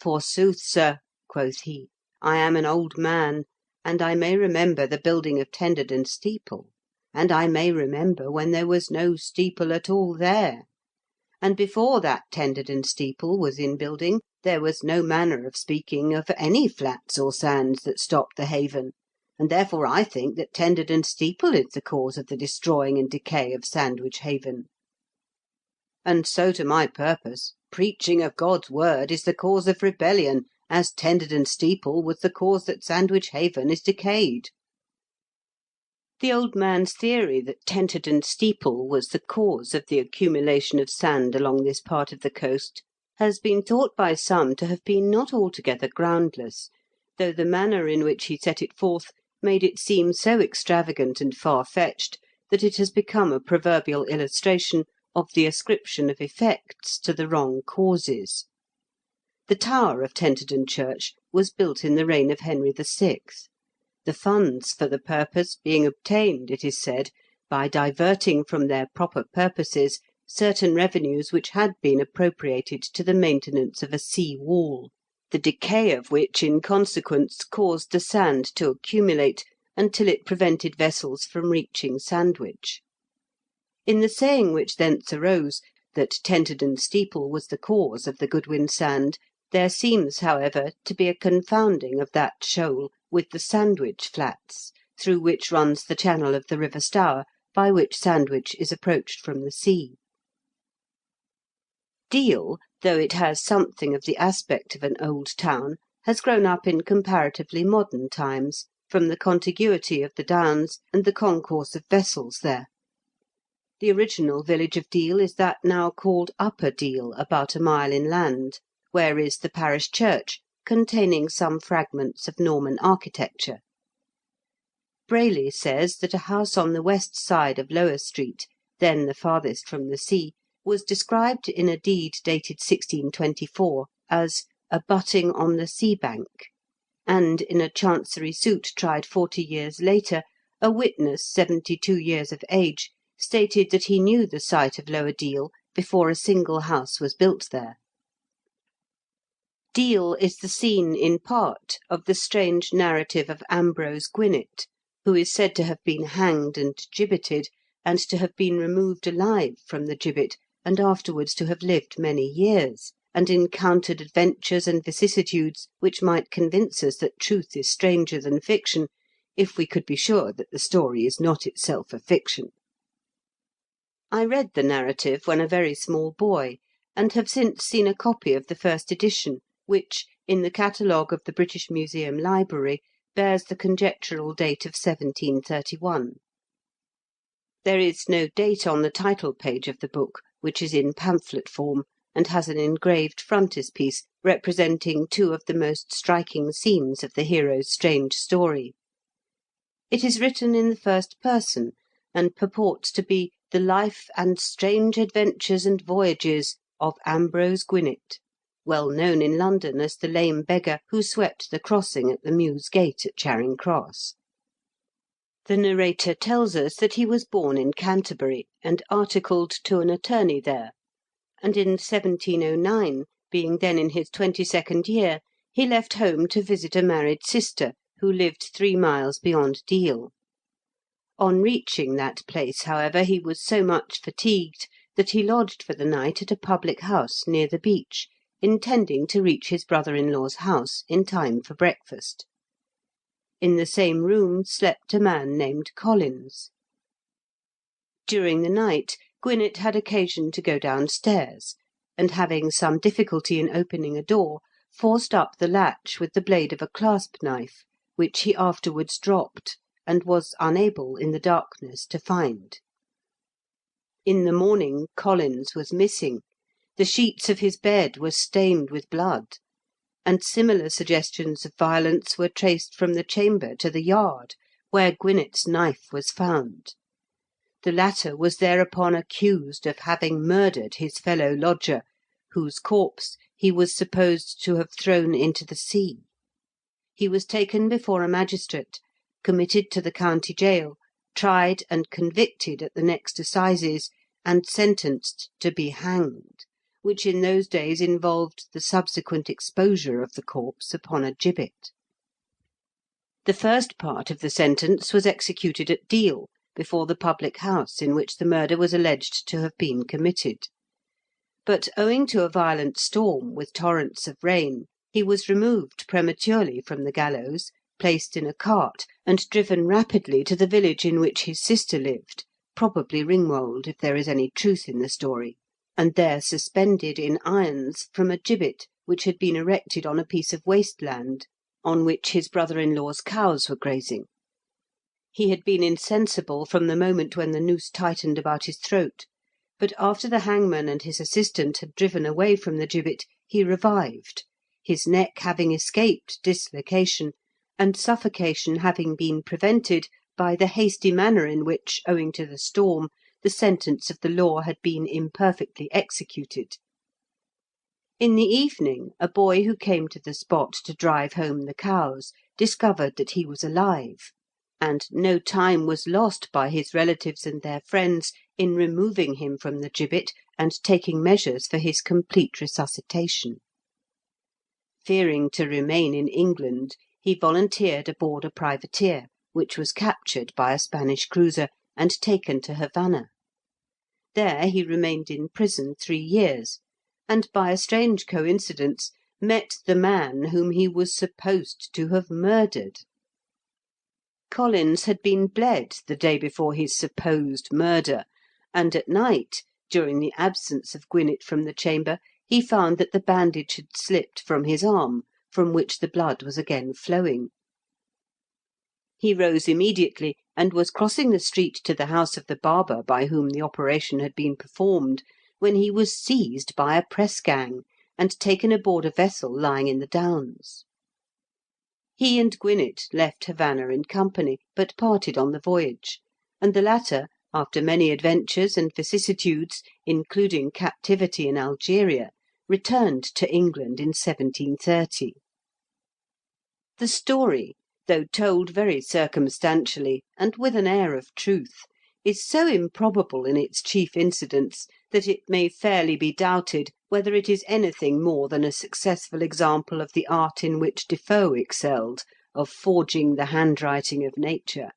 "Forsooth, sir," quoth he, "I am an old man, and I may remember the building of Tenderden steeple, and I may remember when there was no steeple at all there. And before that Tenderden steeple was in building, there was no manner of speaking of any flats or sands that stopped the haven, and therefore I think that Tenderden steeple is the cause of the destroying and decay of Sandwich Haven. And so to my purpose, preaching of God's word is the cause of rebellion, as Tenderden steeple was the cause that Sandwich Haven is decayed." The old man's theory that Tenterden steeple was the cause of the accumulation of sand along this part of the coast has been thought by some to have been not altogether groundless, though the manner in which he set it forth made it seem so extravagant and far-fetched that it has become a proverbial illustration of the ascription of effects to the wrong causes. The tower of Tenterden church was built in the reign of Henry VI., the funds for the purpose being obtained, it is said, by diverting from their proper purposes certain revenues which had been appropriated to the maintenance of a sea wall, the decay of which in consequence caused the sand to accumulate until it prevented vessels from reaching Sandwich. In the saying which thence arose, that Tenterden steeple was the cause of the Goodwin Sand, there seems, however, to be a confounding of that shoal with the Sandwich flats, through which runs the channel of the river Stour, by which Sandwich is approached from the sea. Deal, though it has something of the aspect of an old town, has grown up in comparatively modern times, from the contiguity of the Downs and the concourse of vessels there. The original village of Deal is that now called Upper Deal, about a mile inland, where is the parish church, containing some fragments of Norman architecture. Brayley says that a house on the west side of Lower Street, then the farthest from the sea, was described in a deed dated 1624 as "abutting on the sea bank," and in a chancery suit tried 40 years later, a witness 72 years of age stated that he knew the site of Lower Deal before a single house was built there. Deal is the scene, in part, of the strange narrative of Ambrose Gwinett, who is said to have been hanged and gibbeted, and to have been removed alive from the gibbet, and afterwards to have lived many years, and encountered adventures and vicissitudes which might convince us that truth is stranger than fiction, if we could be sure that the story is not itself a fiction. I read the narrative when a very small boy, and have since seen a copy of the first edition, which, in the catalogue of the British Museum Library, bears the conjectural date of 1731. There is no date on the title page of the book, which is in pamphlet form, and has an engraved frontispiece representing two of the most striking scenes of the hero's strange story. It is written in the first person, and purports to be the life and strange adventures and voyages of Ambrose Gwinett, well known in London as the lame beggar who swept the crossing at the Mews Gate at Charing Cross. The narrator tells us that he was born in Canterbury, and articled to an attorney there, and in 1709, being then in his 22nd year, he left home to visit a married sister who lived 3 miles beyond Deal. On reaching that place, however, he was so much fatigued that he lodged for the night at a public house near the beach, intending to reach his brother-in-law's house in time for breakfast. In the same room slept a man named Collins. During the night, Gwinett had occasion to go downstairs, and having some difficulty in opening a door, forced up the latch with the blade of a clasp-knife, which he afterwards dropped, and was unable in the darkness to find. In the morning Collins was missing, the sheets of his bed were stained with blood, and similar suggestions of violence were traced from the chamber to the yard, where Gwinett's knife was found. The latter was thereupon accused of having murdered his fellow lodger, whose corpse he was supposed to have thrown into the sea. He was taken before a magistrate, committed to the county gaol, tried and convicted at the next assizes, and sentenced to be hanged, which in those days involved the subsequent exposure of the corpse upon a gibbet. The first part of the sentence was executed at Deal, before the public house in which the murder was alleged to have been committed. But owing to a violent storm, with torrents of rain, he was removed prematurely from the gallows, placed in a cart, and driven rapidly to the village in which his sister lived, probably Ringwold, if there is any truth in the story, and there suspended in irons from a gibbet which had been erected on a piece of waste land on which his brother-in-law's cows were grazing. He had been insensible from the moment when the noose tightened about his throat, but after the hangman and his assistant had driven away from the gibbet, he revived, his neck having escaped dislocation, and suffocation having been prevented by the hasty manner in which, owing to the storm, the sentence of the law had been imperfectly executed. In the evening, a boy who came to the spot to drive home the cows discovered that he was alive, and no time was lost by his relatives and their friends in removing him from the gibbet and taking measures for his complete resuscitation. Fearing to remain in England, he volunteered aboard a privateer, which was captured by a Spanish cruiser and taken to Havana. There he remained in prison 3 years, and by a strange coincidence met the man whom he was supposed to have murdered. Collins had been bled the day before his supposed murder, and at night, during the absence of Gwinett from the chamber, he found that the bandage had slipped from his arm, from which the blood was again flowing. He rose immediately, and was crossing the street to the house of the barber by whom the operation had been performed, when he was seized by a press-gang, and taken aboard a vessel lying in the Downs. He and Gwinett left Havana in company, but parted on the voyage, and the latter, after many adventures and vicissitudes, including captivity in Algeria, returned to England in 1730. The story, though told very circumstantially and with an air of truth, is so improbable in its chief incidents that it may fairly be doubted whether it is anything more than a successful example of the art in which Defoe excelled, of forging the handwriting of nature.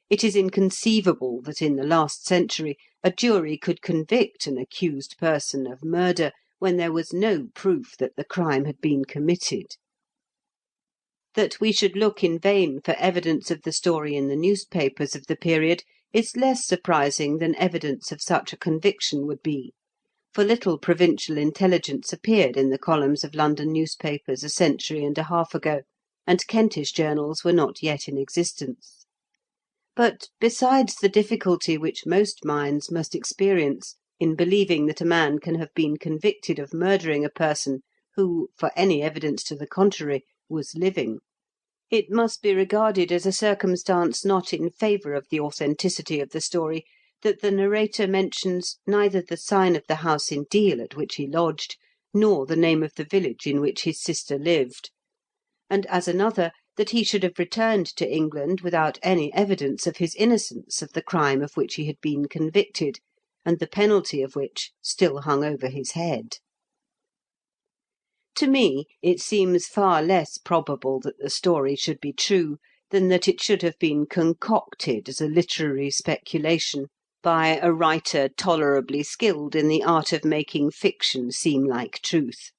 It is inconceivable that in the last century a jury could convict an accused person of murder when there was no proof that the crime had been committed. That we should look in vain for evidence of the story in the newspapers of the period is less surprising than evidence of such a conviction would be, for little provincial intelligence appeared in the columns of London newspapers a century and a half ago, and Kentish journals were not yet in existence. But besides the difficulty which most minds must experience in believing that a man can have been convicted of murdering a person who, for any evidence to the contrary, was living, it must be regarded as a circumstance not in favour of the authenticity of the story that the narrator mentions neither the sign of the house in Deal at which he lodged, nor the name of the village in which his sister lived, and as another, that he should have returned to England without any evidence of his innocence of the crime of which he had been convicted, and the penalty of which still hung over his head. To me, it seems far less probable that the story should be true than that it should have been concocted as a literary speculation by a writer tolerably skilled in the art of making fiction seem like truth.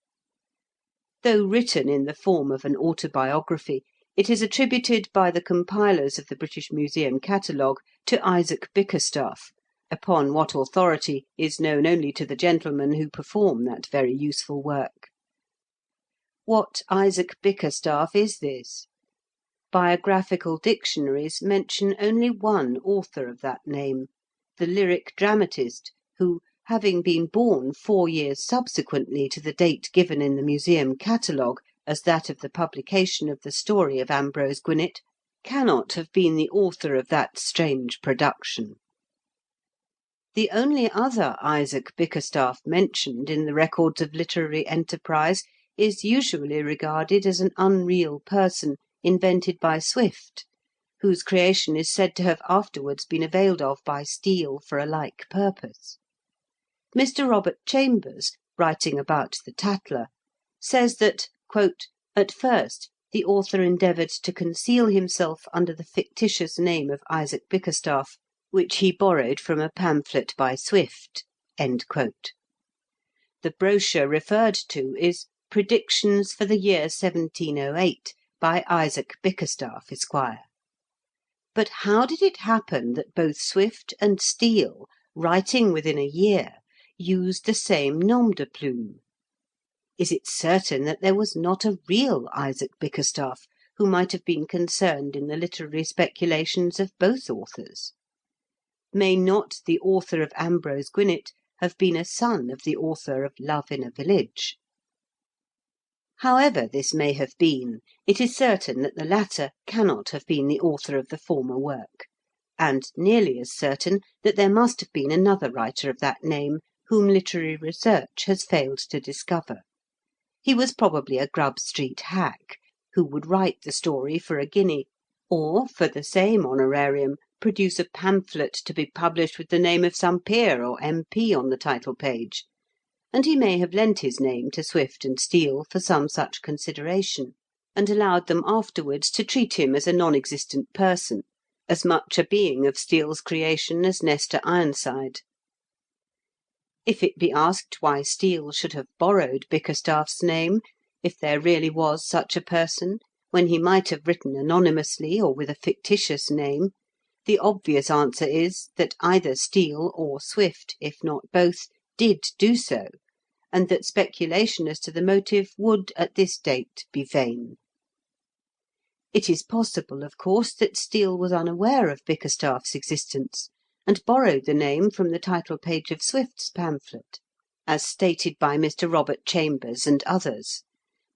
Though written in the form of an autobiography, it is attributed by the compilers of the British Museum Catalogue to Isaac Bickerstaffe, upon what authority is known only to the gentlemen who perform that very useful work. What Isaac Bickerstaffe is this? Biographical dictionaries mention only one author of that name, the lyric dramatist, who, having been born 4 years subsequently to the date given in the Museum Catalogue as that of the publication of the story of Ambrose Gwinett, cannot have been the author of that strange production. The only other Isaac Bickerstaffe mentioned in the records of literary enterprise is usually regarded as an unreal person invented by Swift, whose creation is said to have afterwards been availed of by Steele for a like purpose. Mr. Robert Chambers, writing about the Tatler, says that, "At first the author endeavoured to conceal himself under the fictitious name of Isaac Bickerstaffe, which he borrowed from a pamphlet by Swift." The brochure referred to is "Predictions for the year 1708, by Isaac Bickerstaffe, Esquire." But how did it happen that both Swift and Steele, writing within a year, used the same nom de plume? Is it certain that there was not a real Isaac Bickerstaffe who might have been concerned in the literary speculations of both authors? May not the author of Ambrose Gwinett have been a son of the author of Love in a Village? However this may have been, it is certain that the latter cannot have been the author of the former work, and nearly as certain that there must have been another writer of that name whom literary research has failed to discover. He was probably a Grub Street hack, who would write the story for a guinea, or, for the same honorarium, produce a pamphlet to be published with the name of some peer or MP on the title page, and he may have lent his name to Swift and Steele for some such consideration, and allowed them afterwards to treat him as a non-existent person, as much a being of Steele's creation as Nestor Ironside. If it be asked why Steele should have borrowed Bickerstaffe's name, if there really was such a person, when he might have written anonymously or with a fictitious name, the obvious answer is, that either Steele or Swift, if not both, did do so, and that speculation as to the motive would at this date be vain. It is possible, of course, that Steele was unaware of Bickerstaffe's existence, and borrowed the name from the title page of Swift's pamphlet, as stated by Mr. Robert Chambers and others,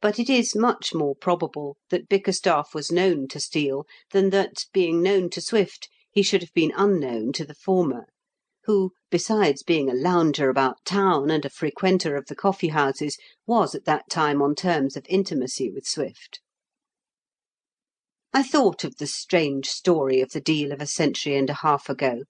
but it is much more probable that Bickerstaffe was known to Steele than that, being known to Swift, he should have been unknown to the former, who, besides being a lounger about town and a frequenter of the coffee houses, was at that time on terms of intimacy with Swift. I thought of the strange story of the Deal of a century and a half ago,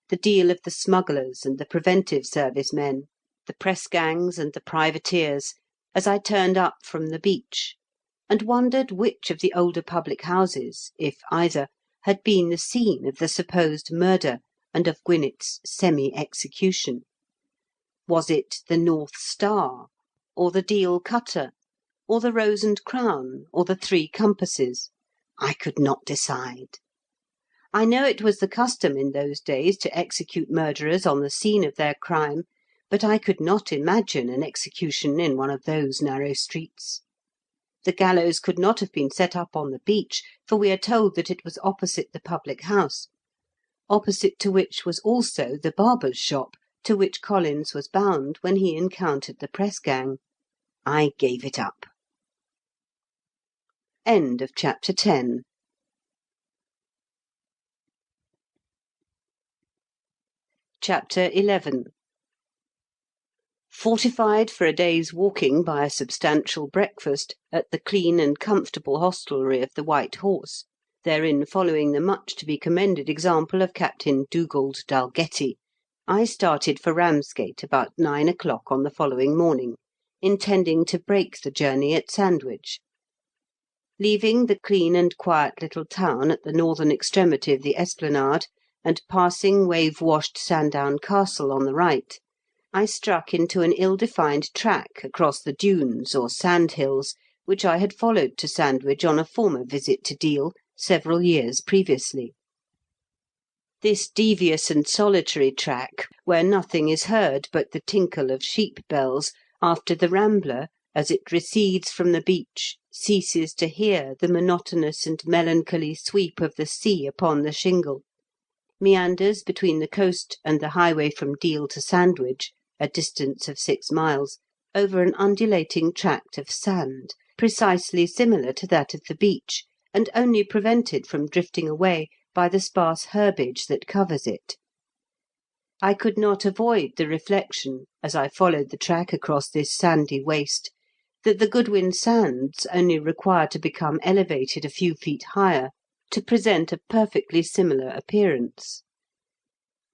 the Deal of the smugglers and the preventive service men, the press gangs and the privateers, as I turned up from the beach, and wondered which of the older public houses, if either, had been the scene of the supposed murder and of Gwinett's semi-execution. Was it the North Star, or the Deal Cutter, or the Rose and Crown, or the Three Compasses? I could not decide. I know it was the custom in those days to execute murderers on the scene of their crime, but I could not imagine an execution in one of those narrow streets. The gallows could not have been set up on the beach, for we are told that it was opposite the public house, opposite to which was also the barber's shop, to which Collins was bound when he encountered the press gang. I gave it up. End of chapter 10. Chapter 11. Fortified for a day's walking by a substantial breakfast at the clean and comfortable hostelry of the White Horse, therein following the much to be commended example of Captain Dugald Dalgetty, I started for Ramsgate about 9 o'clock on the following morning, intending to break the journey at Sandwich. Leaving the clean and quiet little town at the northern extremity of the esplanade, and passing wave-washed Sandown Castle on the right, I struck into an ill-defined track across the dunes or sand-hills which I had followed to Sandwich on a former visit to Deal several years previously. This devious and solitary track, where nothing is heard but the tinkle of sheep bells, after the Rambler, as it recedes from the beach, ceases to hear the monotonous and melancholy sweep of the sea upon the shingle, meanders between the coast and the highway from Deal to Sandwich, a distance of 6 miles, over an undulating tract of sand, precisely similar to that of the beach, and only prevented from drifting away by the sparse herbage that covers it. I could not avoid the reflection, as I followed the track across this sandy waste, that the Goodwin Sands only require to become elevated a few feet higher to present a perfectly similar appearance.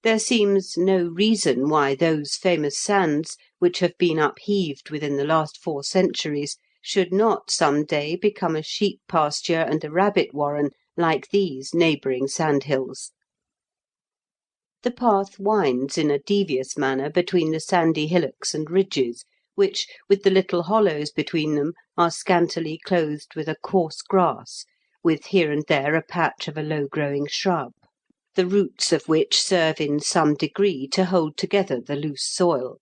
There seems no reason why those famous sands, which have been upheaved within the last 4 centuries, should not some day become a sheep pasture and a rabbit warren like these neighbouring sandhills. The path winds in a devious manner between the sandy hillocks and ridges, which, with the little hollows between them, are scantily clothed with a coarse grass, with here and there a patch of a low-growing shrub, the roots of which serve in some degree to hold together the loose soil.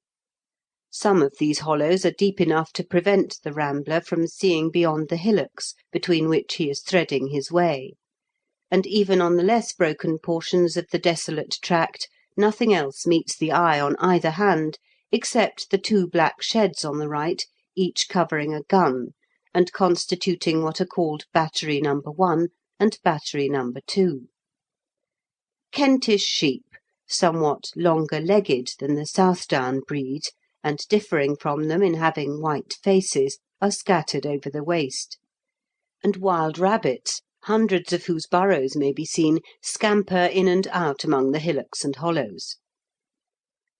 Some of these hollows are deep enough to prevent the rambler from seeing beyond the hillocks between which he is threading his way, and even on the less broken portions of the desolate tract nothing else meets the eye on either hand except the 2 black sheds on the right, each covering a gun, and constituting what are called Battery No. 1 and Battery No. 2. Kentish sheep, somewhat longer-legged than the Southdown breed, and differing from them in having white faces, are scattered over the waste; and wild rabbits, hundreds of whose burrows may be seen, scamper in and out among the hillocks and hollows.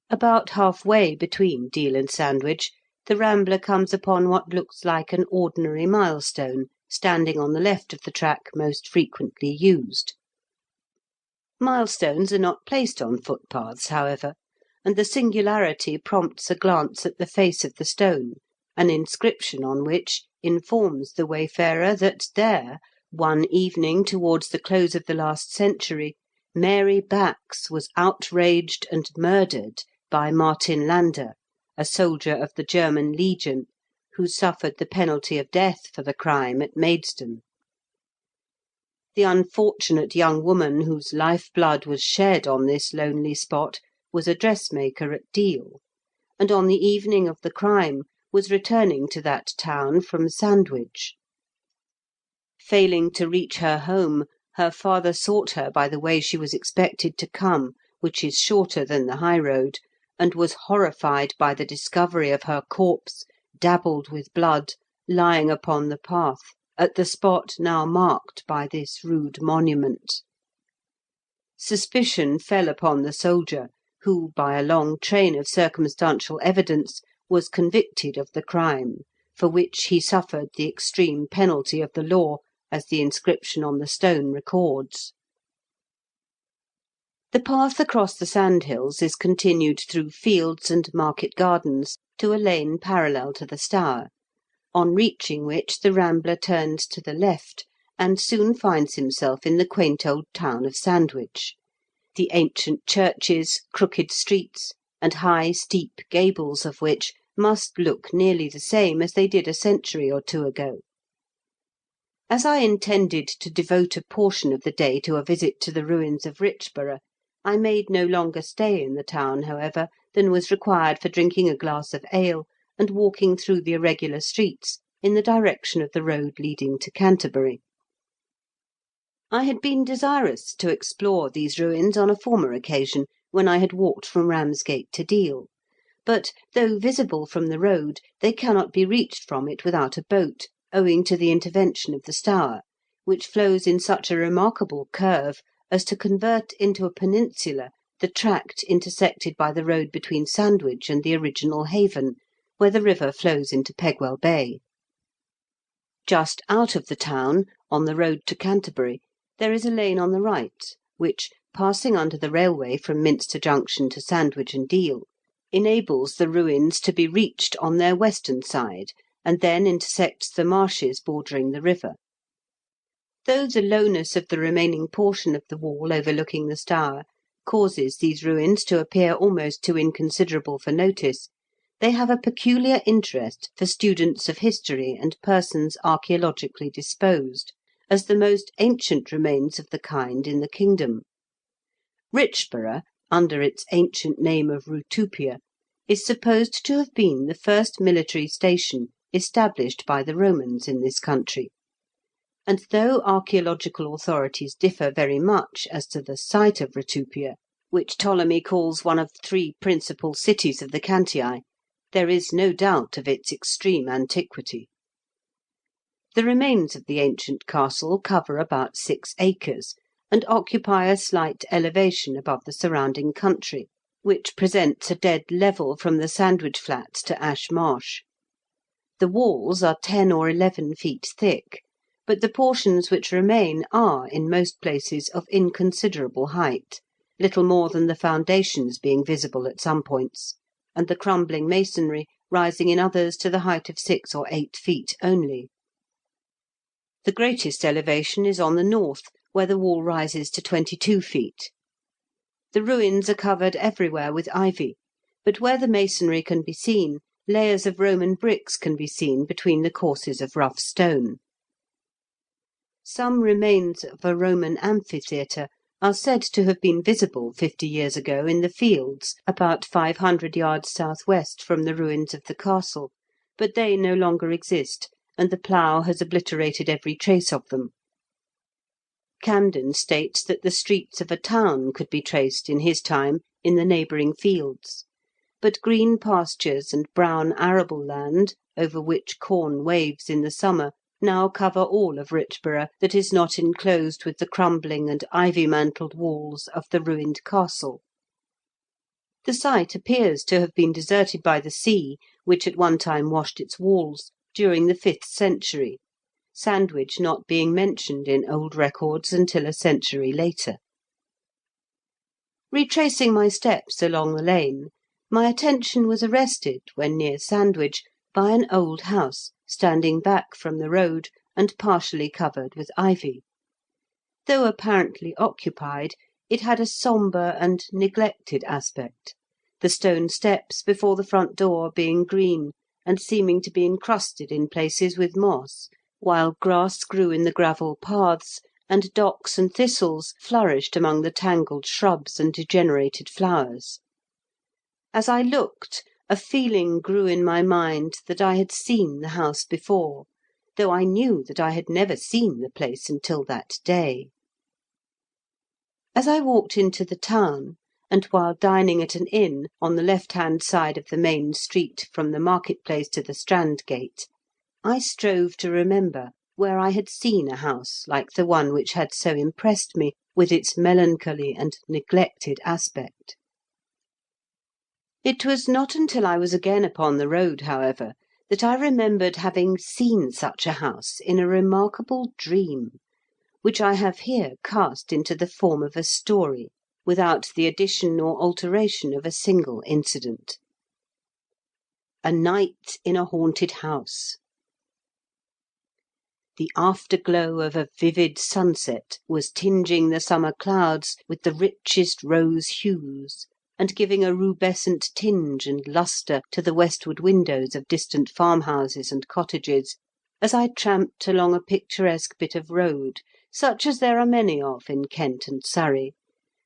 About half-way between Deal and Sandwich, the Rambler comes upon what looks like an ordinary milestone, standing on the left of the track most frequently used. Milestones are not placed on footpaths, however, and the singularity prompts a glance at the face of the stone, an inscription on which informs the wayfarer that there, one evening towards the close of the last century, Mary Bax was outraged and murdered by Martin Lander, a soldier of the German Legion, who suffered the penalty of death for the crime at Maidstone. The unfortunate young woman whose life-blood was shed on this lonely spot was a dressmaker at Deal, and on the evening of the crime was returning to that town from Sandwich. Failing to reach her home, her father sought her by the way she was expected to come, which is shorter than the high road, and was horrified by the discovery of her corpse, dabbled with blood, lying upon the path, at the spot now marked by this rude monument. Suspicion fell upon the soldier, who, by a long train of circumstantial evidence, was convicted of the crime, for which he suffered the extreme penalty of the law, as the inscription on the stone records. The path across the sandhills is continued through fields and market gardens to a lane parallel to the Stour, on reaching which the rambler turns to the left, and soon finds himself in the quaint old town of Sandwich, the ancient churches, crooked streets, and high steep gables of which must look nearly the same as they did a century or two ago. As I intended to devote a portion of the day to a visit to the ruins of Richborough, I made no longer stay in the town, however, than was required for drinking a glass of ale and walking through the irregular streets in the direction of the road leading to Canterbury. I had been desirous to explore these ruins on a former occasion, when I had walked from Ramsgate to Deal, but, though visible from the road, they cannot be reached from it without a boat, owing to the intervention of the Stour, which flows in such a remarkable curve as to convert into a peninsula the tract intersected by the road between Sandwich and the original haven, where the river flows into Pegwell Bay. Just out of the town, on the road to Canterbury, there is a lane on the right, which, passing under the railway from Minster Junction to Sandwich and Deal, enables the ruins to be reached on their western side, and then intersects the marshes bordering the river. Though the lowness of the remaining portion of the wall overlooking the Stour causes these ruins to appear almost too inconsiderable for notice, they have a peculiar interest for students of history and persons archaeologically disposed, as the most ancient remains of the kind in the kingdom. Richborough, under its ancient name of Rutupia, is supposed to have been the first military station established by the Romans in this country, and though archaeological authorities differ very much as to the site of Rutupia, which Ptolemy calls one of 3 principal cities of the Cantii, there is no doubt of its extreme antiquity. The remains of the ancient castle cover about 6 acres, and occupy a slight elevation above the surrounding country, which presents a dead level from the Sandwich Flats to Ash Marsh. The walls are 10 or 11 feet thick, but the portions which remain are, in most places, of inconsiderable height, little more than the foundations being visible at some points, and the crumbling masonry rising in others to the height of 6 or 8 feet only. The greatest elevation is on the north, where the wall rises to 22 feet. The ruins are covered everywhere with ivy, but where the masonry can be seen, layers of Roman bricks can be seen between the courses of rough stone. Some remains of a Roman amphitheatre are said to have been visible 50 years ago in the fields about 500 yards south-west from the ruins of the castle, but they no longer exist, and the plough has obliterated every trace of them. Camden states that the streets of a town could be traced in his time in the neighbouring fields, but green pastures and brown arable land, over which corn waves in the summer, now cover all of Richborough that is not enclosed with the crumbling and ivy-mantled walls of the ruined castle. The site appears to have been deserted by the sea, which at one time washed its walls, during the 5th century, Sandwich not being mentioned in old records until a century later. Retracing my steps along the lane, my attention was arrested, when near Sandwich, by an old house standing back from the road and partially covered with ivy. Though apparently occupied, it had a sombre and neglected aspect, the stone steps before the front door being green, and seeming to be encrusted in places with moss, while grass grew in the gravel paths, and docks and thistles flourished among the tangled shrubs and degenerated flowers. As I looked, a feeling grew in my mind that I had seen the house before, though I knew that I had never seen the place until that day. As I walked into the town, and while dining at an inn on the left-hand side of the main street from the market-place to the Strand Gate, I strove to remember where I had seen a house like the one which had so impressed me with its melancholy and neglected aspect. It was not until I was again upon the road, however, that I remembered having seen such a house in a remarkable dream, which I have here cast into the form of a story, without the addition or alteration of a single incident. A Night in a Haunted House. The afterglow of a vivid sunset was tinging the summer clouds with the richest rose hues, and giving a rubescent tinge and lustre to the westward windows of distant farmhouses and cottages, as I tramped along a picturesque bit of road, such as there are many of in Kent and Surrey,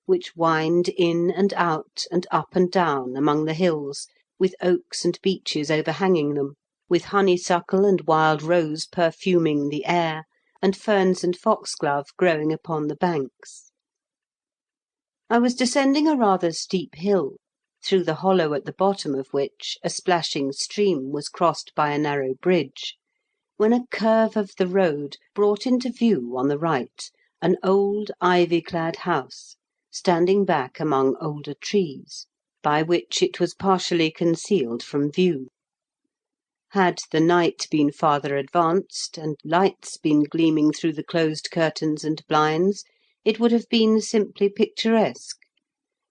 which wind in and out and up and down among the hills, with oaks and beeches overhanging them, with honeysuckle and wild rose perfuming the air, and ferns and foxglove growing upon the banks. I was descending a rather steep hill, through the hollow at the bottom of which a splashing stream was crossed by a narrow bridge, when a curve of the road brought into view on the right an old ivy-clad house, standing back among older trees, by which it was partially concealed from view. Had the night been farther advanced, and lights been gleaming through the closed curtains and blinds, it would have been simply picturesque,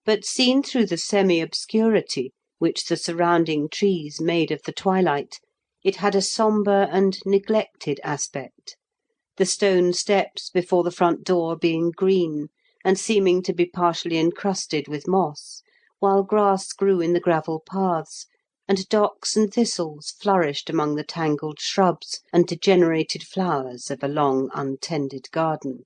but seen through the semi-obscurity which the surrounding trees made of the twilight, it had a sombre and neglected aspect, the stone steps before the front door being green, and seeming to be partially encrusted with moss, while grass grew in the gravel paths, and docks and thistles flourished among the tangled shrubs and degenerated flowers of a long untended garden.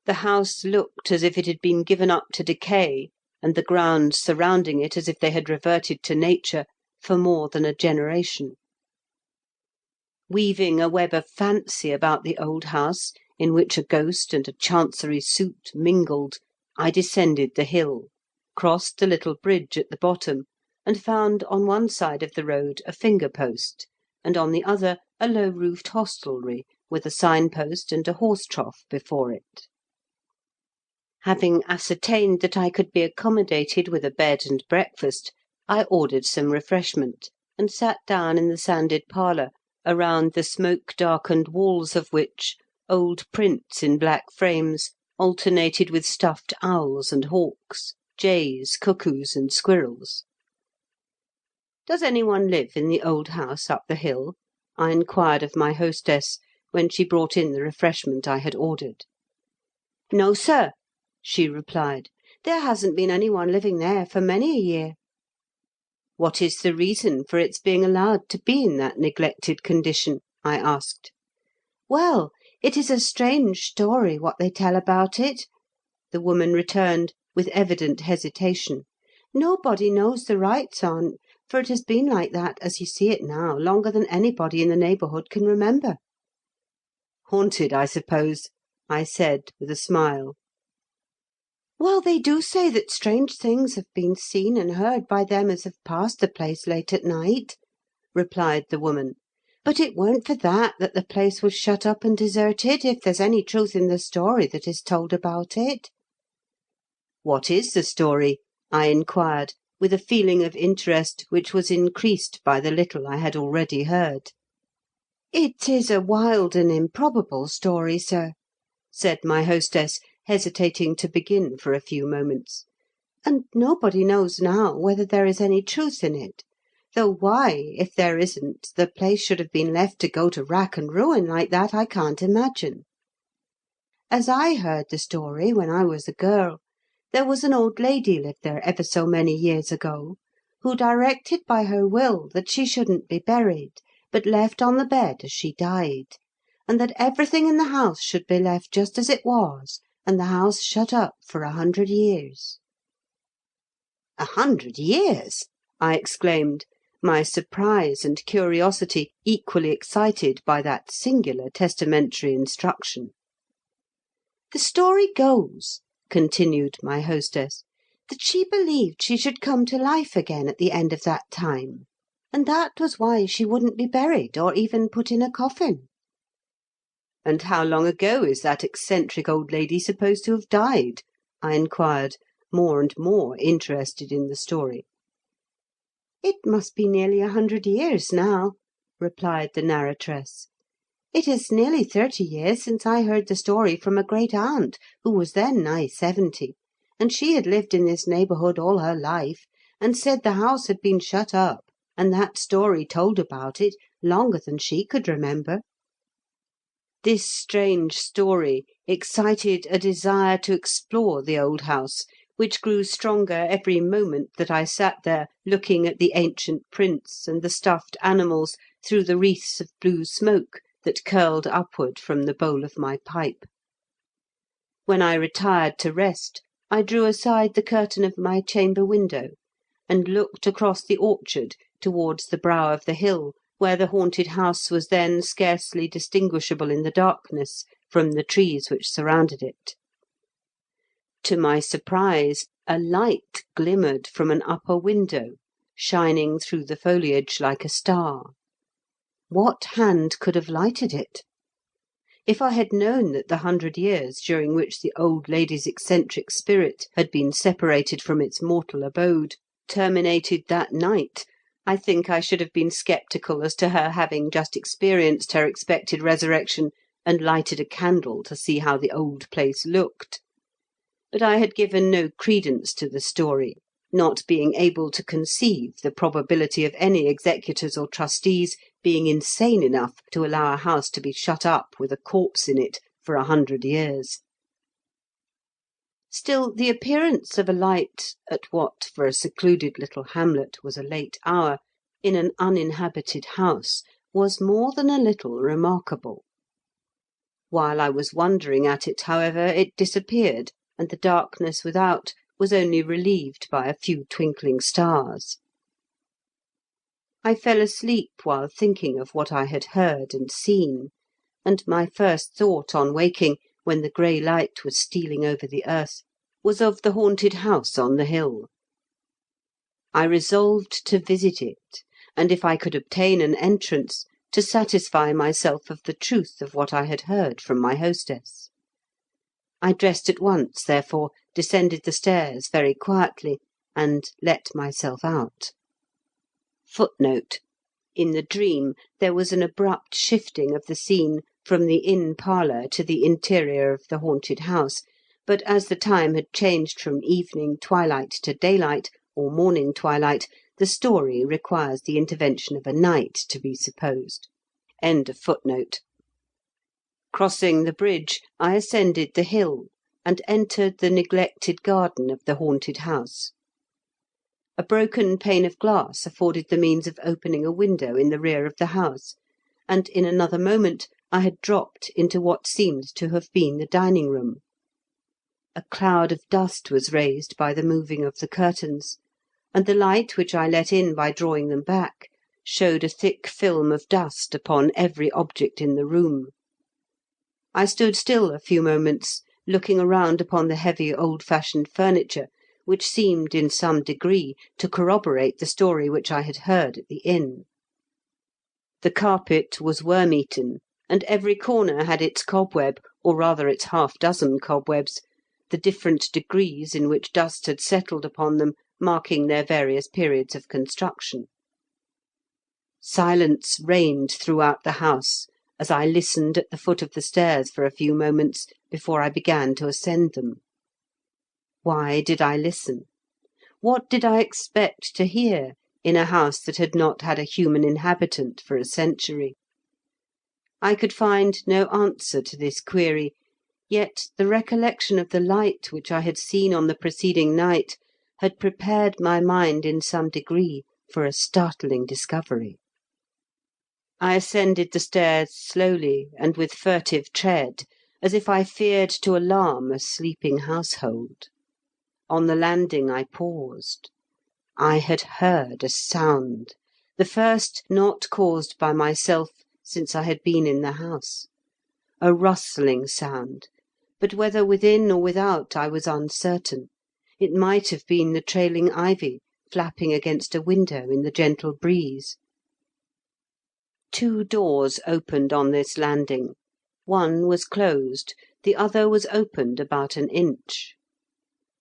The house looked as if it had been given up to decay, and the grounds surrounding it as if they had reverted to nature, for more than a generation. Weaving a web of fancy about the old house, in which a ghost and a chancery suit mingled, I descended the hill, crossed the little bridge at the bottom, and found on one side of the road a finger-post, and on the other a low-roofed hostelry, with a sign-post and a horse-trough before it. Having ascertained that I could be accommodated with a bed and breakfast, I ordered some refreshment, and sat down in the sanded parlour, around the smoke-darkened walls of which old prints in black frames alternated with stuffed owls and hawks, jays, cuckoos, and squirrels. "Does any one live in the old house up the hill?" I inquired of my hostess, when she brought in the refreshment I had ordered. "No, sir," she replied. "There hasn't been any one living there for many a year." "What is the reason for its being allowed to be in that neglected condition?" I asked. "Well, it is a strange story what they tell about it," the woman returned, with evident hesitation. "Nobody knows the rights on't, for it has been like that, as you see it now, longer than anybody in the neighbourhood can remember." "Haunted, I suppose," I said, with a smile. "Well, they do say that strange things have been seen and heard by them as have passed the place late at night," replied the woman. "But it weren't for that the place was shut up and deserted, if there's any truth in the story that is told about it." "What is the story?" I inquired, with a feeling of interest which was increased by the little I had already heard. "It is a wild and improbable story, sir," said my hostess, hesitating to begin for a few moments, "and nobody knows now whether there is any truth in it, though why, if there isn't, the place should have been left to go to rack and ruin like that, I can't imagine. As I heard the story when I was a girl, there was an old lady lived there ever so many years ago, who directed by her will that she shouldn't be buried, but left on the bed as she died, and that everything in the house should be left just as it was, and the house shut up for 100 years. 100 years!" I exclaimed, my surprise and curiosity equally excited by that singular testamentary instruction. "The story goes," continued my hostess, "that she believed she should come to life again at the end of that time, and that was why she wouldn't be buried or even put in a coffin." "And how long ago is that eccentric old lady supposed to have died?" I inquired, more and more interested in the story. "It must be nearly 100 years now," replied the narratress. "It is nearly 30 years since I heard the story from a great aunt, who was then nigh 70, and she had lived in this neighbourhood all her life, and said the house had been shut up, and that story told about it, longer than she could remember. This strange story excited a desire to explore the old house, which grew stronger every moment that I sat there looking at the ancient prints and the stuffed animals through the wreaths of blue smoke that curled upward from the bowl of my pipe. When I retired to rest, I drew aside the curtain of my chamber window, and looked across the orchard towards the brow of the hill, where the haunted house was then scarcely distinguishable in the darkness from the trees which surrounded it. To my surprise, a light glimmered from an upper window, shining through the foliage like a star. What hand could have lighted it? If I had known that the 100 years during which the old lady's eccentric spirit had been separated from its mortal abode terminated that night, I think I should have been sceptical as to her having just experienced her expected resurrection and lighted a candle to see how the old place looked. But I had given no credence to the story, not being able to conceive the probability of any executors or trustees being insane enough to allow a house to be shut up with a corpse in it for 100 years. Still, the appearance of a light at what for a secluded little hamlet was a late hour, in an uninhabited house, was more than a little remarkable. While I was wondering at it, however, it disappeared, and the darkness without was only relieved by a few twinkling stars. I fell asleep while thinking of what I had heard and seen, and my first thought on waking, when the grey light was stealing over the earth, was of the haunted house on the hill. I resolved to visit it, and if I could obtain an entrance, to satisfy myself of the truth of what I had heard from my hostess. I dressed at once, therefore, descended the stairs very quietly, and let myself out. Footnote: in the dream there was an abrupt shifting of the scene from the inn parlour to the interior of the haunted house, but as the time had changed from evening twilight to daylight, or morning twilight, the story requires the intervention of a night to be supposed. End of footnote. Crossing the bridge, I ascended the hill, and entered the neglected garden of the haunted house. A broken pane of glass afforded the means of opening a window in the rear of the house, and in another moment I had dropped into what seemed to have been the dining room. A cloud of dust was raised by the moving of the curtains, and the light which I let in by drawing them back showed a thick film of dust upon every object in the room. I stood still a few moments, looking around upon the heavy old-fashioned furniture, which seemed in some degree to corroborate the story which I had heard at the inn. The carpet was worm-eaten, and every corner had its cobweb, or rather its half-dozen cobwebs, the different degrees in which dust had settled upon them marking their various periods of construction. Silence reigned throughout the house as I listened at the foot of the stairs for a few moments before I began to ascend them. Why did I listen? What did I expect to hear in a house that had not had a human inhabitant for a century? I could find no answer to this query, yet the recollection of the light which I had seen on the preceding night had prepared my mind in some degree for a startling discovery. I ascended the stairs slowly and with furtive tread, as if I feared to alarm a sleeping household. On the landing I paused. I had heard a sound, the first not caused by myself since I had been in the house. A rustling sound, but whether within or without I was uncertain. It might have been the trailing ivy flapping against a window in the gentle breeze. 2 doors opened on this landing. One was closed, the other was opened about an inch.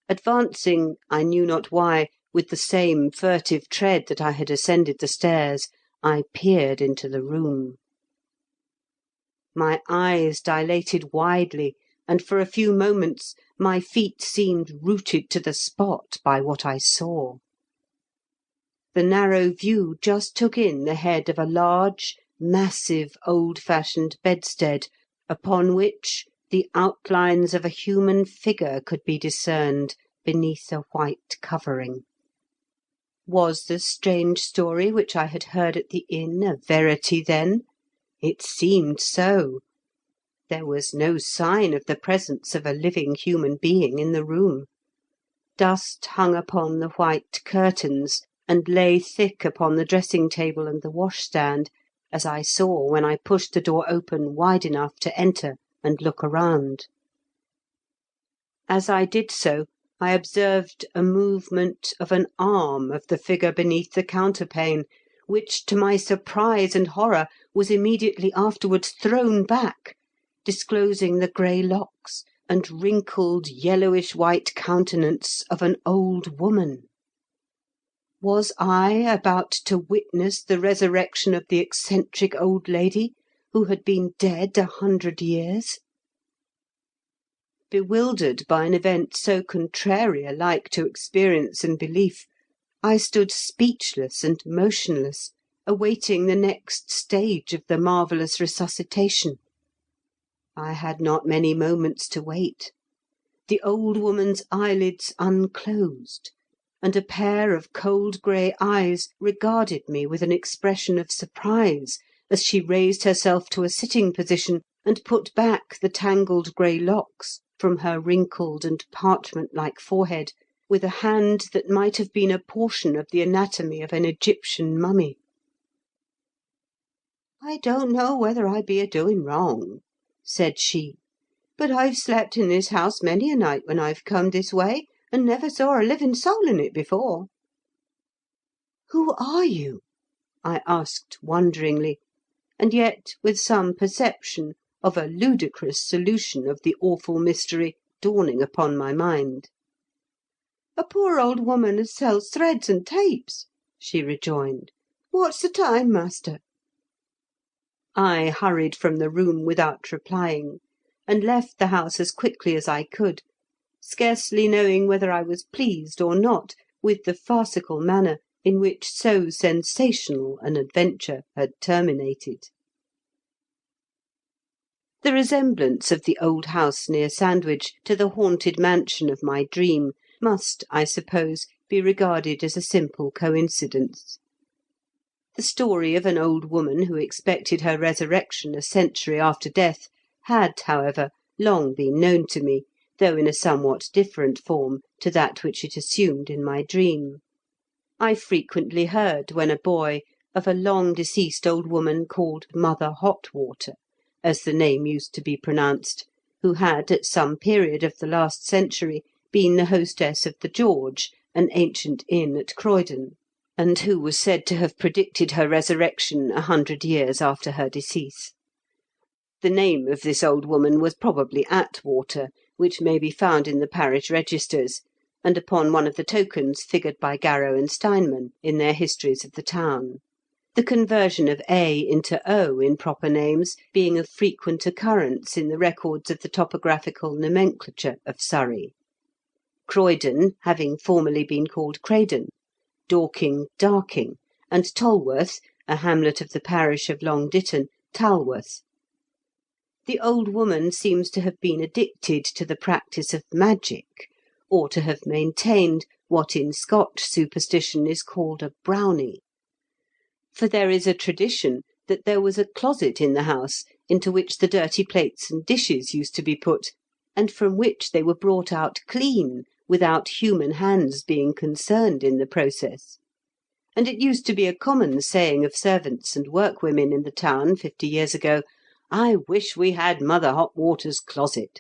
Advancing, I knew not why, with the same furtive tread that I had ascended the stairs, I peered into the room. My eyes dilated widely, and for a few moments My feet seemed rooted to the spot by what I saw. The narrow view just took in the head of a large, massive, old-fashioned bedstead, upon which the outlines of a human figure could be discerned beneath a white covering. Was the strange story which I had heard at the inn a verity then? It seemed so. There was no sign of the presence of a living human being in the room. Dust hung upon the white curtains, and lay thick upon the dressing-table and the washstand, as I saw when I pushed the door open wide enough to enter and look around. As I did so, I observed a movement of an arm of the figure beneath the counterpane, which, to my surprise and horror, was immediately afterwards thrown back, disclosing the grey locks and wrinkled yellowish-white countenance of an old woman. Was I about to witness the resurrection of the eccentric old lady who had been dead 100 years? Bewildered by an event so contrary alike to experience and belief, I stood speechless and motionless, awaiting the next stage of the marvellous resuscitation. I had not many moments to wait. The old woman's eyelids unclosed, and a pair of cold grey eyes regarded me with an expression of surprise as she raised herself to a sitting position and put back the tangled grey locks from her wrinkled and parchment-like forehead with a hand that might have been a portion of the anatomy of an Egyptian mummy. "I don't know whether I be a-doing wrong," said she, "but I've slept in this house many a night when I've come this way, and never saw a living soul in it before." "Who are you?" I asked wonderingly, and yet with some perception of a ludicrous solution of the awful mystery dawning upon my mind. "A poor old woman as sells threads and tapes," she rejoined. "What's the time, master?" I hurried from the room without replying, and left the house as quickly as I could, scarcely knowing whether I was pleased or not with the farcical manner in which so sensational an adventure had terminated. The resemblance of the old house near Sandwich to the haunted mansion of my dream must, I suppose, be regarded as a simple coincidence. The story of an old woman who expected her resurrection a century after death had, however, long been known to me, though in a somewhat different form to that which it assumed in my dream. I frequently heard, when a boy, of a long-deceased old woman called Mother Hotwater, as the name used to be pronounced, who had, at some period of the last century, been the hostess of the George, an ancient inn at Croydon, and who was said to have predicted her resurrection 100 years after her decease. The name of this old woman was probably Atwater, which may be found in the parish registers, and upon one of the tokens figured by Garrow and Steinman in their histories of the town, the conversion of A into O in proper names being of frequent occurrence in the records of the topographical nomenclature of Surrey. Croydon having formerly been called Craydon, Dorking, Darking, and Tolworth, a hamlet of the parish of Long Ditton, Talworth. The old woman seems to have been addicted to the practice of magic, or to have maintained what in Scotch superstition is called a brownie. For there is a tradition that there was a closet in the house into which the dirty plates and dishes used to be put, and from which they were brought out clean, without human hands being concerned in the process. And it used to be a common saying of servants and workwomen in the town 50 years ago, "I wish we had Mother Hotwater's closet."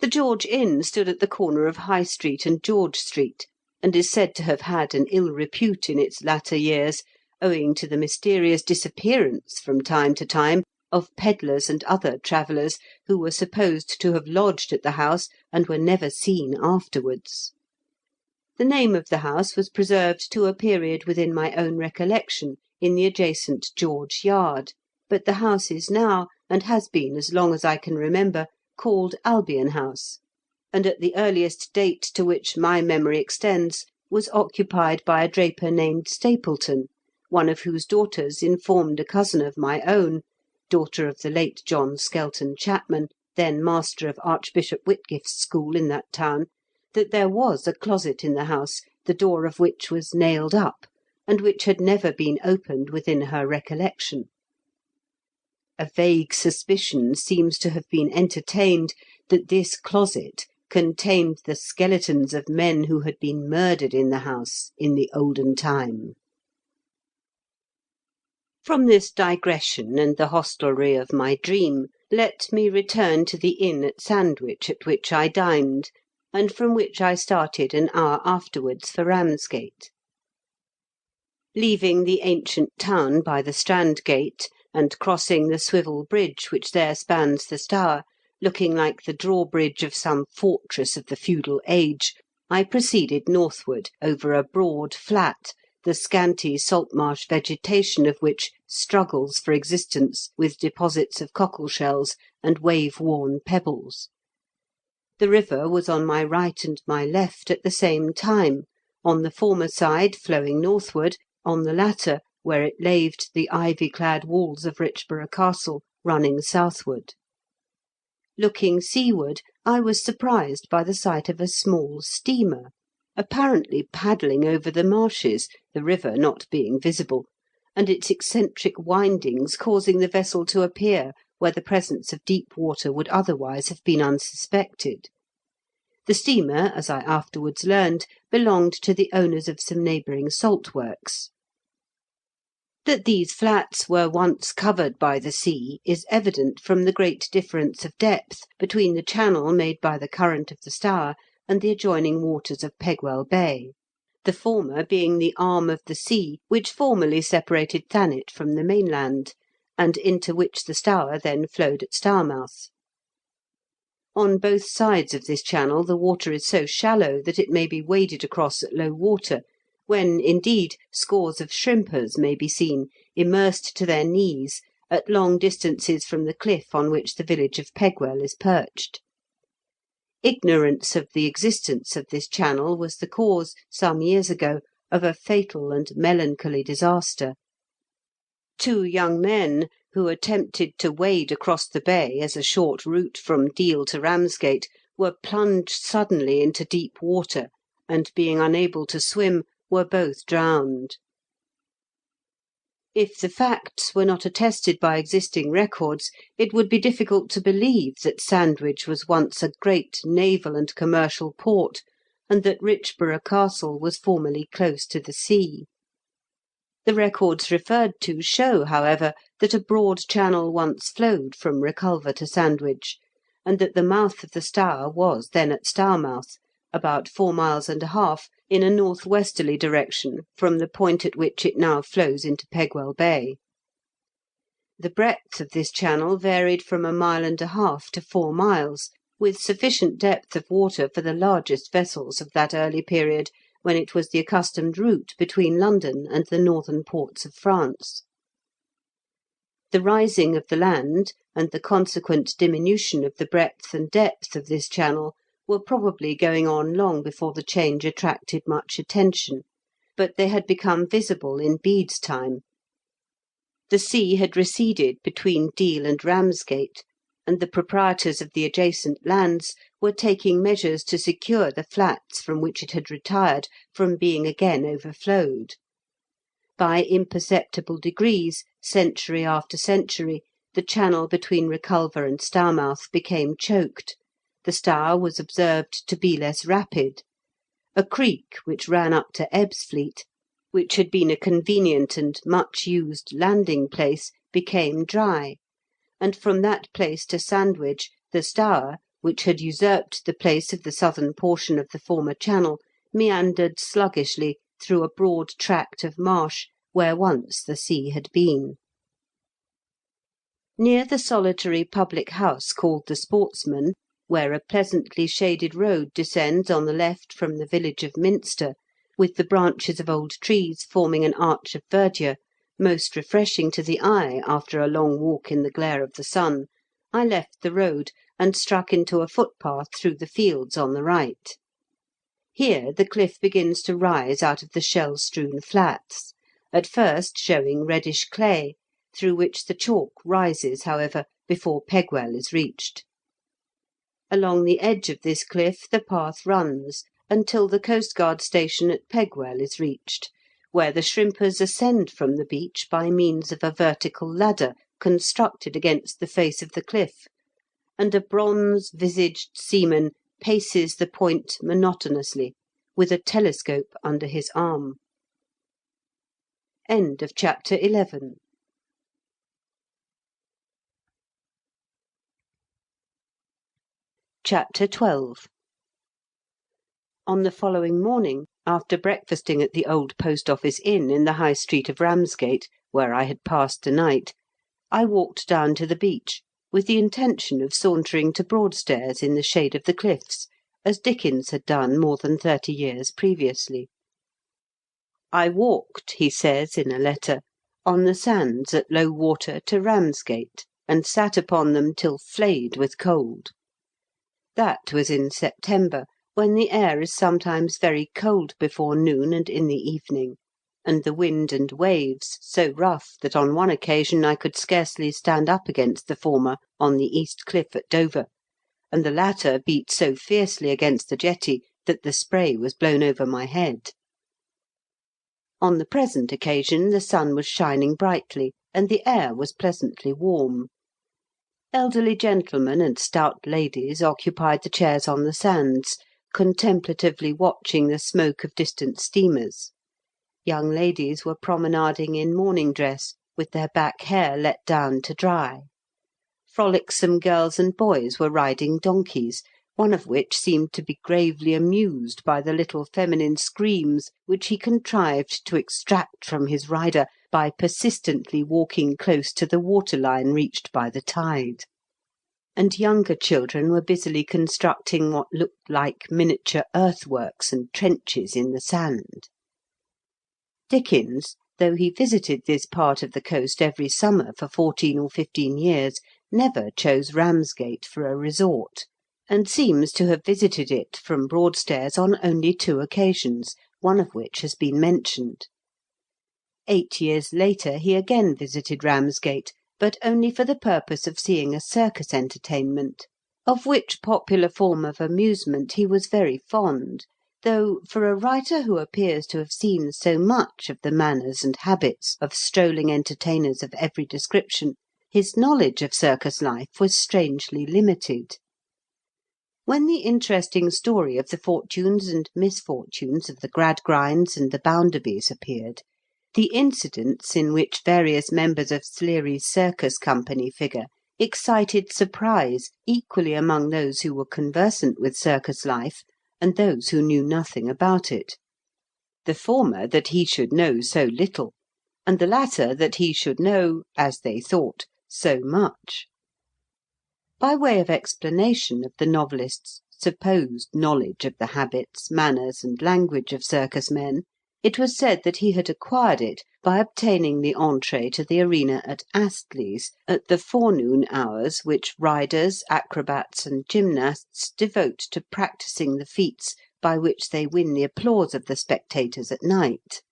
The George Inn stood at the corner of High Street and George Street, and is said to have had an ill repute in its latter years, owing to the mysterious disappearance from time to time of pedlars and other travellers who were supposed to have lodged at the house and were never seen afterwards. The name of the house was preserved to a period within my own recollection in the adjacent George Yard, but the house is now, and has been as long as I can remember, called Albion House, and at the earliest date to which my memory extends was occupied by a draper named Stapleton, one of whose daughters informed a cousin of my own, daughter of the late John Skelton Chapman, then master of Archbishop Whitgift's school in that town, that there was a closet in the house, the door of which was nailed up, and which had never been opened within her recollection. A vague suspicion seems to have been entertained that this closet contained the skeletons of men who had been murdered in the house in the olden time. From this digression and the hostelry of my dream, let me return to the inn at Sandwich at which I dined, and from which I started an hour afterwards for Ramsgate. Leaving the ancient town by the Strand Gate, and crossing the swivel bridge which there spans the Stour, looking like the drawbridge of some fortress of the feudal age, I proceeded northward over a broad flat, the scanty salt-marsh vegetation of which struggles for existence with deposits of cockle-shells and wave-worn pebbles. The river was on my right and my left at the same time, on the former side flowing northward, on the latter, where it laved the ivy-clad walls of Richborough Castle, running southward. Looking seaward, I was surprised by the sight of a small steamer, apparently paddling over the marshes, the river not being visible, and its eccentric windings causing the vessel to appear where the presence of deep water would otherwise have been unsuspected. The steamer, as I afterwards learned, belonged to the owners of some neighbouring salt works. That these flats were once covered by the sea is evident from the great difference of depth between the channel made by the current of the Stour and the adjoining waters of Pegwell Bay, the former being the arm of the sea which formerly separated Thanet from the mainland, and into which the Stour then flowed at Stourmouth. On both sides of this channel the water is so shallow that it may be waded across at low water, when, indeed, scores of shrimpers may be seen, immersed to their knees, at long distances from the cliff on which the village of Pegwell is perched. Ignorance of the existence of this channel was the cause, some years ago, of a fatal and melancholy disaster. Two young men, who attempted to wade across the bay as a short route from Deal to Ramsgate, were plunged suddenly into deep water, and being unable to swim, were both drowned. If the facts were not attested by existing records, it would be difficult to believe that Sandwich was once a great naval and commercial port, and that Richborough Castle was formerly close to the sea. The records referred to show, however, that a broad channel once flowed from Reculver to Sandwich, and that the mouth of the Stour was then at Stourmouth, about 4 miles and a half, in a north-westerly direction from the point at which it now flows into Pegwell Bay. The breadth of this channel varied from 1.5 miles to 4 miles, with sufficient depth of water for the largest vessels of that early period, when it was the accustomed route between London and the northern ports of France. The rising of the land, and the consequent diminution of the breadth and depth of this channel, were probably going on long before the change attracted much attention, but they had become visible in Bede's time. The sea had receded between Deal and Ramsgate, and the proprietors of the adjacent lands were taking measures to secure the flats from which it had retired from being again overflowed. By imperceptible degrees, century after century, the channel between Reculver and Stourmouth became choked, the Stour was observed to be less rapid. A creek which ran up to Ebbsfleet, which had been a convenient and much used landing place, became dry, and from that place to Sandwich, the Stour, which had usurped the place of the southern portion of the former channel, meandered sluggishly through a broad tract of marsh where once the sea had been. Near the solitary public house called the Sportsman, where a pleasantly shaded road descends on the left from the village of Minster, with the branches of old trees forming an arch of verdure, most refreshing to the eye after a long walk in the glare of the sun, I left the road, and struck into a footpath through the fields on the right. Here the cliff begins to rise out of the shell-strewn flats, at first showing reddish clay, through which the chalk rises, however, before Pegwell is reached. Along the edge of this cliff the path runs until the coastguard station at Pegwell is reached, where the shrimpers ascend from the beach by means of a vertical ladder constructed against the face of the cliff, and a bronze-visaged seaman paces the point monotonously, with a telescope under his arm. End of chapter 11. Chapter 12. On the following morning, after breakfasting at the old Post Office Inn in the High Street of Ramsgate, where I had passed the night, I walked down to the beach, with the intention of sauntering to Broadstairs in the shade of the cliffs, as Dickens had done more than 30 years previously. I walked, he says in a letter, on the sands at low water to Ramsgate, and sat upon them till flayed with cold. That was in September, when the air is sometimes very cold before noon and in the evening, and the wind and waves so rough that on one occasion I could scarcely stand up against the former on the east cliff at Dover, and the latter beat so fiercely against the jetty that the spray was blown over my head. On the present occasion the sun was shining brightly, and the air was pleasantly warm. Elderly gentlemen and stout ladies occupied the chairs on the sands, contemplatively watching the smoke of distant steamers. Young ladies were promenading in morning dress, with their back hair let down to dry. Frolicsome girls and boys were riding donkeys, one of which seemed to be gravely amused by the little feminine screams which he contrived to extract from his rider by persistently walking close to the water-line reached by the tide. And younger children were busily constructing what looked like miniature earthworks and trenches in the sand. Dickens, though he visited this part of the coast every summer for 14 or 15 years, never chose Ramsgate for a resort, and seems to have visited it from Broadstairs on only 2 occasions, one of which has been mentioned. 8 years later he again visited Ramsgate, but only for the purpose of seeing a circus entertainment, of which popular form of amusement he was very fond, though, for a writer who appears to have seen so much of the manners and habits of strolling entertainers of every description, his knowledge of circus life was strangely limited. When the interesting story of the fortunes and misfortunes of the Gradgrinds and the Boundarbys appeared, the incidents in which various members of Sleary's circus company figure excited surprise equally among those who were conversant with circus life and those who knew nothing about it. The former that he should know so little, and the latter that he should know, as they thought, so much. By way of explanation of the novelist's supposed knowledge of the habits, manners, and language of circus men, it was said that he had acquired it by obtaining the entrée to the arena at Astley's at the forenoon hours which riders, acrobats, and gymnasts devote to practising the feats by which they win the applause of the spectators at night.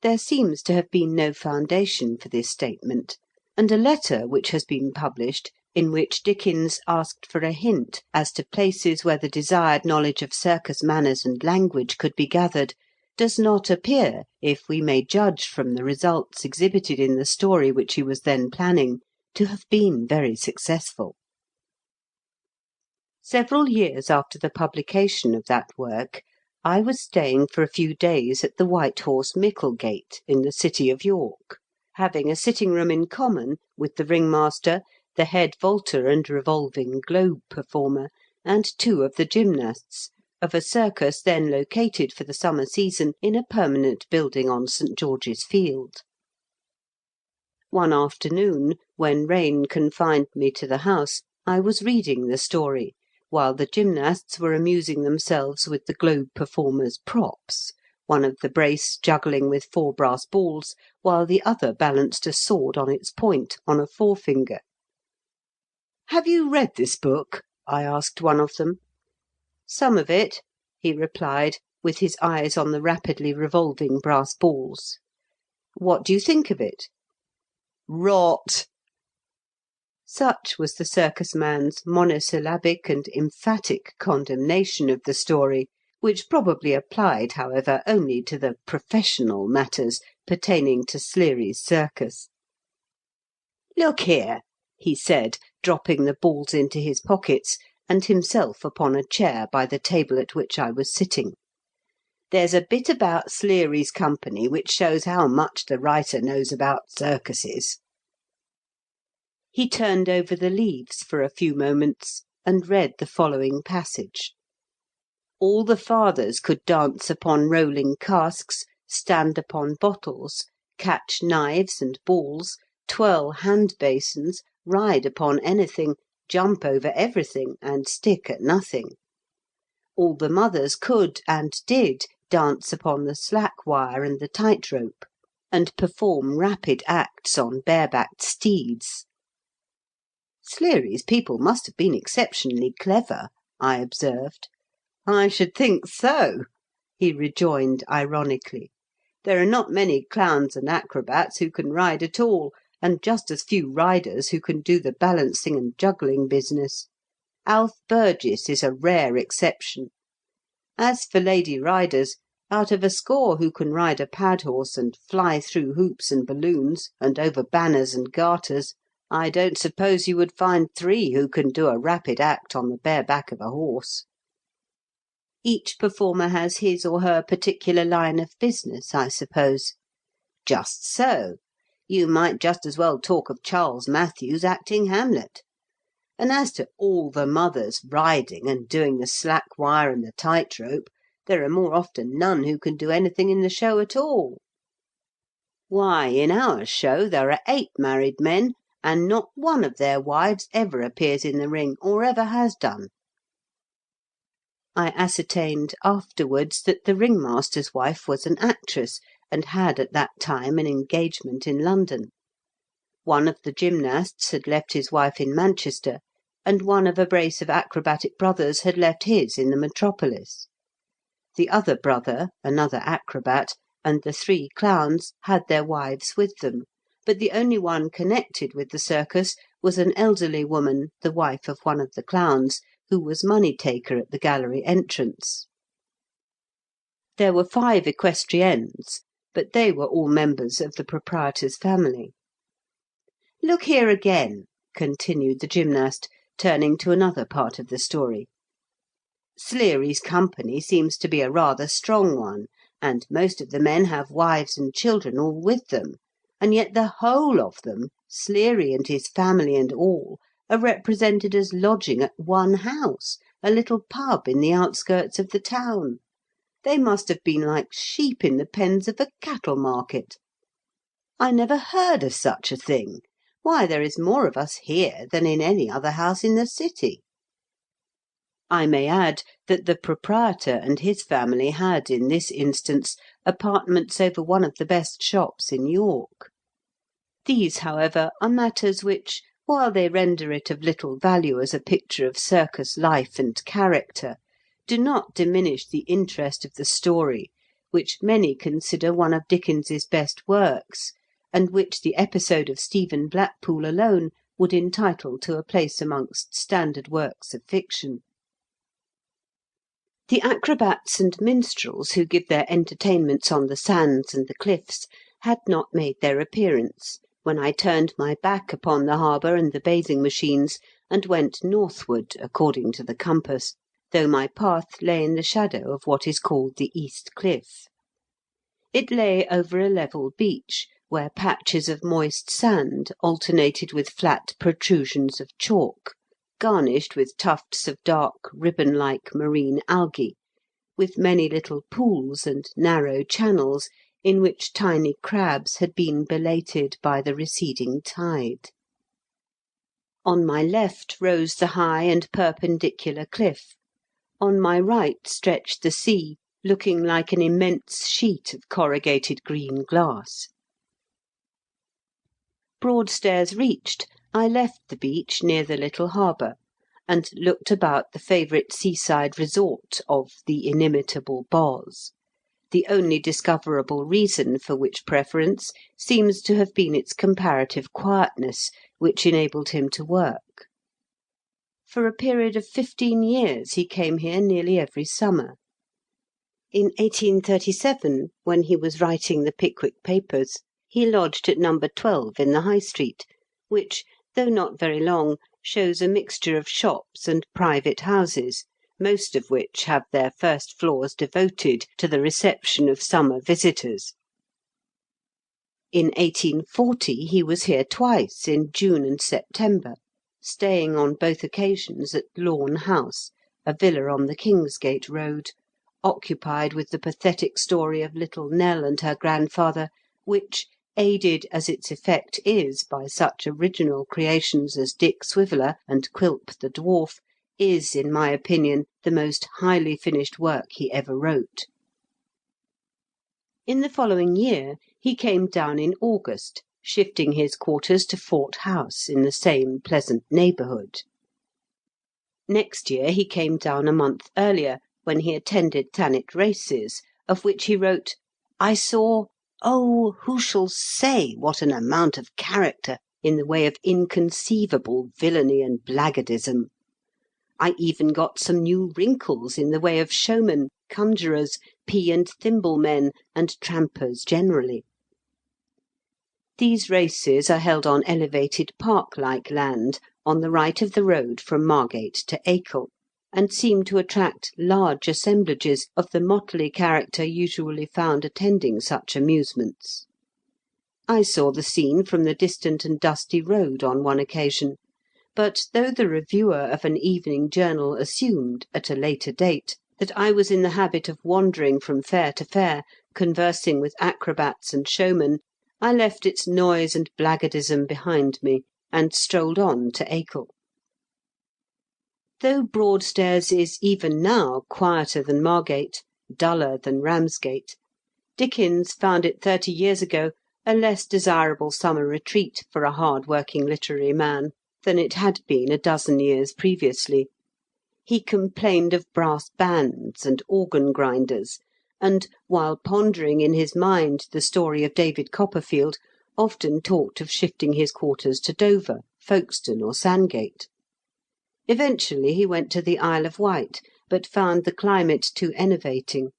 There seems to have been no foundation for this statement, and a letter which has been published, in which Dickens asked for a hint as to places where the desired knowledge of circus manners and language could be gathered, does not appear, if we may judge from the results exhibited in the story which he was then planning, to have been very successful. Several years after the publication of that work, I was staying for a few days at the White Horse Micklegate in the city of York, having a sitting-room in common with the ringmaster, the head vaulter and revolving globe performer, and 2 of the gymnasts, of a circus then located for the summer season in a permanent building on St. George's Field. One afternoon, when rain confined me to the house, I was reading the story, while the gymnasts were amusing themselves with the globe performer's props, one of the brace juggling with 4 brass balls, while the other balanced a sword on its point on a forefinger. "Have you read this book?" I asked one of them. "Some of it," he replied, with his eyes on the rapidly revolving brass balls. "What do you think of it?" "Rot!" Such was the circus man's monosyllabic and emphatic condemnation of the story, which probably applied, however, only to the professional matters pertaining to Sleary's circus. "Look here," he said, dropping the balls into his pockets, and himself upon a chair by the table at which I was sitting. "There's a bit about Sleary's company which shows how much the writer knows about circuses." He turned over the leaves for a few moments, and read the following passage. "All the fathers could dance upon rolling casks, stand upon bottles, catch knives and balls, twirl hand-basins, ride upon anything, jump over everything, and stick at nothing. All the mothers could, and did, dance upon the slack wire and the tightrope, and perform rapid acts on barebacked steeds." "Sleary's people must have been exceptionally clever," I observed. "I should think so," he rejoined ironically. "There are not many clowns and acrobats who can ride at all, and just as few riders who can do the balancing and juggling business. Alf Burgess is a rare exception. As for lady riders, out of a score who can ride a pad horse and fly through hoops and balloons, and over banners and garters, I don't suppose you would find 3 who can do a rapid act on the bare back of a horse." "Each performer has his or her particular line of business, I suppose?" "Just so. You might just as well talk of Charles Mathews acting Hamlet. And as to all the mothers riding and doing the slack wire and the tightrope, there are more often none who can do anything in the show at all. Why, in our show there are 8 married men, and not one of their wives ever appears in the ring, or ever has done." I ascertained afterwards that the ringmaster's wife was an actress, and had at that time an engagement in London. One of the gymnasts had left his wife in Manchester, and one of a brace of acrobatic brothers had left his in the metropolis. The other brother, another acrobat, and the 3 clowns had their wives with them, but the only one connected with the circus was an elderly woman, the wife of one of the clowns, who was money-taker at the gallery entrance. There were 5 equestriennes, but they were all members of the proprietor's family. "Look here again," continued the gymnast, turning to another part of the story. "Sleary's company seems to be a rather strong one, and most of the men have wives and children all with them, and yet the whole of them, Sleary and his family and all, are represented as lodging at one house, a little pub in the outskirts of the town. They must have been like sheep in the pens of a cattle market. I never heard of such a thing. Why, there is more of us here than in any other house in the city." I may add that the proprietor and his family had, in this instance, apartments over one of the best shops in York. These, however, are matters which, while they render it of little value as a picture of circus life and character, do not diminish the interest of the story, which many consider one of Dickens's best works, and which the episode of Stephen Blackpool alone would entitle to a place amongst standard works of fiction. The acrobats and minstrels who give their entertainments on the sands and the cliffs had not made their appearance when I turned my back upon the harbour and the bathing machines, and went northward according to the compass, though my path lay in the shadow of what is called the East Cliff. It lay over a level beach, where patches of moist sand alternated with flat protrusions of chalk, garnished with tufts of dark ribbon-like marine algae, with many little pools and narrow channels in which tiny crabs had been belated by the receding tide. On my left rose the high and perpendicular cliff. On my right stretched the sea, looking like an immense sheet of corrugated green glass. Broadstairs reached, I left the beach near the little harbour, and looked about the favourite seaside resort of the inimitable Boz, the only discoverable reason for which preference seems to have been its comparative quietness, which enabled him to work. For a period of 15 years he came here nearly every summer. In 1837, when he was writing the Pickwick Papers, he lodged at No. 12 in the High Street, which, though not very long, shows a mixture of shops and private houses, most of which have their first floors devoted to the reception of summer visitors. In 1840 he was here twice, in June and September, staying on both occasions at Lawn House, a villa on the Kingsgate Road, occupied with the pathetic story of little Nell and her grandfather, which, aided as its effect is by such original creations as Dick Swiveller and Quilp the Dwarf, is, in my opinion, the most highly finished work he ever wrote. In the following year he came down in August, shifting his quarters to Fort House, in the same pleasant neighbourhood. Next year he came down a month earlier, when he attended Thanet races, of which he wrote, "I saw, oh, who shall say what an amount of character in the way of inconceivable villainy and blackguardism? I even got some new wrinkles in the way of showmen, conjurers, pea and thimble men, and trampers generally." These races are held on elevated park-like land on the right of the road from Margate to Acre, and seem to attract large assemblages of the motley character usually found attending such amusements. I saw the scene from the distant and dusty road on one occasion, but though the reviewer of an evening journal assumed, at a later date, that I was in the habit of wandering from fair to fair, conversing with acrobats and showmen, I left its noise and blackguardism behind me, and strolled on to Acre. Though Broadstairs is even now quieter than Margate, duller than Ramsgate, Dickens found it 30 years ago a less desirable summer retreat for a hard-working literary man than it had been a dozen years previously. He complained of brass bands and organ-grinders, and, while pondering in his mind the story of David Copperfield, often talked of shifting his quarters to Dover, Folkestone, or Sandgate. Eventually he went to the Isle of Wight, but found the climate too enervating,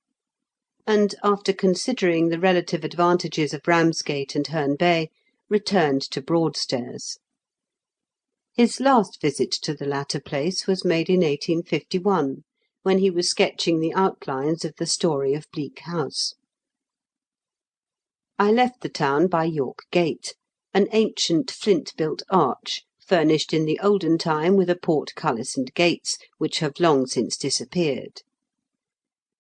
and, after considering the relative advantages of Ramsgate and Herne Bay, returned to Broadstairs. His last visit to the latter place was made in 1851, when he was sketching the outlines of the story of Bleak House. I left the town by York Gate, an ancient flint-built arch, furnished in the olden time with a portcullis and gates, which have long since disappeared.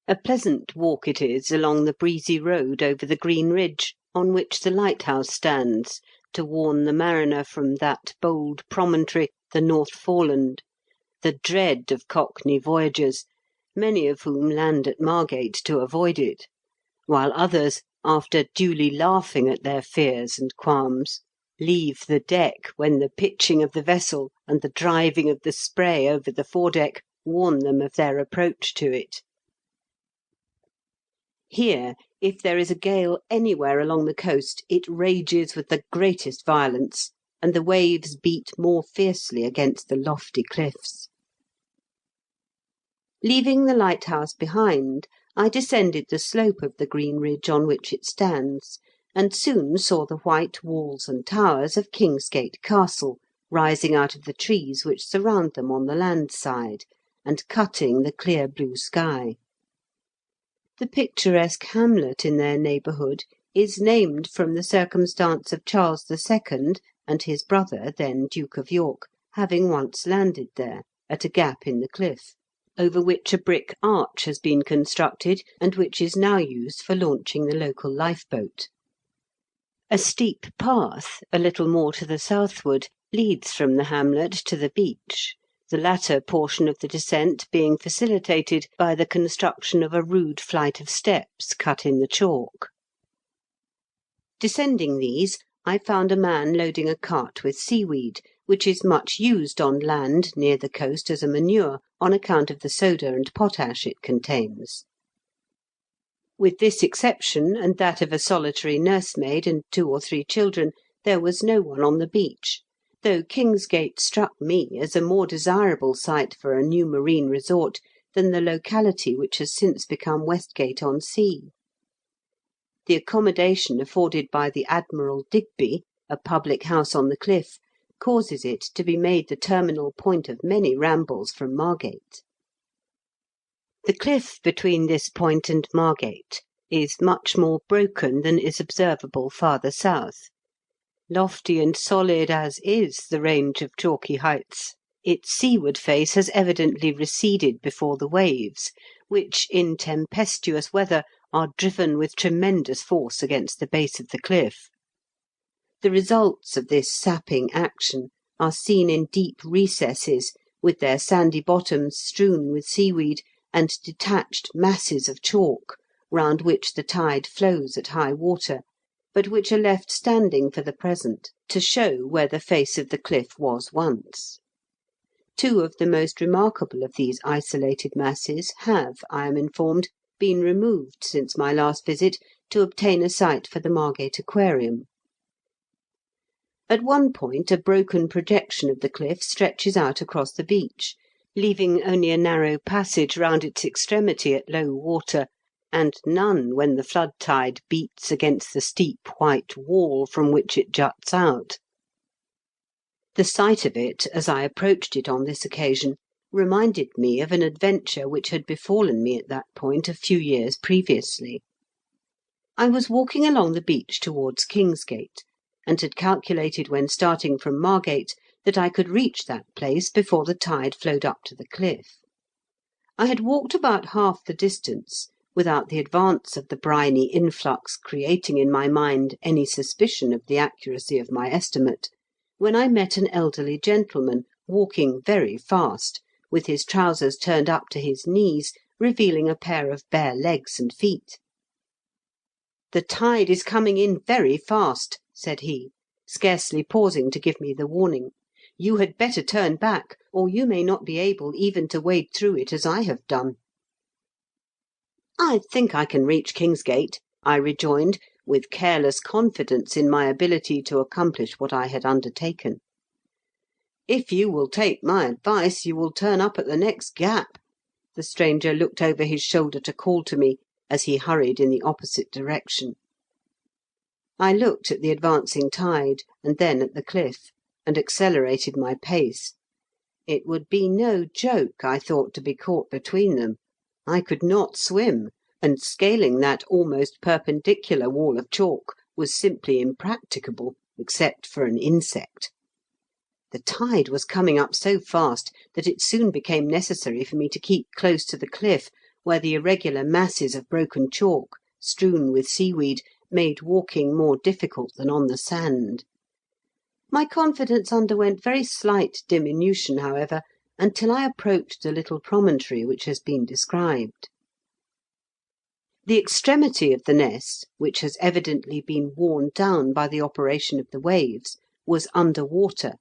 A pleasant walk it is along the breezy road over the green ridge on which the lighthouse stands, to warn the mariner from that bold promontory, the North Foreland, the dread of Cockney voyagers, many of whom land at Margate to avoid it, while others, after duly laughing at their fears and qualms, leave the deck when the pitching of the vessel and the driving of the spray over the foredeck warn them of their approach to it. Here, if there is a gale anywhere along the coast, it rages with the greatest violence, and the waves beat more fiercely against the lofty cliffs. Leaving the lighthouse behind, I descended the slope of the green ridge on which it stands, and soon saw the white walls and towers of Kingsgate Castle rising out of the trees which surround them on the land side, and cutting the clear blue sky. The picturesque hamlet in their neighbourhood is named from the circumstance of Charles II. And his brother, then Duke of York, having once landed there, at a gap in the cliff, over which a brick arch has been constructed, and which is now used for launching the local lifeboat. A steep path, a little more to the southward, leads from the hamlet to the beach, the latter portion of the descent being facilitated by the construction of a rude flight of steps cut in the chalk. Descending these, I found a man loading a cart with seaweed, which is much used on land near the coast as a manure on account of the soda and potash it contains. With this exception, and that of a solitary nursemaid and 2 or 3 children, there was no one on the beach, though Kingsgate struck me as a more desirable site for a new marine resort than the locality which has since become Westgate-on-Sea. The accommodation afforded by the Admiral Digby, a public house on the cliff, causes it to be made the terminal point of many rambles from Margate. The cliff between this point and Margate is much more broken than is observable farther south. Lofty and solid as is the range of chalky heights, its seaward face has evidently receded before the waves, which, in tempestuous weather, are driven with tremendous force against the base of the cliff. The results of this sapping action are seen in deep recesses, with their sandy bottoms strewn with seaweed, and detached masses of chalk, round which the tide flows at high water, but which are left standing for the present to show where the face of the cliff was once. 2 of the most remarkable of these isolated masses have, I am informed, been removed since my last visit to obtain a site for the Margate Aquarium. At one point a broken projection of the cliff stretches out across the beach, leaving only a narrow passage round its extremity at low water, and none when the flood tide beats against the steep white wall from which it juts out. The sight of it, as I approached it on this occasion, reminded me of an adventure which had befallen me at that point a few years previously. I was walking along the beach towards Kingsgate, and had calculated when starting from Margate that I could reach that place before the tide flowed up to the cliff. I had walked about half the distance, without the advance of the briny influx creating in my mind any suspicion of the accuracy of my estimate, when I met an elderly gentleman walking very fast, with his trousers turned up to his knees, revealing a pair of bare legs and feet. "The tide is coming in very fast," said he, scarcely pausing to give me the warning. "You had better turn back, or you may not be able even to wade through it as I have done." "I think I can reach Kingsgate," I rejoined, with careless confidence in my ability to accomplish what I had undertaken. "If you will take my advice, you will turn up at the next gap." The stranger looked over his shoulder to call to me, as he hurried in the opposite direction. I looked at the advancing tide, and then at the cliff, and accelerated my pace. It would be no joke, I thought, to be caught between them. I could not swim, and scaling that almost perpendicular wall of chalk was simply impracticable, except for an insect. The tide was coming up so fast that it soon became necessary for me to keep close to the cliff, where the irregular masses of broken chalk, strewn with seaweed, made walking more difficult than on the sand. My confidence underwent very slight diminution, however, until I approached the little promontory which has been described. The extremity of the ness, which has evidently been worn down by the operation of the waves, was under water,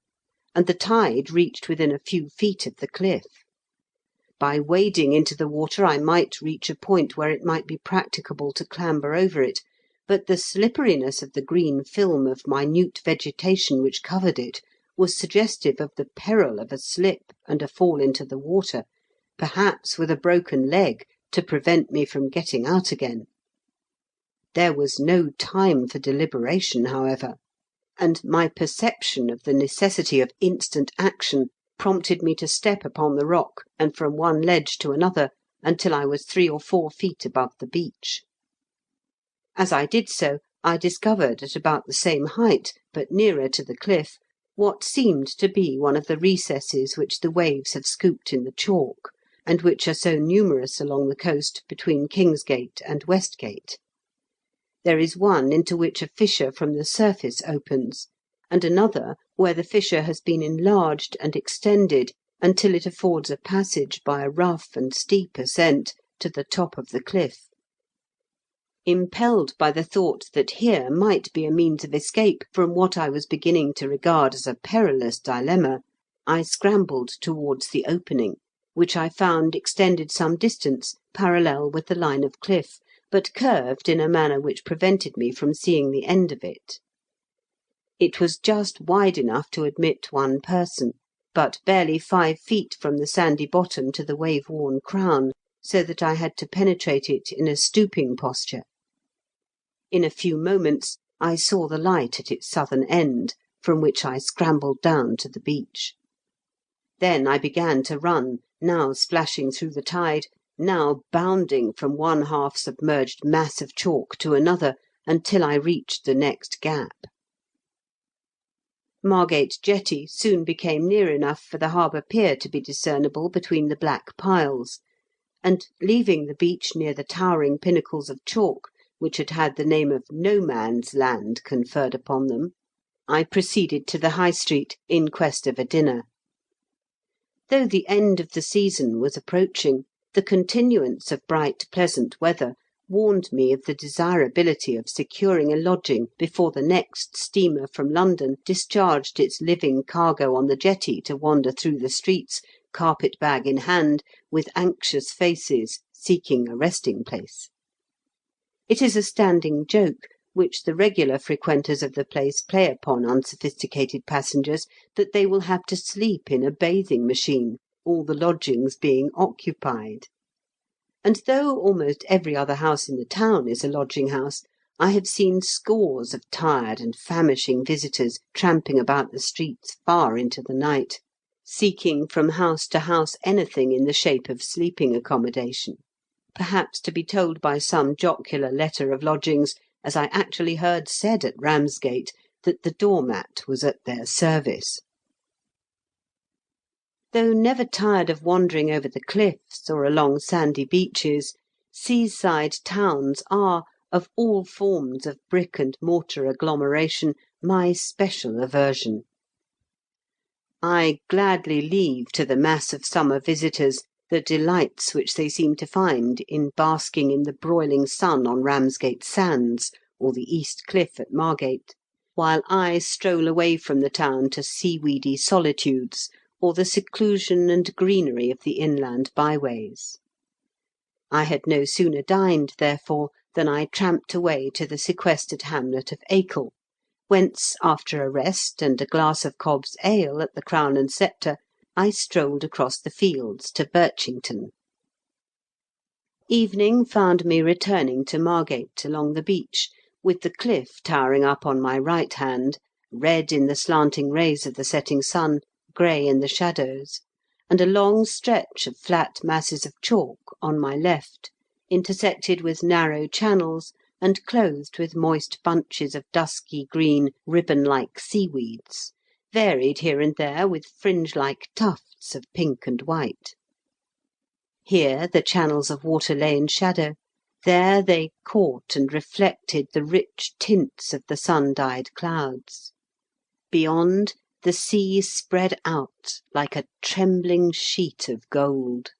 and the tide reached within a few feet of the cliff. By wading into the water I might reach a point where it might be practicable to clamber over it, but the slipperiness of the green film of minute vegetation which covered it was suggestive of the peril of a slip and a fall into the water, perhaps with a broken leg to prevent me from getting out again. There was no time for deliberation, however, and my perception of the necessity of instant action prompted me to step upon the rock and from one ledge to another until I was 3 or 4 feet above the beach. As I did so, I discovered at about the same height, but nearer to the cliff, what seemed to be one of the recesses which the waves have scooped in the chalk, and which are so numerous along the coast between Kingsgate and Westgate. There is one into which a fissure from the surface opens, and another where the fissure has been enlarged and extended until it affords a passage by a rough and steep ascent to the top of the cliff. Impelled by the thought that here might be a means of escape from what I was beginning to regard as a perilous dilemma, I scrambled towards the opening, which I found extended some distance parallel with the line of cliff, but curved in a manner which prevented me from seeing the end of it. It was just wide enough to admit one person, but barely 5 feet from the sandy bottom to the wave-worn crown, so that I had to penetrate it in a stooping posture. In a few moments I saw the light at its southern end, from which I scrambled down to the beach. Then I began to run, now splashing through the tide, now bounding from one half-submerged mass of chalk to another, until I reached the next gap. Margate Jetty soon became near enough for the harbour pier to be discernible between the black piles, and, leaving the beach near the towering pinnacles of chalk, which had had the name of No Man's Land conferred upon them, I proceeded to the High Street in quest of a dinner. Though the end of the season was approaching, the continuance of bright, pleasant weather warned me of the desirability of securing a lodging before the next steamer from London discharged its living cargo on the jetty to wander through the streets, carpet-bag in hand, with anxious faces seeking a resting place. It is a standing joke, which the regular frequenters of the place play upon unsophisticated passengers, that they will have to sleep in a bathing machine, all the lodgings being occupied. And though almost every other house in the town is a lodging-house, I have seen scores of tired and famishing visitors tramping about the streets far into the night, seeking from house to house anything in the shape of sleeping accommodation, perhaps to be told by some jocular letter of lodgings, as I actually heard said at Ramsgate, that the doormat was at their service. Though never tired of wandering over the cliffs or along sandy beaches, seaside towns are, of all forms of brick and mortar agglomeration, my special aversion. I gladly leave to the mass of summer visitors the delights which they seem to find in basking in the broiling sun on Ramsgate Sands or the East Cliff at Margate, while I stroll away from the town to seaweedy solitudes or the seclusion and greenery of the inland byways. I had no sooner dined, therefore, than I tramped away to the sequestered hamlet of Acol, whence, after a rest and a glass of Cobb's ale at the Crown and Sceptre, I strolled across the fields to Birchington. Evening found me returning to Margate along the beach, with the cliff towering up on my right hand, red in the slanting rays of the setting sun, grey in the shadows, and a long stretch of flat masses of chalk on my left, intersected with narrow channels and clothed with moist bunches of dusky green ribbon-like seaweeds, varied here and there with fringe-like tufts of pink and white. Here the channels of water lay in shadow, there they caught and reflected the rich tints of the sun-dyed clouds. Beyond, the sea spread out like a trembling sheet of gold.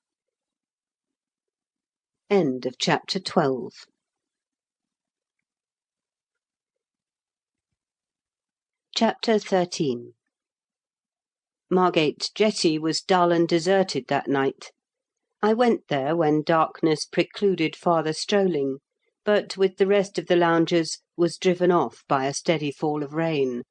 End of chapter 12. Chapter 13. Margate Jetty was dull and deserted that night. I went there when darkness precluded farther strolling, but with the rest of the loungers was driven off by a steady fall of rain.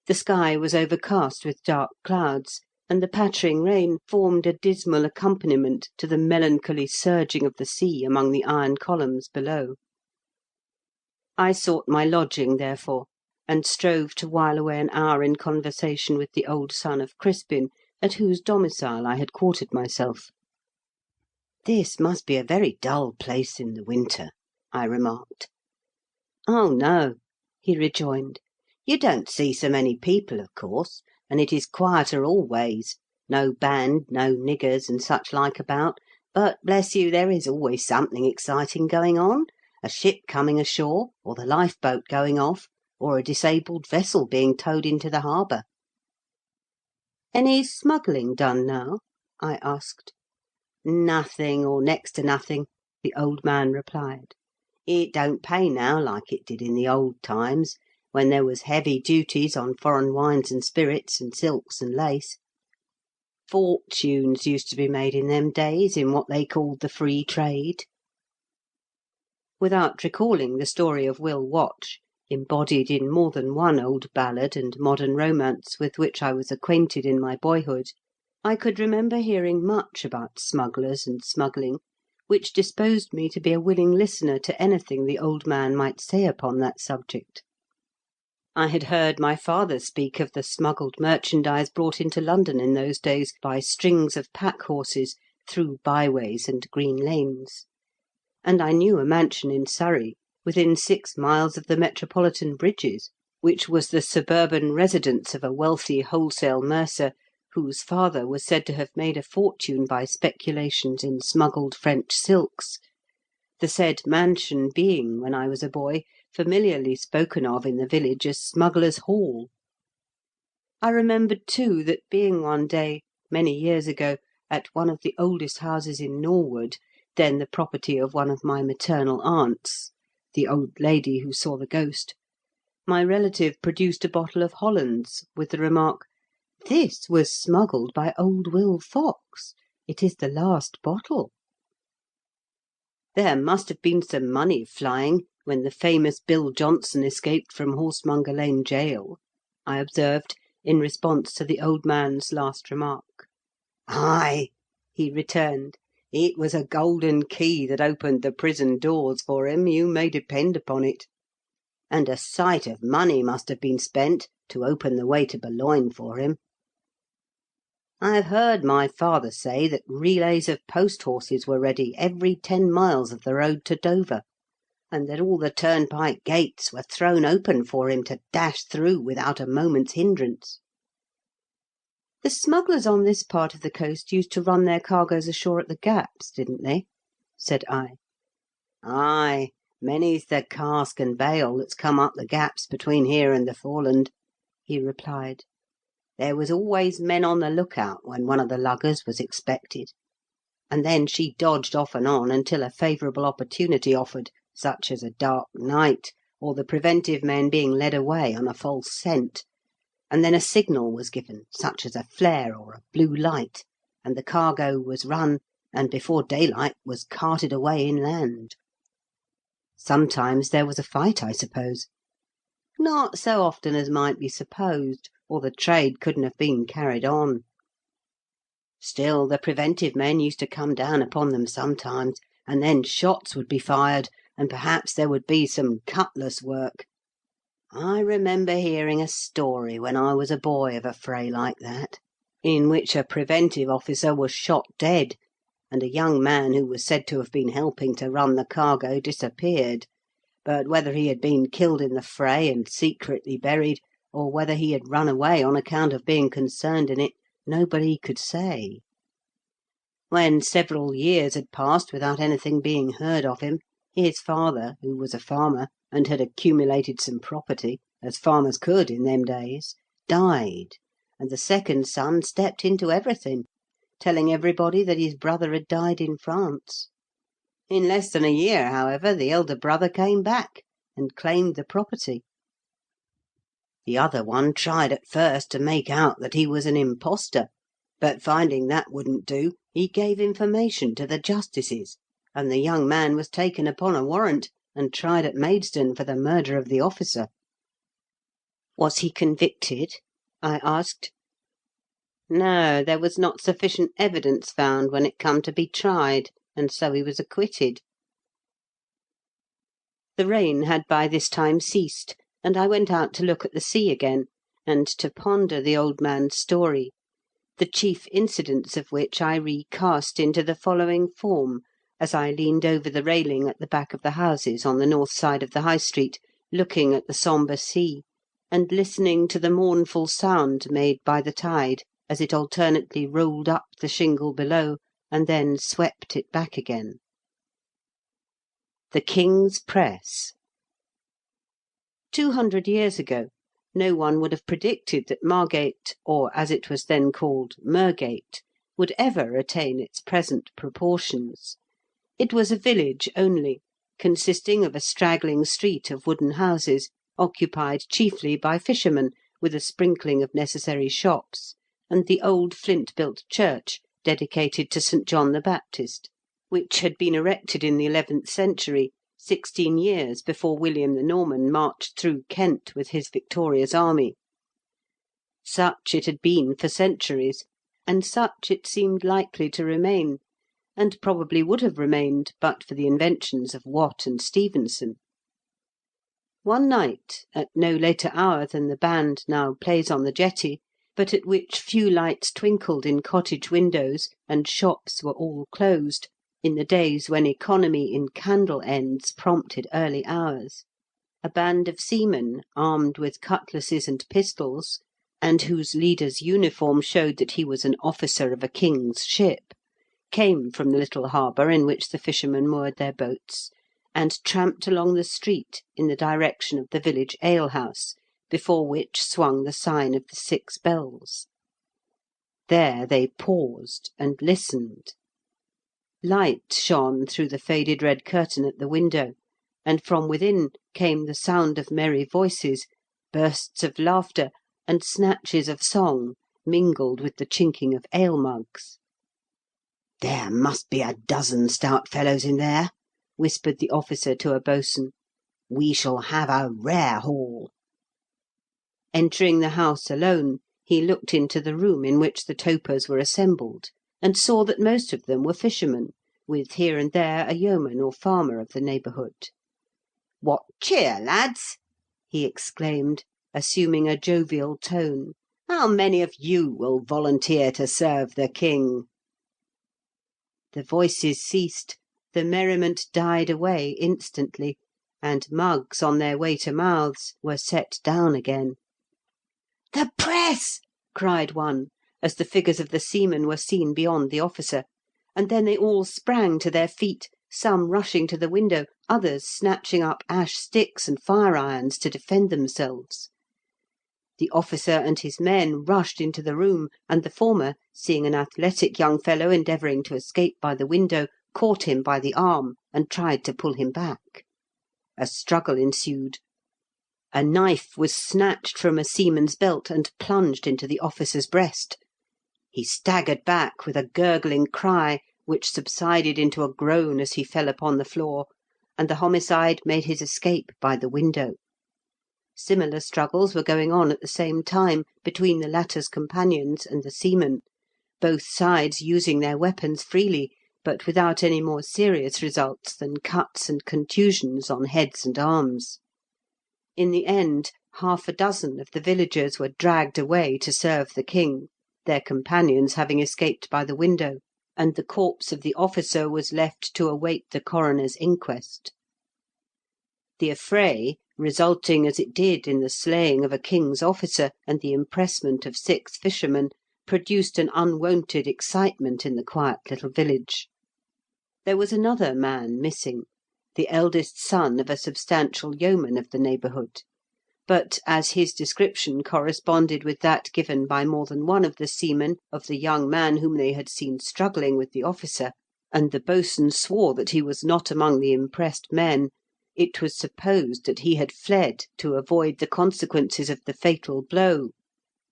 The sky was overcast with dark clouds, and the pattering rain formed a dismal accompaniment to the melancholy surging of the sea among the iron columns below. I sought my lodging, therefore, and strove to while away an hour in conversation with the old son of Crispin, at whose domicile I had quartered myself. "This must be a very dull place in the winter," I remarked. "Oh, no," he rejoined. "You don't see so many people, of course, and it is quieter always. No band, no niggers, and such like about, but, bless you, there is always something exciting going on, a ship coming ashore, or the lifeboat going off, or a disabled vessel being towed into the harbour." "Any smuggling done now?" I asked. "Nothing, or next to nothing," the old man replied. It don't pay now like it did in the old times, when there was heavy duties on foreign wines and spirits, and silks and lace. Fortunes used to be made in them days in what they called the free trade." Without recalling the story of Will Watch, embodied in more than one old ballad and modern romance with which I was acquainted in my boyhood, I could remember hearing much about smugglers and smuggling, which disposed me to be a willing listener to anything the old man might say upon that subject. I had heard my father speak of the smuggled merchandise brought into London in those days by strings of pack horses through byways and green lanes; and I knew a mansion in Surrey, within 6 miles of the Metropolitan bridges, which was the suburban residence of a wealthy wholesale mercer, whose father was said to have made a fortune by speculations in smuggled French silks, the said mansion being, when I was a boy, familiarly spoken of in the village as Smugglers' Hall. I remembered, too, that being one day, many years ago, at one of the oldest houses in Norwood, then the property of one of my maternal aunts, the old lady who saw the ghost, my relative produced a bottle of Hollands, with the remark, "This was smuggled by old Will Fox. It is the last bottle." "There must have been some money flying when the famous Bill Johnson escaped from Horsemonger Lane Gaol," I observed, in response to the old man's last remark. "Ay," he returned, "it was a golden key that opened the prison doors for him, you may depend upon it. And a sight of money must have been spent to open the way to Boulogne for him. I have heard my father say that relays of post horses were ready every 10 miles of the road to Dover, and that all the turnpike gates were thrown open for him to dash through without a moment's hindrance." The smugglers on this part of the coast used to run their cargoes ashore at the gaps, didn't they? Said I. "Ay, many's the cask and bale that's come up the gaps between here and the Foreland," he replied. "There was always men on the lookout when one of the luggers was expected, and then she dodged off and on until a favourable opportunity offered, such as a dark night, or the preventive men being led away on a false scent, and then a signal was given, such as a flare or a blue light, and the cargo was run, and before daylight was carted away inland." Sometimes there was a fight, I suppose? "Not so often as might be supposed, or the trade couldn't have been carried on. Still, the preventive men used to come down upon them sometimes, and then shots would be fired, and perhaps there would be some cutlass work. I remember hearing a story when I was a boy of a fray like that, in which a preventive officer was shot dead, and a young man who was said to have been helping to run the cargo disappeared, but whether he had been killed in the fray and secretly buried, or whether he had run away on account of being concerned in it, nobody could say. When several years had passed without anything being heard of him, his father, who was a farmer, and had accumulated some property, as farmers could in them days, died, and the second son stepped into everything, telling everybody that his brother had died in France. In less than a year, however, the elder brother came back, and claimed the property. The other one tried at first to make out that he was an impostor, but finding that wouldn't do, he gave information to the justices, and the young man was taken upon a warrant, and tried at Maidstone for the murder of the officer." "Was he convicted?" I asked. "No, there was not sufficient evidence found when it come to be tried, and so he was acquitted." The rain had by this time ceased, and I went out to look at the sea again, and to ponder the old man's story, the chief incidents of which I recast into the following form, as I leaned over the railing at the back of the houses on the north side of the High Street, looking at the sombre sea, and listening to the mournful sound made by the tide as it alternately rolled up the shingle below and then swept it back again. The King's Press. 200 years ago, no one would have predicted that Margate, or as it was then called, Mergate, would ever attain its present proportions. It was a village only, consisting of a straggling street of wooden houses, occupied chiefly by fishermen, with a sprinkling of necessary shops, and the old flint-built church dedicated to St. John the Baptist, which had been erected in the 11th century, 16 years before William the Norman marched through Kent with his victorious army. Such it had been for centuries, and such it seemed likely to remain, and probably would have remained but for the inventions of Watt and Stephenson. One night, at no later hour than the band now plays on the jetty, but at which few lights twinkled in cottage windows and shops were all closed, in the days when economy in candle ends prompted early hours, a band of seamen, armed with cutlasses and pistols, and whose leader's uniform showed that he was an officer of a king's ship, came from the little harbour in which the fishermen moored their boats, and tramped along the street in the direction of the village alehouse, before which swung the sign of the 6 bells. There they paused and listened. Light shone through the faded red curtain at the window, and from within came the sound of merry voices, bursts of laughter, and snatches of song, mingled with the chinking of ale mugs. "There must be a dozen stout fellows in there," whispered the officer to a boatswain. "We shall have a rare haul." Entering the house alone, he looked into the room in which the topers were assembled, and saw that most of them were fishermen, with here and there a yeoman or farmer of the neighbourhood. "What cheer, lads?" he exclaimed, assuming a jovial tone. "How many of you will volunteer to serve the king?" The voices ceased, the merriment died away instantly, and mugs on their way to mouths were set down again. "The press!" cried one, as the figures of the seamen were seen beyond the officer, and then they all sprang to their feet, some rushing to the window, others snatching up ash sticks and fire-irons to defend themselves. The officer and his men rushed into the room, and the former, seeing an athletic young fellow endeavouring to escape by the window, caught him by the arm and tried to pull him back. A struggle ensued. A knife was snatched from a seaman's belt and plunged into the officer's breast. He staggered back with a gurgling cry, which subsided into a groan as he fell upon the floor, and the homicide made his escape by the window. Similar struggles were going on at the same time between the latter's companions and the seamen, both sides using their weapons freely, but without any more serious results than cuts and contusions on heads and arms. In the end, half a dozen of the villagers were dragged away to serve the king, their companions having escaped by the window, and the corpse of the officer was left to await the coroner's inquest. The affray, resulting as it did in the slaying of a king's officer and the impressment of 6 fishermen, produced an unwonted excitement in the quiet little village. There was another man missing, the eldest son of a substantial yeoman of the neighbourhood, but as his description corresponded with that given by more than one of the seamen of the young man whom they had seen struggling with the officer, and the boatswain swore that he was not among the impressed men, it was supposed that he had fled to avoid the consequences of the fatal blow,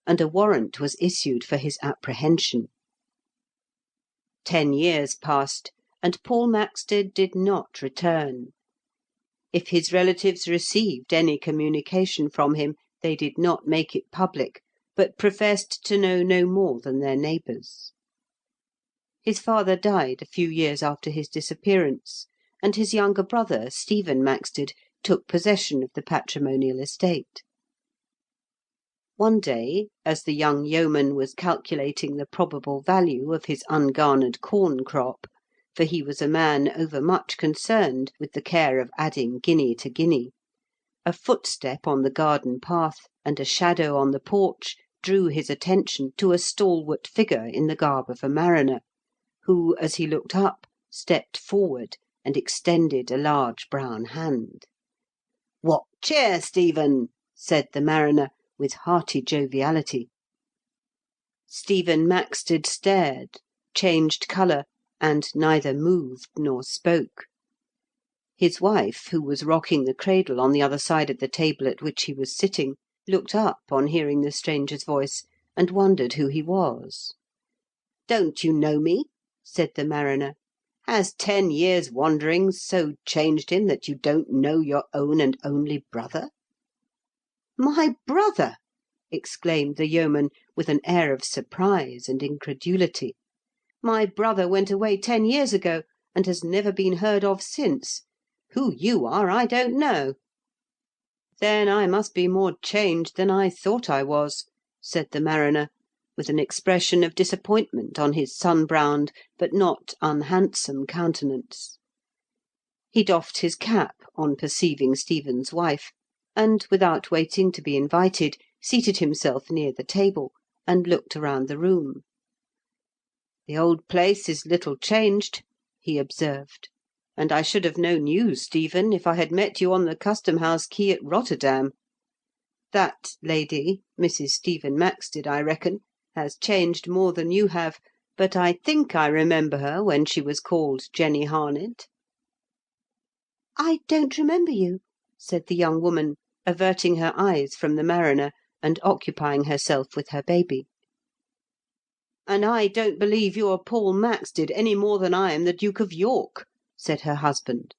and a warrant was issued for his apprehension. 10 years passed, and Paul Maxted did not return. If his relatives received any communication from him, they did not make it public, but professed to know no more than their neighbours. His father died a few years after his disappearance, and his younger brother, Stephen Maxted, took possession of the patrimonial estate. One day, as the young yeoman was calculating the probable value of his ungarnered corn crop, for he was a man overmuch concerned with the care of adding guinea to guinea, a footstep on the garden path and a shadow on the porch drew his attention to a stalwart figure in the garb of a mariner, who, as he looked up, stepped forward and extended a large brown hand. "What cheer, Stephen?" said the mariner, with hearty joviality. Stephen Maxted stared, changed colour, and neither moved nor spoke. His wife, who was rocking the cradle on the other side of the table at which he was sitting, looked up on hearing the stranger's voice, and wondered who he was. "Don't you know me?" said the mariner. "Has 10 years' wanderings so changed him that you don't know your own and only brother?" "My brother!" exclaimed the yeoman, with an air of surprise and incredulity. "My brother went away 10 years ago, and has never been heard of since. Who you are, I don't know." "Then I must be more changed than I thought I was," said the mariner, with an expression of disappointment on his sun-browned but not unhandsome countenance. He doffed his cap on perceiving Stephen's wife, and, without waiting to be invited, seated himself near the table, and looked around the room. "The old place is little changed," he observed, "and I should have known you, Stephen, if I had met you on the custom-house quay at Rotterdam. That lady, Mrs. Stephen Maxted, I reckon, has changed more than you have, but I think I remember her when she was called Jenny Harnett." "I don't remember you," said the young woman, averting her eyes from the mariner, and occupying herself with her baby. "And I don't believe you're Paul Maxted any more than I am the Duke of York," said her husband.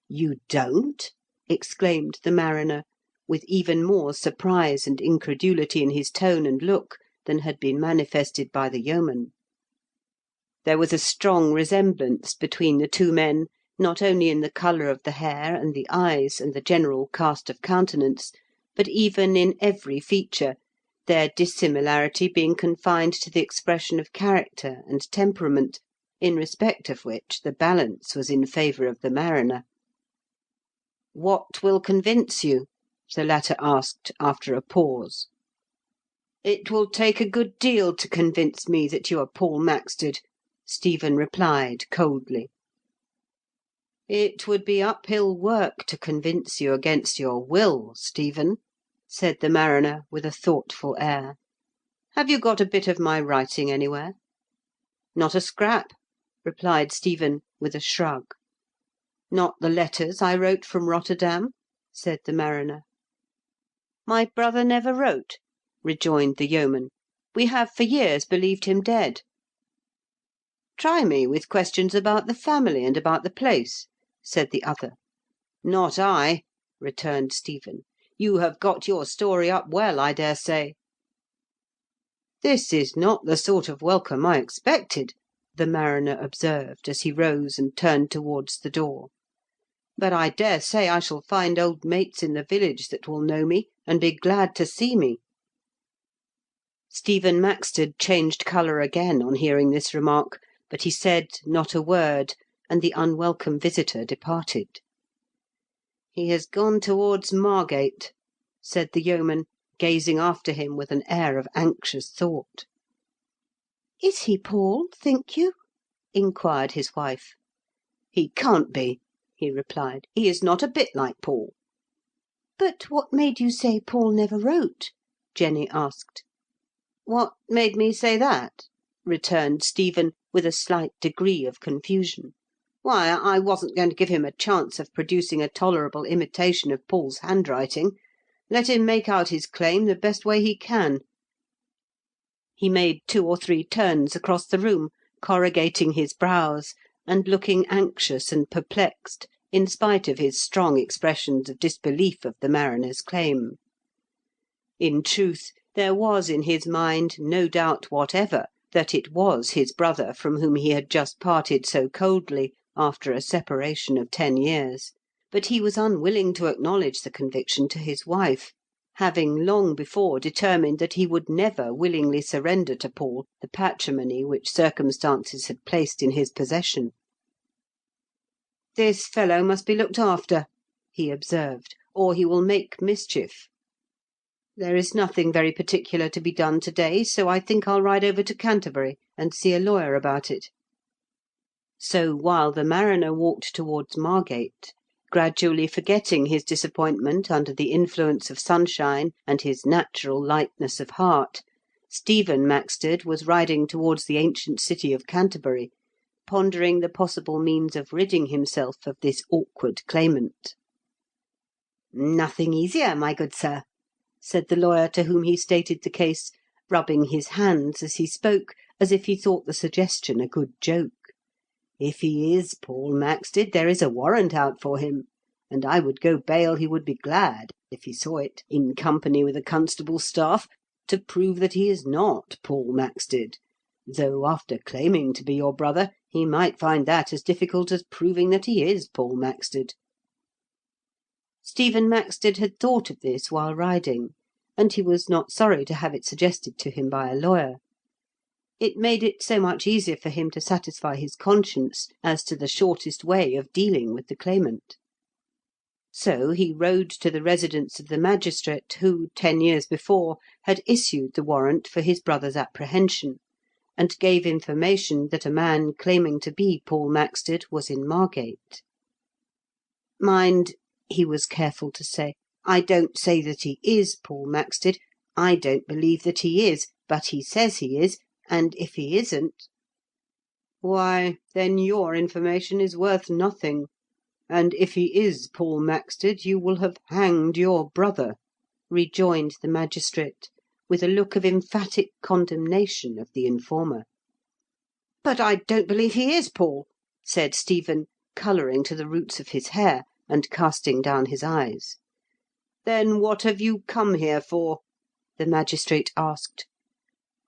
"You don't?" exclaimed the mariner, with even more surprise and incredulity in his tone and look than had been manifested by the yeoman. There was a strong resemblance between the two men, not only in the colour of the hair and the eyes and the general cast of countenance, but even in every feature, their dissimilarity being confined to the expression of character and temperament, in respect of which the balance was in favour of the mariner. "What will convince you?" the latter asked, after a pause. "It will take a good deal to convince me that you are Paul Maxted," Stephen replied coldly. "It would be uphill work to convince you against your will, Stephen," said the mariner, with a thoughtful air. "Have you got a bit of my writing anywhere?" "Not a scrap," replied Stephen, with a shrug. "Not the letters I wrote from Rotterdam?" said the mariner. "My brother never wrote," rejoined the yeoman. "We have for years believed him dead." "Try me with questions about the family and about the place," said the other. "Not I," returned Stephen. "You have got your story up well, I daresay." "This is not the sort of welcome I expected," the mariner observed, as he rose and turned towards the door. "But I daresay I shall find old mates in the village that will know me, and be glad to see me." Stephen Maxted changed colour again on hearing this remark, but he said not a word, and the unwelcome visitor departed. "He has gone towards Margate," said the yeoman, gazing after him with an air of anxious thought. "Is he Paul, think you?" inquired his wife. "He can't be," he replied. "He is not a bit like Paul." "But what made you say Paul never wrote?" Jenny asked. "What made me say that?" returned Stephen, with a slight degree of confusion. "Why, I wasn't going to give him a chance of producing a tolerable imitation of Paul's handwriting. Let him make out his claim the best way he can." He made 2 or 3 turns across the room, corrugating his brows, and looking anxious and perplexed, in spite of his strong expressions of disbelief of the mariner's claim. In truth, there was in his mind no doubt whatever that it was his brother from whom he had just parted so coldly after a separation of 10 years, but he was unwilling to acknowledge the conviction to his wife, having long before determined that he would never willingly surrender to Paul the patrimony which circumstances had placed in his possession. "This fellow must be looked after," he observed, "or he will make mischief. There is nothing very particular to be done to-day, so I think I'll ride over to Canterbury and see a lawyer about it." So while the mariner walked towards Margate, gradually forgetting his disappointment under the influence of sunshine and his natural lightness of heart, Stephen Maxted was riding towards the ancient city of Canterbury, pondering the possible means of ridding himself of this awkward claimant. "Nothing easier, my good sir," said the lawyer to whom he stated the case, rubbing his hands as he spoke, as if he thought the suggestion a good joke. "If he is Paul Maxted, there is a warrant out for him, and I would go bail he would be glad, if he saw it, in company with a constable's staff, to prove that he is not Paul Maxted, though after claiming to be your brother, he might find that as difficult as proving that he is Paul Maxted." Stephen Maxted had thought of this while riding, and he was not sorry to have it suggested to him by a lawyer. It made it so much easier for him to satisfy his conscience as to the shortest way of dealing with the claimant. So he rode to the residence of the magistrate who, 10 years before, had issued the warrant for his brother's apprehension, and gave information that a man claiming to be Paul Maxted was in Margate. "Mind," he was careful to say, "I don't say that he is Paul Maxted. I don't believe that he is, but he says he is, and if he isn't—" "Why, then your information is worth nothing, and if he is Paul Maxted you will have hanged your brother," rejoined the magistrate, with a look of emphatic condemnation of the informer. "But I don't believe he is Paul," said Stephen, colouring to the roots of his hair, and casting down his eyes. "Then what have you come here for?" the magistrate asked.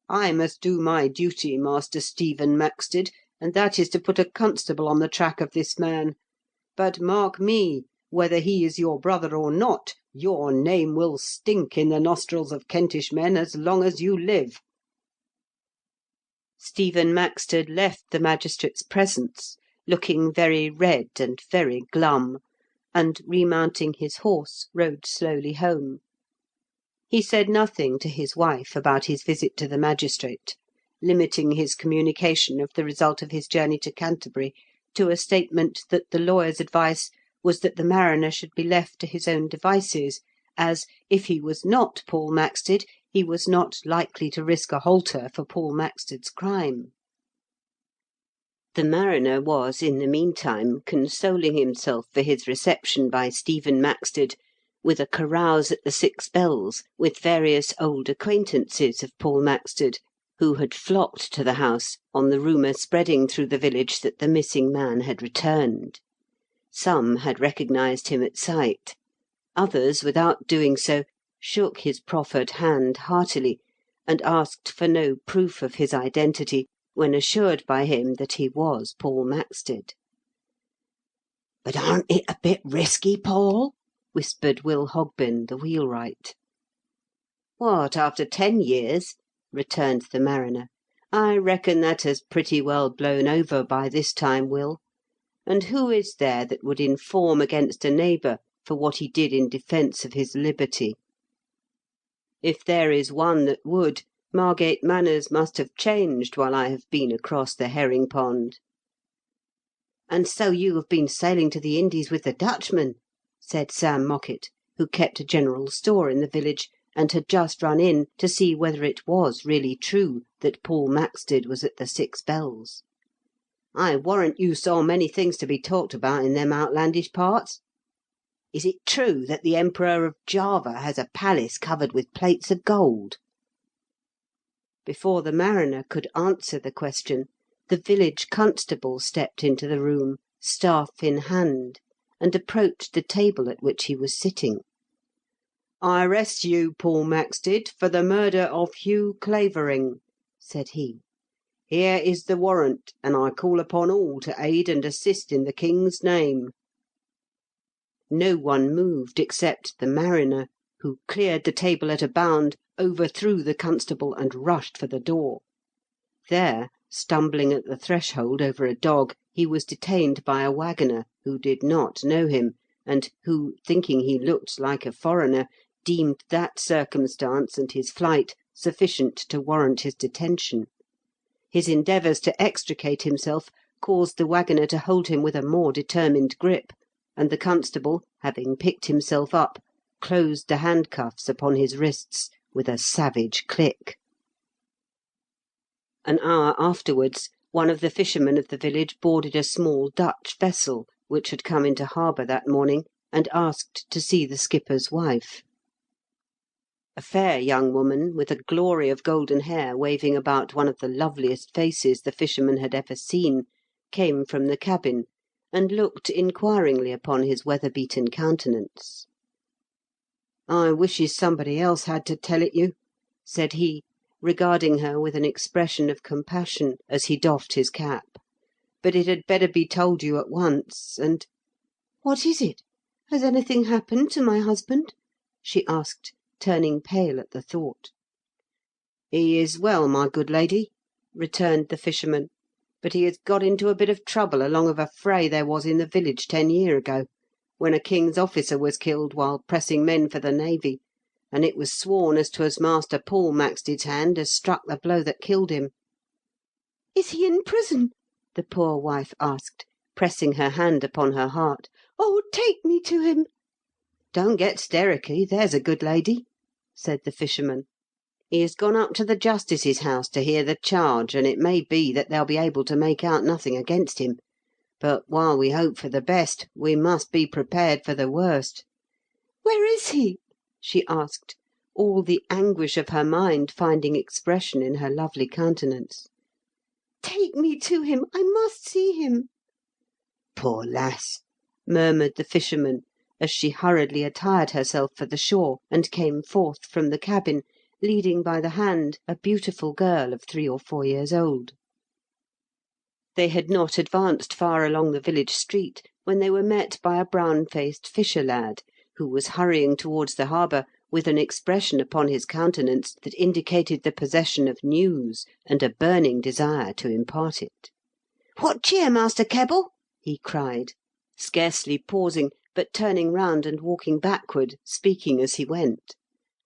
"I must do my duty, Master Stephen Maxted, and that is to put a constable on the track of this man. But mark me, whether he is your brother or not, your name will stink in the nostrils of Kentish men as long as you live." Stephen Maxted left the magistrate's presence, looking very red and very glum, and, remounting his horse, rode slowly home. He said nothing to his wife about his visit to the magistrate, limiting his communication of the result of his journey to Canterbury to a statement that the lawyer's advice was that the mariner should be left to his own devices, as, if he was not Paul Maxted, he was not likely to risk a halter for Paul Maxted's crime. The mariner was, in the meantime, consoling himself for his reception by Stephen Maxted with a carouse at the Six Bells with various old acquaintances of Paul Maxted, who had flocked to the house on the rumour spreading through the village that the missing man had returned. Some had recognised him at sight. Others, without doing so, shook his proffered hand heartily, and asked for no proof of his identity when assured by him that he was Paul Maxted. "But aren't it a bit risky, Paul?" whispered Will Hogben, the wheelwright. "What, after 10 years?" returned the mariner. "I reckon that has pretty well blown over by this time, Will. And who is there that would inform against a neighbour for what he did in defence of his liberty? If there is one that would, Margate manners must have changed while I have been across the herring pond." "And so you have been sailing to the Indies with the Dutchman?" said Sam Mockett, who kept a general store in the village, and had just run in to see whether it was really true that Paul Maxted was at the Six Bells. "I warrant you saw many things to be talked about in them outlandish parts. Is it true that the Emperor of Java has a palace covered with plates of gold?" Before the mariner could answer the question, the village constable stepped into the room, staff in hand, and approached the table at which he was sitting. "I arrest you, Paul Maxted, for the murder of Hugh Clavering," said he. "Here is the warrant, and I call upon all to aid and assist in the King's name." No one moved except the mariner, who cleared the table at a bound, overthrew the constable, and rushed for the door. There, stumbling at the threshold over a dog, he was detained by a waggoner who did not know him, and who, thinking he looked like a foreigner, deemed that circumstance and his flight sufficient to warrant his detention. His endeavours to extricate himself caused the waggoner to hold him with a more determined grip, and the constable, having picked himself up, closed the handcuffs upon his wrists with a savage click. An hour afterwards, one of the fishermen of the village boarded a small Dutch vessel which had come into harbour that morning, and asked to see the skipper's wife. A fair young woman, with a glory of golden hair waving about one of the loveliest faces the fisherman had ever seen, came from the cabin, and looked inquiringly upon his weather-beaten countenance. "I wishes somebody else had to tell it you," said he, regarding her with an expression of compassion as he doffed his cap. "But it had better be told you at once, and—" "What is it? Has anything happened to my husband?" she asked, turning pale at the thought. "He is well, my good lady," returned the fisherman, "but he has got into a bit of trouble along of a fray there was in the village 10 year ago, when a king's officer was killed while pressing men for the navy, and it was sworn as 'twas Master Paul Maxted's hand as struck the blow that killed him." "Is he in prison?" the poor wife asked, pressing her hand upon her heart. "Oh, take me to him!" "Don't get stericky, there's a good lady," said the fisherman. "He has gone up to the justice's house to hear the charge, and it may be that they'll be able to make out nothing against him. But while we hope for the best, we must be prepared for the worst." "Where is he?" she asked, all the anguish of her mind finding expression in her lovely countenance. "Take me to him. I must see him." "Poor lass!" murmured the fisherman, as she hurriedly attired herself for the shore, and came forth from the cabin, leading by the hand a beautiful girl of 3 or 4 years old. They had not advanced far along the village street when they were met by a brown-faced fisher lad, who was hurrying towards the harbour with an expression upon his countenance that indicated the possession of news and a burning desire to impart it. "What cheer, Master Kebble?" he cried, scarcely pausing, but turning round and walking backward, speaking as he went.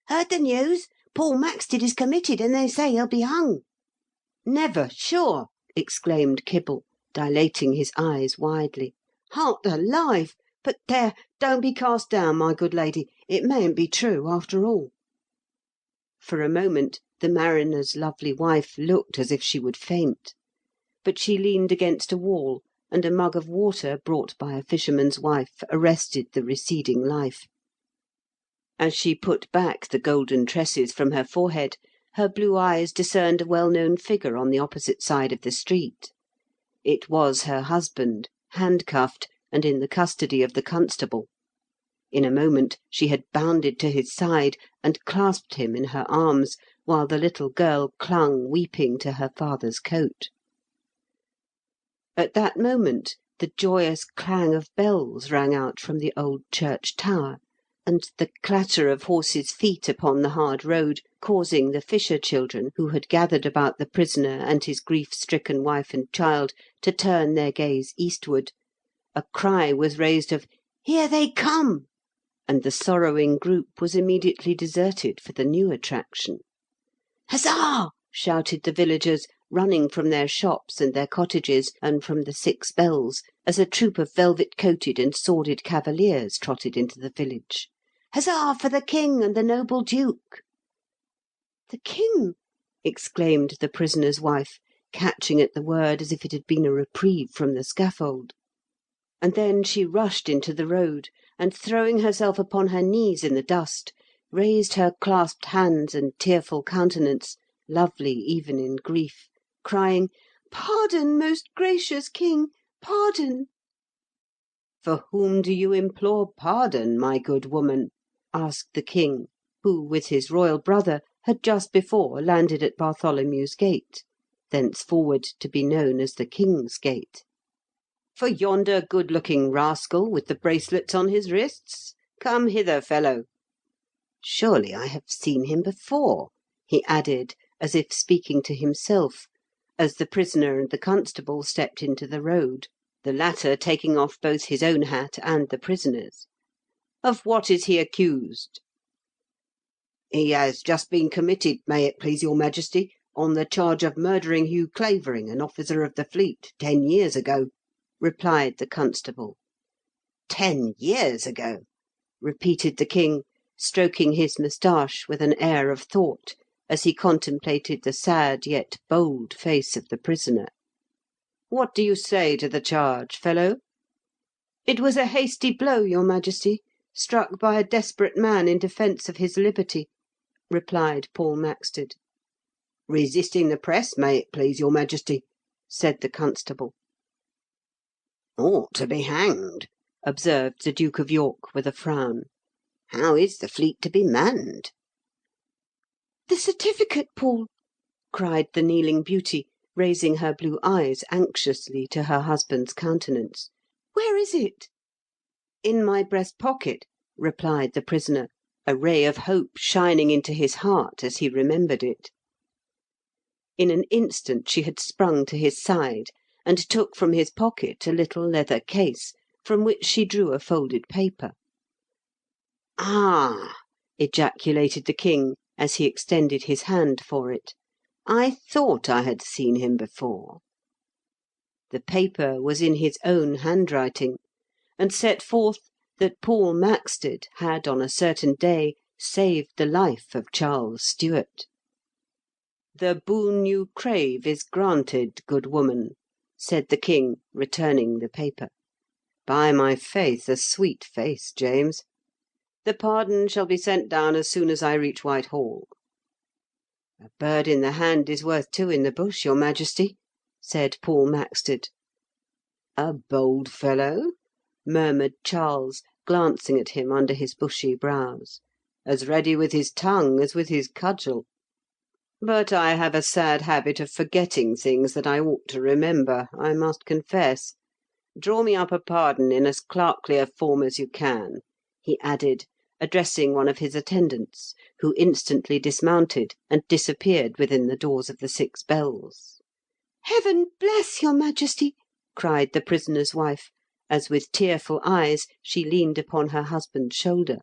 "Heard the news? Paul Maxted is committed, and they say he'll be hung." "Never, sure!" exclaimed Kibble, dilating his eyes widely. "Heart alive! But there, don't be cast down, my good lady. It mayn't be true, after all." For a moment the mariner's lovely wife looked as if she would faint. But she leaned against a wall, and a mug of water brought by a fisherman's wife arrested the receding life. As she put back the golden tresses from her forehead, her blue eyes discerned a well-known figure on the opposite side of the street. It was her husband, handcuffed, and in the custody of the constable. In a moment she had bounded to his side and clasped him in her arms, while the little girl clung weeping to her father's coat. At that moment the joyous clang of bells rang out from the old church tower, and the clatter of horses' feet upon the hard road, causing the fisher children, who had gathered about the prisoner and his grief-stricken wife and child, to turn their gaze eastward, a cry was raised of "Here they come!" and the sorrowing group was immediately deserted for the new attraction. "Huzzah!" shouted the villagers, running from their shops and their cottages and from the 6 bells, as a troop of velvet-coated and sworded cavaliers trotted into the village. "Huzzah for the king and the noble duke!" "The king!" exclaimed the prisoner's wife, catching at the word as if it had been a reprieve from the scaffold. And then she rushed into the road, and throwing herself upon her knees in the dust, raised her clasped hands and tearful countenance, lovely even in grief, crying, "Pardon, most gracious king, pardon!" "For whom do you implore pardon, my good woman?" asked the king, who, with his royal brother, had just before landed at Bartholomew's Gate, thenceforward to be known as the King's Gate. "For yonder good-looking rascal with the bracelets on his wrists? Come hither, fellow. Surely I have seen him before," he added, as if speaking to himself, as the prisoner and the constable stepped into the road, the latter taking off both his own hat and the prisoner's. "Of what is he accused?" "He has just been committed, may it please your majesty, on the charge of murdering Hugh Clavering, an officer of the fleet, 10 years ago," replied the constable. 10 years ago!" repeated the king, stroking his moustache with an air of thought, as he contemplated the sad yet bold face of the prisoner. What do you say to the charge, fellow?" "It was a hasty blow, your Majesty, struck by a desperate man in defence of his liberty," replied Paul Maxted. "Resisting the press, may it please your Majesty," said the constable. "Ought to be hanged," observed the Duke of York, with a frown. "How is the fleet to be manned?" "The certificate, Paul!" cried the kneeling beauty, raising her blue eyes anxiously to her husband's countenance. "Where is it?" "In my breast pocket," replied the prisoner, a ray of hope shining into his heart as he remembered it. In an instant she had sprung to his side, and took from his pocket a little leather case, from which she drew a folded paper. "Ah!" ejaculated the king, as he extended his hand for it. "I thought I had seen him before." The paper was in his own handwriting, and set forth that Paul Maxted had on a certain day saved the life of Charles Stuart. "The boon you crave is granted, good woman," said the king, returning the paper. "By my faith, a sweet face, James. The pardon shall be sent down as soon as I reach Whitehall." "A bird in the hand is worth two in the bush, your Majesty," said Paul Maxted. "A bold fellow," murmured Charles, glancing at him under his bushy brows. "As ready with his tongue as with his cudgel. But I have a sad habit of forgetting things that I ought to remember, I must confess. Draw me up a pardon in as clerkly a form as you can," he added, addressing one of his attendants, who instantly dismounted and disappeared within the doors of the Six Bells. "Heaven bless your Majesty!" cried the prisoner's wife, as with tearful eyes she leaned upon her husband's shoulder.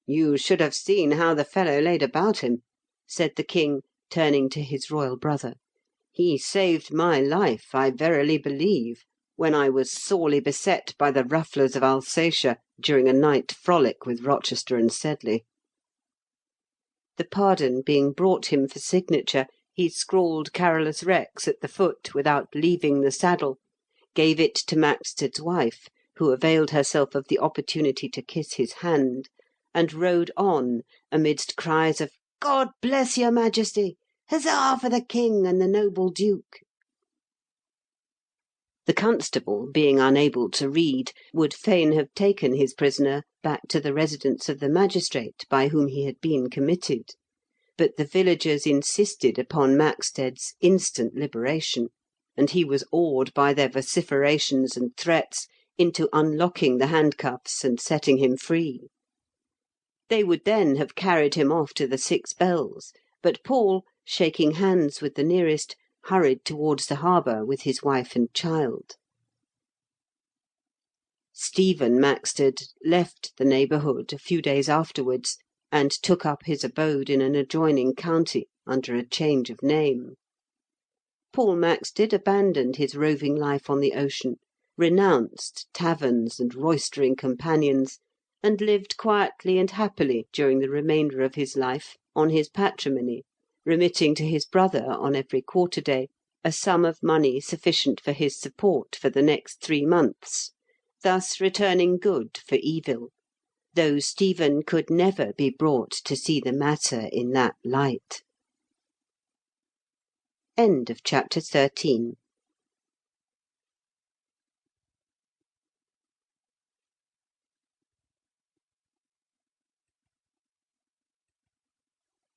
"You should have seen how the fellow laid about him," said the king, turning to his royal brother. "He saved my life, I verily believe, when I was sorely beset by the rufflers of Alsatia during a night frolic with Rochester and Sedley." The pardon being brought him for signature, he scrawled Carolus Rex at the foot without leaving the saddle, gave it to Maxted's wife, who availed herself of the opportunity to kiss his hand, and rode on amidst cries of "God bless your Majesty! Huzzah for the king and the noble duke!" The constable, being unable to read, would fain have taken his prisoner back to the residence of the magistrate by whom he had been committed; but the villagers insisted upon Maxted's instant liberation, and he was awed by their vociferations and threats into unlocking the handcuffs and setting him free. They would then have carried him off to the Six Bells, but Paul, shaking hands with the nearest, hurried towards the harbour with his wife and child. Stephen Maxted left the neighbourhood a few days afterwards, and took up his abode in an adjoining county under a change of name. Paul Maxted abandoned his roving life on the ocean, renounced taverns and roystering companions, and lived quietly and happily during the remainder of his life on his patrimony, remitting to his brother on every quarter-day a sum of money sufficient for his support for the next 3 months, thus returning good for evil, though Stephen could never be brought to see the matter in that light. End of chapter 13.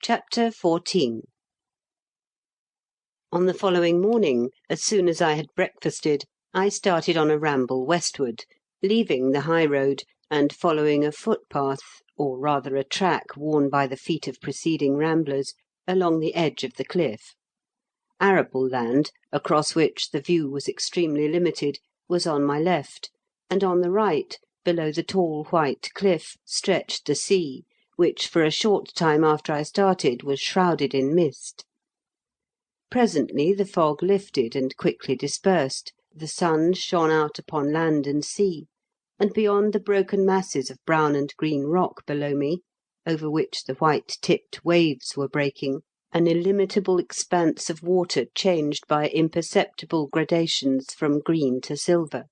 Chapter 14. On the following morning, as soon as I had breakfasted, I started on a ramble westward, leaving the high road and following a footpath, or rather a track worn by the feet of preceding ramblers, along the edge of the cliff. Arable land, across which the view was extremely limited, was on my left, and on the right, below the tall white cliff, stretched the sea, which for a short time after I started was shrouded in mist. Presently the fog lifted and quickly dispersed, the sun shone out upon land and sea, and beyond the broken masses of brown and green rock below me, over which the white-tipped waves were breaking, an illimitable expanse of water changed by imperceptible gradations from green to silver.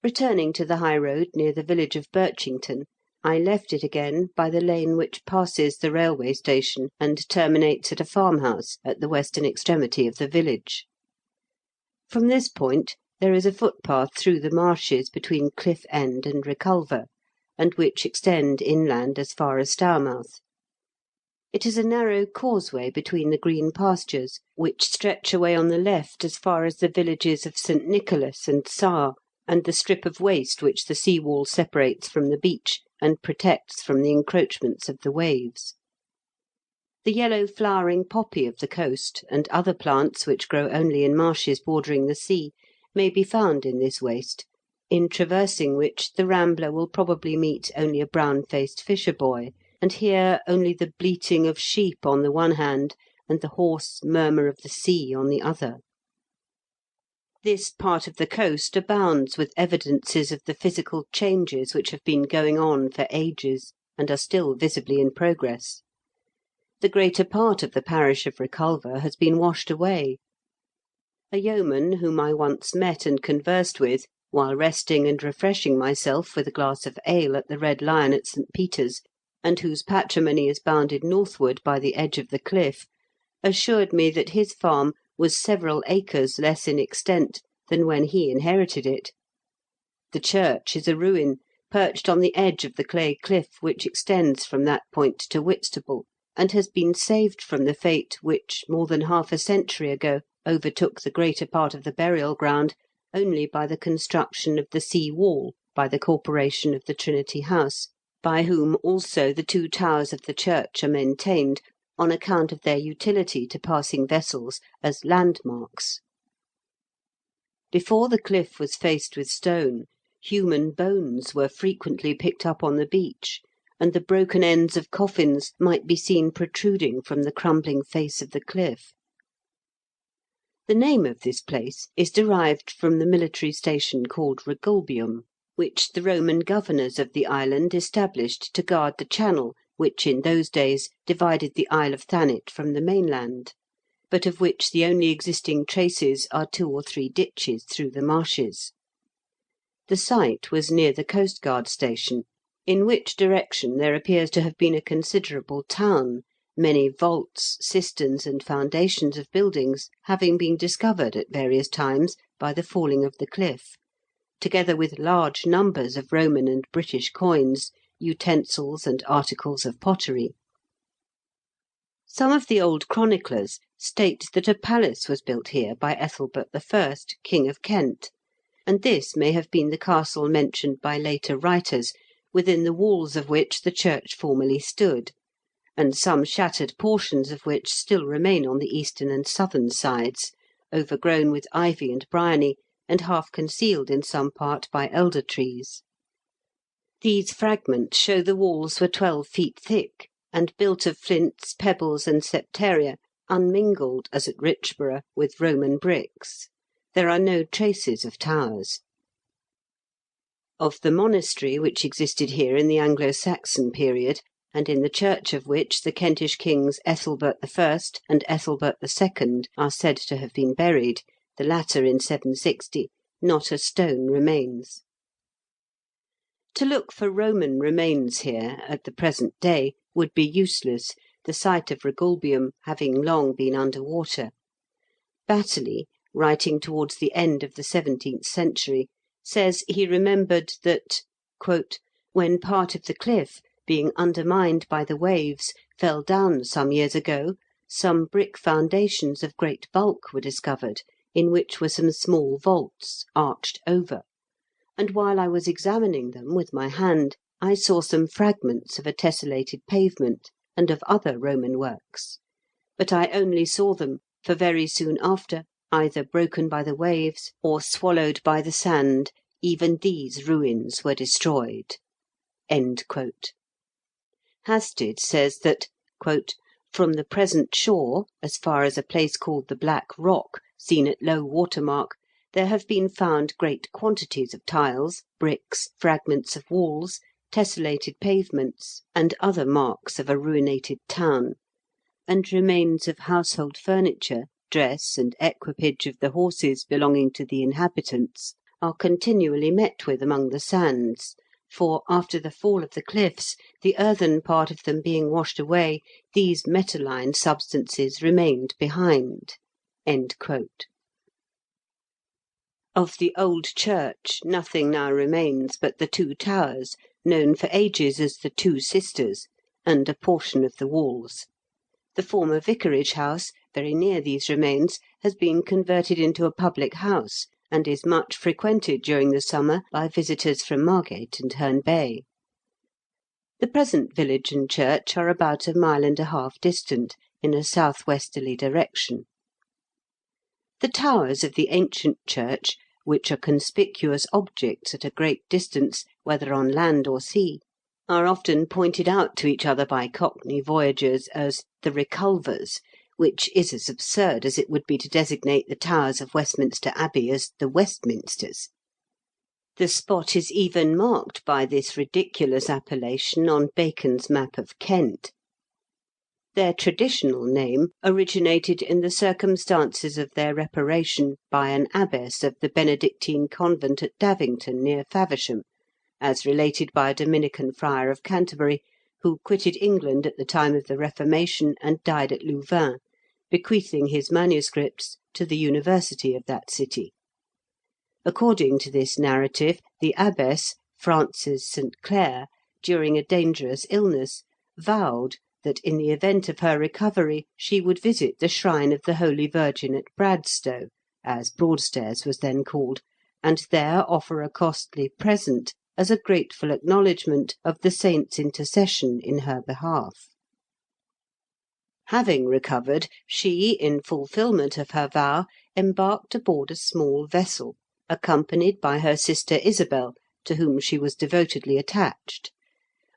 Returning to the high road near the village of Birchington, I left it again by the lane which passes the railway station and terminates at a farmhouse at the western extremity of the village. From this point there is a footpath through the marshes between Cliff End and Reculver, and which extend inland as far as Stourmouth. It is a narrow causeway between the green pastures, which stretch away on the left as far as the villages of St. Nicholas and Sarr, and the strip of waste which the sea wall separates from the beach and protects from the encroachments of the waves. The yellow flowering poppy of the coast, and other plants which grow only in marshes bordering the sea, may be found in this waste, in traversing which the rambler will probably meet only a brown-faced fisher-boy, and hear only the bleating of sheep on the one hand, and the hoarse murmur of the sea on the other. This part of the coast abounds with evidences of the physical changes which have been going on for ages, and are still visibly in progress. The greater part of the parish of Reculver has been washed away. A yeoman whom I once met and conversed with, while resting and refreshing myself with a glass of ale at the Red Lion at St. Peter's, and whose patrimony is bounded northward by the edge of the cliff, assured me that his farm was several acres less in extent than when he inherited it. The church is a ruin, perched on the edge of the clay cliff which extends from that point to Whitstable, and has been saved from the fate which, more than half a century ago, overtook the greater part of the burial ground only by the construction of the sea wall by the Corporation of the Trinity House, by whom also the two towers of the church are maintained, on account of their utility to passing vessels as landmarks. Before the cliff was faced with stone, human bones were frequently picked up on the beach, and the broken ends of coffins might be seen protruding from the crumbling face of the cliff. The name of this place is derived from the military station called Regulbium, which the Roman governors of the island established to guard the channel which in those days divided the Isle of Thanet from the mainland, but of which the only existing traces are 2 or 3 ditches through the marshes. The site was near the coastguard station, in which direction there appears to have been a considerable town, many vaults, cisterns, and foundations of buildings having been discovered at various times by the falling of the cliff, together with large numbers of Roman and British coins, utensils, and articles of pottery. Some of the old chroniclers state that a palace was built here by Ethelbert I., King of Kent, and this may have been the castle mentioned by later writers, within the walls of which the church formerly stood, and some shattered portions of which still remain on the eastern and southern sides, overgrown with ivy and bryony, and half concealed in some part by elder trees. These fragments show the walls were 12 feet thick, and built of flints, pebbles, and septaria, unmingled, as at Richborough, with Roman bricks. There are no traces of towers. Of the monastery which existed here in the Anglo-Saxon period, and in the church of which the Kentish kings Ethelbert I. and Ethelbert II. Are said to have been buried, the latter in 760, not a stone remains. To look for Roman remains here, at the present day, would be useless, the site of Regulbium having long been under water. Batterley, writing towards the end of the 17th century, says he remembered that, "when part of the cliff, being undermined by the waves, fell down some years ago, some brick foundations of great bulk were discovered, in which were some small vaults, arched over, and while I was examining them with my hand, I saw some fragments of a tessellated pavement, and of other Roman works; but I only saw them, for very soon after, either broken by the waves, or swallowed by the sand, even these ruins were destroyed." Hasted says that, "from the present shore, as far as a place called the Black Rock, seen at low water mark, there have been found great quantities of tiles, bricks, fragments of walls, tessellated pavements, and other marks of a ruinated town, and remains of household furniture, dress, and equipage of the horses belonging to the inhabitants, are continually met with among the sands, for, after the fall of the cliffs, the earthen part of them being washed away, these metalline substances remained behind." Of the old church nothing now remains but the two towers, known for ages as the Two Sisters, and a portion of the walls. The former vicarage house, very near these remains, has been converted into a public house, and is much frequented during the summer by visitors from Margate and Herne Bay. The present village and church are about 1.5 miles distant, in a south-westerly direction. The towers of the ancient church, which are conspicuous objects at a great distance, whether on land or sea, are often pointed out to each other by Cockney voyagers as the Reculvers, which is as absurd as it would be to designate the towers of Westminster Abbey as the Westminsters. The spot is even marked by this ridiculous appellation on Bacon's map of Kent. Their traditional name originated in the circumstances of their reparation by an abbess of the Benedictine convent at Davington, near Faversham, as related by a Dominican friar of Canterbury, who quitted England at the time of the Reformation and died at Louvain, bequeathing his manuscripts to the university of that city. According to this narrative, the abbess, Frances St. Clair, during a dangerous illness, vowed that in the event of her recovery she would visit the shrine of the Holy Virgin at Bradstow, as Broadstairs was then called, and there offer a costly present as a grateful acknowledgment of the saint's intercession in her behalf. Having recovered, she, in fulfilment of her vow, embarked aboard a small vessel, accompanied by her sister Isabel, to whom she was devotedly attached.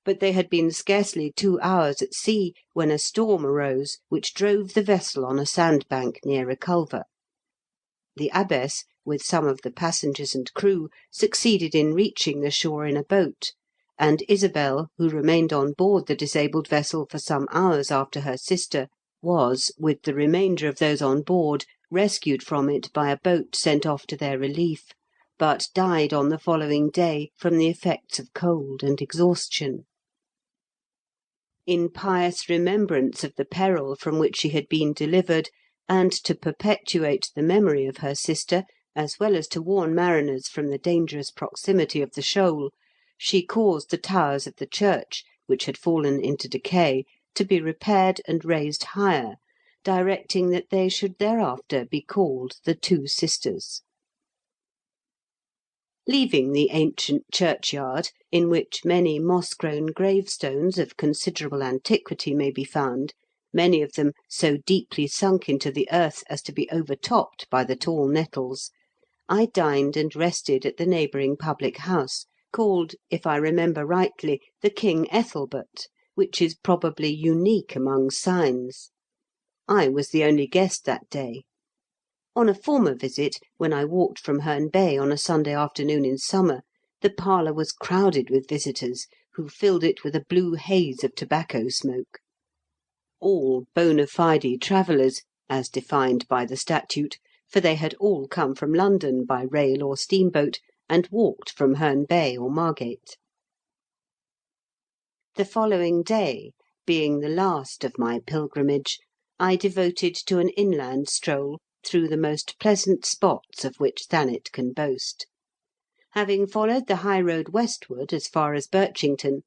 But they had been scarcely 2 hours at sea when a storm arose, which drove the vessel on a sandbank near Reculver. The abbess, with some of the passengers and crew, succeeded in reaching the shore in a boat, and Isabel, who remained on board the disabled vessel for some hours after her sister, was, with the remainder of those on board, rescued from it by a boat sent off to their relief, but died on the following day from the effects of cold and exhaustion. In pious remembrance of the peril from which she had been delivered, and to perpetuate the memory of her sister, as well as to warn mariners from the dangerous proximity of the shoal, she caused the towers of the church, which had fallen into decay, to be repaired and raised higher, directing that they should thereafter be called the Two Sisters. Leaving the ancient churchyard, in which many moss-grown gravestones of considerable antiquity may be found, many of them so deeply sunk into the earth as to be overtopped by the tall nettles, I dined and rested at the neighbouring public house, called, if I remember rightly, the King Ethelbert, which is probably unique among signs. I was the only guest that day. On a former visit, when I walked from Herne Bay on a Sunday afternoon in summer, the parlour was crowded with visitors, who filled it with a blue haze of tobacco smoke. All bona fide travellers, as defined by the statute, for they had all come from London by rail or steamboat, and walked from Herne Bay or Margate. The following day, being the last of my pilgrimage, I devoted to an inland stroll through the most pleasant spots of which Thanet can boast. Having followed the high road westward as far as Birchington,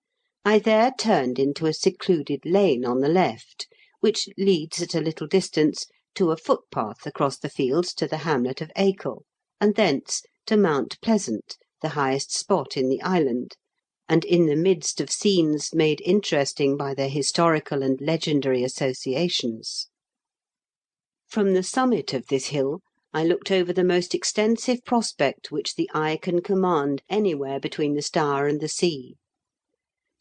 I there turned into a secluded lane on the left, which leads at a little distance to a footpath across the fields to the hamlet of Acre, and thence to Mount Pleasant, the highest spot in the island, and in the midst of scenes made interesting by their historical and legendary associations. From the summit of this hill I looked over the most extensive prospect which the eye can command anywhere between the Stour and the sea.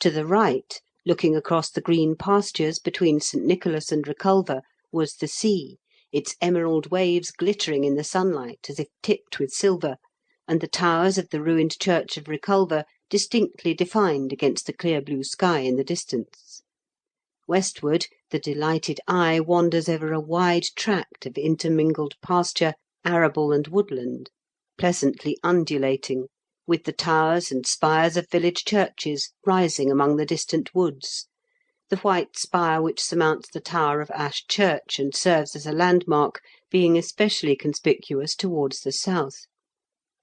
To the right, looking across the green pastures between St. Nicholas and Reculver, was the sea, its emerald waves glittering in the sunlight as if tipped with silver, and the towers of the ruined church of Reculver distinctly defined against the clear blue sky in the distance. Westward, the delighted eye wanders over a wide tract of intermingled pasture, arable, and woodland, pleasantly undulating, with the towers and spires of village churches rising among the distant woods, the white spire which surmounts the tower of Ash Church and serves as a landmark being especially conspicuous towards the south,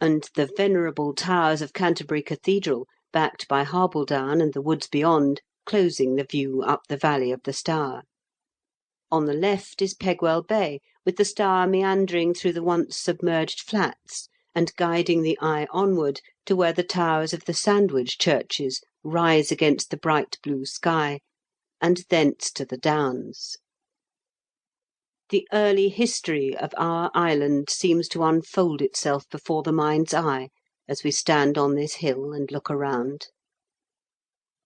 and the venerable towers of Canterbury Cathedral, backed by Harbledown and the woods beyond, closing the view up the valley of the Stour. On the left is Pegwell Bay, with the Stour meandering through the once submerged flats, and guiding the eye onward to where the towers of the Sandwich churches rise against the bright blue sky, and thence to the Downs. The early history of our island seems to unfold itself before the mind's eye as we stand on this hill and look around.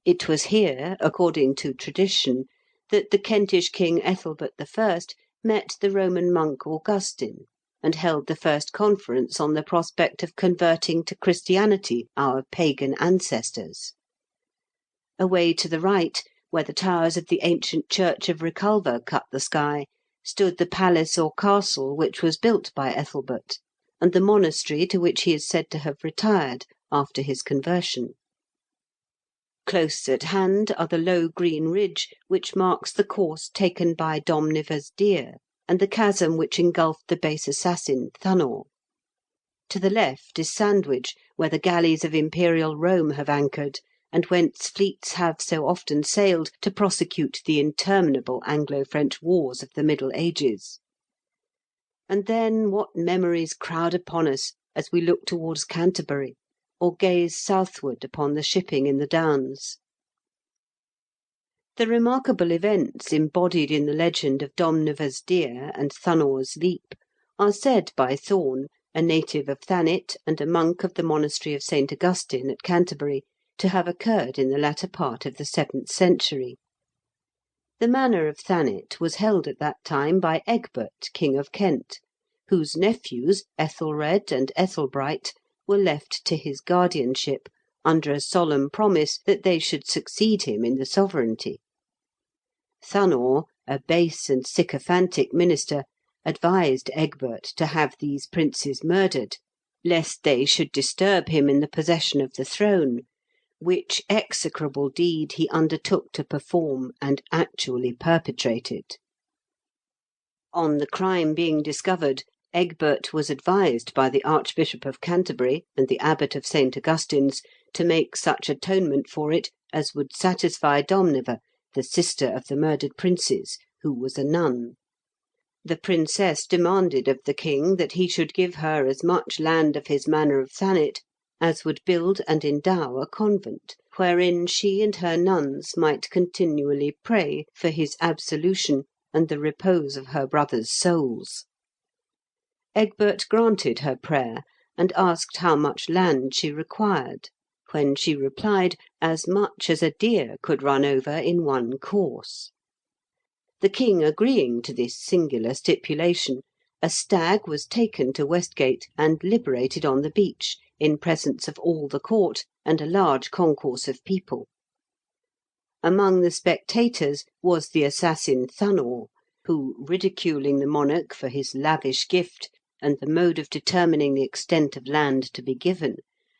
It was here, according to tradition, that the Kentish king Ethelbert I met the Roman monk Augustine, and held the first conference on the prospect of converting to Christianity our pagan ancestors. Away to the right, where the towers of the ancient church of Reculver cut the sky, stood the palace or castle which was built by Ethelbert, and the monastery to which he is said to have retired after his conversion. Close at hand are the low green ridge which marks the course taken by Domneva's deer, and the chasm which engulfed the base assassin Thunor. To the left is Sandwich, where the galleys of imperial Rome have anchored, and whence fleets have so often sailed to prosecute the interminable Anglo-French wars of the Middle Ages. And then what memories crowd upon us as we look towards Canterbury, or gaze southward upon the shipping in the Downs. The remarkable events embodied in the legend of Domneva's deer and Thunor's leap are said by Thorn, a native of Thanet and a monk of the monastery of St. Augustine at Canterbury, to have occurred in the latter part of the 7th century. The manor of Thanet was held at that time by Egbert, King of Kent, whose nephews, Ethelred and Ethelbright, were left to his guardianship, under a solemn promise that they should succeed him in the sovereignty. Thunor, a base and sycophantic minister, advised Egbert to have these princes murdered, lest they should disturb him in the possession of the throne, which execrable deed he undertook to perform and actually perpetrated. On the crime being discovered, Egbert was advised by the Archbishop of Canterbury and the Abbot of St. Augustine's to make such atonement for it as would satisfy Domneva, the sister of the murdered princes, who was a nun. The princess demanded of the king that he should give her as much land of his manor of Thanet as would build and endow a convent, wherein she and her nuns might continually pray for his absolution and the repose of her brothers' souls. Egbert granted her prayer, and asked how much land she required, when she replied, as much as a deer could run over in one course. The king agreeing to this singular stipulation, a stag was taken to Westgate and liberated on the beach, in presence of all the court and a large concourse of people. Among the spectators was the assassin Thunor, who, ridiculing the monarch for his lavish gift and the mode of determining the extent of land to be given,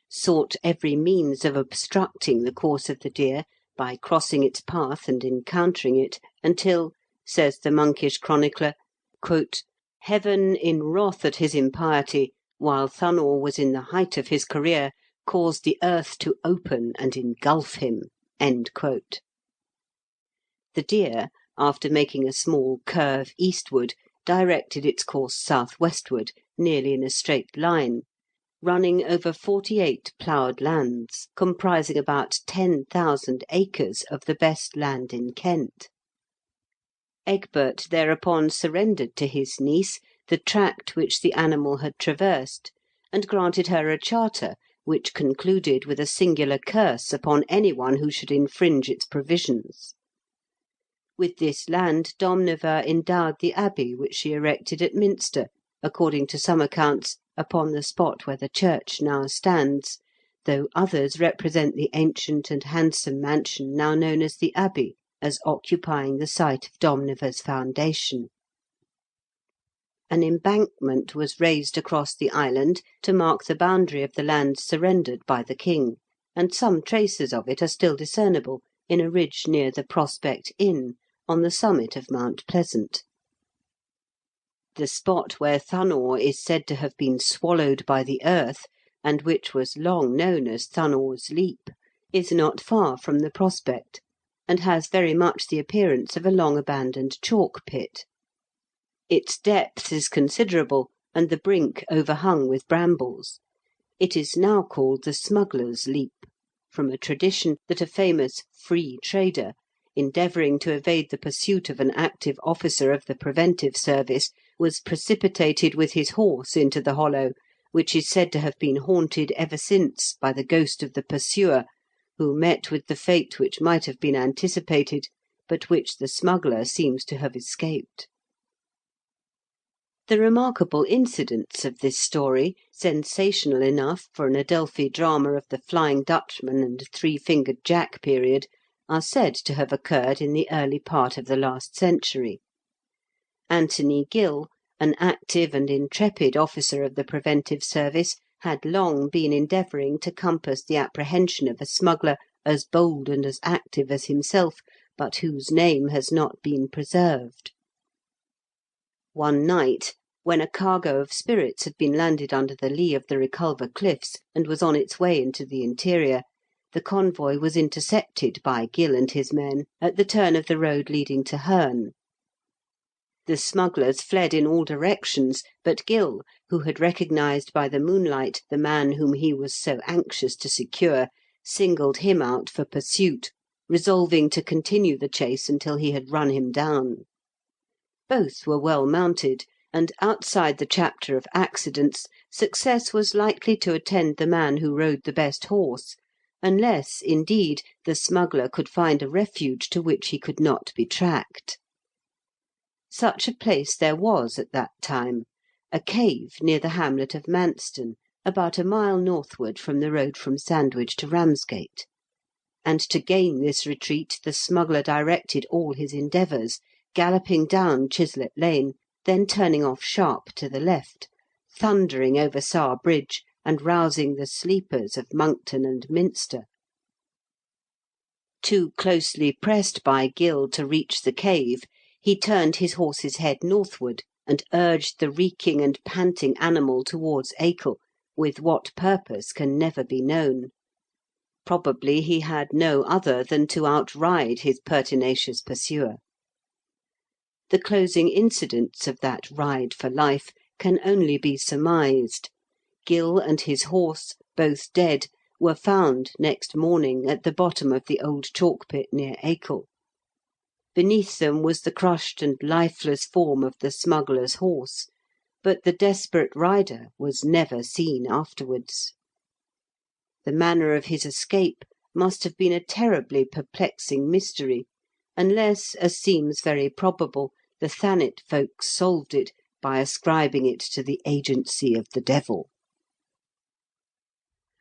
sought every means of obstructing the course of the deer by crossing its path and encountering it, until, says the monkish chronicler, "Heaven, in wrath at his impiety, while Thunor was in the height of his career, caused the earth to open and engulf him." The deer, after making a small curve eastward, directed its course south-westward, nearly in a straight line, running over 48 ploughed lands, comprising about 10,000 acres of the best land in Kent. Egbert thereupon surrendered to his niece the tract which the animal had traversed, and granted her a charter which concluded with a singular curse upon any one who should infringe its provisions. With this land Domneva endowed the abbey which she erected at Minster, according to some accounts, upon the spot where the church now stands, though others represent the ancient and handsome mansion now known as the Abbey, as occupying the site of Domneva's foundation. An embankment was raised across the island to mark the boundary of the land surrendered by the king, and some traces of it are still discernible in a ridge near the Prospect Inn, on the summit of Mount Pleasant. The spot where Thunnor is said to have been swallowed by the earth, and which was long known as Thunnor's Leap, is not far from the prospect, and has very much the appearance of a long abandoned chalk pit. Its depth is considerable, and the brink overhung with brambles. It is now called the Smuggler's Leap, from a tradition that a famous free trader, endeavouring to evade the pursuit of an active officer of the preventive service, was precipitated with his horse into the hollow, which is said to have been haunted ever since by the ghost of the pursuer, who met with the fate which might have been anticipated, but which the smuggler seems to have escaped. The remarkable incidents of this story, sensational enough for an Adelphi drama of the Flying Dutchman and Three-Fingered Jack period, are said to have occurred in the early part of the last century. Anthony Gill, an active and intrepid officer of the preventive service, had long been endeavouring to compass the apprehension of a smuggler as bold and as active as himself, but whose name has not been preserved. One night, when a cargo of spirits had been landed under the lee of the Reculver cliffs, and was on its way into the interior, the convoy was intercepted by Gill and his men at the turn of the road leading to Herne. The smugglers fled in all directions, but Gill, who had recognised by the moonlight the man whom he was so anxious to secure, singled him out for pursuit, resolving to continue the chase until he had run him down. Both were well mounted, and outside the chapter of accidents, success was likely to attend the man who rode the best horse, unless, indeed, the smuggler could find a refuge to which he could not be tracked. Such a place there was at that time, a cave near the hamlet of Manston, about a mile northward from the road from Sandwich to Ramsgate; and to gain this retreat the smuggler directed all his endeavours, galloping down Chislet Lane, then turning off sharp to the left, thundering over Sarr Bridge, and rousing the sleepers of Monkton and Minster. Too closely pressed by Gill to reach the cave, he turned his horse's head northward, and urged the reeking and panting animal towards Acre, with what purpose can never be known. Probably he had no other than to outride his pertinacious pursuer. The closing incidents of that ride for life can only be surmised. Gill and his horse, both dead, were found next morning at the bottom of the old chalk pit near Acre. Beneath them was the crushed and lifeless form of the smuggler's horse, but the desperate rider was never seen afterwards. The manner of his escape must have been a terribly perplexing mystery, unless, as seems very probable, the Thanet folks solved it by ascribing it to the agency of the devil.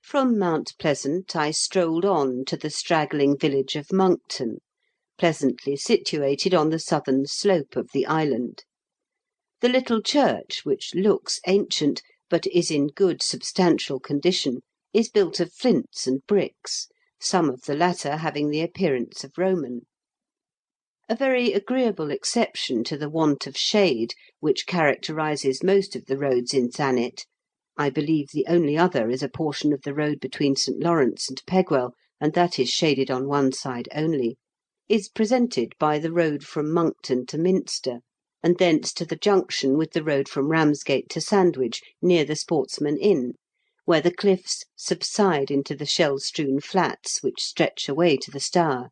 From Mount Pleasant I strolled on to the straggling village of Monkton, pleasantly situated on the southern slope of the island. The little church, which looks ancient, but is in good substantial condition, is built of flints and bricks, some of the latter having the appearance of Roman. A very agreeable exception to the want of shade which characterises most of the roads in Thanet, I believe the only other is a portion of the road between St. Lawrence and Pegwell, and that is shaded on one side only, is presented by the road from Monkton to Minster, and thence to the junction with the road from Ramsgate to Sandwich, near the Sportsman Inn, where the cliffs subside into the shell-strewn flats which stretch away to the Stour.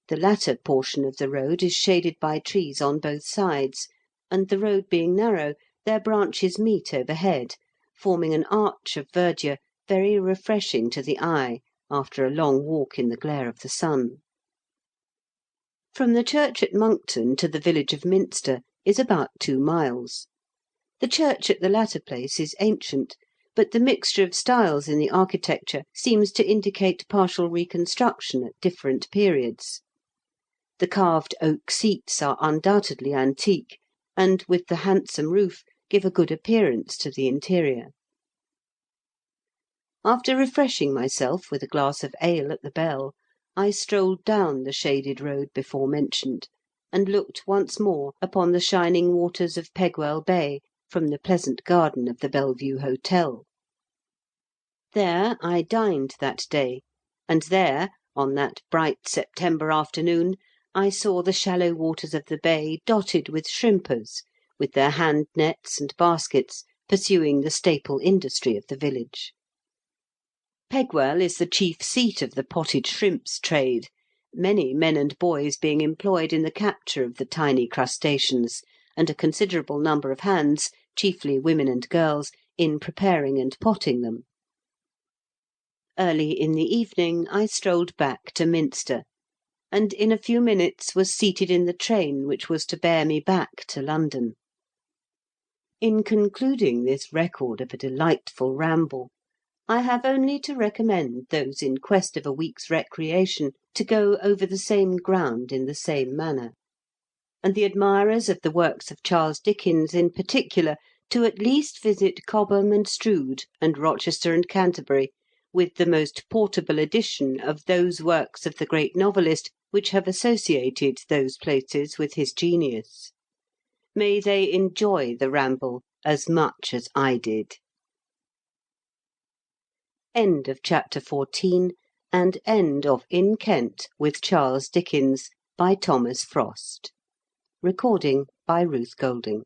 The latter portion of the road is shaded by trees on both sides, and the road being narrow, their branches meet overhead, forming an arch of verdure very refreshing to the eye after a long walk in the glare of the sun. From the church at Monkton to the village of Minster is about 2 miles. The church at the latter place is ancient, but the mixture of styles in the architecture seems to indicate partial reconstruction at different periods. The carved oak seats are undoubtedly antique, and, with the handsome roof, give a good appearance to the interior. After refreshing myself with a glass of ale at the Bell, I strolled down the shaded road before mentioned, and looked once more upon the shining waters of Pegwell Bay from the pleasant garden of the Belle Vue Hotel. There I dined that day, and there, on that bright September afternoon, I saw the shallow waters of the bay dotted with shrimpers, with their hand nets and baskets, pursuing the staple industry of the village. Pegwell is the chief seat of the potted shrimps trade, many men and boys being employed in the capture of the tiny crustaceans, and a considerable number of hands, chiefly women and girls, in preparing and potting them. Early in the evening I strolled back to Minster, and in a few minutes was seated in the train which was to bear me back to London. In concluding this record of a delightful ramble, I have only to recommend those in quest of a week's recreation to go over the same ground in the same manner, and the admirers of the works of Charles Dickens in particular to at least visit Cobham and Strood, and Rochester and Canterbury, with the most portable edition of those works of the great novelist which have associated those places with his genius. May they enjoy the ramble as much as I did. End of chapter 14, and end of In Kent with Charles Dickens by Thomas Frost. Recording by Ruth Golding.